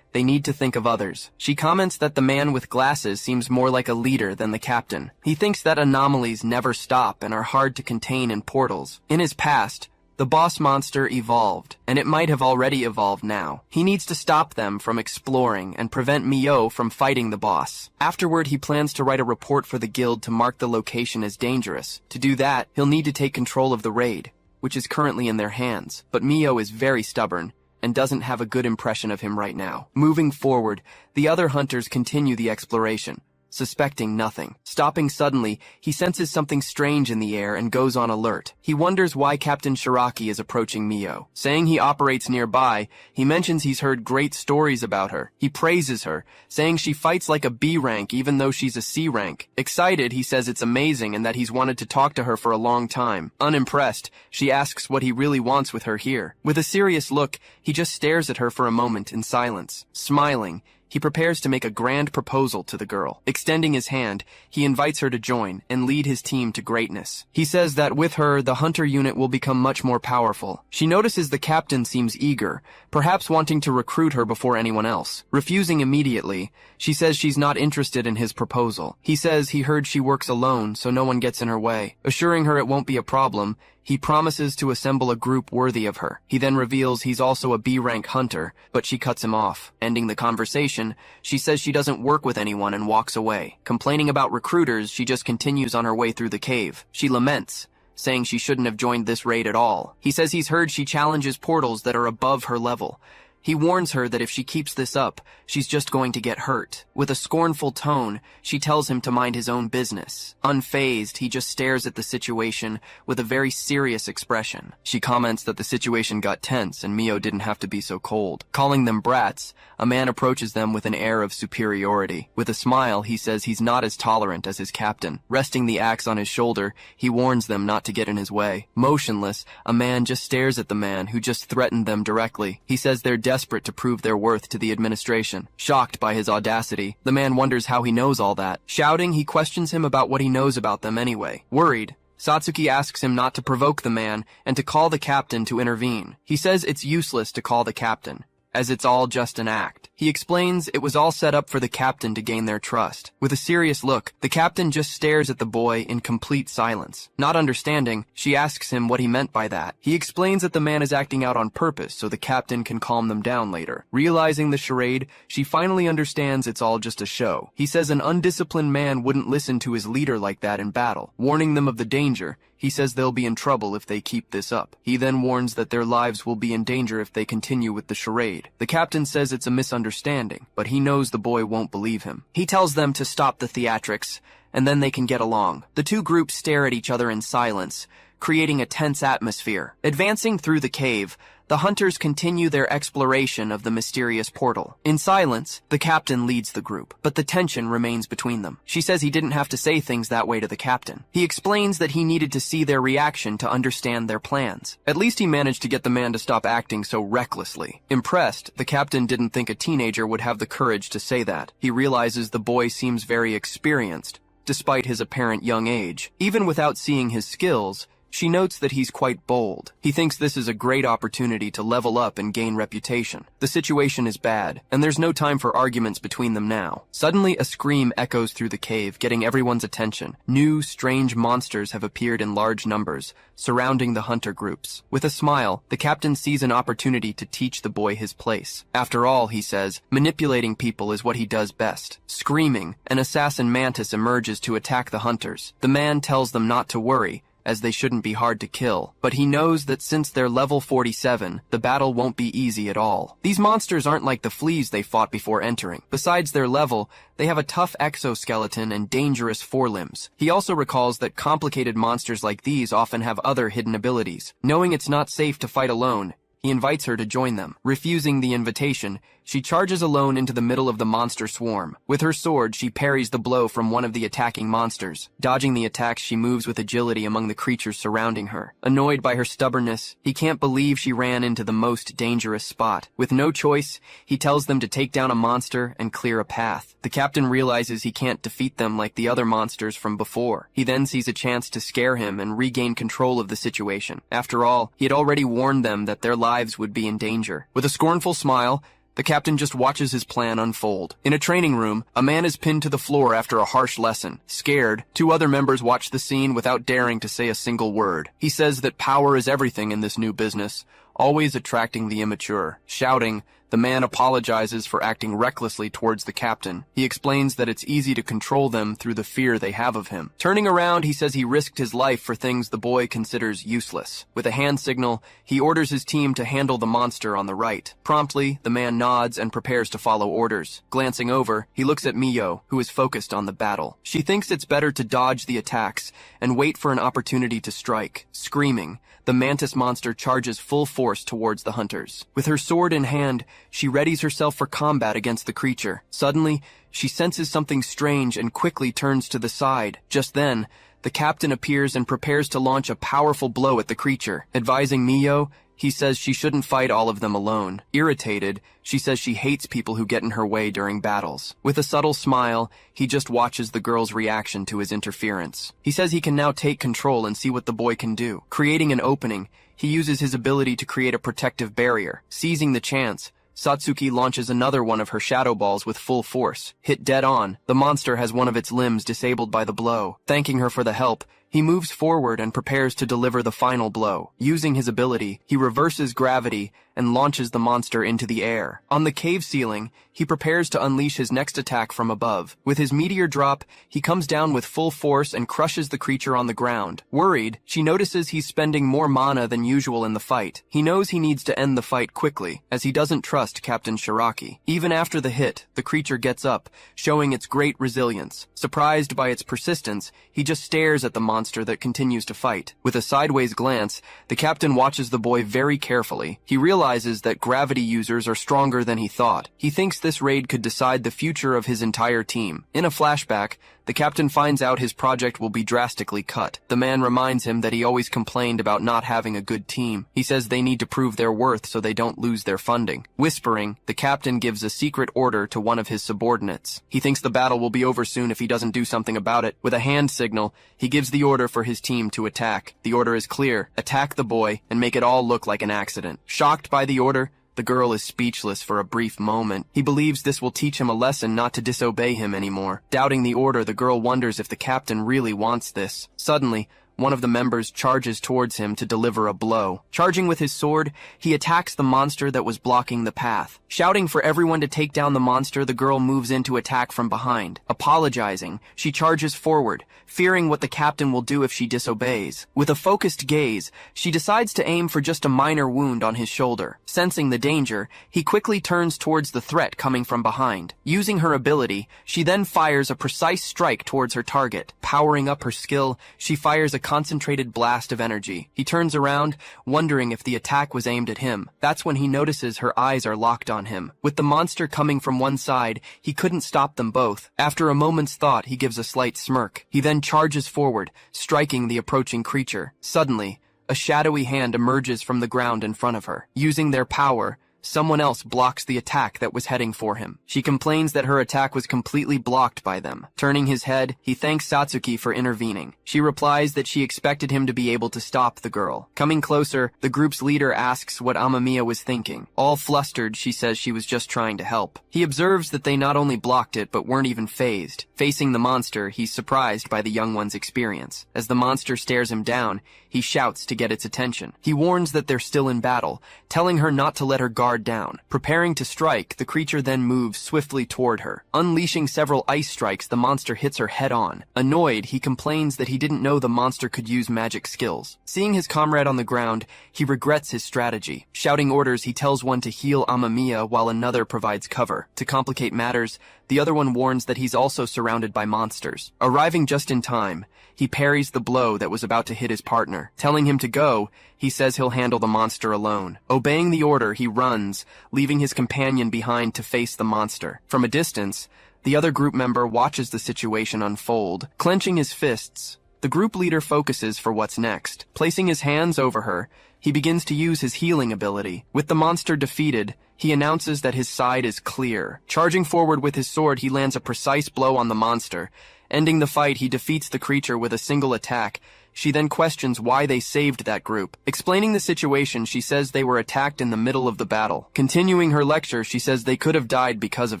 they need to think of others. She comments that the man with glasses seems more like a leader than the captain. He thinks that anomalies never stop and are hard to contain in portals. In his past, the boss monster evolved, and it might have already evolved now. He needs to stop them from exploring and prevent Mio from fighting the boss. Afterward, he plans to write a report for the guild to mark the location as dangerous. To do that, he'll need to take control of the raid, which is currently in their hands. But Mio is very stubborn and doesn't have a good impression of him right now. Moving forward, the other hunters continue the exploration, suspecting nothing. Stopping suddenly, he senses something strange in the air and goes on alert. He wonders why Captain Shiraki is approaching Mio. Saying he operates nearby, he mentions he's heard great stories about her. He praises her, saying she fights like a B rank even though she's a C rank. Excited, he says it's amazing and that he's wanted to talk to her for a long time. Unimpressed, she asks what he really wants with her here. With a serious look, he just stares at her for a moment in silence. Smiling, he prepares to make a grand proposal to the girl. Extending his hand, he invites her to join and lead his team to greatness. He says that with her, the hunter unit will become much more powerful. She notices the captain seems eager, perhaps wanting to recruit her before anyone else. Refusing immediately, she says she's not interested in his proposal. He says he heard she works alone, so no one gets in her way. Assuring her it won't be a problem, he promises to assemble a group worthy of her. He then reveals he's also a B-rank hunter, but she cuts him off. Ending the conversation, she says she doesn't work with anyone and walks away. Complaining about recruiters, she just continues on her way through the cave. She laments, saying she shouldn't have joined this raid at all. He says he's heard she challenges portals that are above her level. He warns her that if she keeps this up, she's just going to get hurt. With a scornful tone, she tells him to mind his own business. Unfazed, he just stares at the situation with a very serious expression. She comments that the situation got tense and Mio didn't have to be so cold. Calling them brats, a man approaches them with an air of superiority. With a smile, he says he's not as tolerant as his captain. Resting the axe on his shoulder, he warns them not to get in his way. Motionless, a man just stares at the man who just threatened them directly. He says they're desperate to prove their worth to the administration. Shocked by his audacity, the man wonders how he knows all that. Shouting, he questions him about what he knows about them anyway. Worried, Satsuki asks him not to provoke the man and to call the captain to intervene. He says it's useless to call the captain, as it's all just an act. He explains it was all set up for the captain to gain their trust. With a serious look, the captain just stares at the boy in complete silence. Not understanding, she asks him what he meant by that. He explains that the man is acting out on purpose so the captain can calm them down later. Realizing the charade, she finally understands it's all just a show. He says an undisciplined man wouldn't listen to his leader like that in battle. Warning them of the danger, he says they'll be in trouble if they keep this up. He then warns that their lives will be in danger if they continue with the charade. The captain says it's a misunderstanding, but he knows the boy won't believe him. He tells them to stop the theatrics, and then they can get along. The two groups stare at each other in silence, creating a tense atmosphere. Advancing through the cave, the hunters continue their exploration of the mysterious portal. In silence, the captain leads the group, but the tension remains between them. She says he didn't have to say things that way to the captain. He explains that he needed to see their reaction to understand their plans. At least he managed to get the man to stop acting so recklessly. Impressed, the captain didn't think a teenager would have the courage to say that. He realizes the boy seems very experienced, despite his apparent young age. Even without seeing his skills, she notes that he's quite bold. He thinks this is a great opportunity to level up and gain reputation. The situation is bad, and there's no time for arguments between them now. Suddenly, a scream echoes through the cave, getting everyone's attention. New, strange monsters have appeared in large numbers, surrounding the hunter groups. With a smile, the captain sees an opportunity to teach the boy his place. After all, he says, manipulating people is what he does best. Screaming, an assassin mantis emerges to attack the hunters. The man tells them not to worry, as they shouldn't be hard to kill. But he knows that since they're level 47, the battle won't be easy at all. These monsters aren't like the fleas they fought before entering. Besides their level, they have a tough exoskeleton and dangerous forelimbs. He also recalls that complicated monsters like these often have other hidden abilities. Knowing it's not safe to fight alone, he invites her to join them. Refusing the invitation, she charges alone into the middle of the monster swarm. With her sword, she parries the blow from one of the attacking monsters. Dodging the attacks, she moves with agility among the creatures surrounding her. Annoyed by her stubbornness, he can't believe she ran into the most dangerous spot. With no choice, he tells them to take down a monster and clear a path. The captain realizes he can't defeat them like the other monsters from before. He then sees a chance to scare him and regain control of the situation. After all, he had already warned them that their lives would be in danger. With a scornful smile, the captain just watches his plan unfold. In a training room, a man is pinned to the floor after a harsh lesson. Scared, 2 other members watch the scene without daring to say a single word. He says that power is everything in this new business, always attracting the immature. Shouting, the man apologizes for acting recklessly towards the captain. He explains that it's easy to control them through the fear they have of him. Turning around, he says he risked his life for things the boy considers useless. With a hand signal, he orders his team to handle the monster on the right. Promptly, the man nods and prepares to follow orders. Glancing over, he looks at Miyo, who is focused on the battle. She thinks it's better to dodge the attacks and wait for an opportunity to strike. Screaming, the mantis monster charges full force towards the hunters. With her sword in hand, she readies herself for combat against the creature. Suddenly, she senses something strange and quickly turns to the side. Just then, the captain appears and prepares to launch a powerful blow at the creature. Advising Miyo, he says she shouldn't fight all of them alone. Irritated, she says she hates people who get in her way during battles. With a subtle smile, he just watches the girl's reaction to his interference. He says he can now take control and see what the boy can do. Creating an opening, he uses his ability to create a protective barrier. Seizing the chance, Satsuki launches another one of her shadow balls with full force. Hit dead on, the monster has one of its limbs disabled by the blow. Thanking her for the help, he moves forward and prepares to deliver the final blow. Using his ability, he reverses gravity and launches the monster into the air. On the cave ceiling, he prepares to unleash his next attack from above. With his meteor drop, he comes down with full force and crushes the creature on the ground. Worried, she notices he's spending more mana than usual in the fight. He knows he needs to end the fight quickly, as he doesn't trust Captain Shiraki. Even after the hit, the creature gets up, showing its great resilience. Surprised by its persistence, he just stares at the monster that continues to fight. With a sideways glance, the captain watches the boy very carefully. He realizes that gravity users are stronger than he thought. He thinks this raid could decide the future of his entire team. In a flashback, the captain finds out his project will be drastically cut. The man reminds him that he always complained about not having a good team. He says they need to prove their worth so they don't lose their funding. Whispering, the captain gives a secret order to one of his subordinates. He thinks the battle will be over soon if he doesn't do something about it. With a hand signal, he gives the order for his team to attack. The order is clear: attack the boy and make it all look like an accident. Shocked by the order, the girl is speechless for a brief moment. He believes this will teach him a lesson not to disobey him anymore. Doubting the order, the girl wonders if the captain really wants this. Suddenly, one of the members charges towards him to deliver a blow. Charging with his sword, he attacks the monster that was blocking the path. Shouting for everyone to take down the monster, the girl moves in to attack from behind. Apologizing, she charges forward, fearing what the captain will do if she disobeys. With a focused gaze, she decides to aim for just a minor wound on his shoulder. Sensing the danger, he quickly turns towards the threat coming from behind. Using her ability, she then fires a precise strike towards her target. Powering up her skill, she fires a concentrated blast of energy. He turns around, wondering if the attack was aimed at him. That's when he notices her eyes are locked on him. With the monster coming from one side, he couldn't stop them both. After a moment's thought, he gives a slight smirk. He then charges forward, striking the approaching creature. Suddenly, a shadowy hand emerges from the ground in front of her. Using their power, someone else blocks the attack that was heading for him. She complains that her attack was completely blocked by them. Turning his head, he thanks Satsuki for intervening. She replies that she expected him to be able to stop the girl. Coming closer, the group's leader asks what Amamiya was thinking. All flustered, she says she was just trying to help. He observes that they not only blocked it, but weren't even phased. Facing the monster, he's surprised by the young one's experience. As the monster stares him down, he shouts to get its attention. He warns that they're still in battle, telling her not to let her guard guard down. Preparing to strike, the creature then moves swiftly toward her. Unleashing several ice strikes, the monster hits her head-on. Annoyed, he complains that he didn't know the monster could use magic skills. Seeing his comrade on the ground, he regrets his strategy. Shouting orders, he tells one to heal Amamiya while another provides cover. To complicate matters, the other one warns that he's also surrounded by monsters. Arriving just in time, he parries the blow that was about to hit his partner. Telling him to go, he says he'll handle the monster alone. Obeying the order, he runs, leaving his companion behind to face the monster. From a distance, the other group member watches the situation unfold. Clenching his fists, the group leader focuses for what's next. Placing his hands over her, he begins to use his healing ability. With the monster defeated, he announces that his side is clear. Charging forward with his sword, he lands a precise blow on the monster. Ending the fight, he defeats the creature with a single attack. She then questions why they saved that group. Explaining the situation, she says they were attacked in the middle of the battle. Continuing her lecture, she says they could have died because of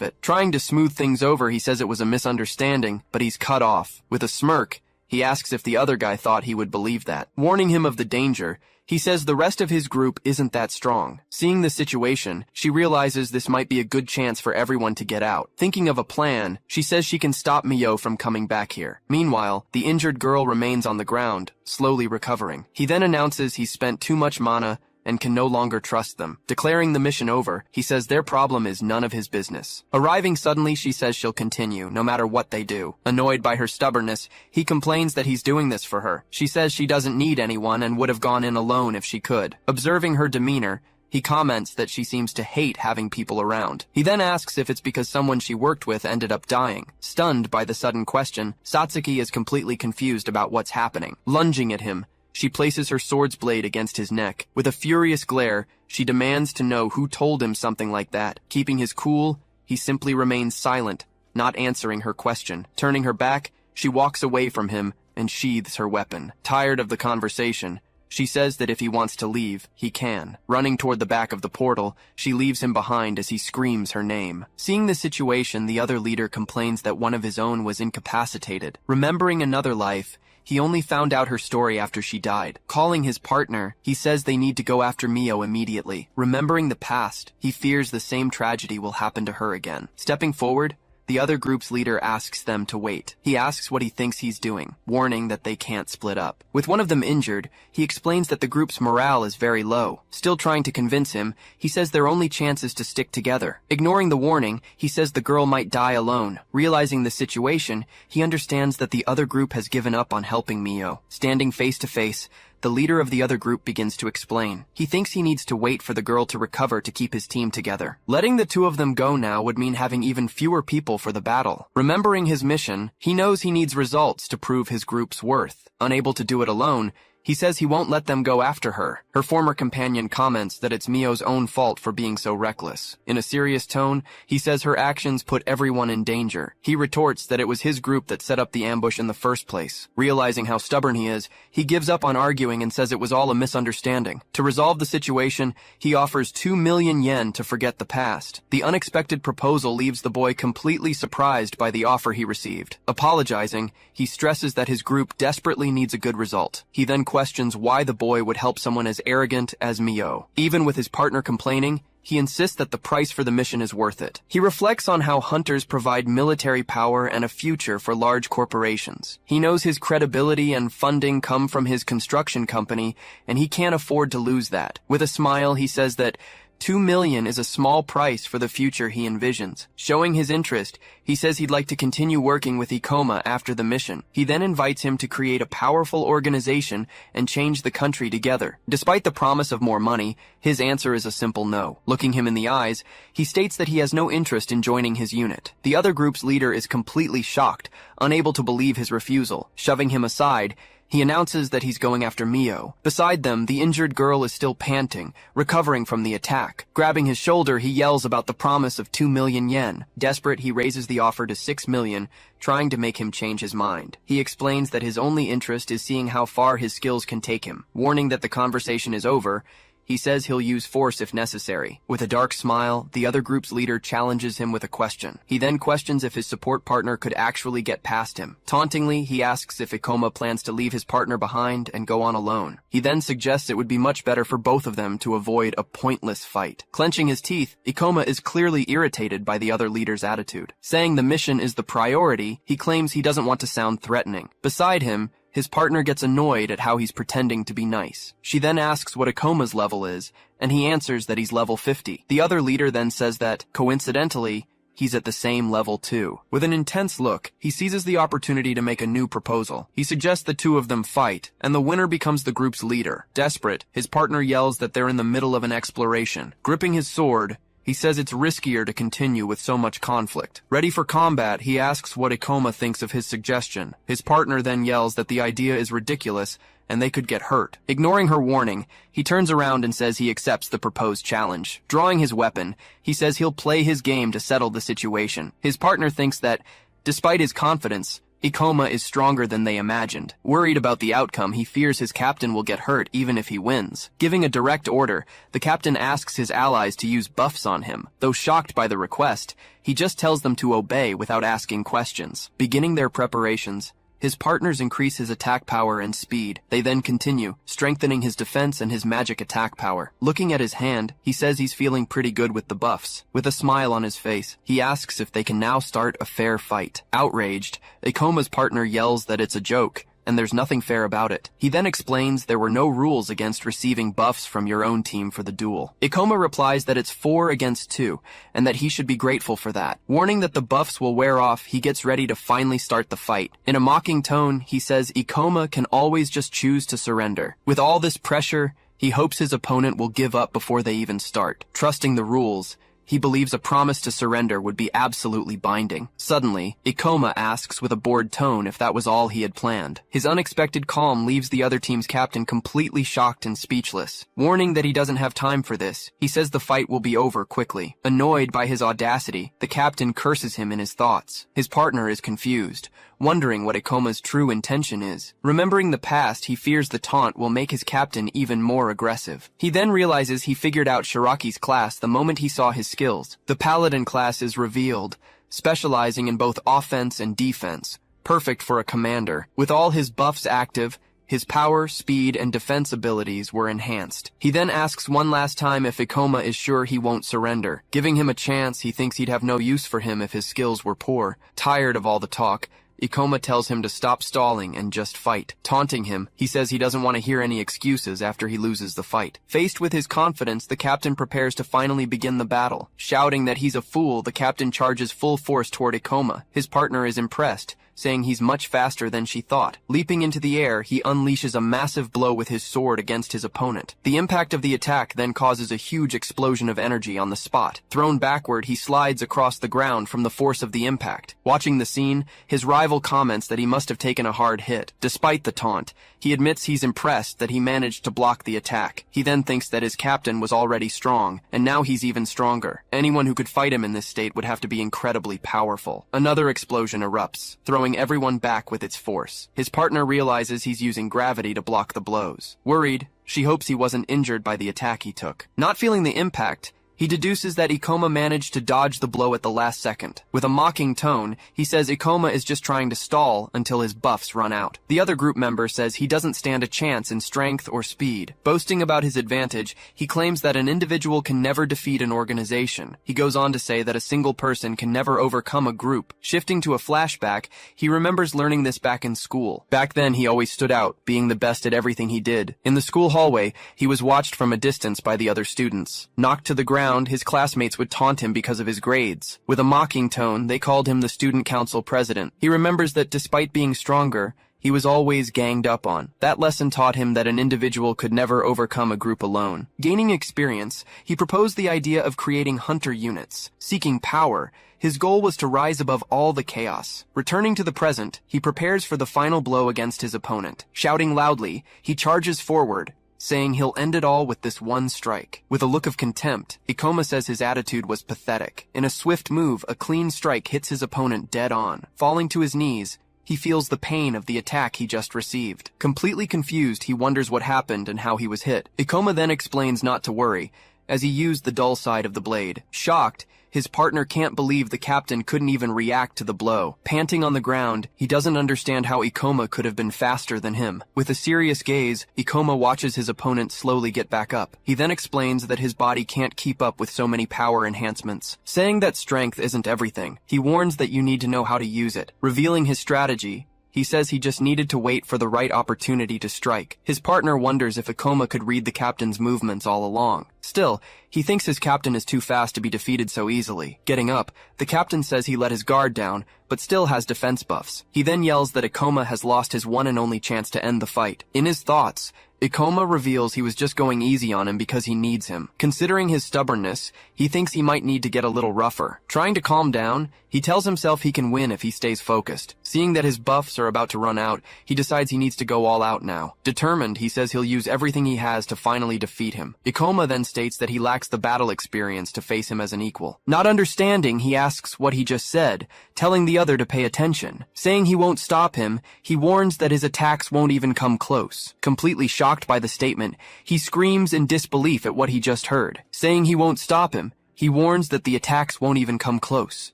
it. Trying to smooth things over, he says it was a misunderstanding, but he's cut off. With a smirk, he asks if the other guy thought he would believe that. Warning him of the danger, he says the rest of his group isn't that strong. Seeing the situation, she realizes this might be a good chance for everyone to get out. Thinking of a plan, she says she can stop Mio from coming back here. Meanwhile, the injured girl remains on the ground, slowly recovering. He then announces he's spent too much mana and can no longer trust them. Declaring the mission over, he says their problem is none of his business. Arriving suddenly, she says she'll continue, no matter what they do. Annoyed by her stubbornness, he complains that he's doing this for her. She says she doesn't need anyone and would have gone in alone if she could. Observing her demeanor, he comments that she seems to hate having people around. He then asks if it's because someone she worked with ended up dying. Stunned by the sudden question, Satsuki is completely confused about what's happening. Lunging at him, she places her sword's blade against his neck. With a furious glare, she demands to know who told him something like that. Keeping his cool, he simply remains silent, not answering her question. Turning her back, she walks away from him and sheathes her weapon. Tired of the conversation, she says that if he wants to leave, he can. Running toward the back of the portal, she leaves him behind as he screams her name. Seeing the situation, the other leader complains that one of his own was incapacitated. Remembering another life, he only found out her story after she died. Calling his partner, he says they need to go after Mio immediately. Remembering the past, he fears the same tragedy will happen to her again. Stepping forward, the other group's leader asks them to wait. He asks what he thinks he's doing, warning that they can't split up. With one of them injured, he explains that the group's morale is very low. Still trying to convince him, he says their only chance is to stick together. Ignoring the warning, he says the girl might die alone. Realizing the situation, he understands that the other group has given up on helping Mio. Standing face to face, the leader of the other group begins to explain. He thinks he needs to wait for the girl to recover to keep his team together. Letting the two of them go now would mean having even fewer people for the battle. Remembering his mission, he knows he needs results to prove his group's worth. Unable to do it alone, he says he won't let them go after her. Her former companion comments that it's Mio's own fault for being so reckless. In a serious tone, he says her actions put everyone in danger. He retorts that it was his group that set up the ambush in the first place. Realizing how stubborn he is, he gives up on arguing and says it was all a misunderstanding. To resolve the situation, he offers 2 million yen to forget the past. The unexpected proposal leaves the boy completely surprised by the offer he received. Apologizing, he stresses that his group desperately needs a good result. He then questions why the boy would help someone as arrogant as Mio. Even with his partner complaining, he insists that the price for the mission is worth it. He reflects on how hunters provide military power and a future for large corporations. He knows his credibility and funding come from his construction company, and he can't afford to lose that. With a smile, he says that 2 million is a small price for the future he envisions. Showing his interest, he says he'd like to continue working with Ikoma after the mission. He then invites him to create a powerful organization and change the country together. Despite the promise of more money, his answer is a simple no. Looking him in the eyes, he states that he has no interest in joining his unit. The other group's leader is completely shocked, unable to believe his refusal. Shoving him aside, he announces that he's going after Mio. Beside them, the injured girl is still panting, recovering from the attack. Grabbing his shoulder, he yells about the promise of 2 million yen. Desperate, he raises the offer to 6 million, trying to make him change his mind. He explains that his only interest is seeing how far his skills can take him. Warning that the conversation is over, He says he'll use force if necessary. With a dark smile, the other group's leader challenges him with a question. He then questions if his support partner could actually get past him. Tauntingly, he asks if Ikoma plans to leave his partner behind and go on alone. He then suggests it would be much better for both of them to avoid a pointless fight. Clenching his teeth, Ikoma is clearly irritated by the other leader's attitude. Saying the mission is the priority, he claims he doesn't want to sound threatening. Beside him, his partner gets annoyed at how he's pretending to be nice. She then asks what Ikoma's level is, and he answers that he's level 50. The other leader then says that, coincidentally, he's at the same level too. With an intense look, he seizes the opportunity to make a new proposal. He suggests the two of them fight, and the winner becomes the group's leader. Desperate, his partner yells that they're in the middle of an exploration. Gripping his sword, he says it's riskier to continue with so much conflict. Ready for combat, he asks what Ikoma thinks of his suggestion. His partner then yells that the idea is ridiculous and they could get hurt. Ignoring her warning, he turns around and says he accepts the proposed challenge. Drawing his weapon, he says he'll play his game to settle the situation. His partner thinks that, despite his confidence, Ikoma is stronger than they imagined. Worried about the outcome, he fears his captain will get hurt even if he wins. Giving a direct order, the captain asks his allies to use buffs on him. Though shocked by the request, he just tells them to obey without asking questions. Beginning their preparations, his partners increase his attack power and speed. They then continue, strengthening his defense and his magic attack power. Looking at his hand, he says he's feeling pretty good with the buffs. With a smile on his face, he asks if they can now start a fair fight. Outraged, Ikoma's partner yells that it's a joke, and there's nothing fair about it. He then explains there were no rules against receiving buffs from your own team for the duel. Ikoma replies that it's 4 against 2, and that he should be grateful for that. Warning that the buffs will wear off, he gets ready to finally start the fight. In a mocking tone, he says Ikoma can always just choose to surrender. With all this pressure, he hopes his opponent will give up before they even start. Trusting the rules, he believes a promise to surrender would be absolutely binding. Suddenly, Ikoma asks with a bored tone if that was all he had planned. His unexpected calm leaves the other team's captain completely shocked and speechless. Warning that he doesn't have time for this, he says the fight will be over quickly. Annoyed by his audacity, the captain curses him in his thoughts. His partner is confused, wondering what Ikoma's true intention is. Remembering the past, he fears the taunt will make his captain even more aggressive. He then realizes he figured out Shiraki's class the moment he saw his skills. The Paladin class is revealed, specializing in both offense and defense, perfect for a commander. With all his buffs active, his power, speed, and defense abilities were enhanced. He then asks one last time if Ikoma is sure he won't surrender. Giving him a chance, he thinks he'd have no use for him if his skills were poor. Tired of all the talk, Ikoma tells him to stop stalling and just fight. Taunting him, he says he doesn't want to hear any excuses after he loses the fight. Faced with his confidence, the captain prepares to finally begin the battle. Shouting that he's a fool, the captain charges full force toward Ikoma. His partner is impressed, saying he's much faster than she thought. Leaping into the air, he unleashes a massive blow with his sword against his opponent. The impact of the attack then causes a huge explosion of energy on the spot. Thrown backward, he slides across the ground from the force of the impact. Watching the scene, his rival comments that he must have taken a hard hit. Despite the taunt, he admits he's impressed that he managed to block the attack. He then thinks that his captain was already strong, and now he's even stronger. Anyone who could fight him in this state would have to be incredibly powerful. Another explosion erupts, throwing everyone back with its force. His partner realizes he's using gravity to block the blows. Worried, she hopes he wasn't injured by the attack he took. Not feeling the impact, he deduces that Ikoma managed to dodge the blow at the last second. With a mocking tone, he says Ikoma is just trying to stall until his buffs run out. The other group member says he doesn't stand a chance in strength or speed. Boasting about his advantage, he claims that an individual can never defeat an organization. He goes on to say that a single person can never overcome a group. Shifting to a flashback, he remembers learning this back in school. Back then, he always stood out, being the best at everything he did. In the school hallway, he was watched from a distance by the other students. Knocked to the ground, his classmates would taunt him because of his grades. With a mocking tone, they called him the student council president. He remembers that despite being stronger, he was always ganged up on. That lesson taught him that an individual could never overcome a group alone. Gaining experience, he proposed the idea of creating hunter units. Seeking power, his goal was to rise above all the chaos. Returning to the present, he prepares for the final blow against his opponent. Shouting loudly, he charges forward, saying he'll end it all with this one strike. With a look of contempt, Ikoma says his attitude was pathetic. In a swift move, a clean strike hits his opponent dead on. Falling to his knees, he feels the pain of the attack he just received. Completely confused, he wonders what happened and how he was hit. Ikoma then explains not to worry, as he used the dull side of the blade. Shocked, his partner can't believe the captain couldn't even react to the blow. Panting on the ground, he doesn't understand how Ikoma could have been faster than him. With a serious gaze, Ikoma watches his opponent slowly get back up. He then explains that his body can't keep up with so many power enhancements. Saying that strength isn't everything, he warns that you need to know how to use it. Revealing his strategy, he says he just needed to wait for the right opportunity to strike. His partner wonders if Ikoma could read the captain's movements all along. Still, he thinks his captain is too fast to be defeated so easily. Getting up, the captain says he let his guard down, but still has defense buffs. He then yells that Ikoma has lost his one and only chance to end the fight. In his thoughts, Ikoma reveals he was just going easy on him because he needs him. Considering his stubbornness, he thinks he might need to get a little rougher. Trying to calm down, he tells himself he can win if he stays focused. Seeing that his buffs are about to run out, he decides he needs to go all out now. Determined, he says he'll use everything he has to finally defeat him. Ikoma then states that he lacks the battle experience to face him as an equal. Not understanding, he asks what he just said, telling the other to pay attention. Saying he won't stop him, he warns that his attacks won't even come close. Completely shocked by the statement, he screams in disbelief at what he just heard. Saying he won't stop him, he warns that the attacks won't even come close.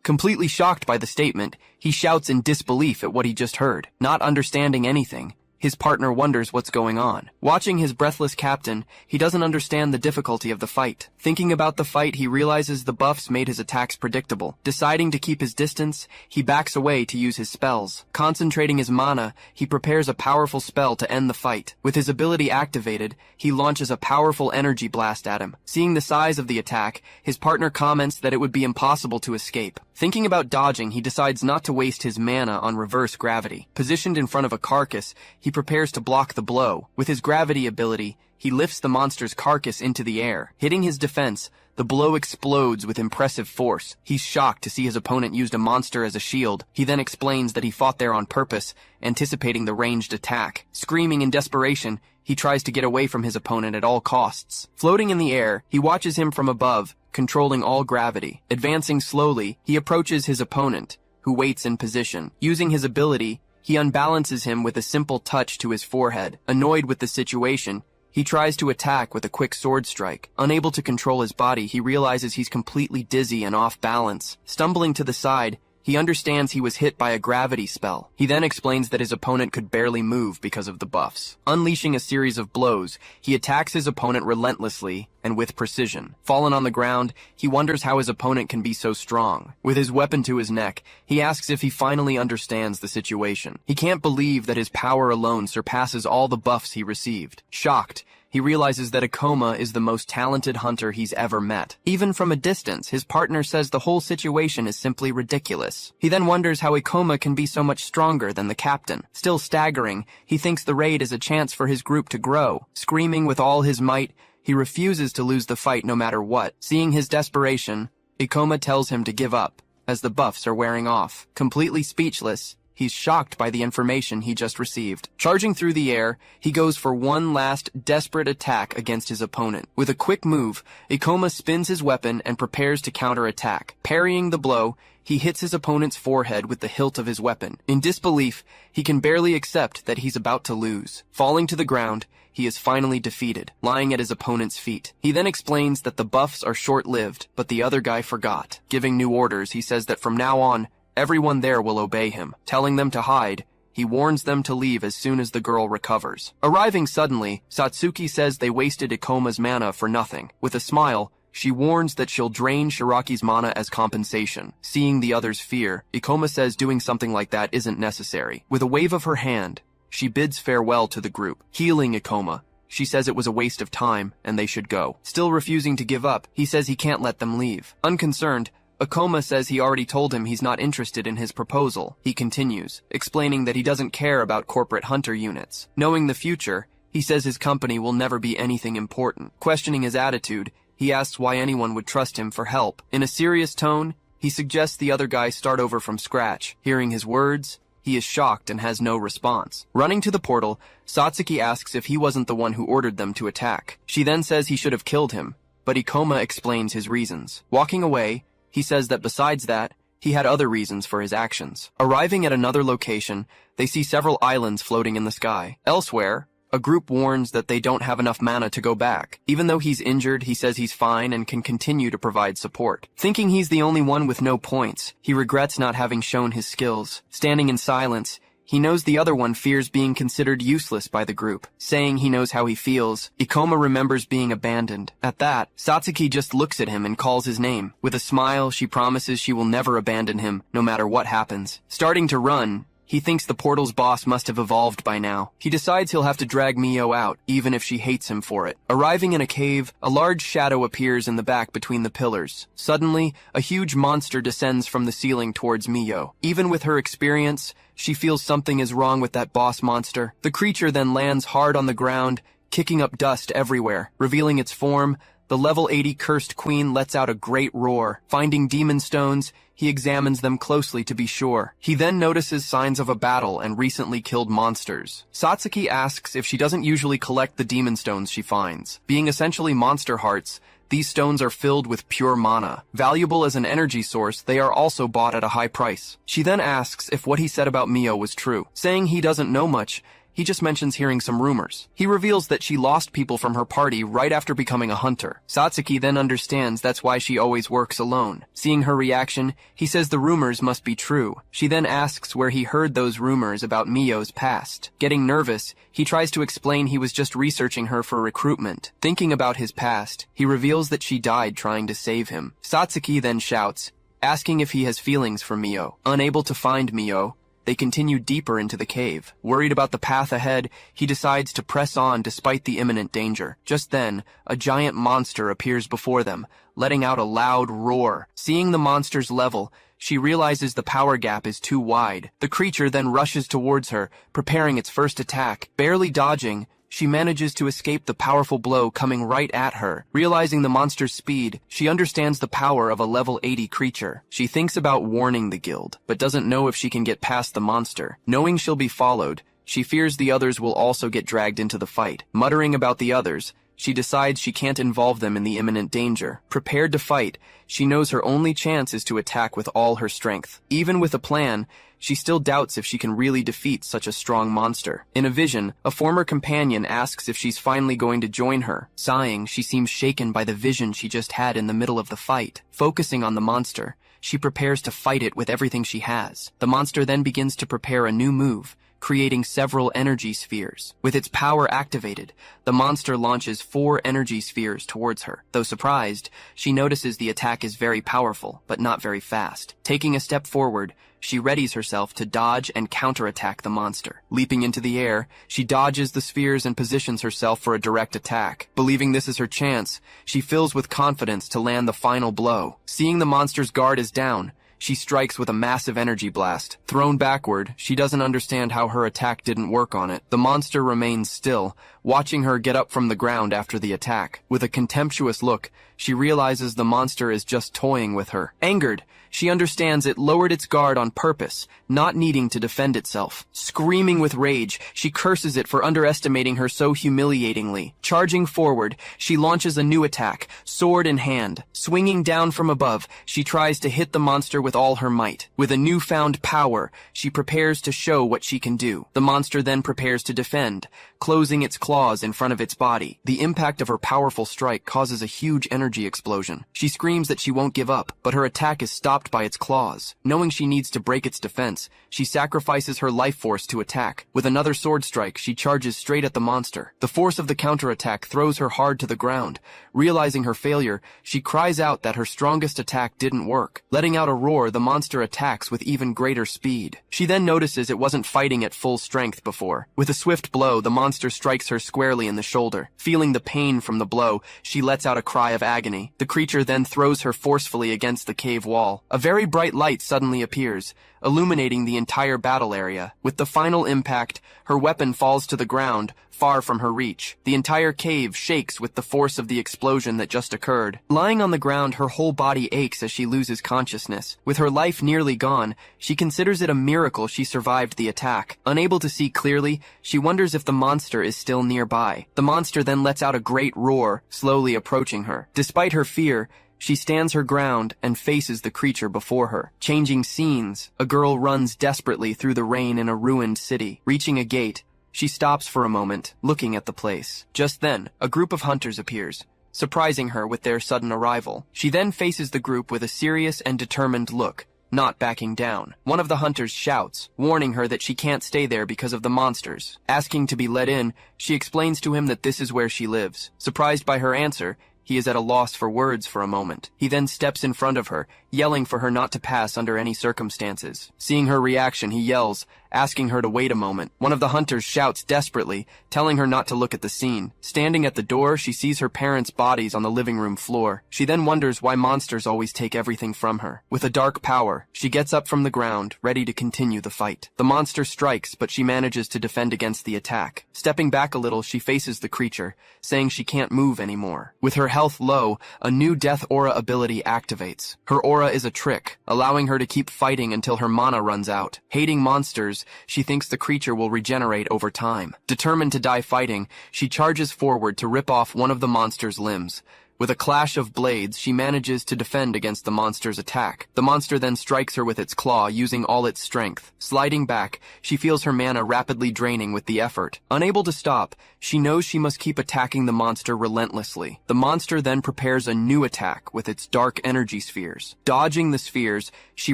Completely shocked by the statement, he shouts in disbelief at what he just heard. Not understanding anything, his partner wonders what's going on. Watching his breathless captain, he doesn't understand the difficulty of the fight. Thinking about the fight, he realizes the buffs made his attacks predictable. Deciding to keep his distance, he backs away to use his spells. Concentrating his mana, he prepares a powerful spell to end the fight. With his ability activated, he launches a powerful energy blast at him. Seeing the size of the attack, his partner comments that it would be impossible to escape. Thinking about dodging, he decides not to waste his mana on reverse gravity. Positioned in front of a carcass, he prepares to block the blow. With his gravity ability, he lifts the monster's carcass into the air. Hitting his defense, the blow explodes with impressive force. He's shocked to see his opponent used a monster as a shield. He then explains that he fought there on purpose, anticipating the ranged attack. Screaming in desperation, he tries to get away from his opponent at all costs. Floating in the air, he watches him from above, controlling all gravity. Advancing slowly, he approaches his opponent, who waits in position. Using his ability, he unbalances him with a simple touch to his forehead. Annoyed with the situation, he tries to attack with a quick sword strike. Unable to control his body, he realizes he's completely dizzy and off balance. Stumbling to the side, he understands he was hit by a gravity spell. He then explains that his opponent could barely move because of the buffs. Unleashing a series of blows, he attacks his opponent relentlessly and with precision. Fallen on the ground, he wonders how his opponent can be so strong. With his weapon to his neck, he asks if he finally understands the situation. He can't believe that his power alone surpasses all the buffs he received. Shocked, he realizes that Ikoma is the most talented hunter he's ever met. Even from a distance, his partner says the whole situation is simply ridiculous. He then wonders how Ikoma can be so much stronger than the captain. Still staggering, he thinks the raid is a chance for his group to grow. Screaming with all his might, he refuses to lose the fight no matter what. Seeing his desperation, Ikoma tells him to give up, as the buffs are wearing off. Completely speechless, he's shocked by the information he just received. Charging through the air, he goes for one last desperate attack against his opponent. With a quick move, Ikoma spins his weapon and prepares to counterattack. Parrying the blow, he hits his opponent's forehead with the hilt of his weapon. In disbelief, he can barely accept that he's about to lose. Falling to the ground, he is finally defeated, lying at his opponent's feet. He then explains that the buffs are short-lived, but the other guy forgot. Giving new orders, he says that from now on, everyone there will obey him. Telling them to hide, he warns them to leave as soon as the girl recovers. Arriving suddenly, Satsuki says they wasted Ikoma's mana for nothing. With a smile, she warns that she'll drain Shiraki's mana as compensation. Seeing the other's fear, Ikoma says doing something like that isn't necessary. With a wave of her hand, she bids farewell to the group. Healing Ikoma, she says it was a waste of time and they should go. Still refusing to give up, he says he can't let them leave. Unconcerned, Ikoma says he already told him he's not interested in his proposal. He continues, explaining that he doesn't care about corporate hunter units. Knowing the future, he says his company will never be anything important. Questioning his attitude, he asks why anyone would trust him for help. In a serious tone, he suggests the other guy start over from scratch. Hearing his words, he is shocked and has no response. Running to the portal, Satsuki asks if he wasn't the one who ordered them to attack. She then says he should have killed him, but Ikoma explains his reasons. Walking away, he says that besides that, he had other reasons for his actions. Arriving at another location, they see several islands floating in the sky. Elsewhere, a group warns that they don't have enough mana to go back. Even though he's injured, he says he's fine and can continue to provide support. Thinking he's the only one with no points, he regrets not having shown his skills. Standing in silence, he knows the other one fears being considered useless by the group. Saying he knows how he feels, Ikoma remembers being abandoned. At that, Satsuki just looks at him and calls his name. With a smile, she promises she will never abandon him, no matter what happens. Starting to run, he thinks the portal's boss must have evolved by now. He decides he'll have to drag Mio out, even if she hates him for it. Arriving in a cave, a large shadow appears in the back between the pillars. Suddenly, a huge monster descends from the ceiling towards Mio. Even with her experience, she feels something is wrong with that boss monster. The creature then lands hard on the ground, kicking up dust everywhere. Revealing its form, the level 80 cursed queen lets out a great roar. Finding demon stones, he examines them closely to be sure. He then notices signs of a battle and recently killed monsters. Satsuki asks if she doesn't usually collect the demon stones she finds. Being essentially monster hearts, these stones are filled with pure mana. Valuable as an energy source, they are also bought at a high price. She then asks if what he said about Mio was true. Saying he doesn't know much, he just mentions hearing some rumors. He reveals that she lost people from her party right after becoming a hunter. Satsuki then understands that's why she always works alone. Seeing her reaction, he says the rumors must be true. She then asks where he heard those rumors about Mio's past. Getting nervous, he tries to explain he was just researching her for recruitment. Thinking about his past, he reveals that she died trying to save him. Satsuki then shouts, asking if he has feelings for Mio. Unable to find Mio, they continue deeper into the cave. Worried about the path ahead, he decides to press on despite the imminent danger. Just then, a giant monster appears before them, letting out a loud roar. Seeing the monster's level, she realizes the power gap is too wide. The creature then rushes towards her, preparing its first attack. Barely dodging, she manages to escape the powerful blow coming right at her. Realizing the monster's speed, she understands the power of a level 80 creature. She thinks about warning the guild, but doesn't know if she can get past the monster. Knowing she'll be followed, she fears the others will also get dragged into the fight. Muttering about the others, she decides she can't involve them in the imminent danger. Prepared to fight, she knows her only chance is to attack with all her strength. Even with a plan, she still doubts if she can really defeat such a strong monster. In a vision, a former companion asks if she's finally going to join her. Sighing, she seems shaken by the vision she just had in the middle of the fight. Focusing on the monster, she prepares to fight it with everything she has. The monster then begins to prepare a new move, creating several energy spheres. With its power activated, the monster launches 4 energy spheres towards her. Though surprised, she notices the attack is very powerful, but not very fast. Taking a step forward, she readies herself to dodge and counterattack the monster. Leaping into the air, she dodges the spheres and positions herself for a direct attack. Believing this is her chance, she fills with confidence to land the final blow. Seeing the monster's guard is down, she strikes with a massive energy blast. Thrown backward, she doesn't understand how her attack didn't work on it. The monster remains still, watching her get up from the ground after the attack. With a contemptuous look, she realizes the monster is just toying with her. Angered, she understands it lowered its guard on purpose, not needing to defend itself. Screaming with rage, she curses it for underestimating her so humiliatingly. Charging forward, she launches a new attack, sword in hand. Swinging down from above, she tries to hit the monster with all her might. With a newfound power, she prepares to show what she can do. The monster then prepares to defend, closing its claws in front of its body. The impact of her powerful strike causes a huge energy explosion. She screams that she won't give up, but her attack is stopped by its claws. Knowing she needs to break its defense, she sacrifices her life force to attack. With another sword strike, she charges straight at the monster. The force of the counterattack throws her hard to the ground. Realizing her failure, she cries out that her strongest attack didn't work. Letting out a roar, the monster attacks with even greater speed. She then notices it wasn't fighting at full strength before. With a swift blow, the monster strikes her squarely in the shoulder. Feeling the pain from the blow, she lets out a cry of agony. The creature then throws her forcefully against the cave wall. A very bright light suddenly appears, illuminating the entire battle area. With the final impact, her weapon falls to the ground, far from her reach. The entire cave shakes with the force of the explosion that just occurred. Lying on the ground, her whole body aches as she loses consciousness. With her life nearly gone, she considers it a miracle she survived the attack. Unable to see clearly, she wonders if the monster is still nearby. The monster then lets out a great roar, slowly approaching her. Despite her fear, She stands her ground and faces the creature before her. Changing scenes, a girl runs desperately through the rain in a ruined city. Reaching a gate, she stops for a moment, looking at the place. Just then, a group of hunters appears, surprising her with their sudden arrival. She then faces the group with a serious and determined look, not backing down. One of the hunters shouts, warning her that she can't stay there because of the monsters. Asking to be let in, she explains to him that this is where she lives. Surprised by her answer, he is at a loss for words for a moment. He then steps in front of her, yelling for her not to pass under any circumstances. Seeing her reaction, he yells, asking her to wait a moment. One of the hunters shouts desperately, telling her not to look at the scene. Standing at the door, she sees her parents' bodies on the living room floor. She then wonders why monsters always take everything from her. With a dark power, she gets up from the ground, ready to continue the fight. The monster strikes, but she manages to defend against the attack. Stepping back a little, she faces the creature, saying she can't move anymore. With her health low, a new death aura ability activates. Her aura is a trick, allowing her to keep fighting until her mana runs out. Hating monsters, she thinks the creature will regenerate over time. Determined to die fighting, she charges forward to rip off one of the monster's limbs. With a clash of blades, she manages to defend against the monster's attack. The monster then strikes her with its claw, using all its strength. Sliding back, she feels her mana rapidly draining with the effort. Unable to stop, she knows she must keep attacking the monster relentlessly. The monster then prepares a new attack with its dark energy spheres. Dodging the spheres, she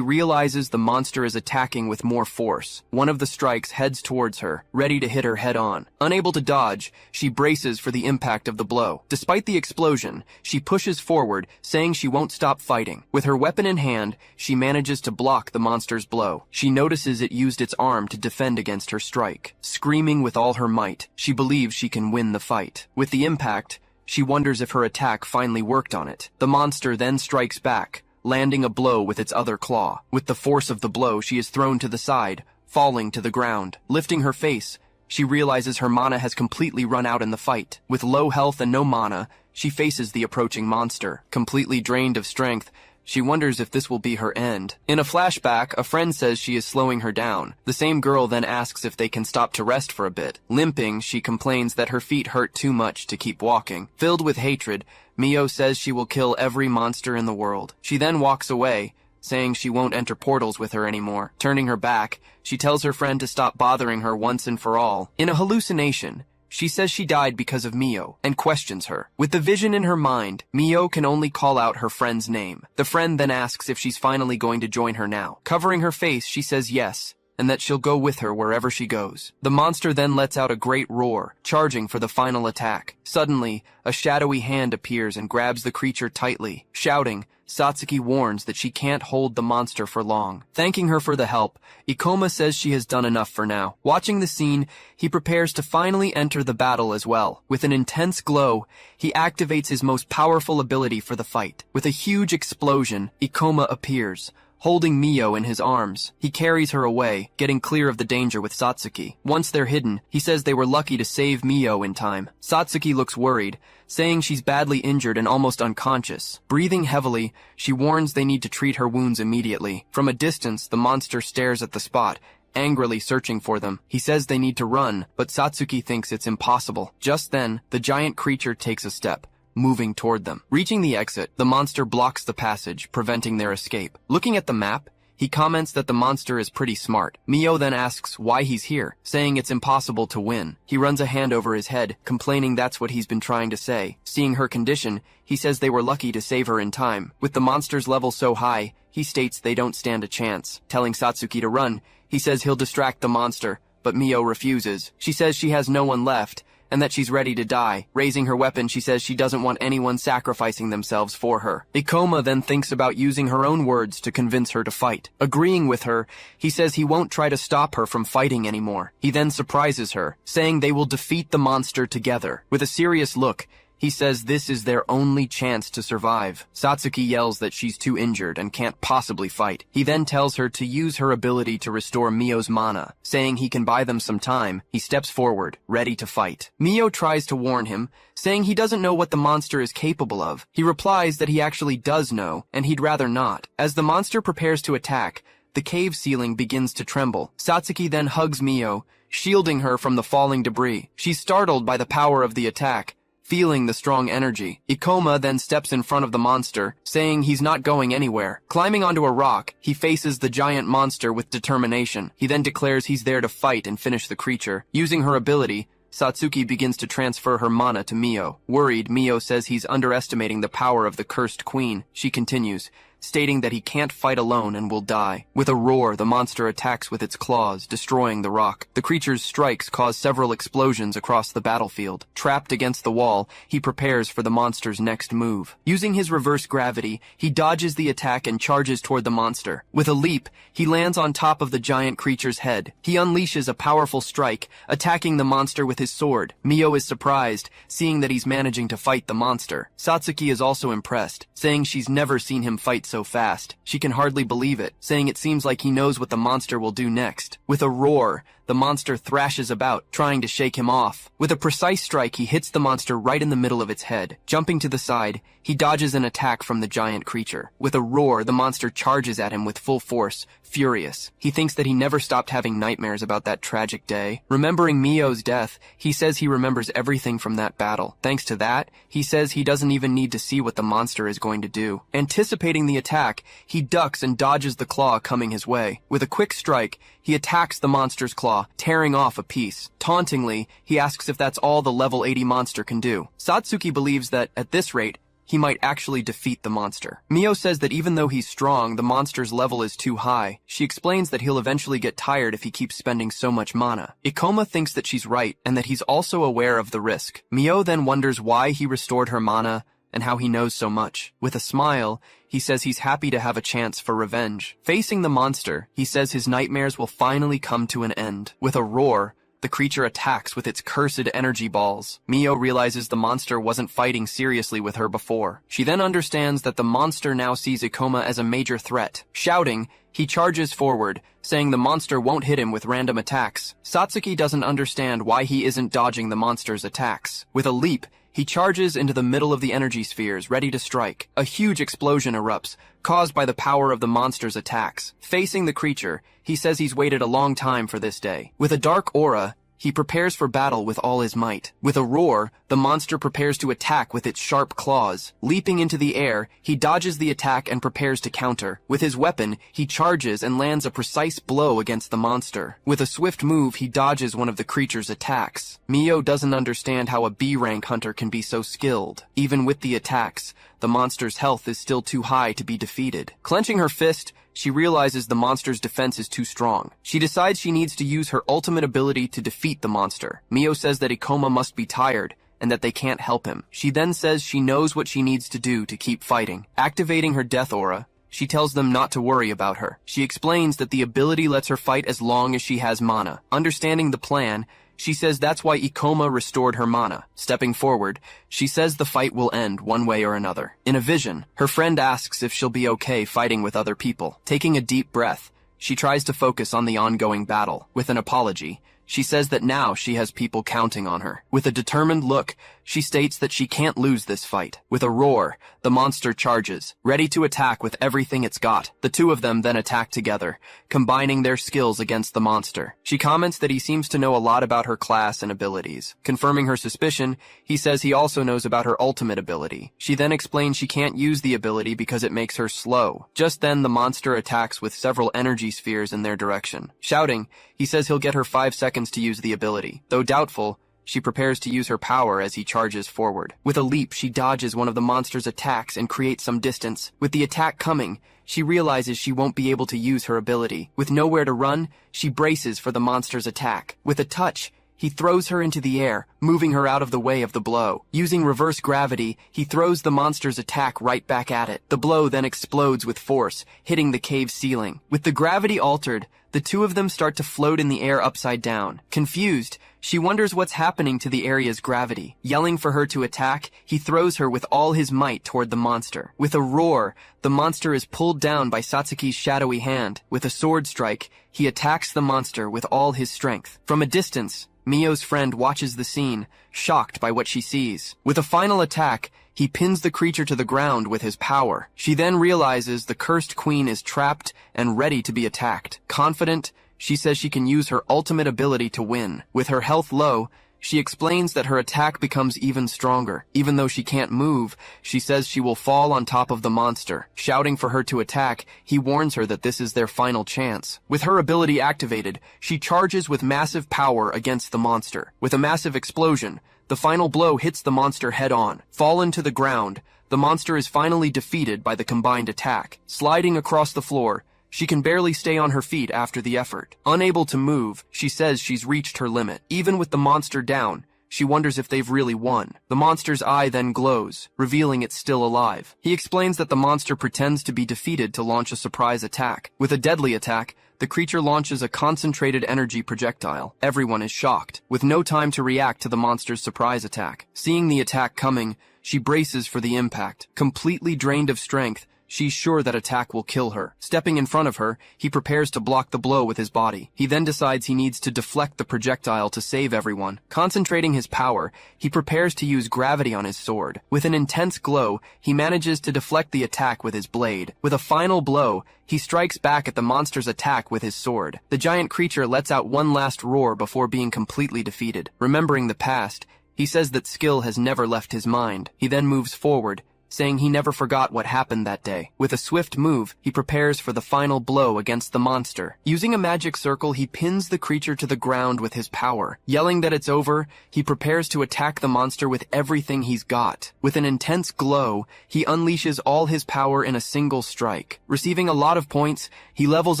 realizes the monster is attacking with more force. One of the strikes heads towards her, ready to hit her head on. Unable to dodge, she braces for the impact of the blow. Despite the explosion, she pushes forward, saying she won't stop fighting. With her weapon in hand, she manages to block the monster's blow. She notices it used its arm to defend against her strike. Screaming with all her might, she believes she can win the fight. With the impact, she wonders if her attack finally worked on it. The monster then strikes back, landing a blow with its other claw. With the force of the blow, she is thrown to the side, falling to the ground. Lifting her face, she realizes her mana has completely run out in the fight. With low health and no mana, she faces the approaching monster. Completely drained of strength, she wonders if this will be her end. In a flashback, a friend says she is slowing her down. The same girl then asks if they can stop to rest for a bit. Limping, she complains that her feet hurt too much to keep walking. Filled with hatred, Mio says she will kill every monster in the world. She then walks away, saying she won't enter portals with her anymore. Turning her back, she tells her friend to stop bothering her once and for all. In a hallucination, she says she died because of Mio, and questions her. With the vision in her mind, Mio can only call out her friend's name. The friend then asks if she's finally going to join her now. Covering her face, she says yes, and that she'll go with her wherever she goes. The monster then lets out a great roar, charging for the final attack. Suddenly, a shadowy hand appears and grabs the creature tightly. Shouting, Satsuki warns that she can't hold the monster for long. Thanking her for the help, Ikoma says she has done enough for now. Watching the scene, he prepares to finally enter the battle as well. With an intense glow, he activates his most powerful ability for the fight. With a huge explosion, Ikoma appears, holding Mio in his arms. He carries her away, getting clear of the danger with Satsuki. Once they're hidden, he says they were lucky to save Mio in time. Satsuki looks worried, saying she's badly injured and almost unconscious. Breathing heavily, she warns they need to treat her wounds immediately. From a distance, the monster stares at the spot, angrily searching for them. He says they need to run, but Satsuki thinks it's impossible. Just then, the giant creature takes a step, moving toward them. Reaching the exit, the monster blocks the passage, preventing their escape. Looking at the map, he comments that the monster is pretty smart. Mio then asks why he's here, saying it's impossible to win. He runs a hand over his head, complaining that's what he's been trying to say. Seeing her condition, he says they were lucky to save her in time. With the monster's level so high, he states they don't stand a chance. Telling Satsuki to run, he says he'll distract the monster, but Mio refuses. She says she has no one left, and that she's ready to die. Raising her weapon, she says she doesn't want anyone sacrificing themselves for her. Ikoma then thinks about using her own words to convince her to fight. Agreeing with her, he says he won't try to stop her from fighting anymore. He then surprises her, saying they will defeat the monster together. With a serious look, he says this is their only chance to survive. Satsuki yells that she's too injured and can't possibly fight. He then tells her to use her ability to restore Mio's mana. Saying he can buy them some time, he steps forward, ready to fight. Mio tries to warn him, saying he doesn't know what the monster is capable of. He replies that he actually does know, and he'd rather not. As the monster prepares to attack, the cave ceiling begins to tremble. Satsuki then hugs Mio, shielding her from the falling debris. She's startled by the power of the attack, feeling the strong energy. Ikoma then steps in front of the monster, saying he's not going anywhere. Climbing onto a rock, he faces the giant monster with determination. He then declares he's there to fight and finish the creature. Using her ability, Satsuki begins to transfer her mana to Mio. Worried, Mio says he's underestimating the power of the cursed queen. She continues, stating that he can't fight alone and will die. With a roar, the monster attacks with its claws, destroying the rock. The creature's strikes cause several explosions across the battlefield. Trapped against the wall, he prepares for the monster's next move. Using his reverse gravity, he dodges the attack and charges toward the monster. With a leap, he lands on top of the giant creature's head. He unleashes a powerful strike, attacking the monster with his sword. Mio is surprised, seeing that he's managing to fight the monster. Satsuki is also impressed, saying she's never seen him fight so fast. She can hardly believe it, saying it seems like he knows what the monster will do next. With a roar, the monster thrashes about, trying to shake him off. With a precise strike, he hits the monster right in the middle of its head. Jumping to the side, he dodges an attack from the giant creature. With a roar, the monster charges at him with full force, furious. He thinks that he never stopped having nightmares about that tragic day. Remembering Mio's death, he says he remembers everything from that battle. Thanks to that, he says he doesn't even need to see what the monster is going to do. Anticipating the attack, he ducks and dodges the claw coming his way. With a quick strike, he attacks the monster's claw, tearing off a piece. Tauntingly, he asks if that's all the level 80 monster can do. Satsuki believes that, at this rate, he might actually defeat the monster. Mio says that even though he's strong, the monster's level is too high. She explains that he'll eventually get tired if he keeps spending so much mana. Ikoma thinks that she's right, and that he's also aware of the risk. Mio then wonders why he restored her mana, and how he knows so much. With a smile, he says he's happy to have a chance for revenge. Facing the monster, he says his nightmares will finally come to an end. With a roar, the creature attacks with its cursed energy balls. Mio realizes the monster wasn't fighting seriously with her before. She then understands that the monster now sees Ikoma as a major threat. Shouting, he charges forward, saying the monster won't hit him with random attacks. Satsuki doesn't understand why he isn't dodging the monster's attacks. With a leap, he charges into the middle of the energy spheres, ready to strike. A huge explosion erupts, caused by the power of the monster's attacks. Facing the creature, he says he's waited a long time for this day. With a dark aura, he prepares for battle with all his might. With a roar, the monster prepares to attack with its sharp claws. Leaping into the air, he dodges the attack and prepares to counter. With his weapon, he charges and lands a precise blow against the monster. With a swift move, he dodges one of the creature's attacks. Mio doesn't understand how a B-rank hunter can be so skilled. Even with the attacks, the monster's health is still too high to be defeated. Clenching her fist, she realizes the monster's defense is too strong. She decides she needs to use her ultimate ability to defeat the monster. Mio says that Ikoma must be tired, and that they can't help him. She then says she knows what she needs to do to keep fighting. Activating her death aura, she tells them not to worry about her. She explains that the ability lets her fight as long as she has mana. Understanding the plan, she says that's why Ikoma restored her mana. Stepping forward, she says the fight will end one way or another. In a vision, her friend asks if she'll be okay fighting with other people. Taking a deep breath, she tries to focus on the ongoing battle. With an apology, she says that now she has people counting on her. With a determined look, she states that she can't lose this fight. With a roar, the monster charges, ready to attack with everything it's got. The two of them then attack together, combining their skills against the monster. She comments that he seems to know a lot about her class and abilities. Confirming her suspicion, he says he also knows about her ultimate ability. She then explains she can't use the ability because it makes her slow. Just then, the monster attacks with several energy spheres in their direction. Shouting, he says he'll get her 5 seconds to use the ability. Though doubtful, she prepares to use her power as he charges forward. With a leap, she dodges one of the monster's attacks and creates some distance. With the attack coming, she realizes she won't be able to use her ability. With nowhere to run, she braces for the monster's attack. With a touch, he throws her into the air, moving her out of the way of the blow. Using reverse gravity, he throws the monster's attack right back at it. The blow then explodes with force, hitting the cave ceiling. With the gravity altered, the two of them start to float in the air upside down. Confused, she wonders what's happening to the area's gravity. Yelling for her to attack, he throws her with all his might toward the monster. With a roar, the monster is pulled down by Satsuki's shadowy hand. With a sword strike, he attacks the monster with all his strength. From a distance, Mio's friend watches the scene, shocked by what she sees. With a final attack, he pins the creature to the ground with his power. She then realizes the cursed queen is trapped and ready to be attacked. Confident, she says she can use her ultimate ability to win. With her health low, She explains that her attack becomes even stronger. Even though she can't move, she says she will fall on top of the monster. Shouting for her to attack, he warns her that this is their final chance. With her ability activated, she charges with massive power against the monster. With a massive explosion, the final blow hits the monster head-on. Fallen to the ground, the monster is finally defeated by the combined attack. Sliding across the floor, she can barely stay on her feet after the effort. Unable to move, she says she's reached her limit. Even with the monster down, she wonders if they've really won. The monster's eye then glows, revealing it's still alive. He explains that the monster pretends to be defeated to launch a surprise attack. With a deadly attack, the creature launches a concentrated energy projectile. Everyone is shocked, with no time to react to the monster's surprise attack. Seeing the attack coming, she braces for the impact. Completely drained of strength, she's sure that attack will kill her. Stepping in front of her, he prepares to block the blow with his body. He then decides he needs to deflect the projectile to save everyone. Concentrating his power, he prepares to use gravity on his sword. With an intense glow, he manages to deflect the attack with his blade. With a final blow, he strikes back at the monster's attack with his sword. The giant creature lets out one last roar before being completely defeated. Remembering the past, he says that skill has never left his mind. He then moves forward, saying he never forgot what happened that day. With a swift move, he prepares for the final blow against the monster. Using a magic circle, he pins the creature to the ground with his power. Yelling that it's over, he prepares to attack the monster with everything he's got. With an intense glow, he unleashes all his power in a single strike. Receiving a lot of points, he levels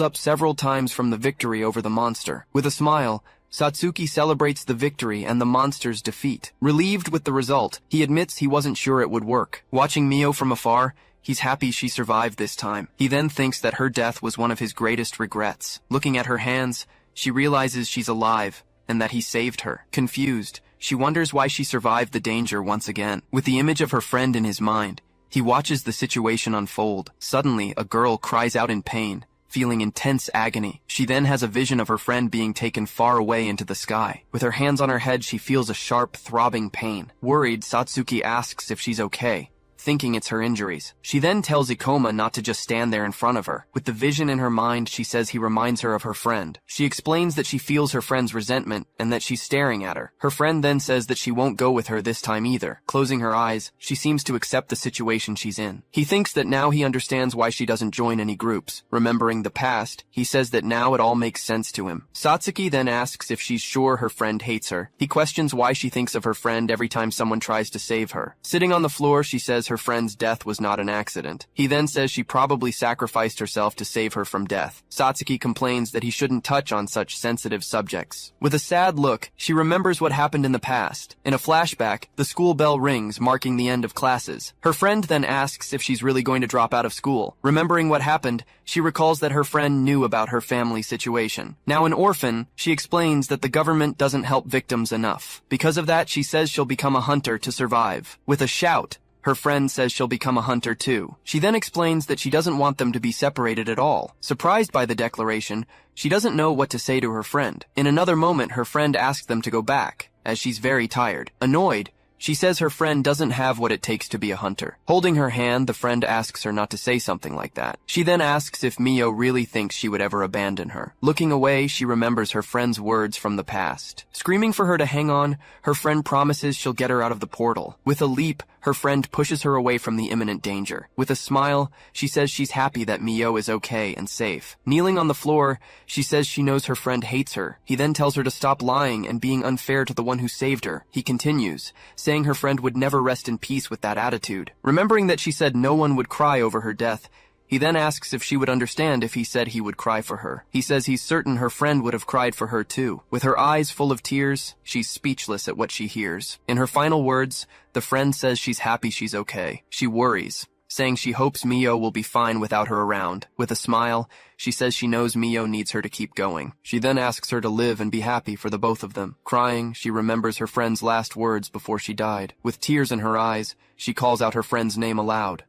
up several times from the victory over the monster. With a smile, Satsuki celebrates the victory and the monster's defeat. Relieved with the result, he admits he wasn't sure it would work. Watching Mio from afar, he's happy she survived this time. He then thinks that her death was one of his greatest regrets. Looking at her hands, she realizes she's alive and that he saved her. Confused, she wonders why she survived the danger once again. With the image of her friend in his mind, he watches the situation unfold. Suddenly, a girl cries out in pain, feeling intense agony. She then has a vision of her friend being taken far away into the sky. With her hands on her head, she feels a sharp, throbbing pain. Worried, Satsuki asks if she's okay, thinking it's her injuries. She then tells Ikoma not to just stand there in front of her. With the vision in her mind, she says he reminds her of her friend. She explains that she feels her friend's resentment and that she's staring at her. Her friend then says that she won't go with her this time either. Closing her eyes, she seems to accept the situation she's in. He thinks that now he understands why she doesn't join any groups. Remembering the past, he says that now it all makes sense to him. Satsuki then asks if she's sure her friend hates her. He questions why she thinks of her friend every time someone tries to save her. Sitting on the floor, she says her friend's death was not an accident. He then says she probably sacrificed herself to save her from death. Satsuki complains that he shouldn't touch on such sensitive subjects. With a sad look, she remembers what happened in the past. In a flashback, the school bell rings, marking the end of classes. Her friend then asks if she's really going to drop out of school. Remembering what happened, she recalls that her friend knew about her family situation. Now an orphan, she explains that the government doesn't help victims enough. Because of that, she says she'll become a hunter to survive. With a shout, her friend says she'll become a hunter too. She then explains that she doesn't want them to be separated at all. Surprised by the declaration, she doesn't know what to say to her friend. In another moment, her friend asks them to go back, as she's very tired. Annoyed, she says her friend doesn't have what it takes to be a hunter. Holding her hand, the friend asks her not to say something like that. She then asks if Mio really thinks she would ever abandon her. Looking away, she remembers her friend's words from the past. Screaming for her to hang on, her friend promises she'll get her out of the portal. With a leap, her friend pushes her away from the imminent danger. With a smile, she says she's happy that Mio is okay and safe. Kneeling on the floor, she says she knows her friend hates her. He then tells her to stop lying and being unfair to the one who saved her. He continues, saying her friend would never rest in peace with that attitude. Remembering that she said no one would cry over her death, he then asks if she would understand if he said he would cry for her. He says he's certain her friend would have cried for her too. With her eyes full of tears, she's speechless at what she hears. In her final words, the friend says she's happy she's okay. She worries, saying she hopes Mio will be fine without her around. With a smile, she says she knows Mio needs her to keep going. She then asks her to live and be happy for the both of them. Crying, she remembers her friend's last words before she died. With tears in her eyes, she calls out her friend's name aloud.